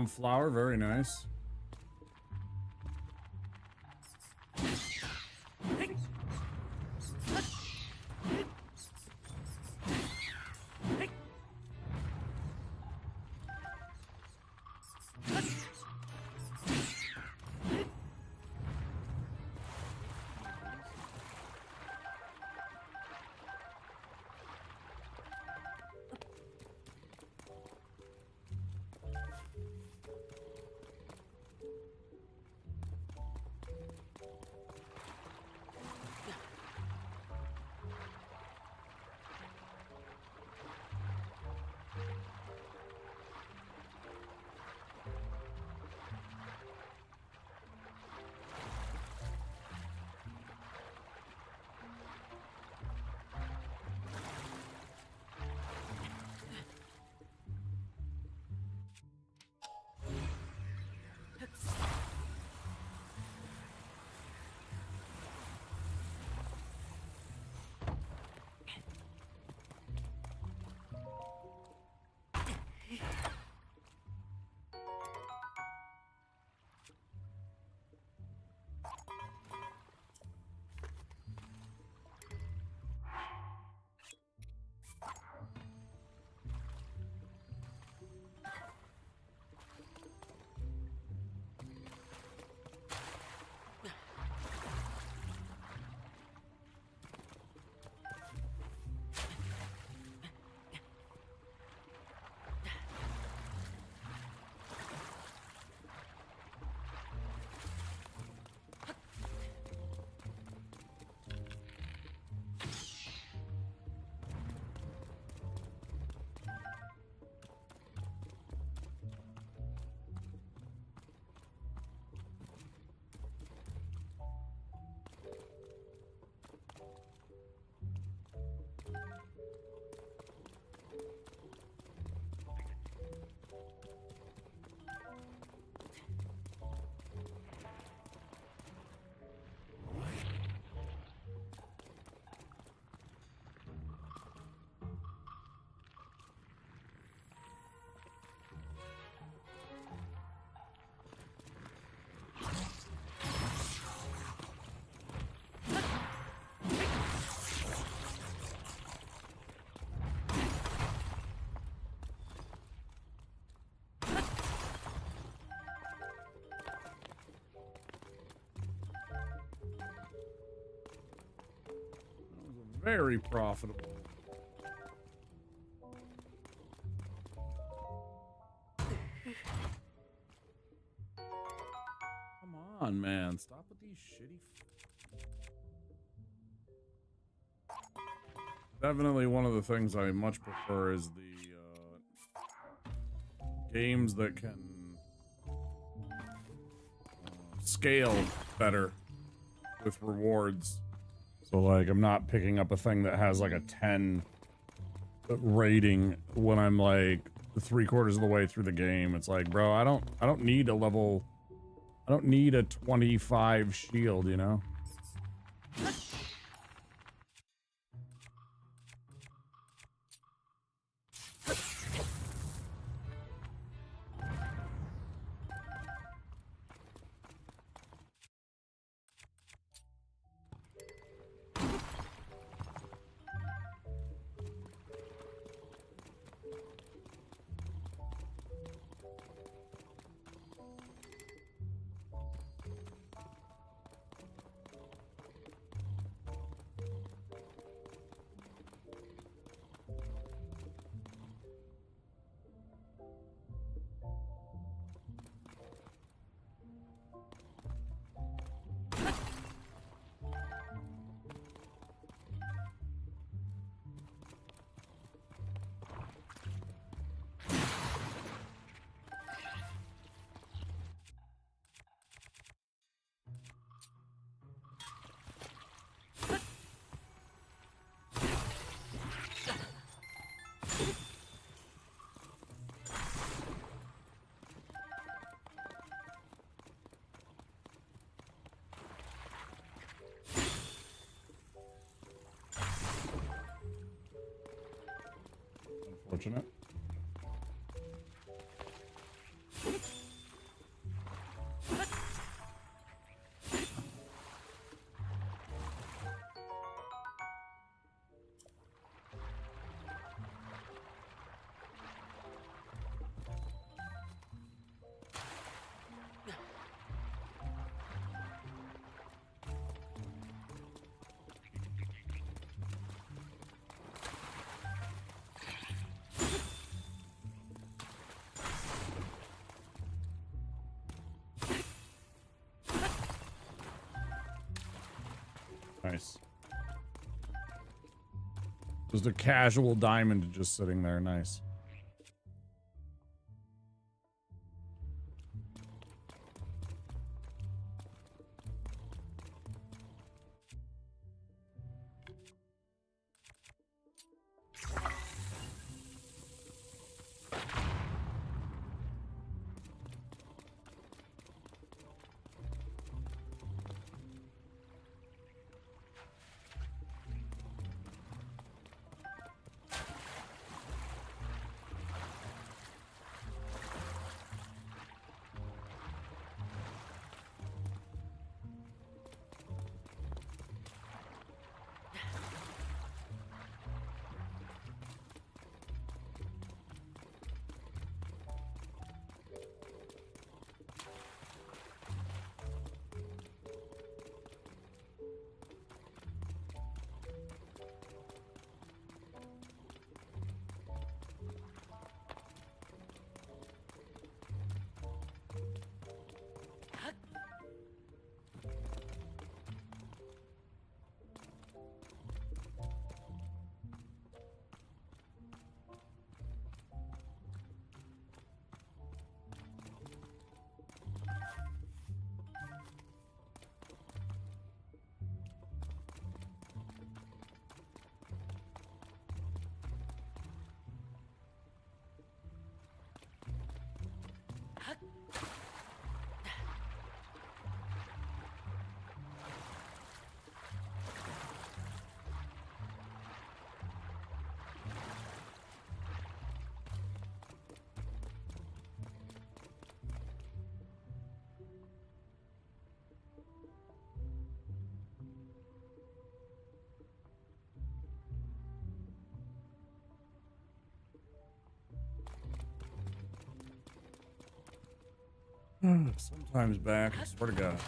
Flower, very nice. Very profitable. Come on, man. Stop with these shitty... Definitely one of the things I much prefer is the games that can scale better with rewards. So like I'm not picking up a thing that has like a 10 rating when I'm like 3/4 of the way through the game. It's like, bro, I don't need a level, I don't need a 25 shield, you know? Unfortunate. Nice. Just a casual diamond just sitting there. Nice. Sometimes back, I swear to God.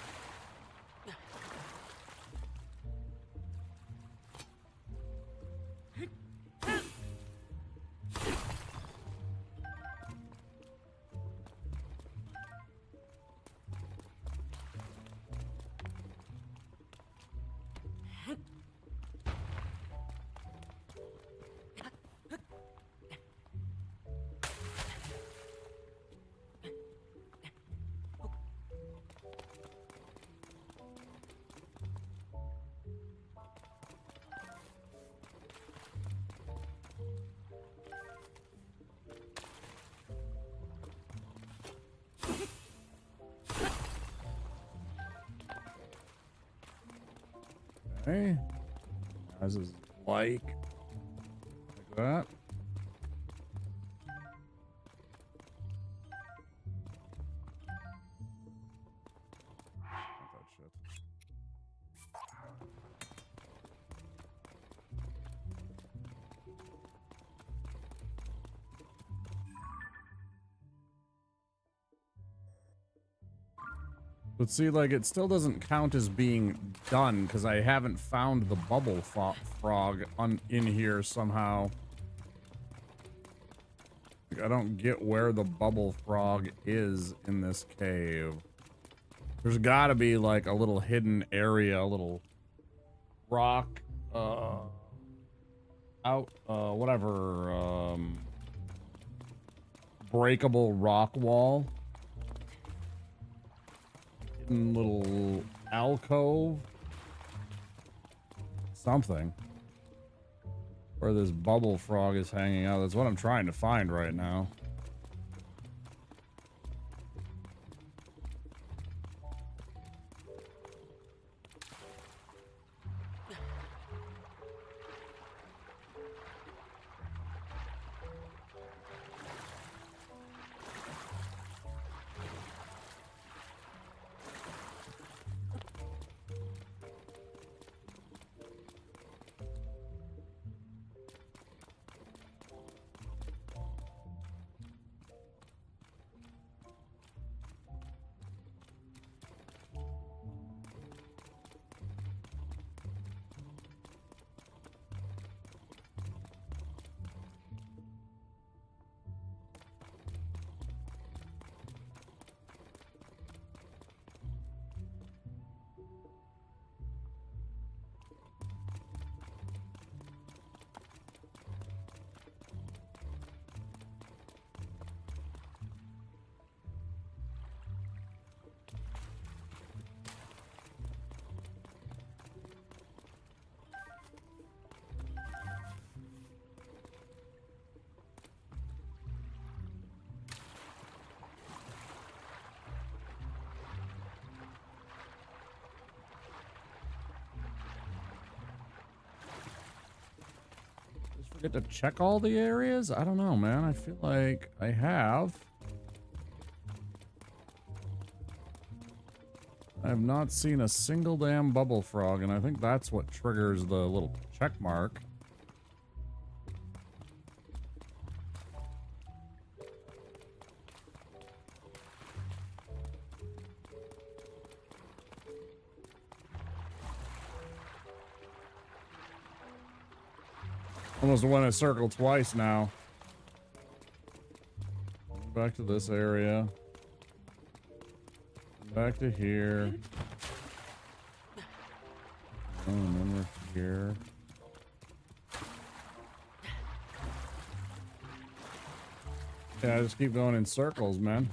Okay. As is like that. But see, like, it still doesn't count as being done because I haven't found the bubble frog in here somehow. Like, I don't get where the bubble frog is in this cave. There's got to be like a little hidden area, a little rock, breakable rock wall. Little alcove, something where this bubble frog is hanging out. That's what I'm trying to find right now. Get to check all the areas? I don't know, man. I feel like I have. I have not seen a single damn bubble frog, and I think that's what triggers the little check mark. Almost went a circle twice now. Back to this area. Back to here. Oh, and then we're here. Yeah, I just keep going in circles, man.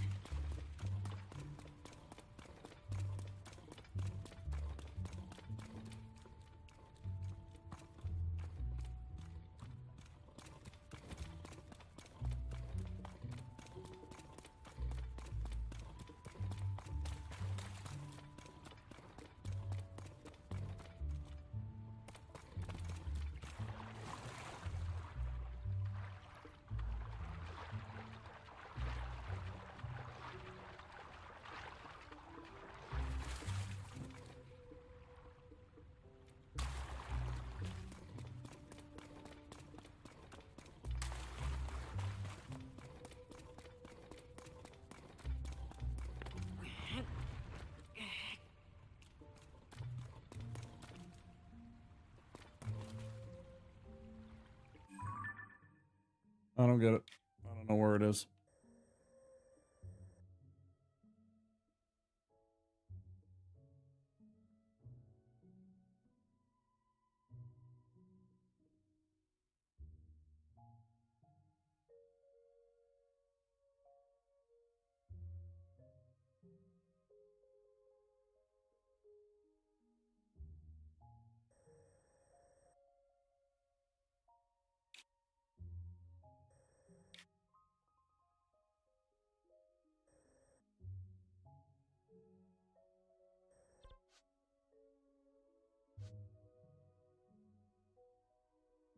I don't get it. I don't know where it is.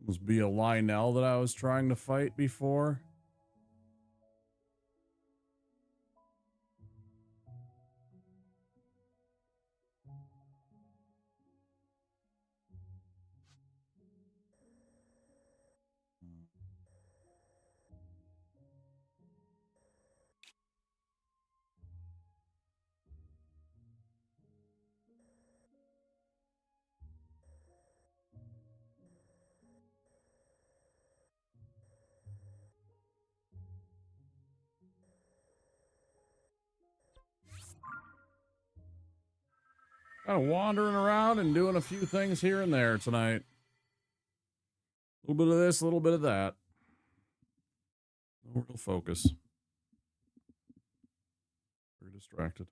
Must be a Lionel that I was trying to fight before. Kind of wandering around and doing a few things here and there tonight. A little bit of this, a little bit of that. No real focus. Very distracted.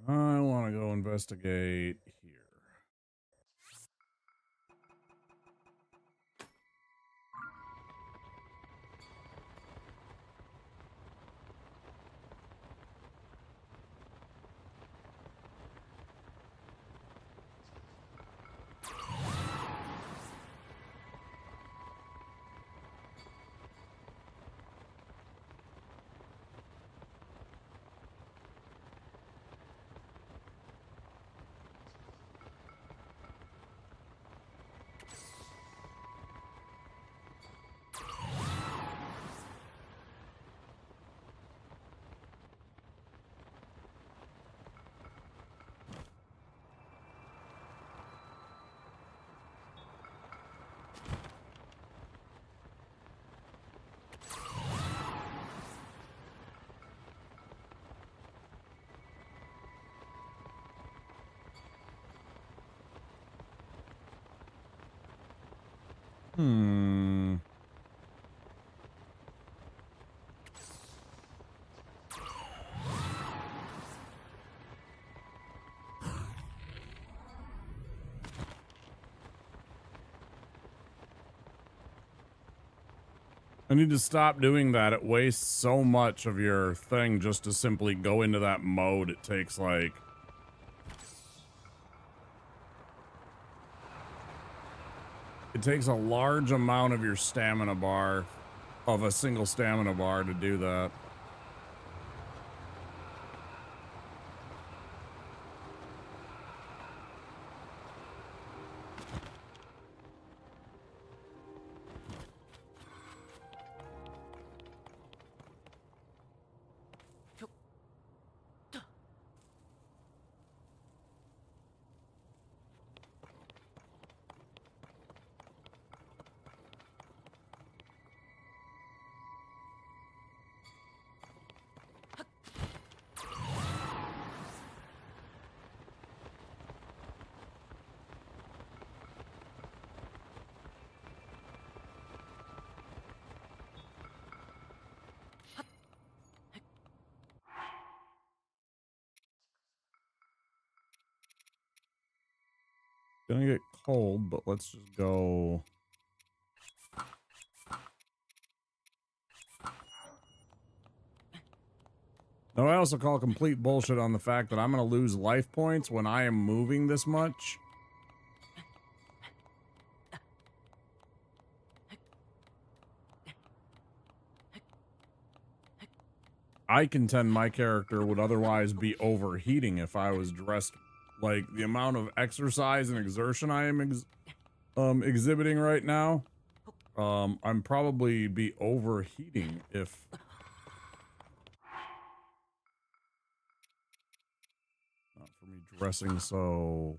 I want to go investigate here. I need to stop doing that. It wastes so much of your thing just to simply go into that mode. It takes like... It takes a large amount of your stamina bar, of a single stamina bar to do that. Gonna get cold, but let's just go. Now, I also call complete bullshit on the fact that I'm gonna lose life points when I am moving this much. I contend my character would otherwise be overheating if I was dressed like the amount of exercise and exertion I am exhibiting right now. I'm probably be overheating if... Not for me dressing so...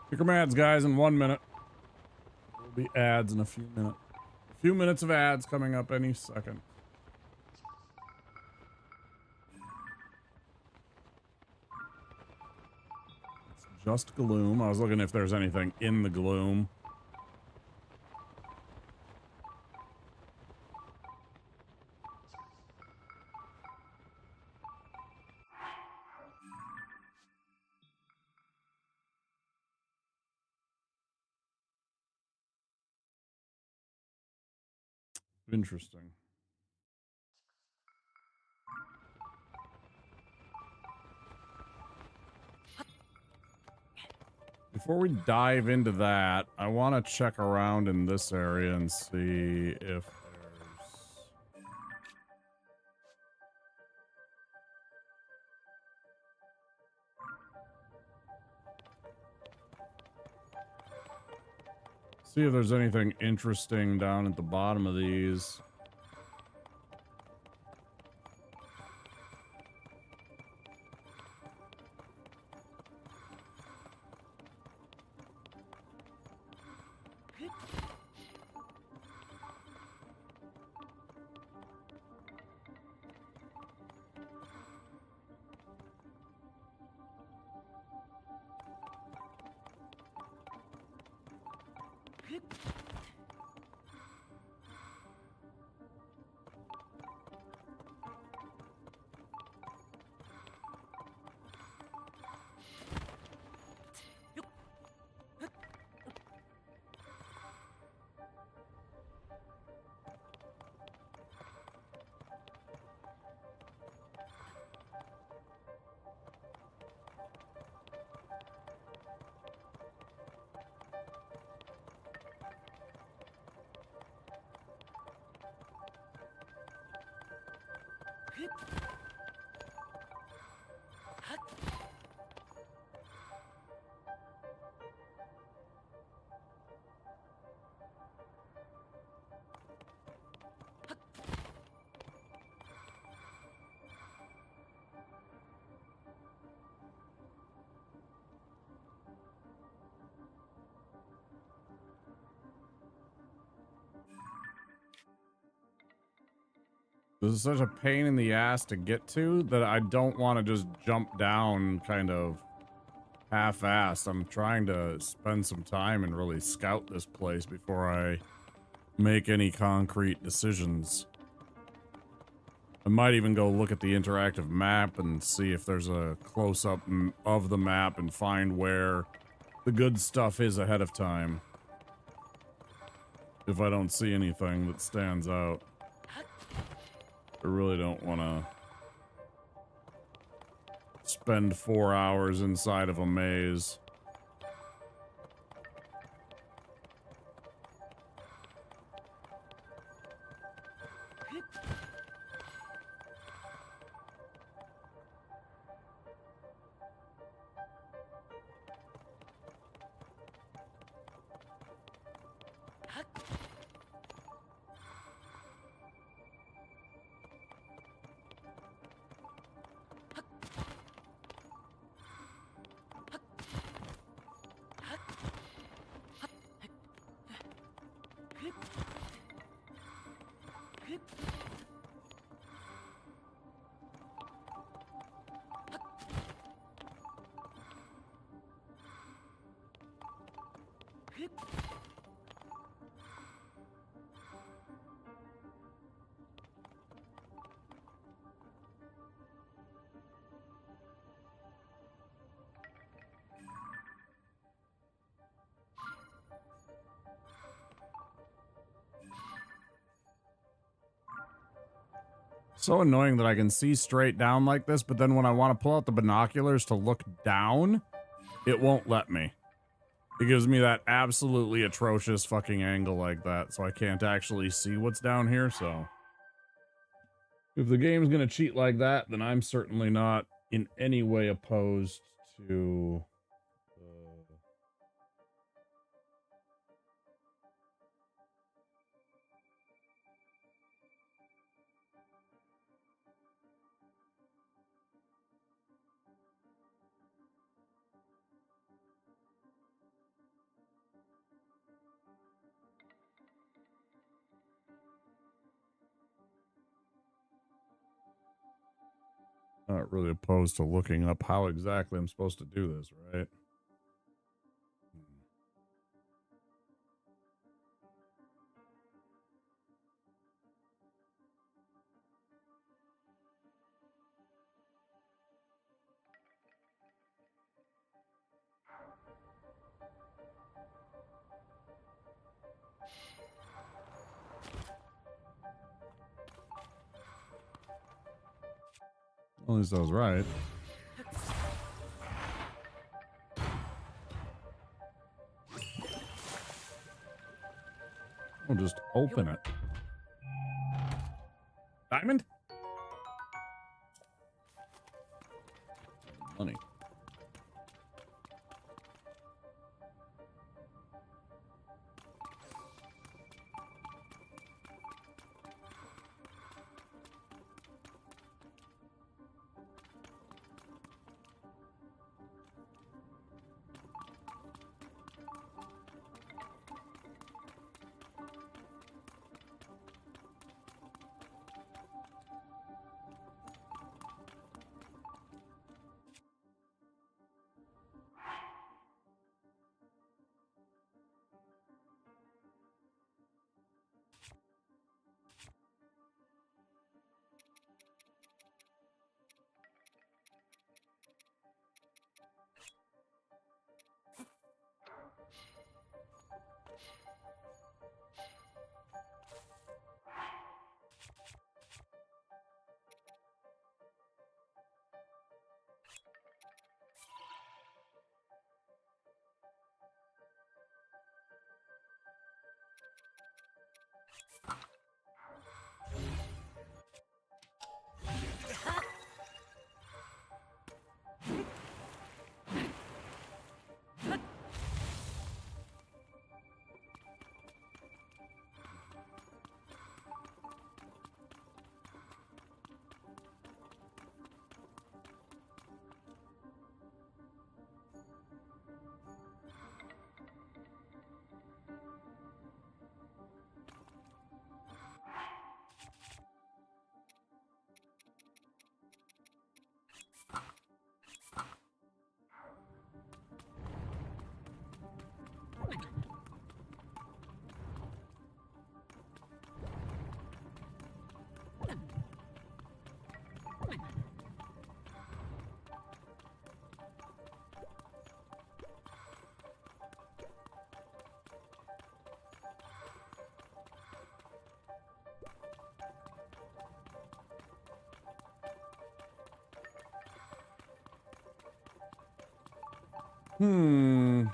Your commands, guys, in 1 minute. There'll be ads in a few minutes. A few minutes of ads coming up any second. It's just gloom. I was looking if there's anything in the gloom. Interesting. Before we dive into that, I want to check around in this area and see if there's... See if there's anything interesting down at the bottom of these. This is such a pain in the ass to get to that I don't want to just jump down kind of half-assed. I'm trying to spend some time and really scout this place before I make any concrete decisions. I might even go look at the interactive map and see if there's a close-up of the map and find where the good stuff is ahead of time. If I don't see anything that stands out. I really don't want to spend 4 hours inside of a maze. So annoying that I can see straight down like this, but then when I want to pull out the binoculars to look down, it won't let me. It gives me that absolutely atrocious fucking angle like that, so I can't actually see what's down here, so... If the game's gonna cheat like that, then I'm certainly not in any way opposed to not really opposed to looking up how exactly I'm supposed to do this, right? At least I was right. We'll just open it. Diamond? Money. Hmm.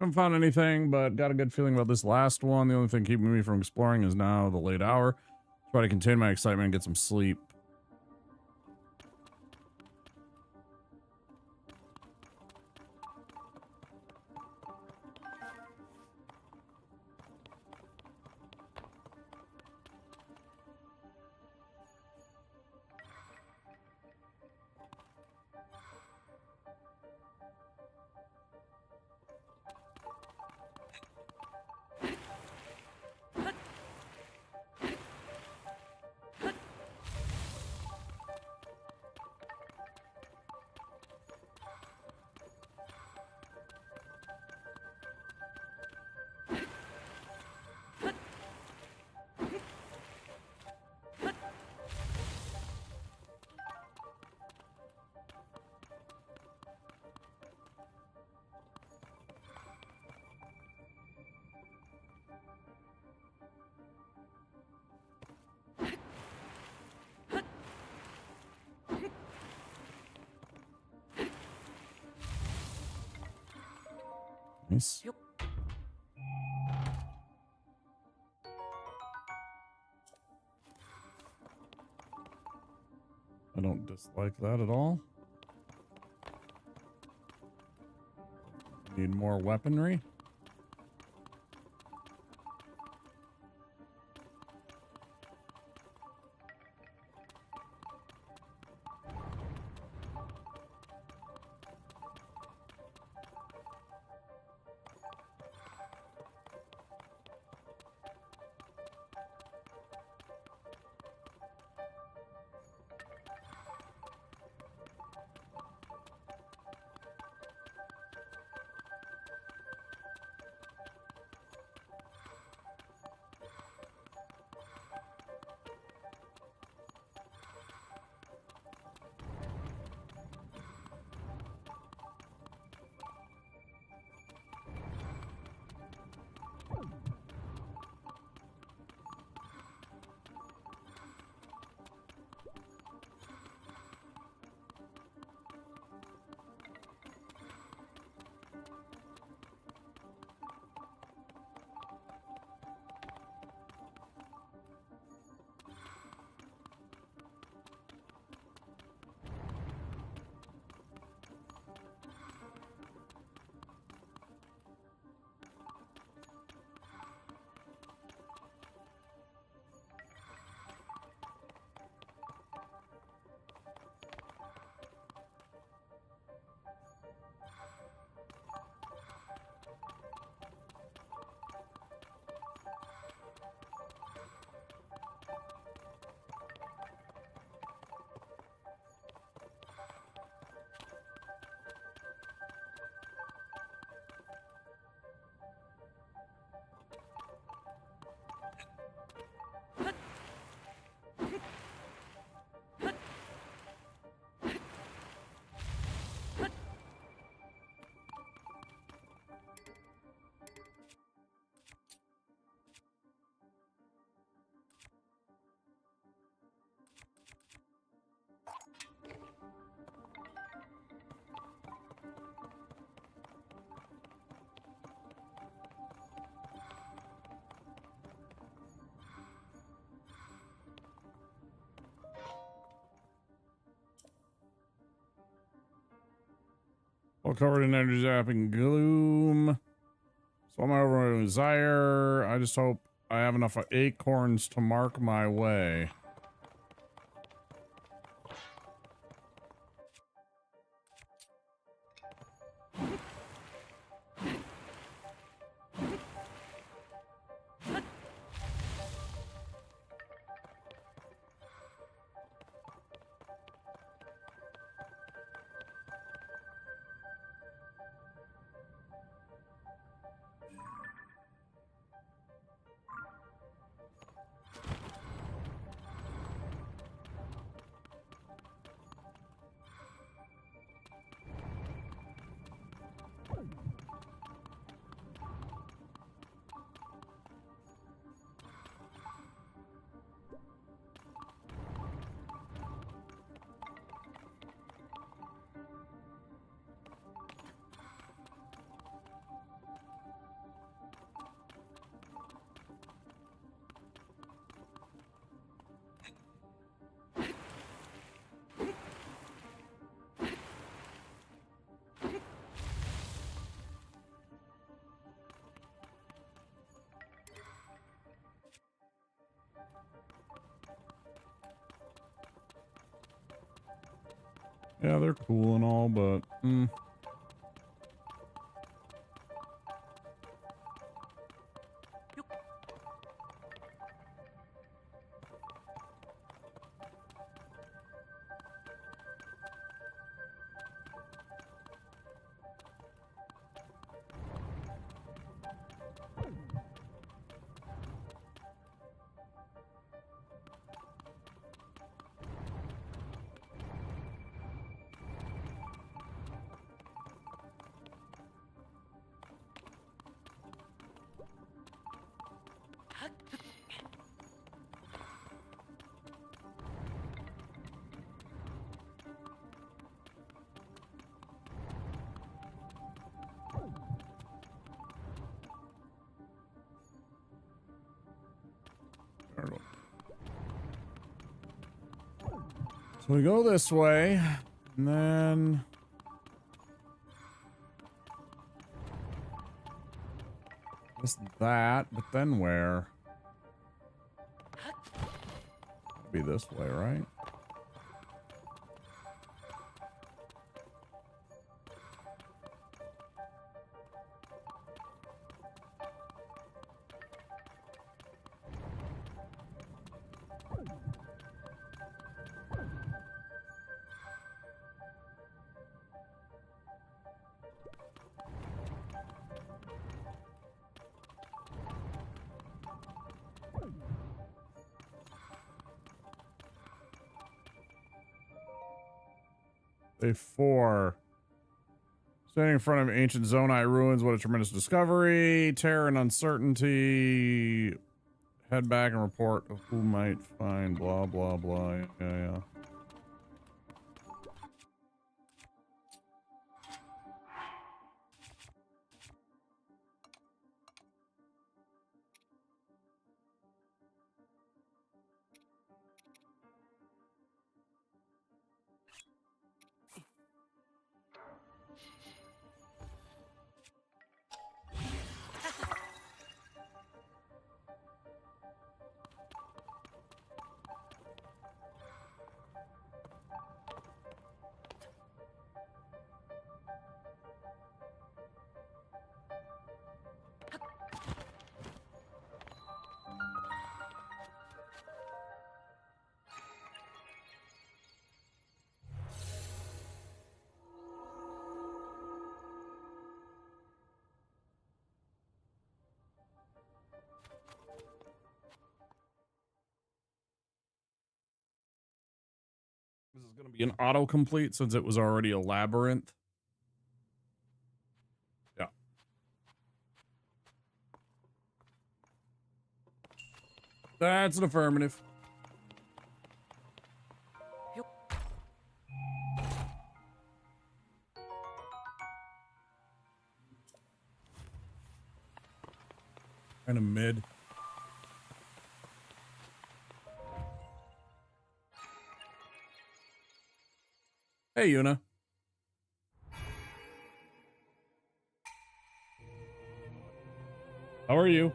Haven't found anything, but got a good feeling about this last one. The only thing keeping me from exploring is now the late hour. Try to contain my excitement and get some sleep. Nice. I don't dislike that at all. Need more weaponry. All covered in energy zapping gloom. So I'm over desire. I just hope I have enough acorns to mark my way. Yeah, they're cool and all, but so we go this way, and then just that, but then where? Be this way, right? Day 4. Standing in front of ancient Zonai ruins. What a tremendous discovery. Terror and uncertainty. Head back and report of who might find blah, blah, blah. Yeah. This is going to be an autocomplete since it was already a labyrinth. Yeah. That's an affirmative. Kind of mid. Hey, Yuna. How are you?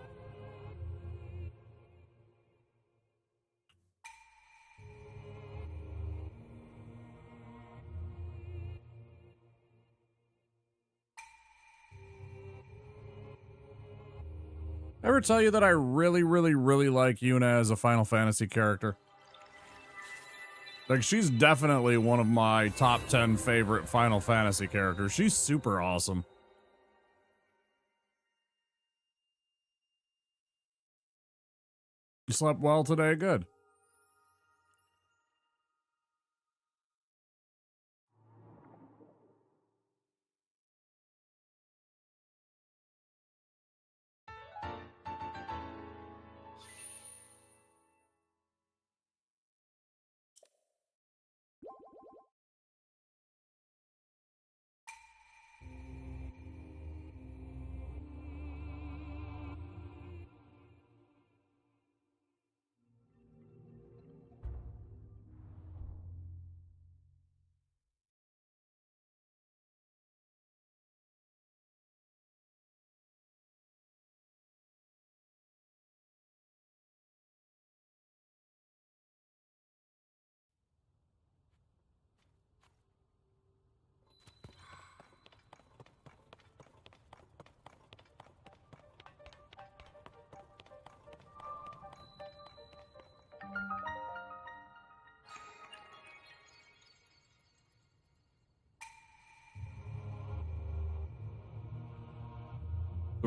Ever tell you that I really, really, really like Yuna as a Final Fantasy character? Like, she's definitely one of my top 10 favorite Final Fantasy characters. She's super awesome. You slept well today? Good.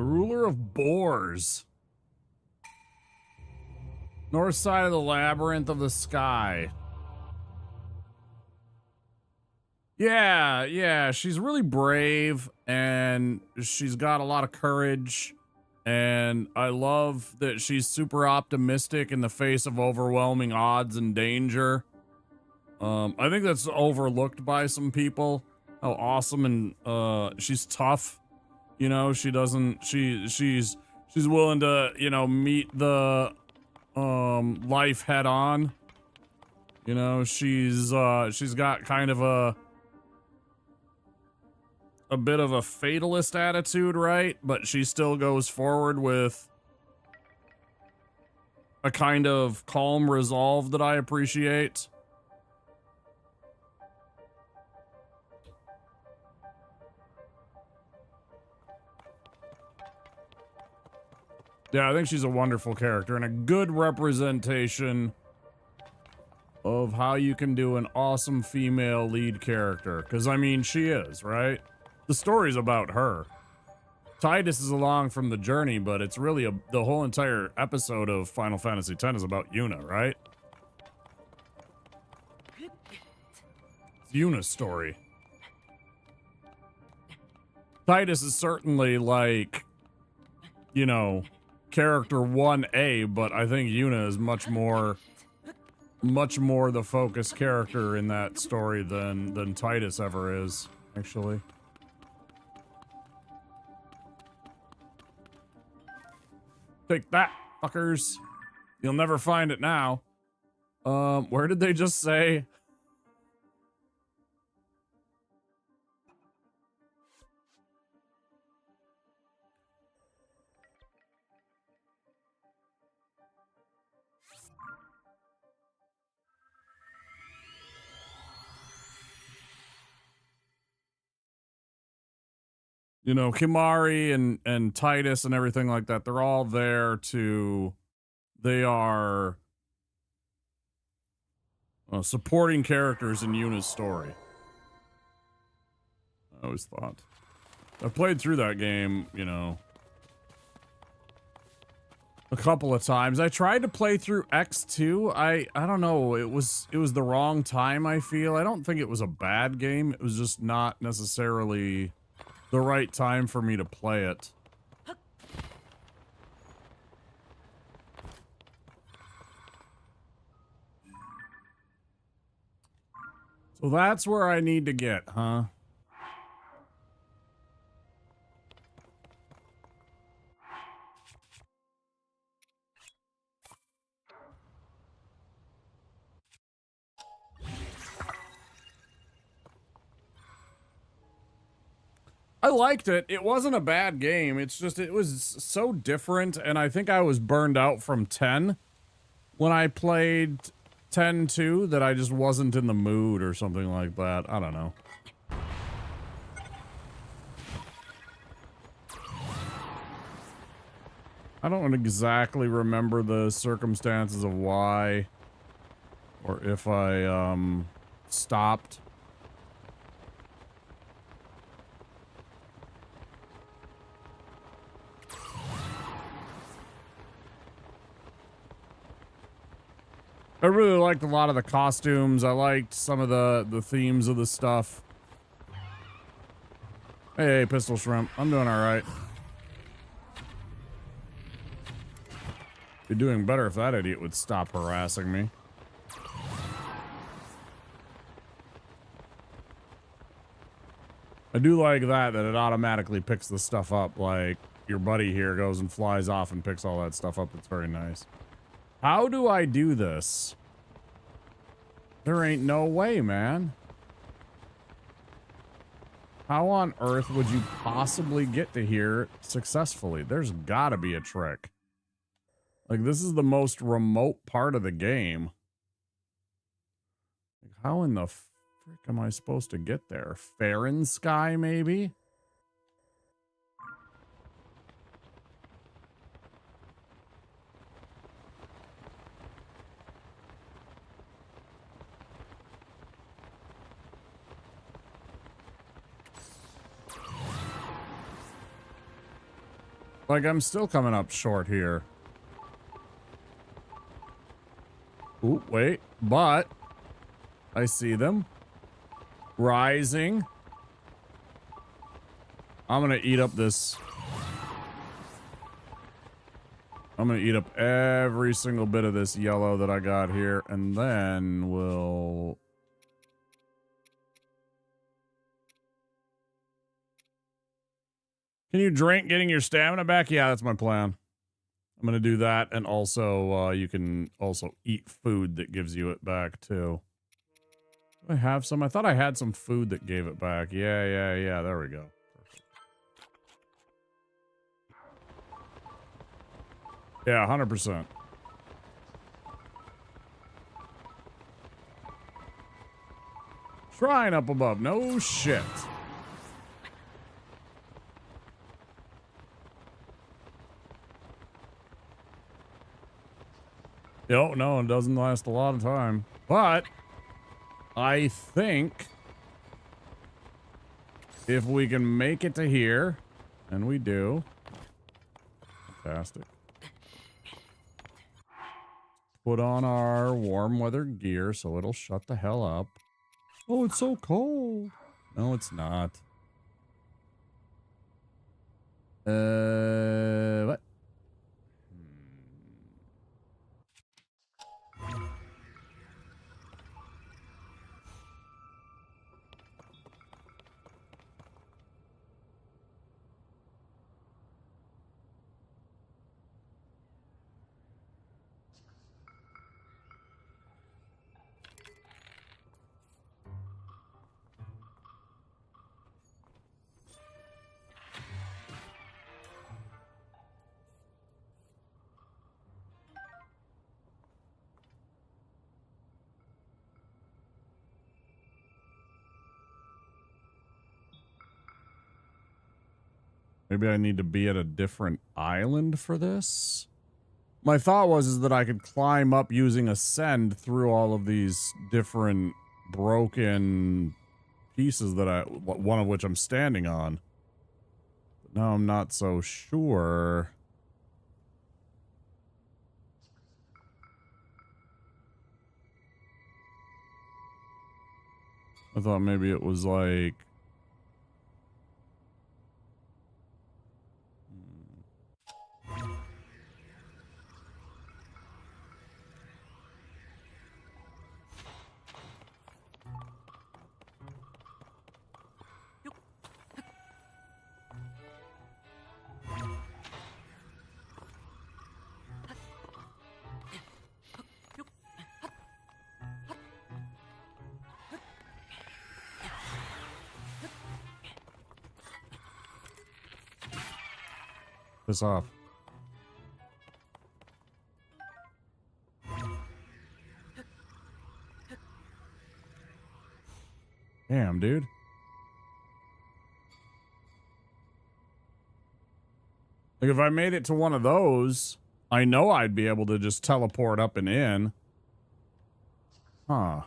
ruler of boars. North side of the labyrinth of the sky. Yeah, she's really brave and she's got a lot of courage. And I love that she's super optimistic in the face of overwhelming odds and danger. I think that's overlooked by some people. How awesome and she's tough. You know, she's willing to, you know, meet the life head on. You know, she's got kind of a bit of a fatalist attitude, right? But she still goes forward with a kind of calm resolve that I appreciate. Yeah, I think she's a wonderful character and a good representation of how you can do an awesome female lead character. Because, I mean, she is, right? The story's about her. Titus is along from the journey, but it's really the whole entire episode of Final Fantasy X is about Yuna, right? It's Yuna's story. Titus is certainly like, you know, character 1A, but I think Yuna is much more the focus character in that story than Titus ever is, actually. Take that, fuckers. You'll never find it now. Where did they just say? You know, Kimari and Titus and everything like that, they're all there to, they are supporting characters in Yuna's story. I always thought. I played through that game, you know, a couple of times. I tried to play through X2. I don't know, it was the wrong time, I feel. I don't think it was a bad game. It was just not necessarily the right time for me to play it. So that's where I need to get, huh? I liked it. It wasn't a bad game. It's just, it was so different, and I think I was burned out from 10 when I played 10-2 that I just wasn't in the mood or something like that. I don't know. I don't exactly remember the circumstances of why or if I stopped. I really liked a lot of the costumes. I liked some of the themes of the stuff. Hey, Pistol Shrimp. I'm doing all right. Be doing better if that idiot would stop harassing me. I do like that it automatically picks the stuff up. Like, your buddy here goes and flies off and picks all that stuff up. It's very nice. How do I do this? There ain't no way, man. How on earth would you possibly get to here successfully? There's gotta be a trick. Like, this is the most remote part of the game. How in the frick am I supposed to get there? Farron Sky, maybe? Like, I'm still coming up short here. Ooh, wait. But I see them. Rising. I'm gonna eat up this. I'm gonna eat up every single bit of this yellow that I got here, and then we'll... Can you drink getting your stamina back? Yeah, that's my plan. I'm gonna do that, and also, you can also eat food that gives you it back, too. Do I have some? I thought I had some food that gave it back. Yeah, there we go. Yeah, 100%. Shrine up above. No shit. No, it doesn't last a lot of time. But I think if we can make it to here, and we do. Fantastic. Put on our warm weather gear so it'll shut the hell up. Oh, it's so cold. No, it's not. What? Maybe I need to be at a different island for this? My thought was that I could climb up using Ascend through all of these different broken pieces that one of which I'm standing on. But now I'm not so sure. I thought maybe it was like... Piss off. Damn, dude. Like, if I made it to one of those, I know I'd be able to just teleport up and in. Huh.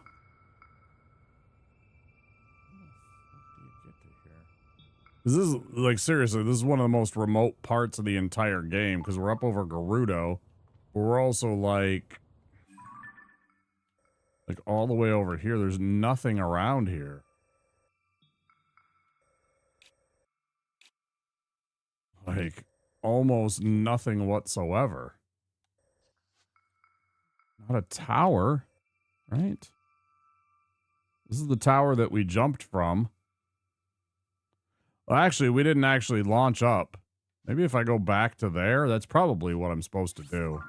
This is, like, seriously, this is one of the most remote parts of the entire game, because we're up over Gerudo, but we're also, like, all the way over here. There's nothing around here. Like, almost nothing whatsoever. Not a tower, right? This is the tower that we jumped from. Well, actually, we didn't actually launch up. Maybe if I go back to there, that's probably what I'm supposed to do.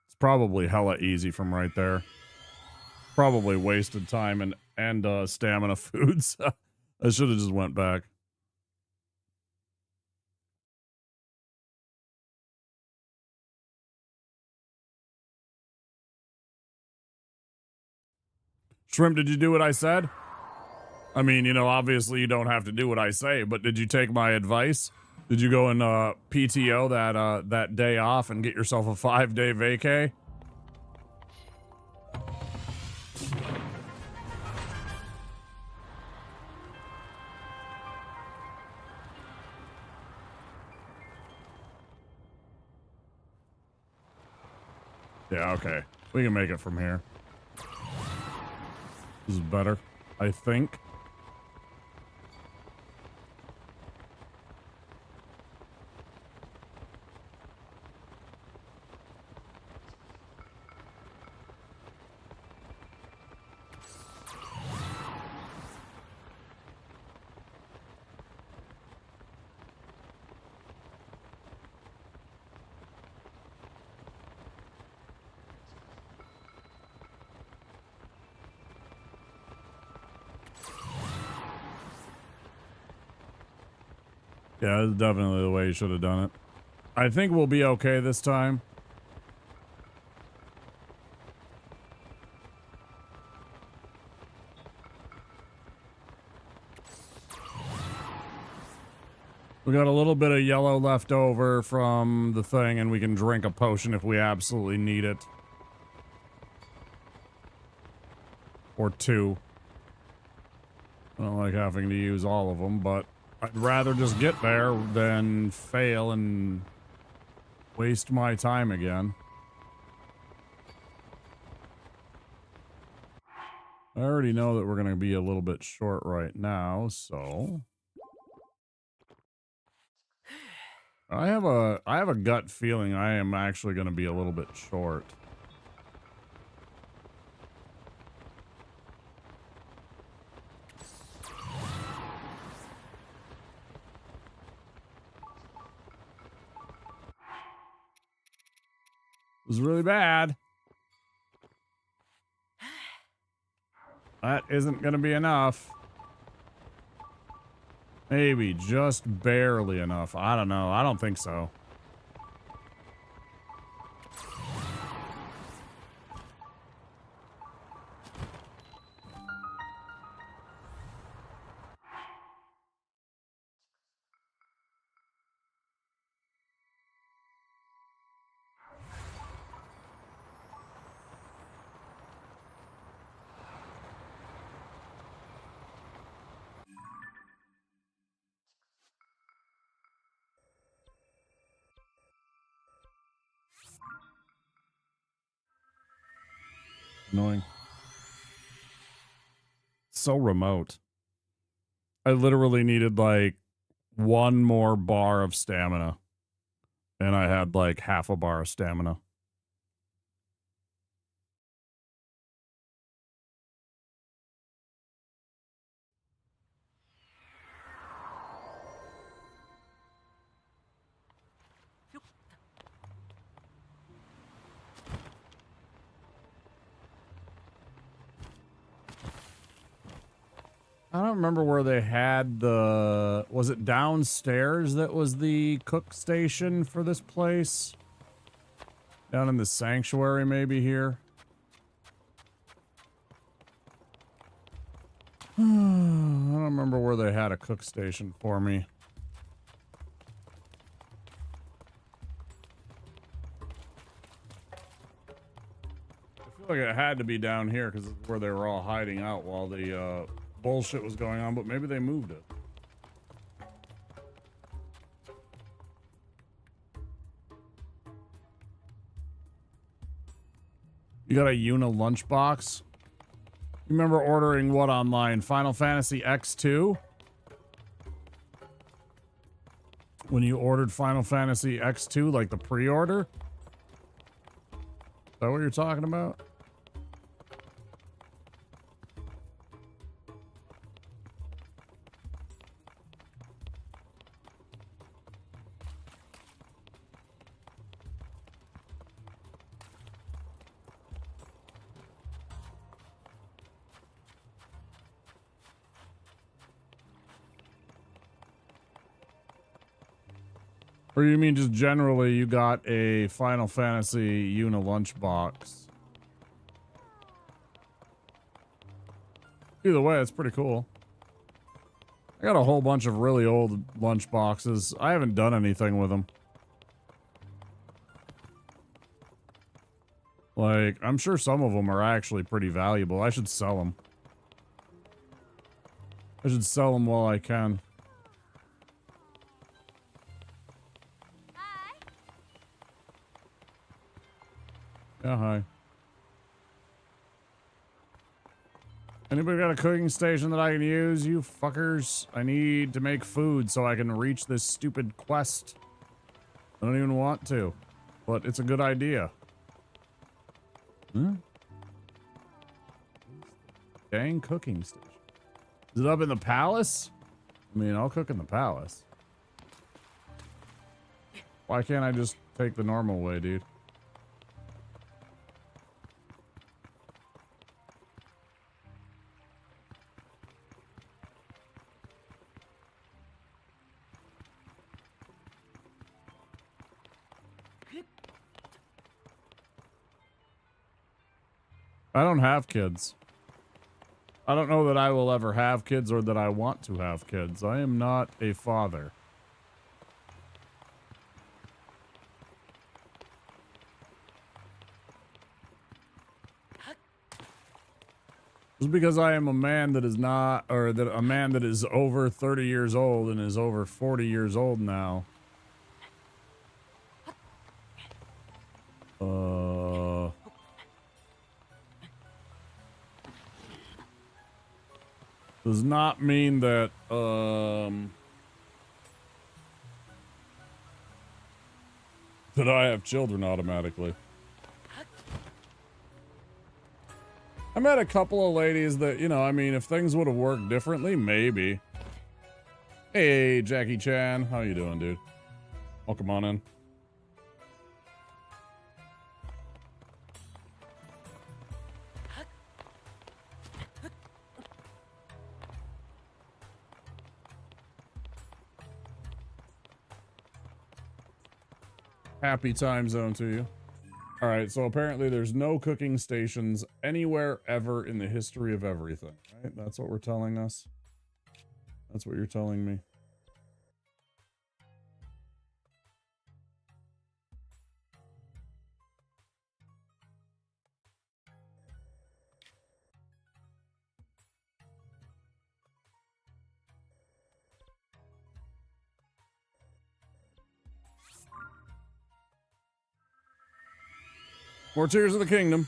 It's probably hella easy from right there. Probably wasted time and stamina foods. I should have just went back. Shrimp, did you do what I said? I mean, you know, obviously you don't have to do what I say, but did you take my advice? Did you go and PTO that day off and get yourself a 5-day vacay? Yeah, okay. We can make it from here. This is better, I think. Yeah, that's definitely the way you should have done it. I think we'll be okay this time. We got a little bit of yellow left over from the thing, and we can drink a potion if we absolutely need it. Or two. I don't like having to use all of them, but I'd rather just get there than fail and waste my time again. I already know that we're going to be a little bit short right now, so I have a gut feeling I am actually going to be a little bit short. It was really bad. That isn't going to be enough. Maybe just barely enough. I don't know. I don't think so. Annoying. So remote. I literally needed like one more bar of stamina. And I had like half a bar of stamina. I don't remember where they had the... Was it downstairs that was the cook station for this place? Down in the sanctuary maybe here? I don't remember where they had a cook station for me. I feel like it had to be down here because it's where they were all hiding out while the bullshit was going on, but maybe they moved it. You got a Una lunchbox? You remember ordering what online? Final Fantasy X2? When you ordered Final Fantasy X2, like the pre-order? Is that what you're talking about? Or you mean just generally you got a Final Fantasy Una lunchbox? Either way, it's pretty cool. I got a whole bunch of really old lunchboxes. I haven't done anything with them. Like, I'm sure some of them are actually pretty valuable. I should sell them. I should sell them while I can. Yeah, hi. Anybody got a cooking station that I can use? You fuckers. I need to make food so I can reach this stupid quest. I don't even want to, but it's a good idea. Huh? Dang cooking station. Is it up in the palace? I mean, I'll cook in the palace. Why can't I just take the normal way, dude? I don't have kids. I don't know that I will ever have kids or that I want to have kids. I am not a father. Just because I am a man that is not, or that a man that is over 30 years old and is over 40 years old now. Does not mean that, that I have children automatically. I met a couple of ladies that, you know, I mean, if things would have worked differently, maybe. Hey, Jackie Chan. How you doing, dude? Welcome on in. Happy time zone to you. All right, so apparently there's no cooking stations anywhere ever in the history of everything, right? That's what we're telling us. That's what you're telling me. More Tears of the Kingdom.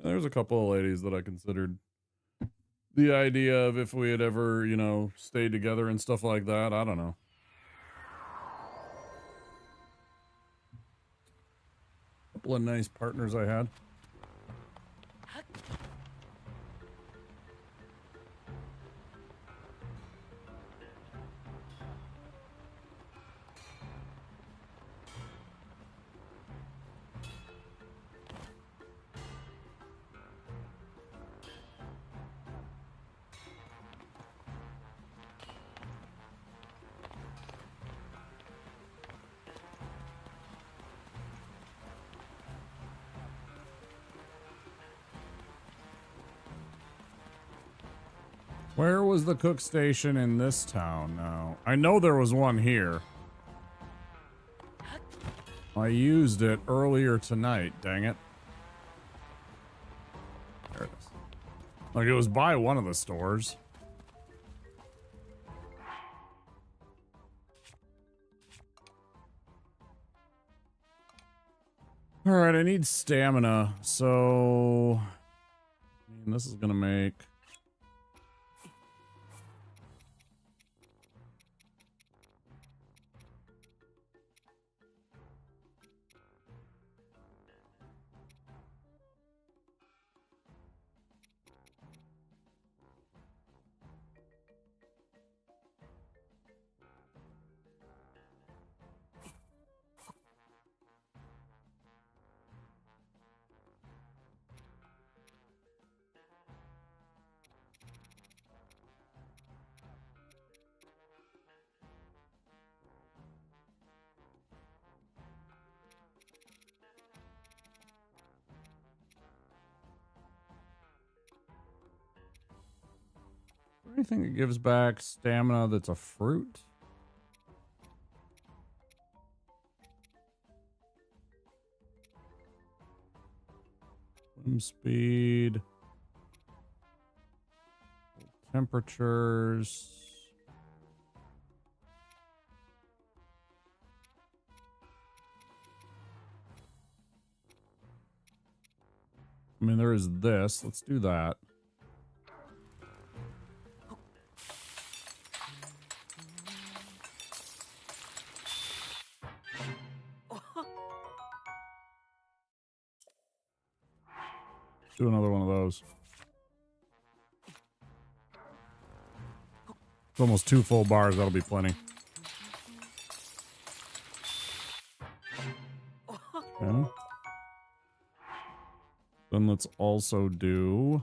There's a couple of ladies that I considered the idea of if we had ever, you know, stayed together and stuff like that. I don't know. Couple of nice partners I had. Where was the cook station in this town now? I know there was one here. I used it earlier tonight, dang it. There it is. Like, it was by one of the stores. Alright, I need stamina, so... I mean, this is gonna make... Anything that gives back stamina that's a fruit? Swim speed. Temperatures. I mean, there is this. Let's do that. Do another one of those. It's almost 2 full bars. That'll be plenty. Okay. Then let's also do...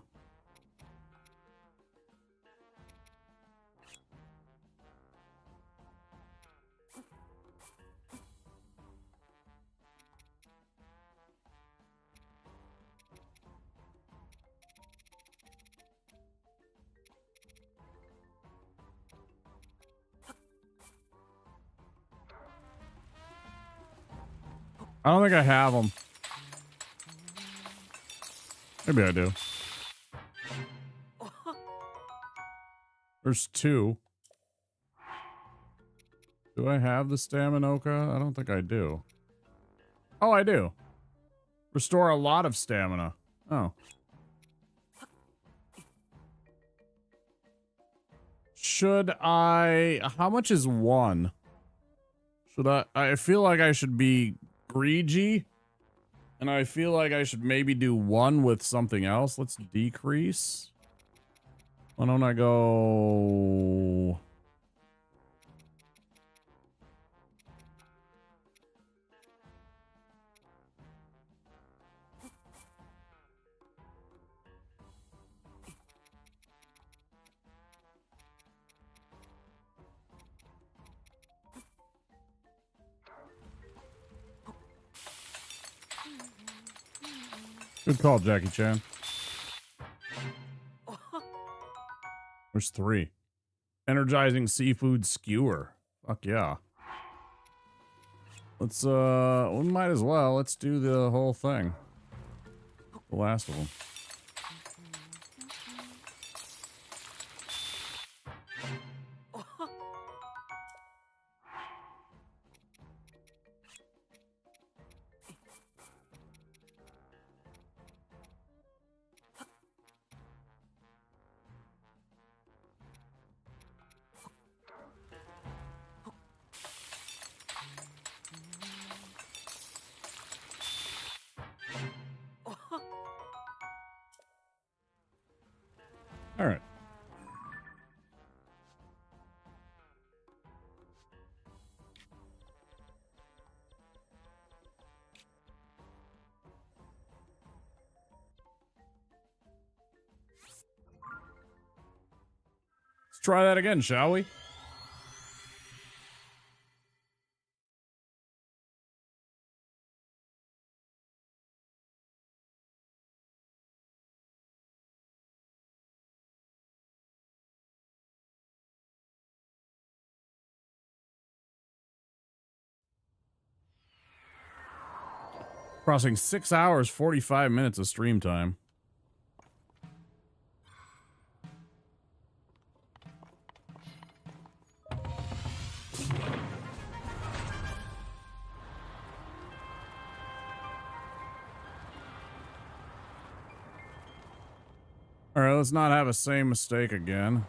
I don't think I have them. Maybe I do. There's 2. Do I have the Staminoka? I don't think I do. Oh, I do. Restore a lot of stamina. Oh. Should I... How much is 1? Should I feel like I should be greedy. And I feel like I should maybe do 1 with something else. Let's decrease. Why don't I go... Good call, Jackie Chan. There's 3. Energizing seafood skewer. Fuck yeah. Let's, we might as well. Let's do the whole thing. The last of them. All right. Let's try that again, shall we? Crossing 6 hours, 45 minutes of stream time. All right, let's not have the same mistake again.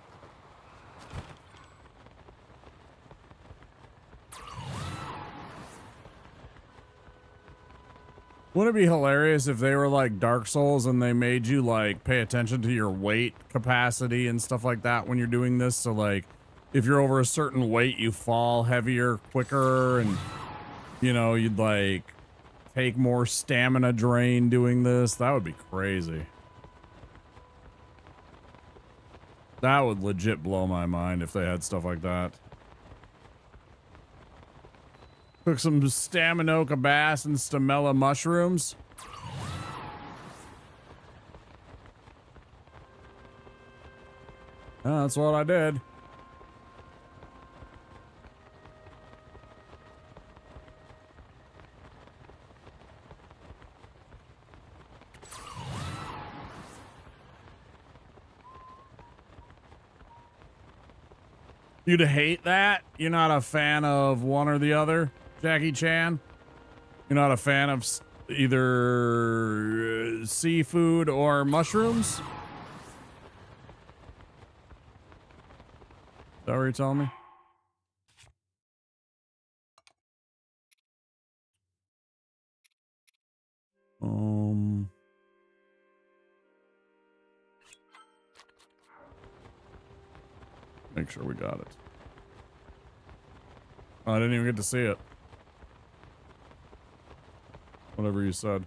Wouldn't it be hilarious if they were like Dark Souls and they made you like pay attention to your weight capacity and stuff like that when you're doing this? So like if you're over a certain weight, you fall heavier quicker and, you know, you'd like take more stamina drain doing this. That would be crazy. That would legit blow my mind if they had stuff like that. Cook some Staminoka bass and Stamella mushrooms. Yeah, that's what I did. You'd hate that? You're not a fan of one or the other, Jackie Chan? You're not a fan of either seafood or mushrooms? Is that what you're telling me? Make sure we got it. Oh, I didn't even get to see it. Whatever you said.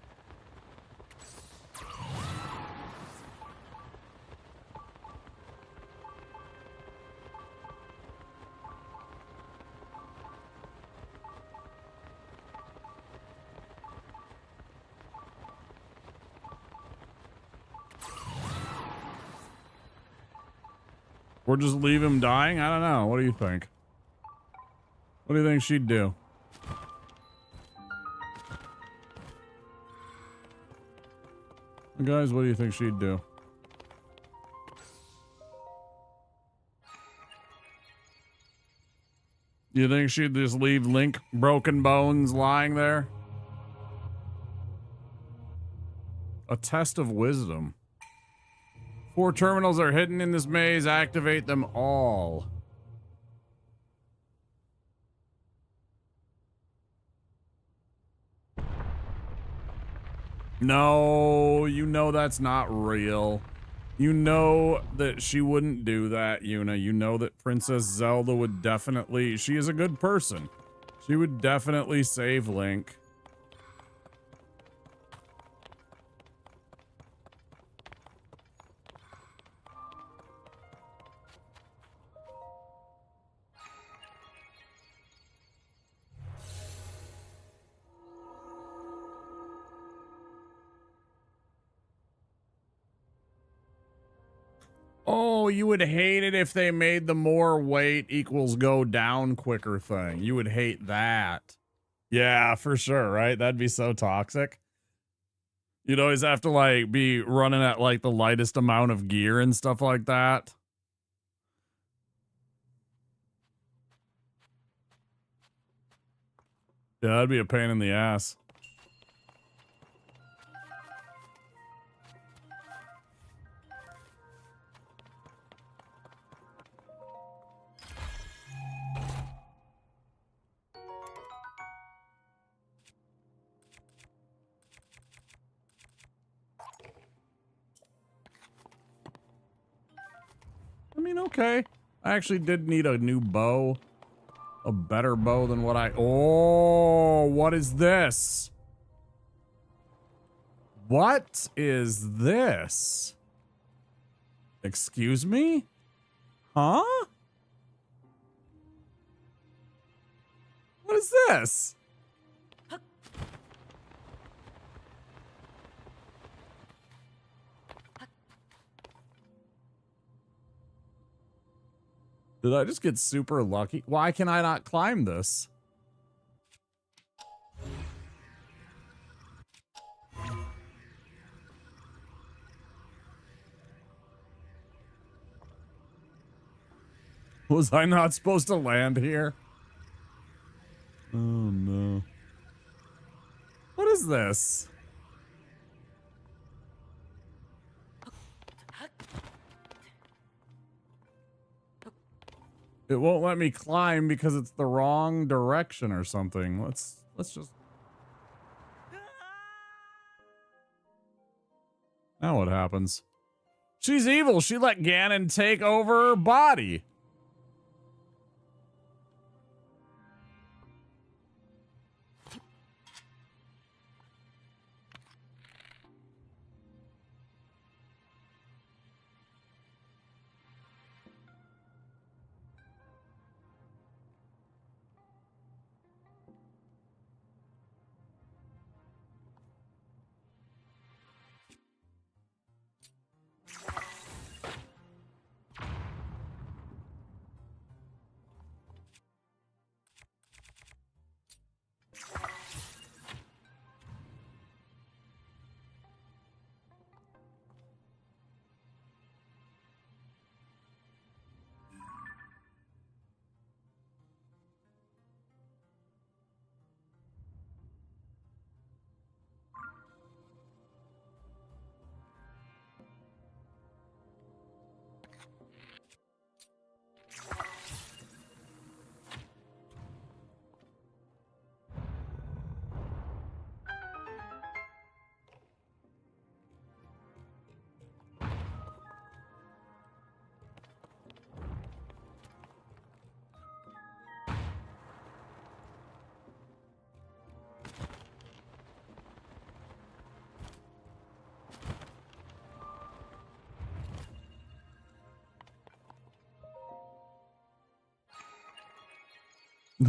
Or just leave him dying? I don't know. What do you think? What do you think she'd do? Guys, what do you think she'd do? You think she'd just leave Link broken bones lying there? A test of wisdom. 4 terminals are hidden in this maze. Activate them all. No, you know that's not real. You know that she wouldn't do that, Yuna. You know that Princess Zelda would definitely... She is a good person. She would definitely save Link. Oh, you would hate it if they made the more weight equals go down quicker thing. You would hate that. Yeah, for sure, right? That'd be so toxic. You'd always have to like be running at like the lightest amount of gear and stuff like that. Yeah, that'd be a pain in the ass. I mean, okay. I actually did need a new bow. A better bow than what I... Oh, what is this? What is this? Excuse me? Huh? What is this? Did I just get super lucky? Why can I not climb this? Was I not supposed to land here? Oh no. What is this? It won't let me climb because it's the wrong direction or something. Let's just... Now what happens? She's evil. She let Ganon take over her body.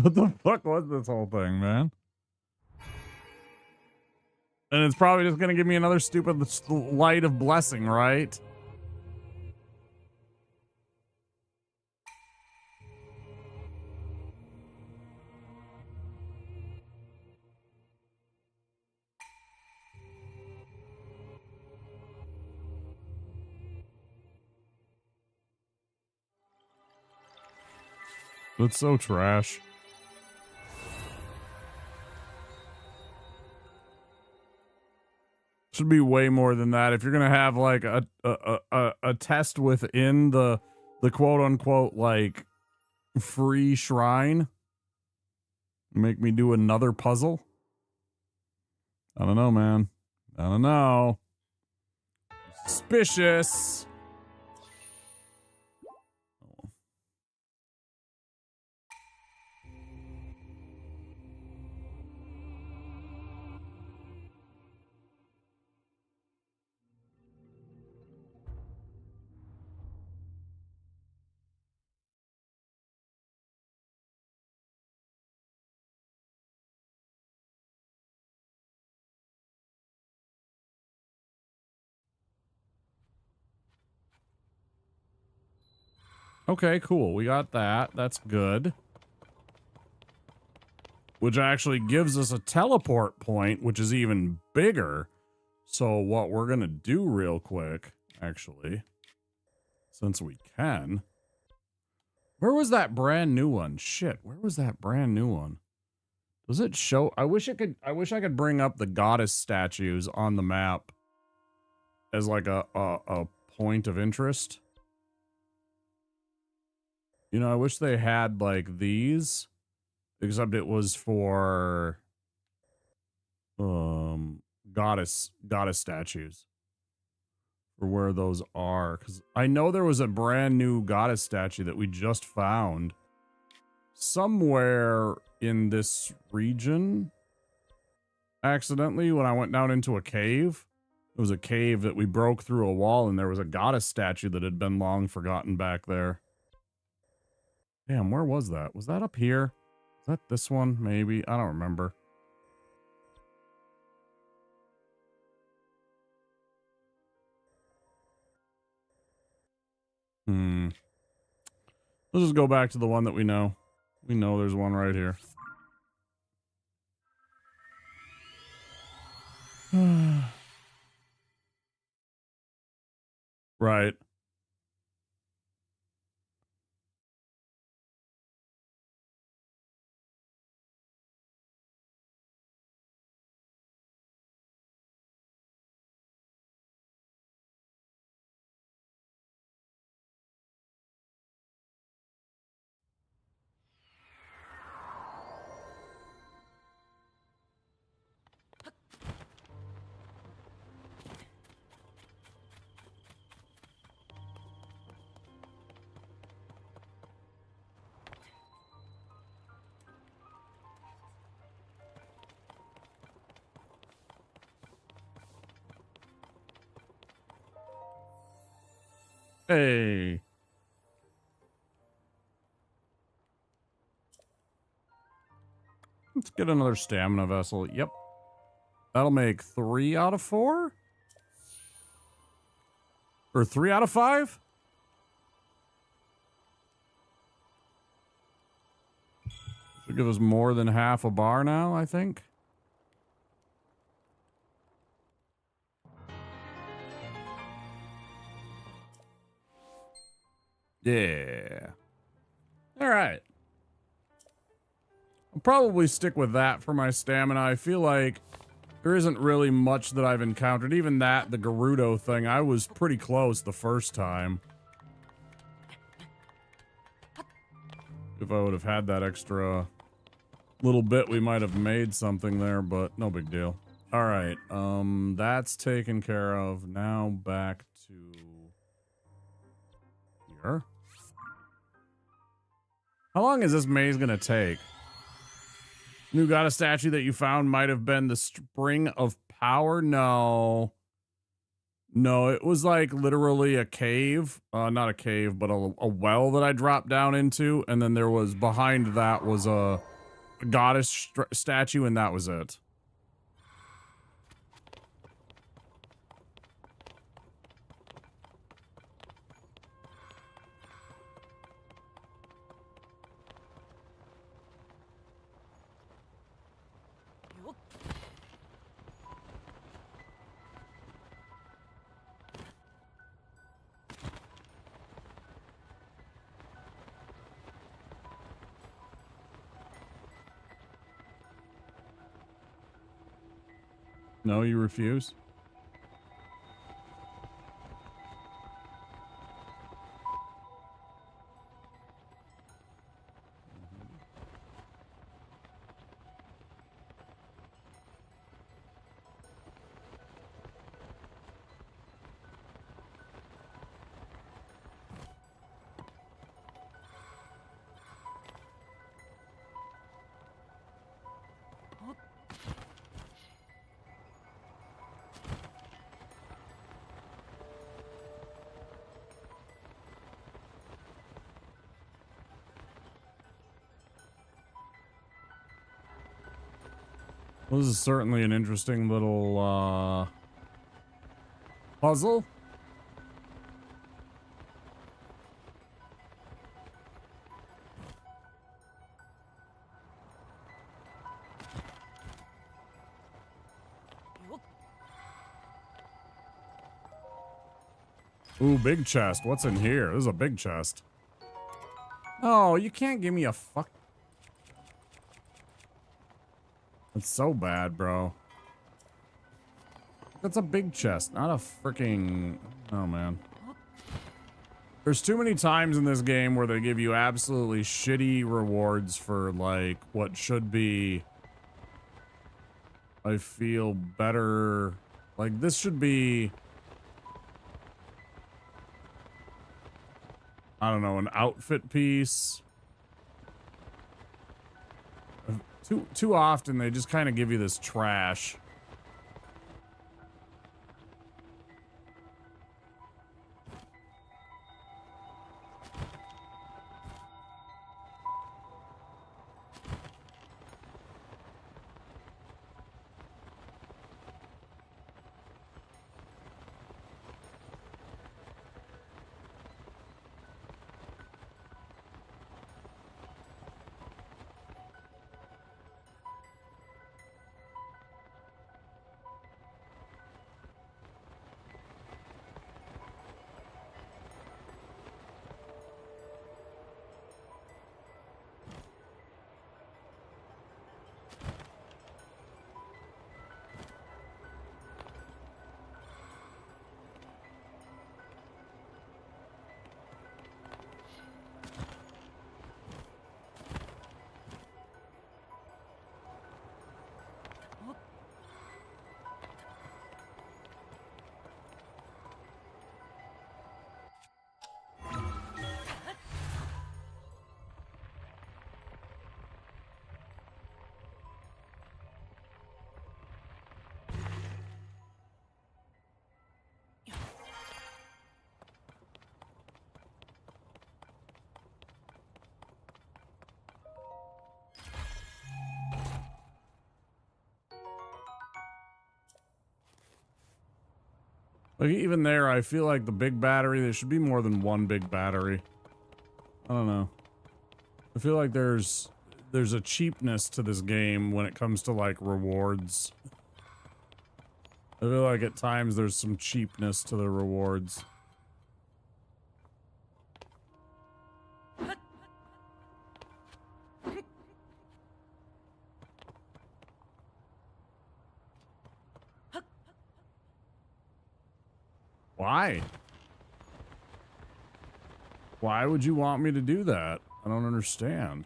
What the fuck was this whole thing, man? And it's probably just gonna give me another stupid light of blessing, right? That's so trash. Should be way more than that. If you're gonna have like a test within the quote unquote like free shrine, make me do another puzzle. I don't know, man. I don't know. Suspicious. Okay, cool. We got that. That's good. Which actually gives us a teleport point, which is even bigger. So what we're going to do real quick, actually, since we can. Where was that brand new one? Shit, where was that brand new one? Does it show? I wish I could bring up the goddess statues on the map as like a point of interest. You know, I wish they had like these, except it was for goddess statues. For where those are, because I know there was a brand new goddess statue that we just found somewhere in this region accidentally when I went down into a cave. It was a cave that we broke through a wall, and there was a goddess statue that had been long forgotten back there. Damn, where was that? Was that up here? Is that this one? Maybe. I don't remember. Let's just go back to the one that we know. We know there's one right here. Right. Hey. Let's get another stamina vessel. Yep. That'll make 3 out of 4? Or 3 out of 5? Should give us more than half a bar now, I think. Yeah. All right. I'll probably stick with that for my stamina. I feel like there isn't really much that I've encountered. Even that, the Gerudo thing, I was pretty close the first time. If I would have had that extra little bit, we might have made something there, but no big deal. All right, that's taken care of. Now back to here. How long is this maze gonna take? New goddess statue that you found might have been the Spring of Power? No. No, it was like literally a cave. Not a cave, but a well that I dropped down into. And then there was, behind that was a goddess statue, and that was it. No, you refuse? Well, this is certainly an interesting little, puzzle. Ooh, big chest. What's in here? This is a big chest. Oh, you can't give me a fuck. That's so bad, bro. That's a big chest, not a freaking... Oh, man. There's too many times in this game where they give you absolutely shitty rewards for, like, what should be... I feel better... Like, this should be... I don't know, an outfit piece. Too often they just kind of give you this trash. Like, even there, I feel like the big battery, there should be more than one big battery. I don't know. I feel like there's a cheapness to this game when it comes to, like, rewards. I feel like at times there's some cheapness to the rewards. Why? Why would you want me to do that? I don't understand.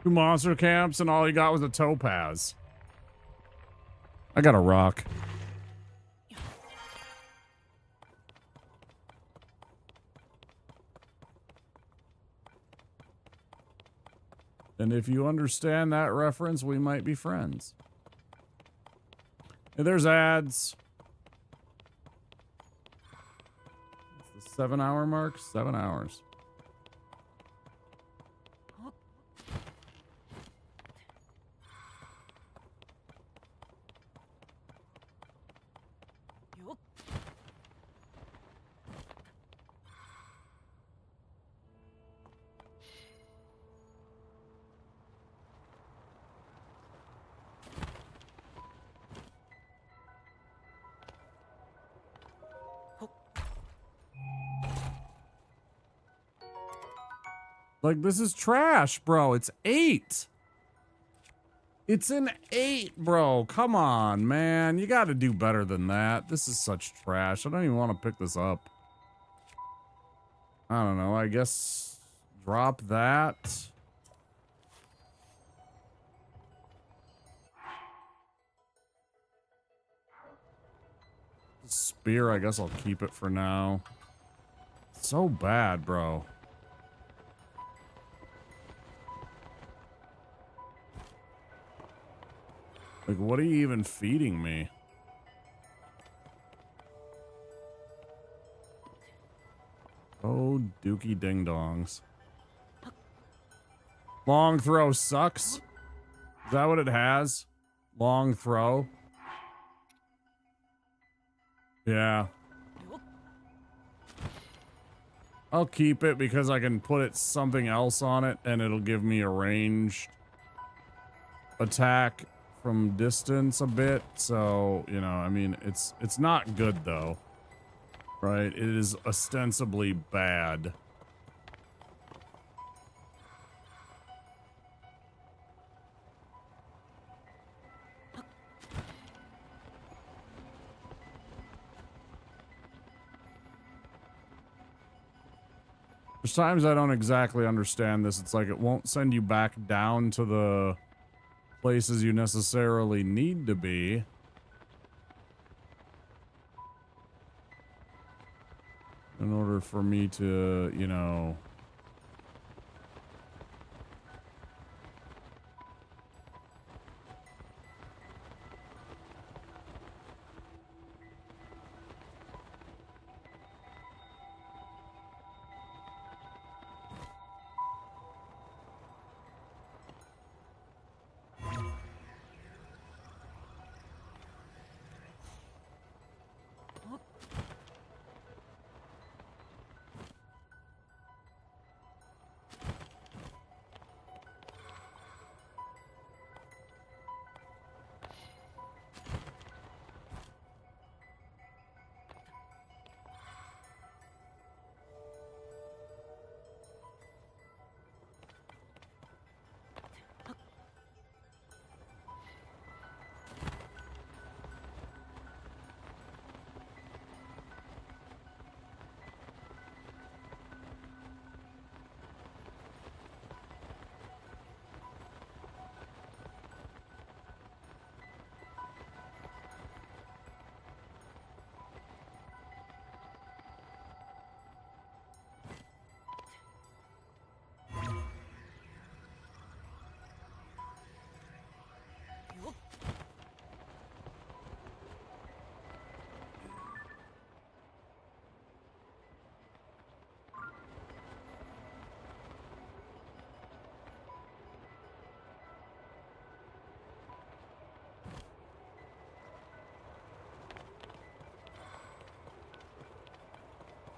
2 monster camps and all he got was a topaz. I got a rock. And if you understand that reference, we might be friends. Hey, there's ads. It's the 7-hour mark? 7 hours. Like, this is trash, bro. It's 8. It's an 8, bro. Come on, man. You got to do better than that. This is such trash. I don't even want to pick this up. I don't know. I guess drop that. Spear, I guess I'll keep it for now. So bad, bro. Like, what are you even feeding me? Oh, dookie ding dongs. Long throw sucks. Is that what it has? Long throw? Yeah. I'll keep it because I can put it something else on it and it'll give me a ranged attack from distance a bit. So, you know, I mean, it's not good though. Right? It is ostensibly bad. There's times I don't exactly understand this. It's like it won't send you back down to the places you necessarily need to be. In order for me to, you know...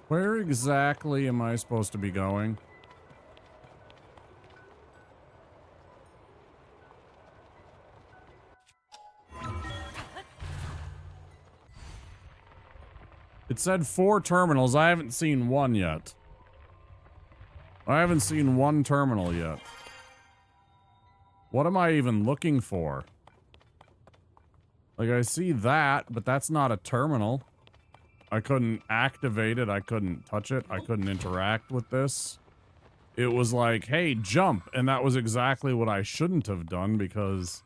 Where exactly am I supposed to be going? It said 4 terminals. I haven't seen one yet. I haven't seen one terminal yet. What am I even looking for? Like, I see that, but that's not a terminal. I couldn't activate it. I couldn't touch it. I couldn't interact with this. it was like, hey, jump. And that was exactly what I shouldn't have done, because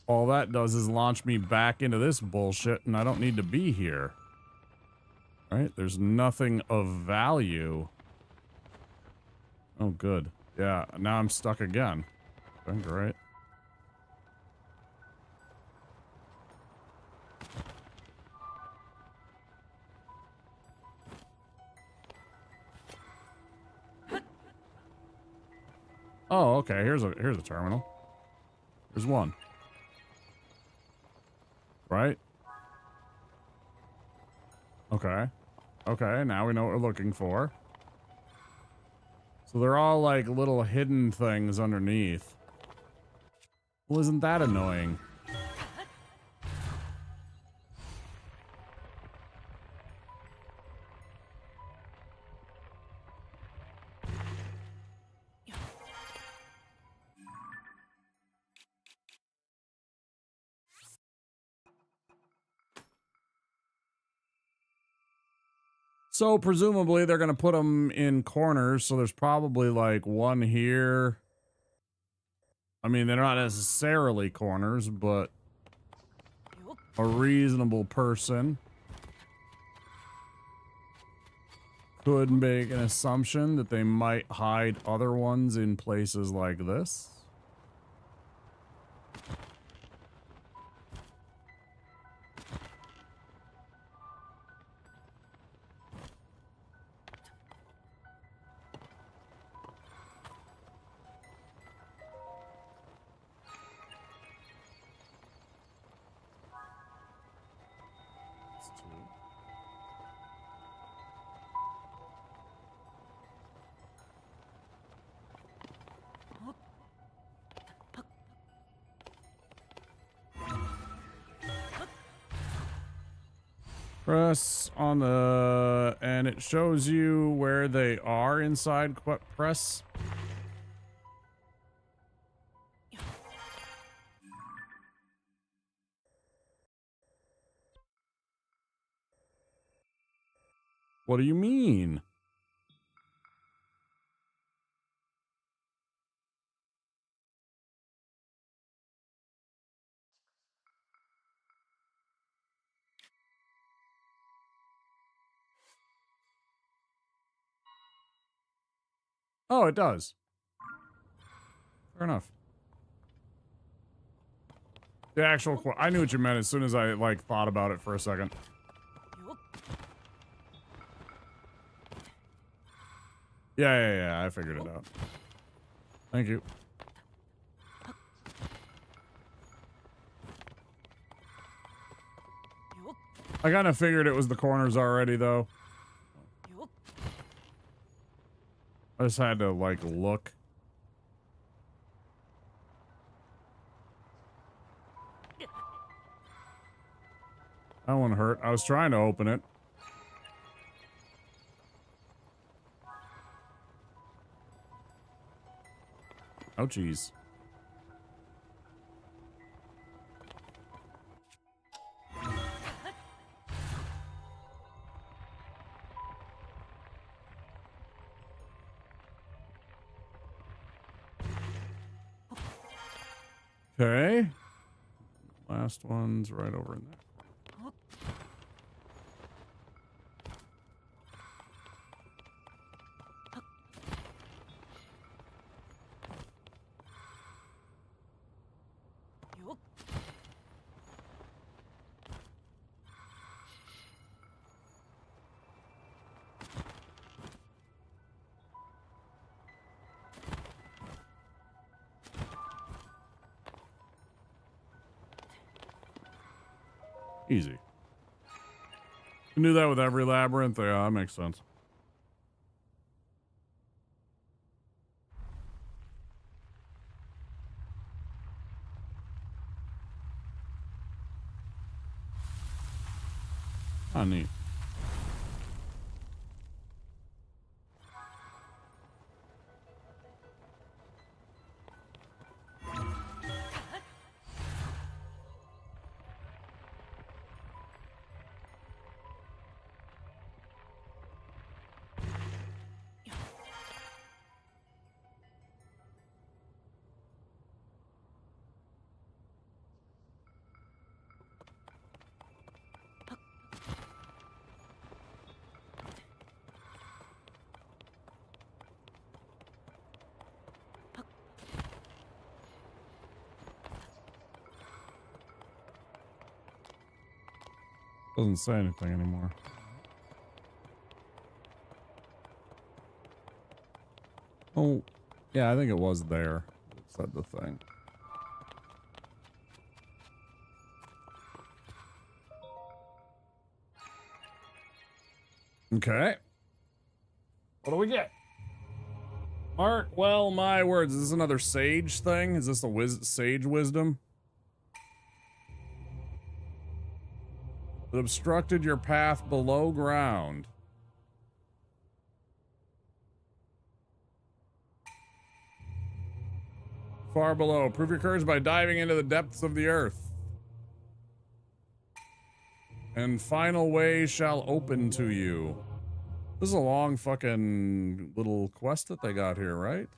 all that does is launch me back into this bullshit, and I don't need to be here. Right? There's nothing of value. Oh, good. Yeah, now I'm stuck again. Okay, great. Oh, okay. Here's a terminal. There's one. Right? Okay. Okay, now we know what we're looking for. So they're all like little hidden things underneath. Well, isn't that annoying? So presumably they're going to put them in corners. So there's probably like one here. I mean, they're not necessarily corners, but a reasonable person could make an assumption that they might hide other ones in places like this. Press on the, and it shows you where they are inside. Press. What do you mean? Oh, it does. Fair enough. The actual, I knew what you meant as soon as I, like, thought about it for a second. Yeah, I figured it out. Thank you. I kind of figured it was the corners already, though. I just had to, like, look. That one hurt. I was trying to open it. Oh, jeez. Okay. Last one's right over in there. Easy. You can do that with every labyrinth. Yeah, that makes sense. Ah, neat. Doesn't say anything anymore. Oh, yeah, I think it was there. It said the thing. Okay. What do we get? Mark, well, my words. Is this another sage thing? Is this a sage wisdom? It obstructed your path below ground. Far below. Prove your courage by diving into the depths of the earth. And final way shall open to you. This is a long fucking little quest that they got here, right?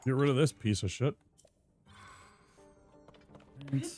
Get rid of this piece of shit. Thanks.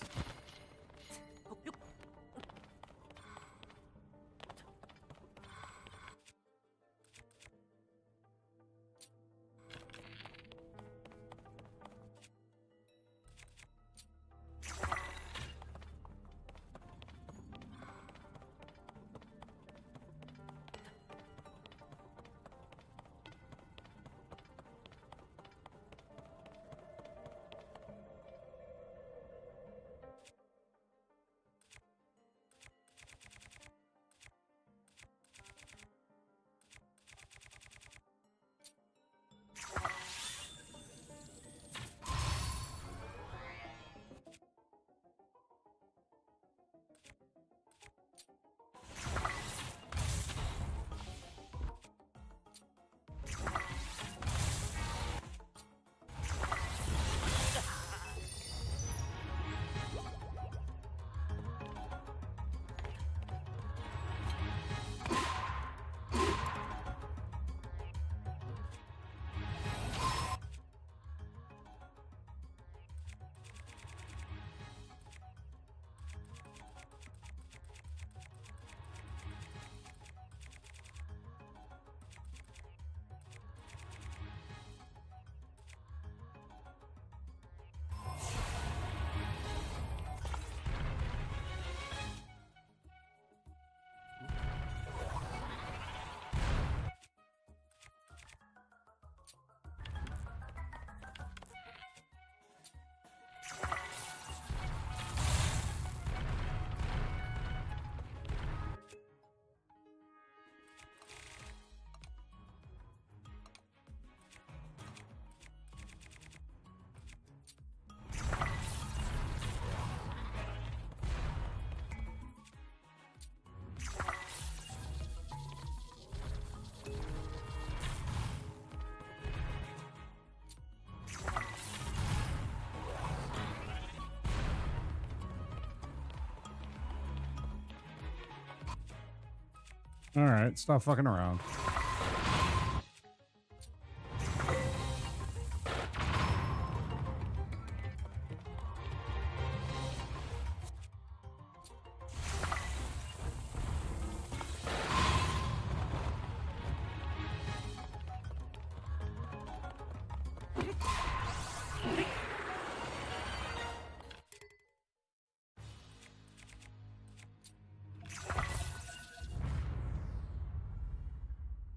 All right, stop fucking around.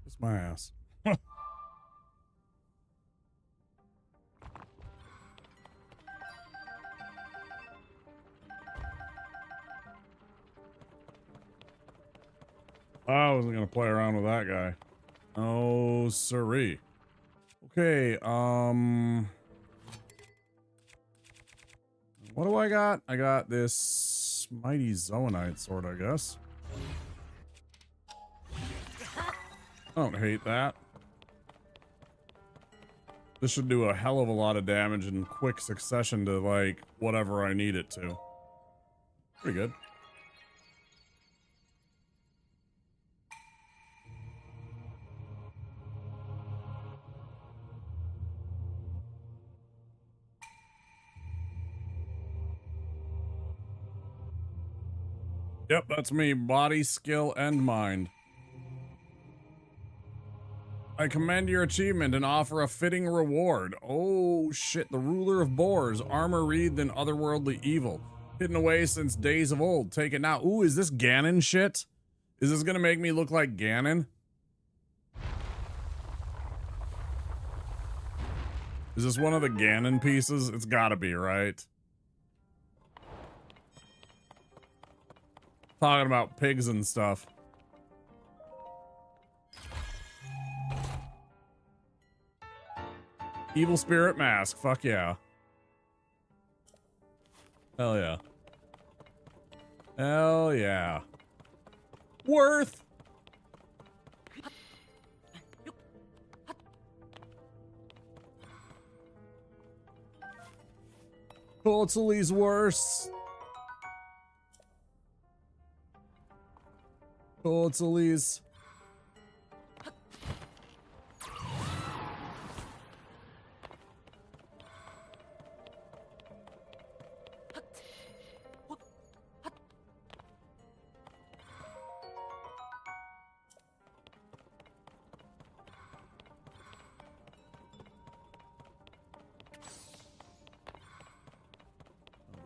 It's my ass. I wasn't gonna play around with that guy. Oh, siree. Okay, what do I got? I got this mighty zoanite sword, I guess. I don't hate that. This should do a hell of a lot of damage in quick succession to, like, whatever I need it to. Pretty good. Yep, that's me. Body, skill, and mind. I commend your achievement and offer a fitting reward. Oh shit, the ruler of boars, armor wreathed in otherworldly evil. Hidden away since days of old. Take it now. Ooh, is this Ganon shit? Is this gonna make me look like Ganon? Is this one of the Ganon pieces? It's gotta be, right? Talking about pigs and stuff. Evil spirit mask. Fuck yeah. Hell yeah. Hell yeah. Worth. Totally worse. Totally.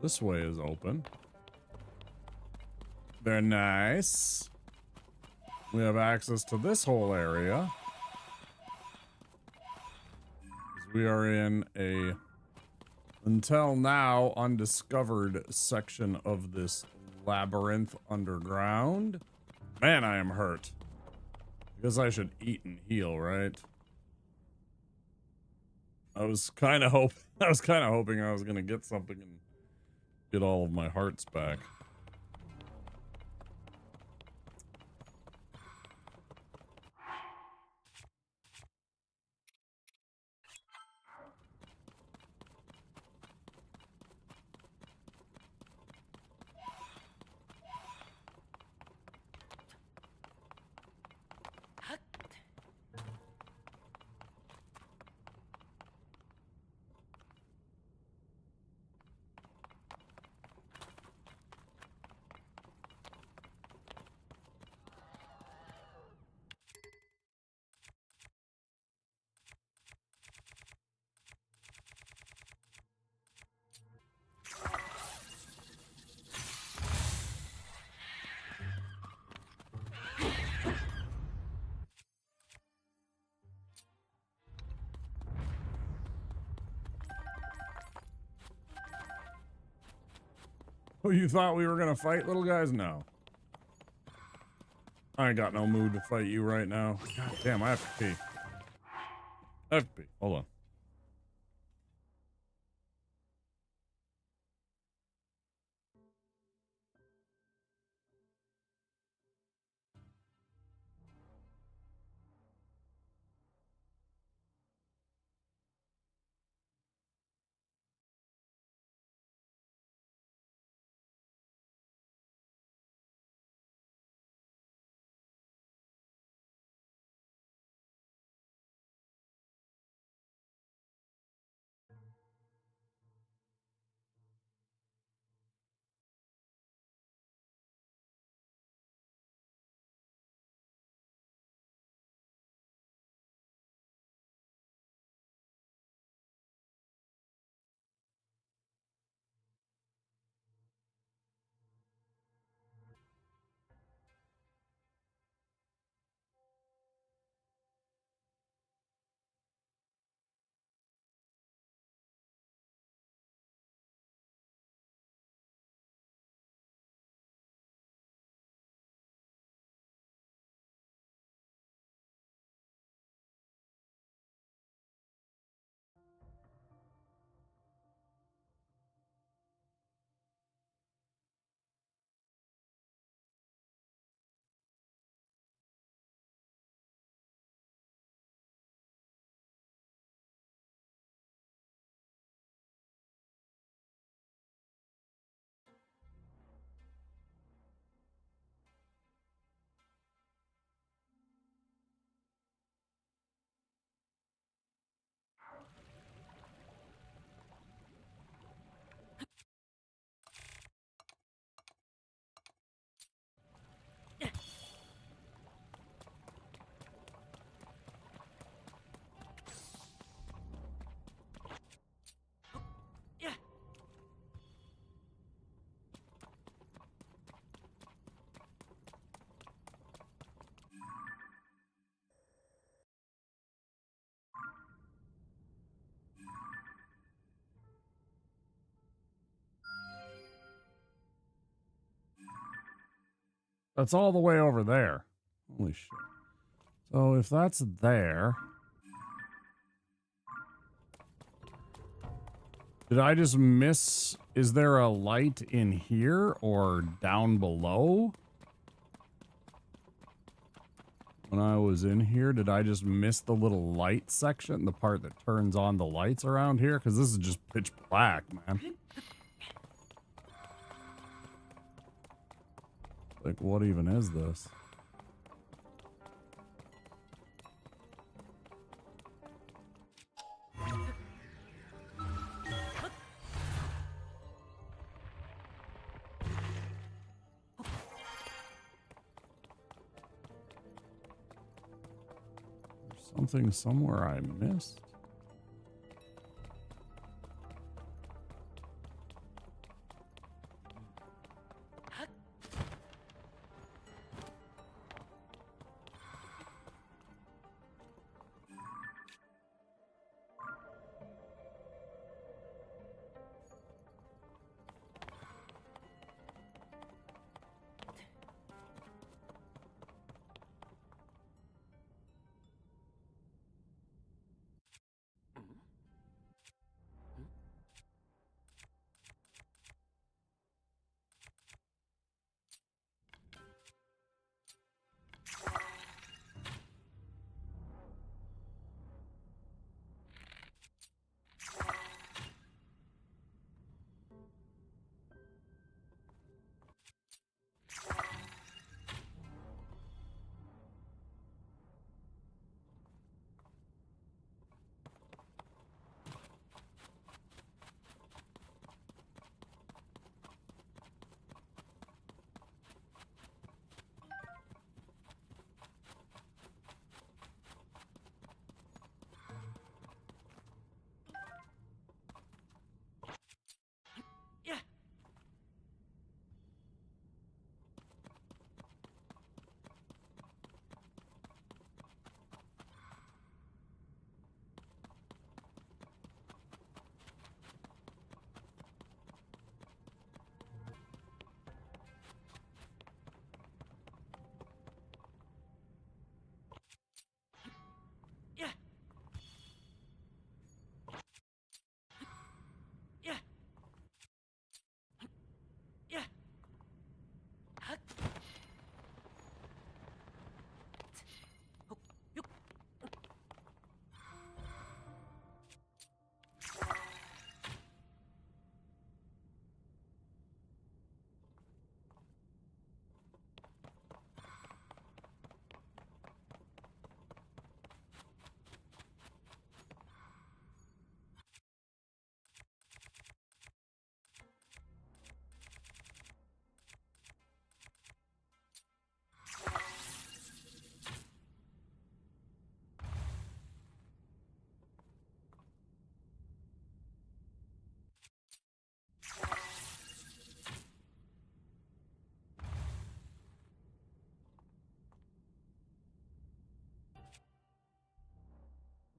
This way is open. Very nice. We have access to this whole area. We are in a, until now, undiscovered section of this labyrinth underground. Man, I am hurt. I guess I should eat and heal, right? I was kind of hoping I was gonna get something and get all of my hearts back. Oh, you thought we were gonna fight, little guys? No. I ain't got no mood to fight you right now. God damn, I have to pee. I have to pee. Hold on. That's all the way over there. Holy shit. So if that's there... Did I just miss... Is there a light in here or down below? When I was in here, did I just miss the little light section? The part that turns on the lights around here? Because this is just pitch black, man. Like, what even is this? Something somewhere I missed.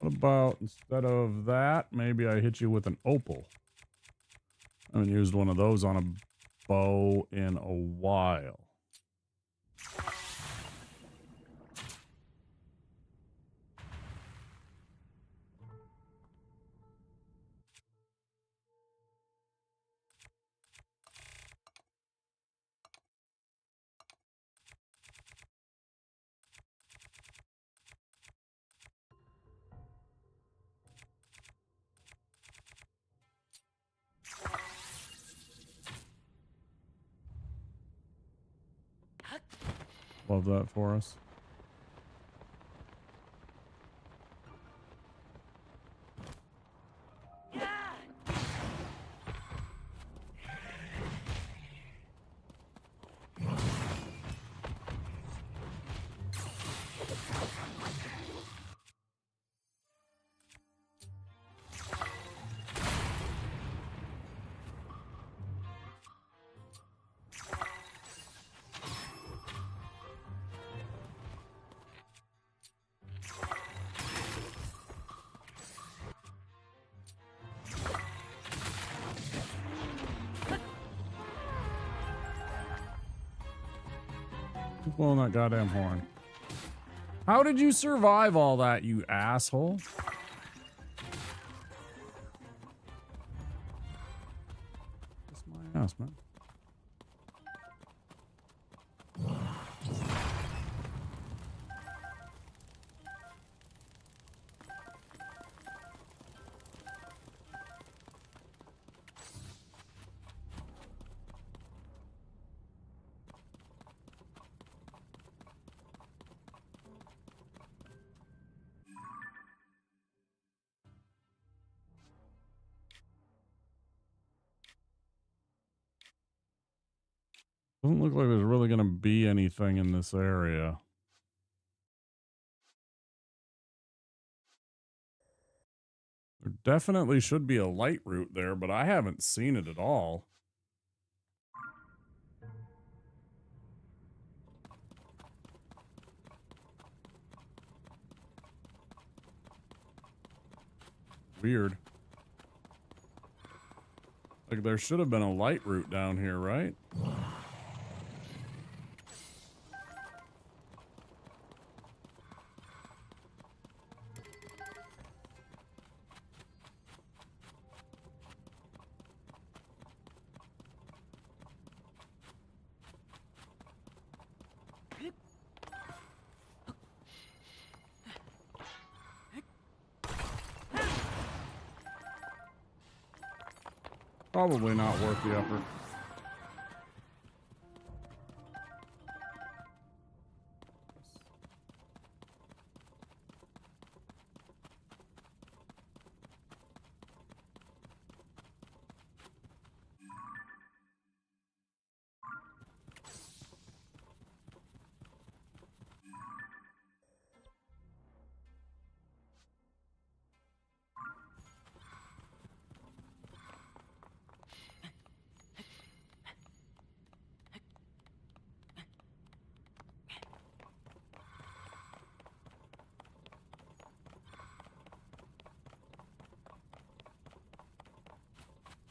What about, instead of that, maybe I hit you with an opal? I haven't used one of those on a bow in a while. Love that for us. Who's blowing that goddamn horn? How did you survive all that, you asshole? Kiss my ass, man. Doesn't look like there's really going to be anything in this area. There definitely should be a light route there, but I haven't seen it at all. Weird. Like, there should have been a light route down here, right? Probably not worth the effort.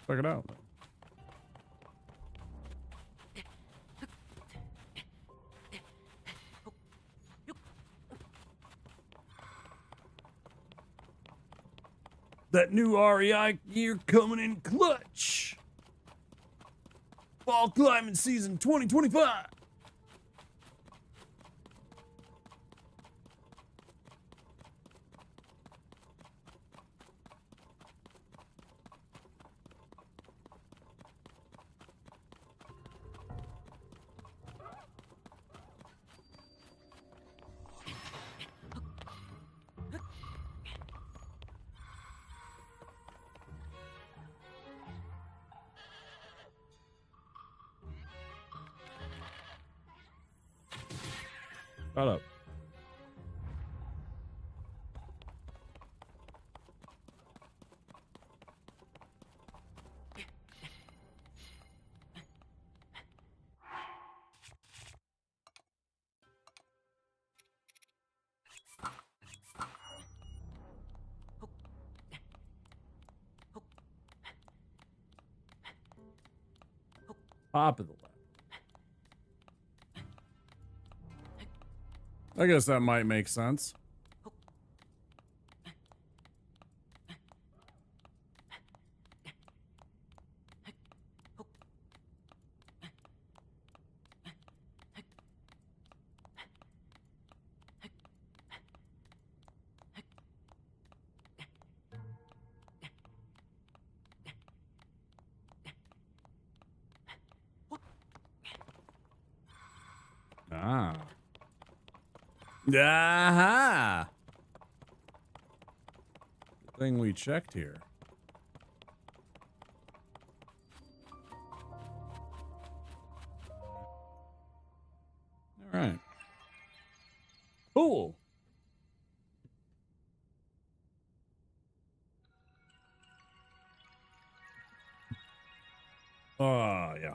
Check it out. That new REI gear coming in clutch. Fall climbing season 2025. Shut up. Top of the left. I guess that might make sense. Ah. Aha. Good thing we checked here. All right. Cool. Yeah.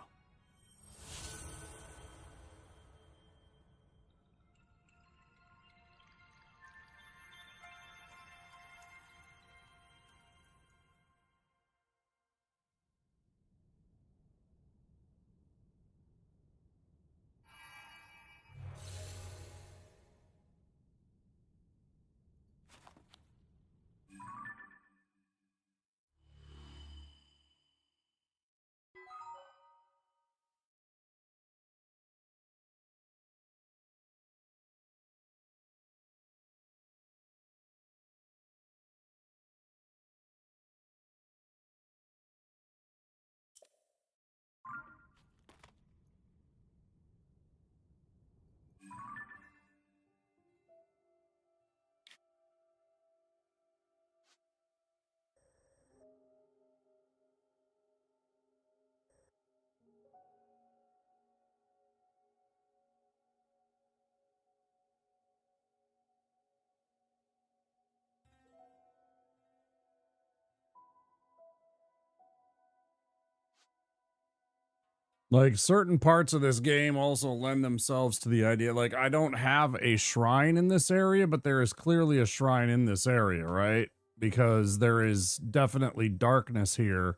Like, certain parts of this game also lend themselves to the idea, like, I don't have a shrine in this area, but there is clearly a shrine in this area, right? Because there is definitely darkness here.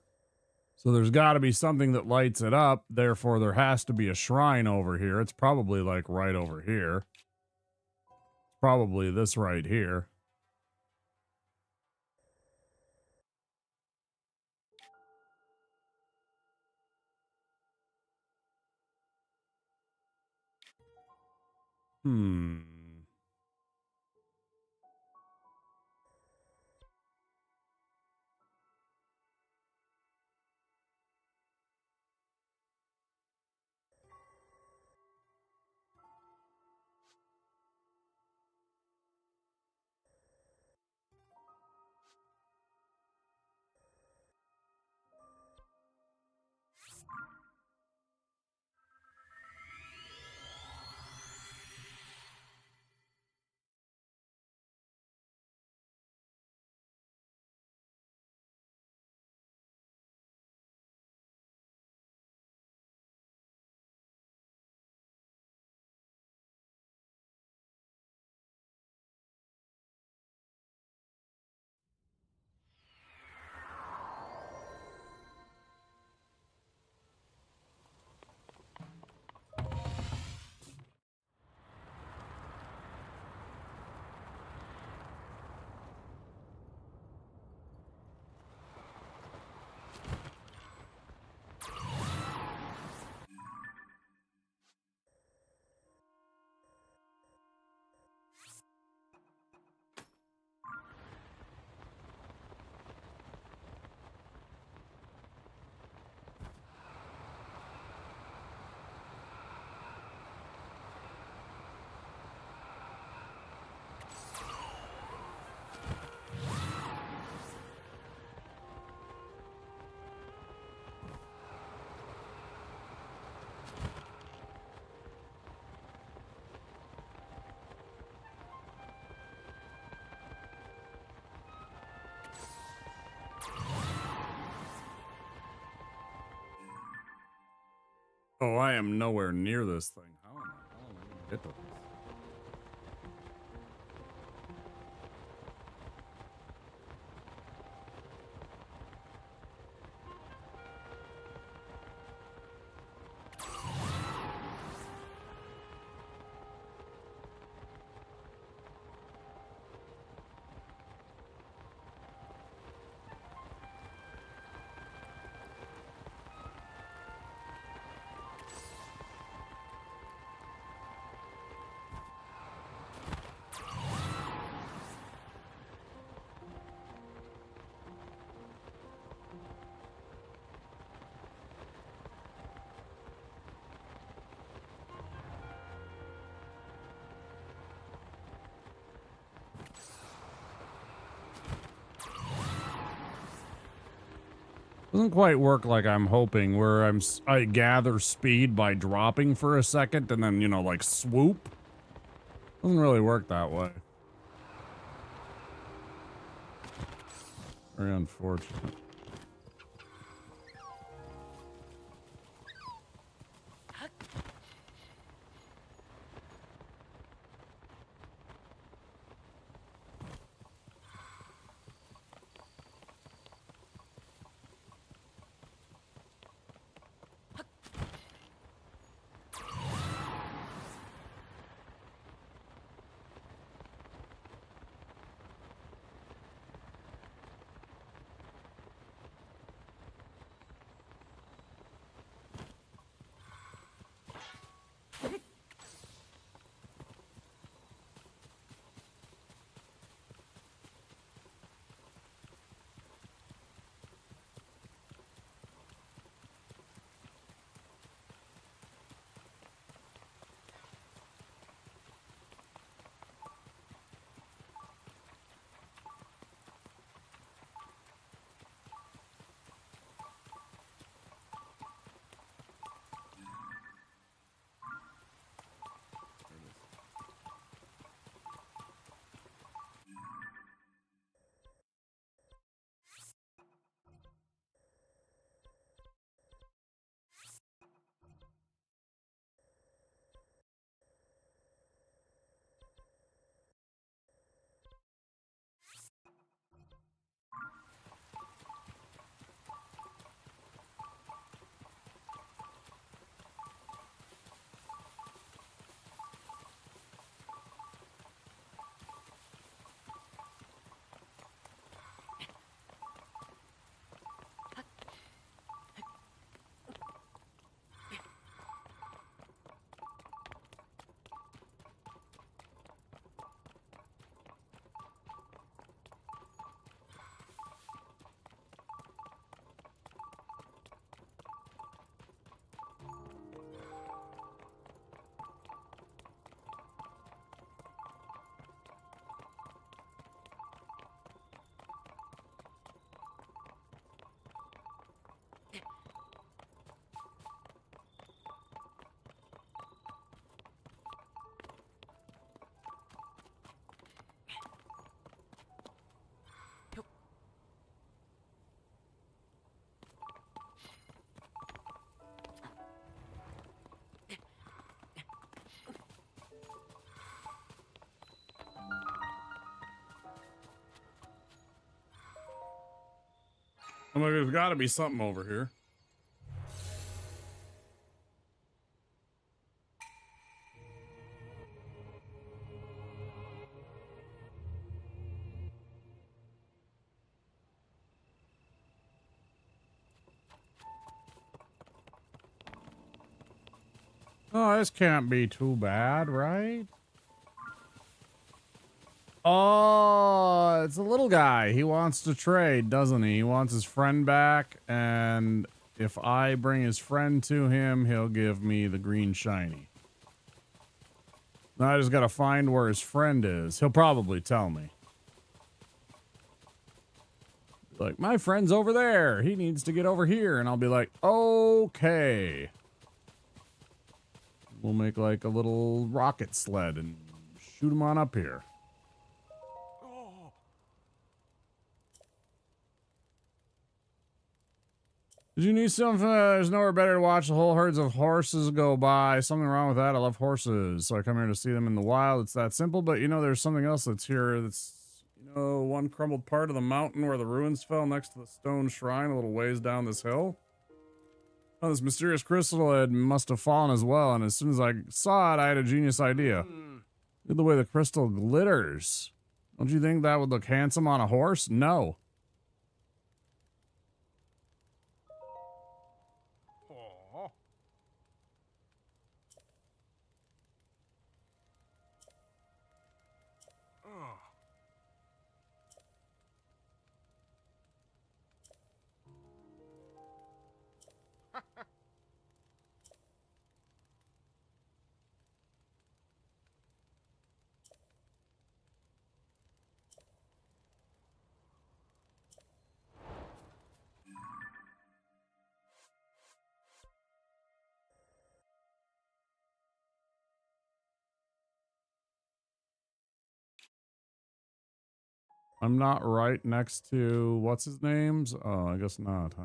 So there's got to be something that lights it up. Therefore, there has to be a shrine over here. It's probably, like, right over here. Probably this right here. Hmm. Oh, I am nowhere near this thing. How am I gonna get to this? Doesn't quite work like I'm hoping, where I gather speed by dropping for a second and then, you know, like swoop. Doesn't really work that way. Very unfortunate. I'm like, there's got to be something over here. Oh, this can't be too bad, right? Oh, it's a little guy. He wants to trade, doesn't he? He wants his friend back, and if I bring his friend to him, he'll give me the green shiny. Now I just gotta find where his friend is. He'll probably tell me. Like, my friend's over there. He needs to get over here. And I'll be like, okay. We'll make like a little rocket sled and shoot him on up here. Did you need something? There's nowhere better to watch the whole herds of horses go by. Something wrong with that? I love horses, so I come here to see them in the wild. It's that simple. But you know, there's something else that's here. That's, you know, one crumbled part of the mountain where the ruins fell next to the stone shrine a little ways down this hill. Oh, this mysterious crystal head must have fallen as well. And as soon as I saw it, I had a genius idea. Look at the way the crystal glitters. Don't you think that would look handsome on a horse? No. I'm not right next to what's his name's? Oh, I guess not, huh?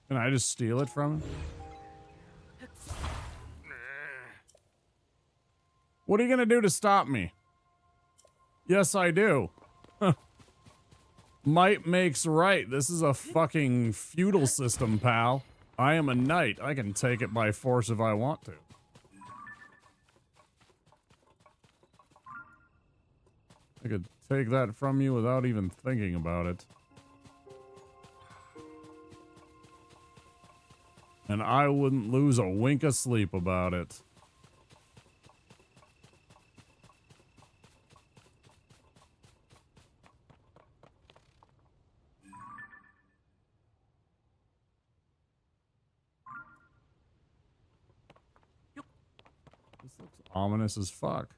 Can I just steal it from him? What are you gonna do to stop me? Yes, I do. Might makes right. This is a fucking feudal system, pal. I am a knight. I can take it by force if I want to. I could take that from you without even thinking about it. And I wouldn't lose a wink of sleep about it. This looks ominous as fuck.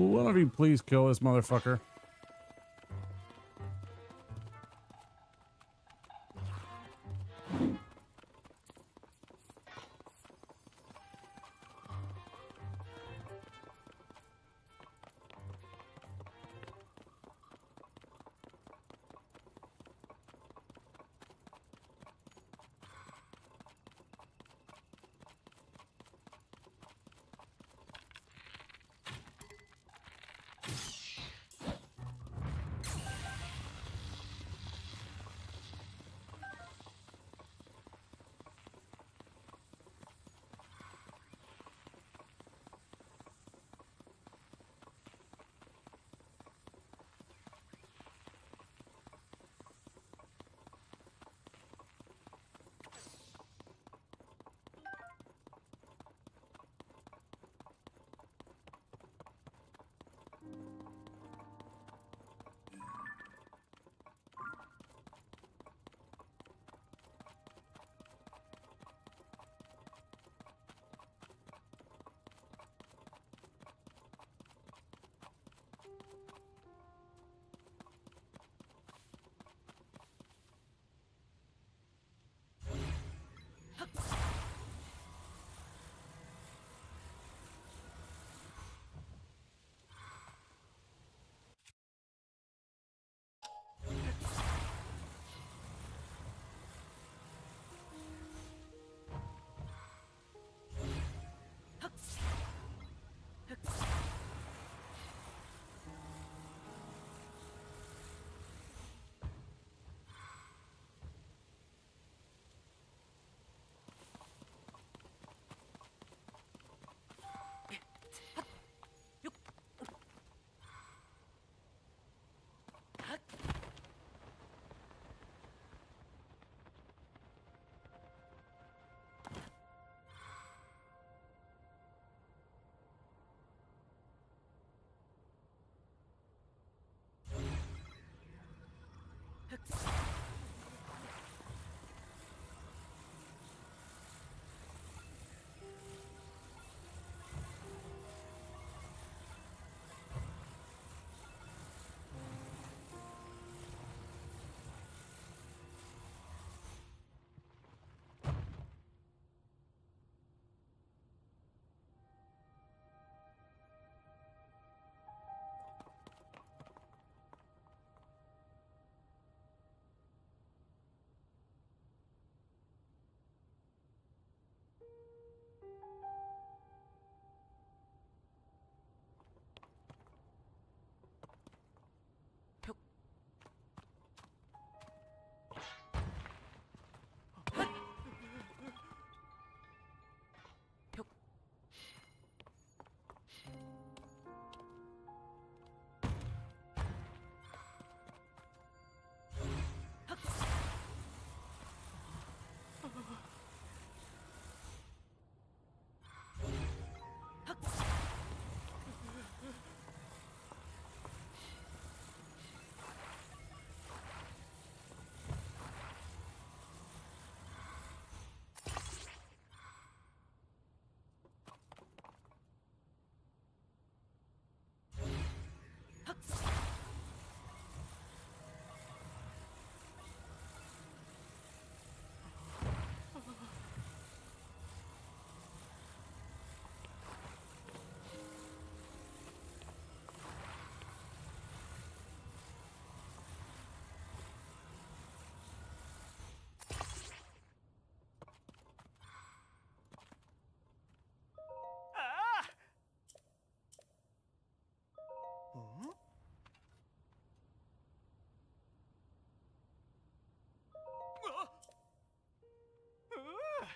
Will one of you please kill this motherfucker?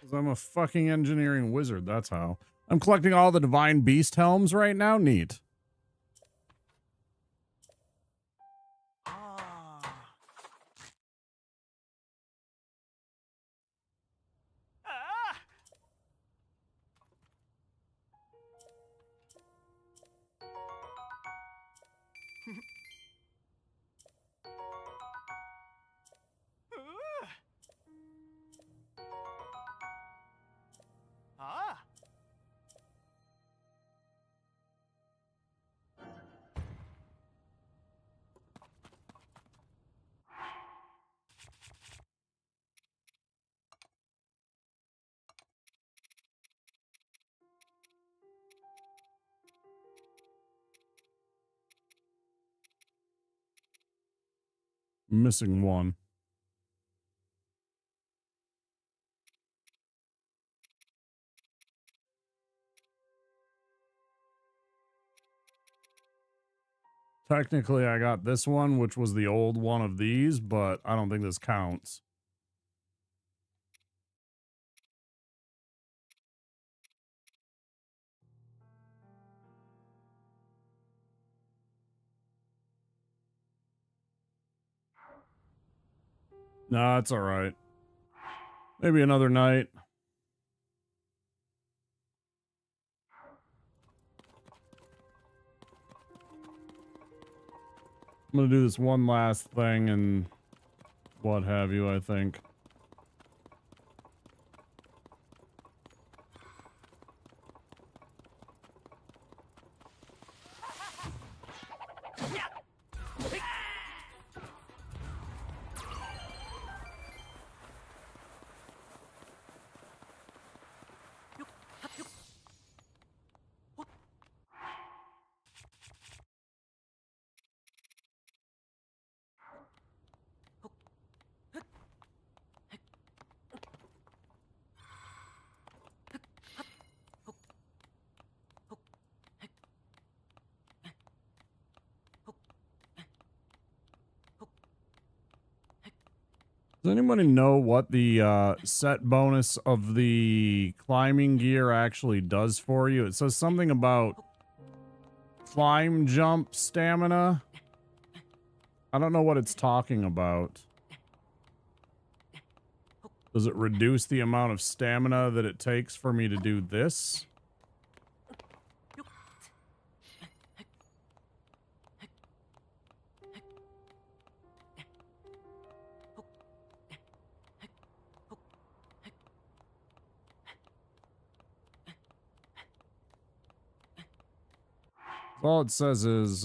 'Cause I'm a fucking engineering wizard, that's how. I'm collecting all the divine beast helms right now. Neat. Missing one. Technically, I got this one, which was the old one of these, but I don't think this counts. Nah, it's all right. Maybe another night. I'm gonna do this one last thing and what have you, I think. Does anybody know what the set bonus of the climbing gear actually does for you? It says something about climb jump stamina. I don't know what it's talking about. Does it reduce the amount of stamina that it takes for me to do this? All it says is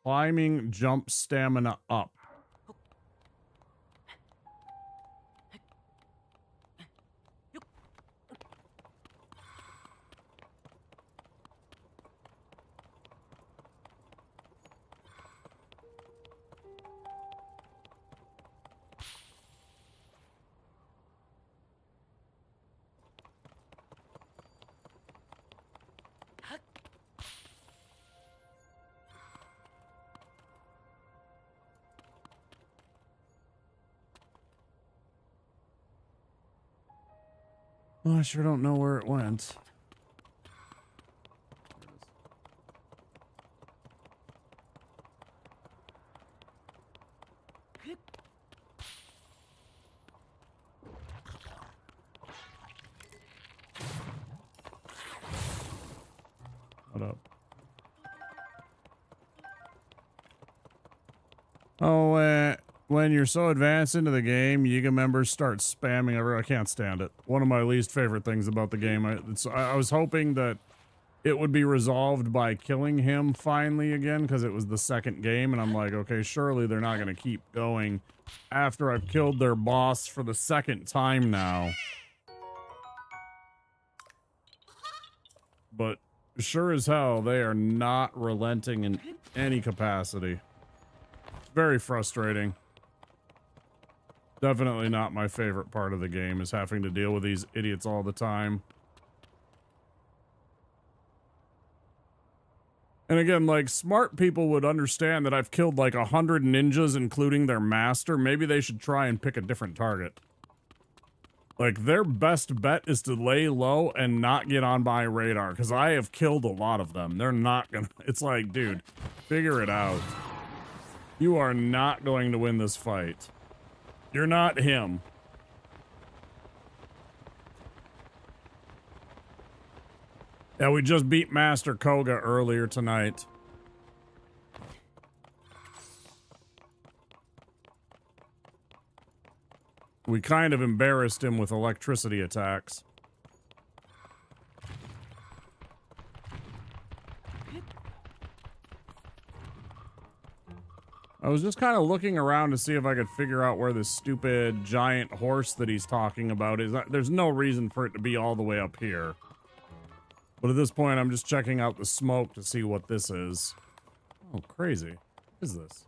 climbing jump stamina up. Well, I sure don't know where it went. What up? Oh, when you're so advanced into the game, Yiga members start spamming everywhere. I can't stand it. One of my least favorite things about the game. I was hoping that it would be resolved by killing him finally again, because it was the second game, and I'm like, okay, surely they're not going to keep going after I've killed their boss for the second time now. But sure as hell, they are not relenting in any capacity. It's very frustrating. Definitely not my favorite part of the game, is having to deal with these idiots all the time. And again, like, smart people would understand that I've killed like 100 ninjas, including their master. Maybe they should try and pick a different target. Like, their best bet is to lay low and not get on my radar, because I have killed a lot of them. They're not gonna... It's like, dude, figure it out. You are not going to win this fight. You're not him. Yeah, we just beat Master Koga earlier tonight. We kind of embarrassed him with electricity attacks. I was just kind of looking around to see if I could figure out where this stupid giant horse that he's talking about is. There's no reason for it to be all the way up here. But at this point, I'm just checking out the smoke to see what this is. Oh, crazy. What is this?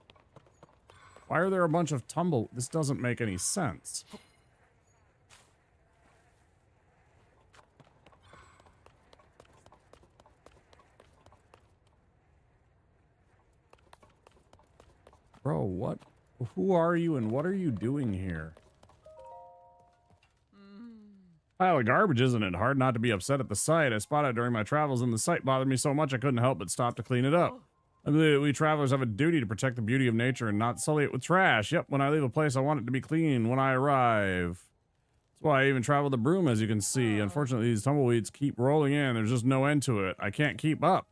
Why are there a bunch of tumble? This doesn't make any sense. Bro, what? Who are you and what are you doing here? Pile of garbage, isn't it? Hard not to be upset at the sight. I spotted it during my travels and the sight bothered me so much I couldn't help but stop to clean it up. I believe we travelers have a duty to protect the beauty of nature and not sully it with trash. Yep, when I leave a place, I want it to be clean when I arrive. That's why I even travel the broom, as you can see. Unfortunately, these tumbleweeds keep rolling in. There's just no end to it. I can't keep up.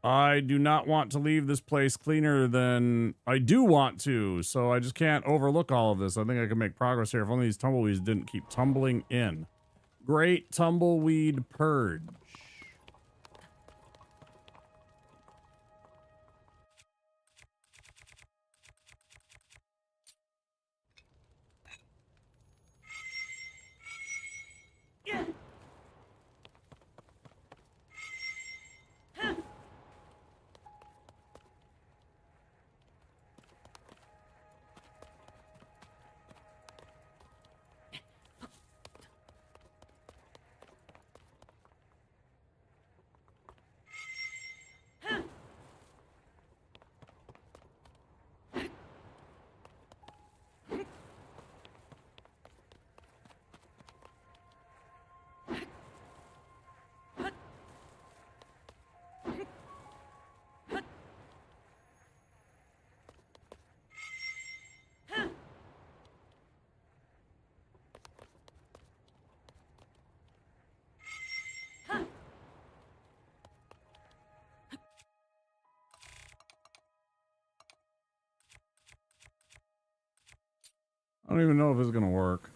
I do not want to leave this place cleaner than I do want to, so I just can't overlook all of this. I think I can make progress here if only these tumbleweeds didn't keep tumbling in. Great tumbleweed purge. I don't even know if it's gonna work.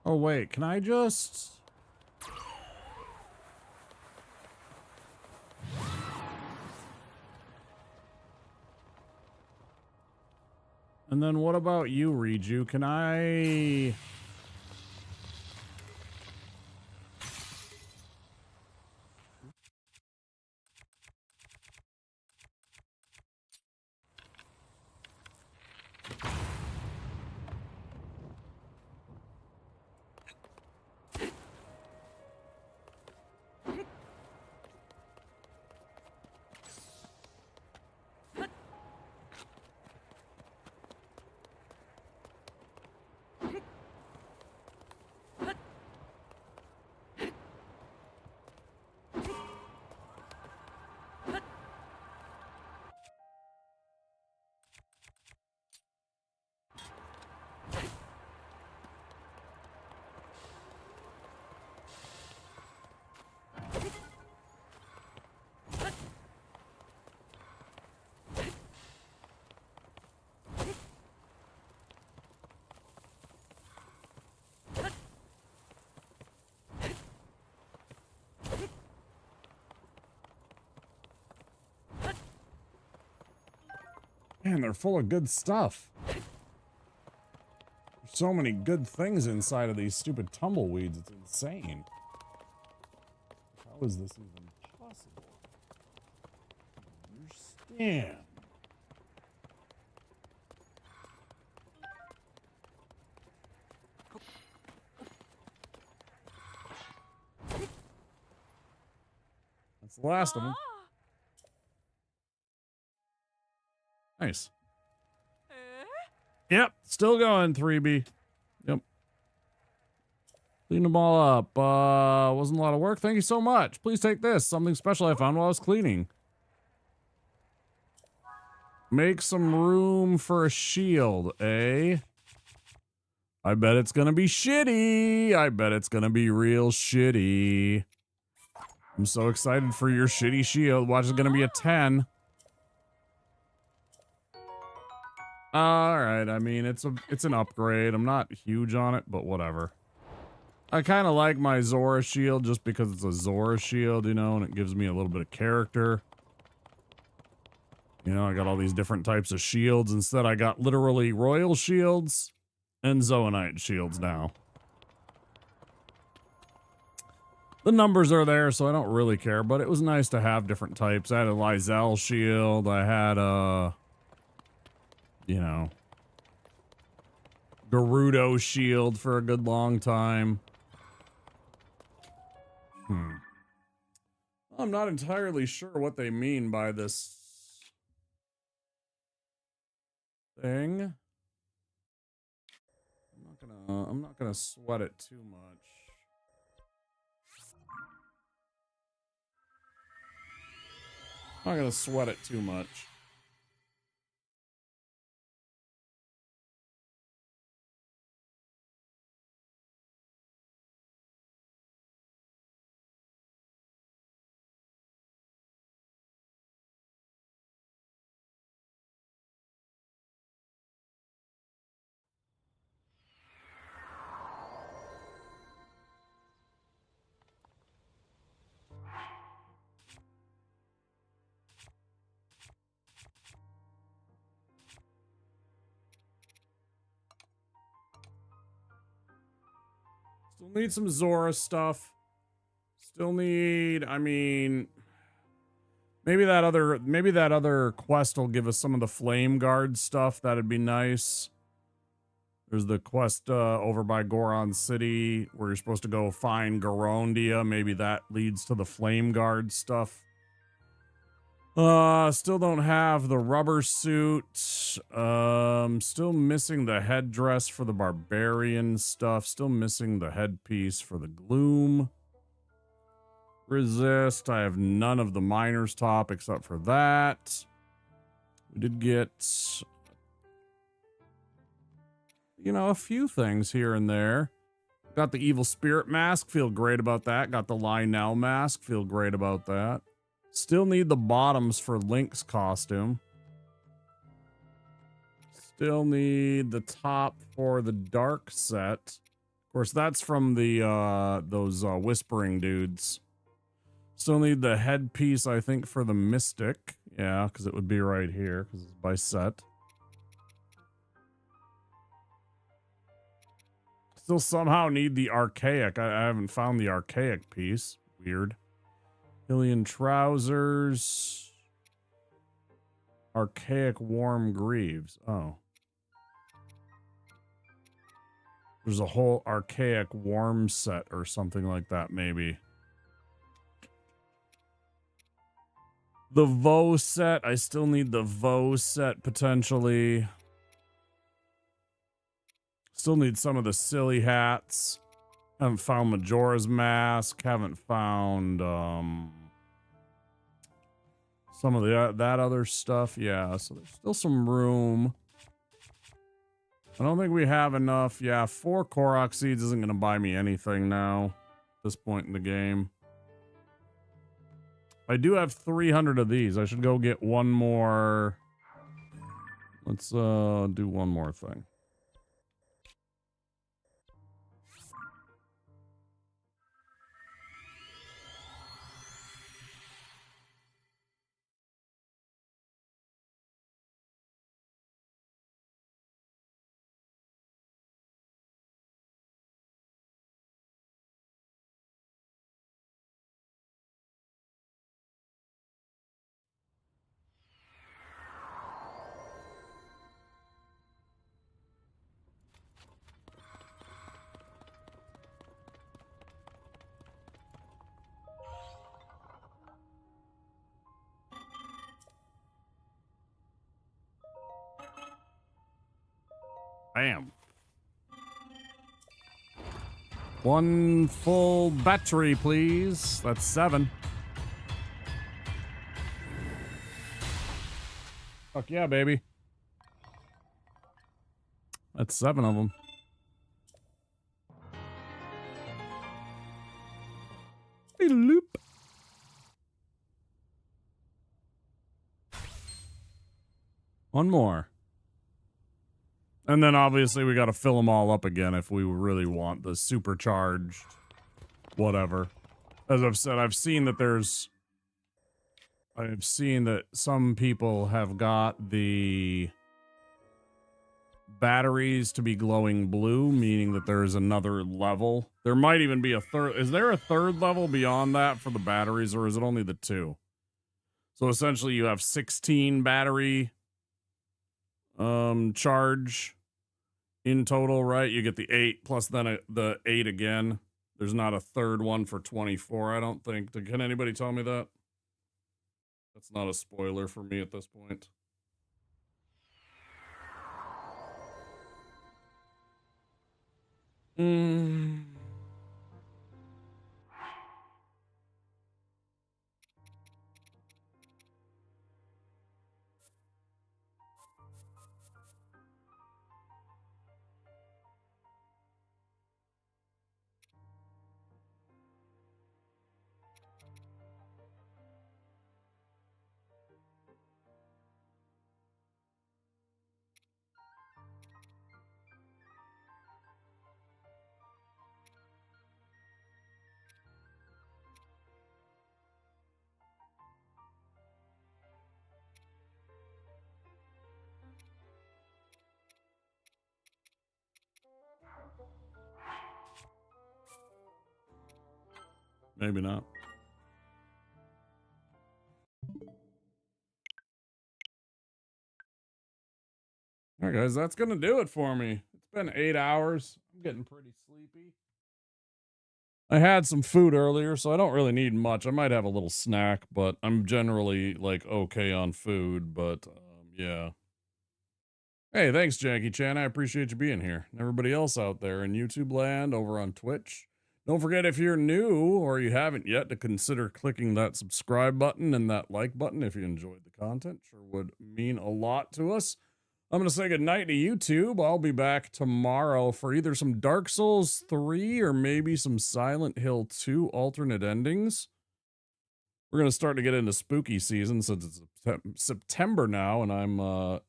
Oh, wait, can I just... And then what about you, Riju? Can I... Man, they're full of good stuff. There's so many good things inside of these stupid tumbleweeds. It's insane. How is this even possible? I don't understand. That's the last of them. Nice. Yep, still going, 3B. Yep. Clean them all up. Wasn't a lot of work. Thank you so much. Please take this. Something special I found while I was cleaning. Make some room for a shield, eh? I bet it's gonna be shitty. I bet it's gonna be real shitty. I'm so excited for your shitty shield. Watch, it's gonna be a 10. Alright, I mean, it's an upgrade. I'm not huge on it, but whatever. I kind of like my Zora shield just because it's a Zora shield, you know, and it gives me a little bit of character. You know, I got all these different types of shields. Instead, I got literally royal shields and Zoanite shields now. The numbers are there, so I don't really care, but it was nice to have different types. I had a Lysel shield. I had a, you know, Gerudo shield for a good long time. I'm not entirely sure what they mean by this thing. I'm not gonna sweat it too much. I'm not gonna sweat it too much. Still need some Zora stuff. Still need, I mean, maybe that other quest will give us some of the Flame Guard stuff. That'd be nice. There's the quest over by Goron City where you're supposed to go find Garondia. Maybe that leads to the Flame Guard stuff. Still don't have the rubber suit. Still missing the headdress for the barbarian stuff. Still missing the headpiece for the gloom. Resist. I have none of the miner's top except for that. We did get, you know, a few things here and there. Got the evil spirit mask. Feel great about that. Got the Lionel mask. Feel great about that. Still need the bottoms for Link's costume. Still need the top for the dark set. Of course, that's from the those whispering dudes. Still need the headpiece, I think, for the mystic. Yeah, because it would be right here, because it's by set. Still somehow need the archaic. I haven't found the archaic piece. Weird. Hylian trousers. Archaic warm greaves. Oh. There's a whole archaic warm set or something like that, maybe. The Vo set. I still need the Vo set, potentially. Still need some of the silly hats. Haven't found Majora's Mask. Haven't found, some of that other stuff. Yeah, so there's still some room. I don't think we have enough. Yeah, 4 Korok seeds isn't going to buy me anything now at this point in the game. I do have 300 of these. I should go get one more. Let's do one more thing. Bam. 1 full battery, please. That's 7. Fuck yeah, baby. That's 7 of them. Loop. One more. And then obviously we got to fill them all up again if we really want the supercharged whatever. As I've said, I've seen that some people have got the batteries to be glowing blue, meaning that there's another level. There might even be a third. Is there a third level beyond that for the batteries, or is it only the 2? So essentially you have 16 battery charge in total, right? You get the 8 plus then the 8 again. There's not a third one for 24, I don't think. Can anybody tell me that? That's not a spoiler for me at this point. Maybe not. All right, guys, that's going to do it for me. It's been 8 hours. I'm getting pretty sleepy. I had some food earlier, so I don't really need much. I might have a little snack, but I'm generally, like, okay on food, but, yeah. Hey, thanks, Jackie Chan. I appreciate you being here. And everybody else out there in YouTube land, over on Twitch. Don't forget, if you're new or you haven't yet, to consider clicking that subscribe button and that like button if you enjoyed the content. Sure would mean a lot to us. I'm going to say goodnight to YouTube. I'll be back tomorrow for either some Dark Souls 3 or maybe some Silent Hill 2 alternate endings. We're going to start to get into spooky season since it's September now, and I'm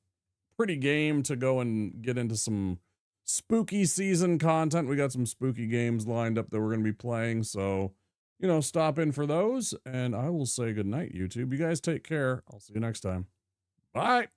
pretty game to go and get into some spooky season content. We got some spooky games lined up that we're going to be playing, so, you know, stop in for those, and I will say goodnight, YouTube. You guys take care. I'll see you next time. Bye!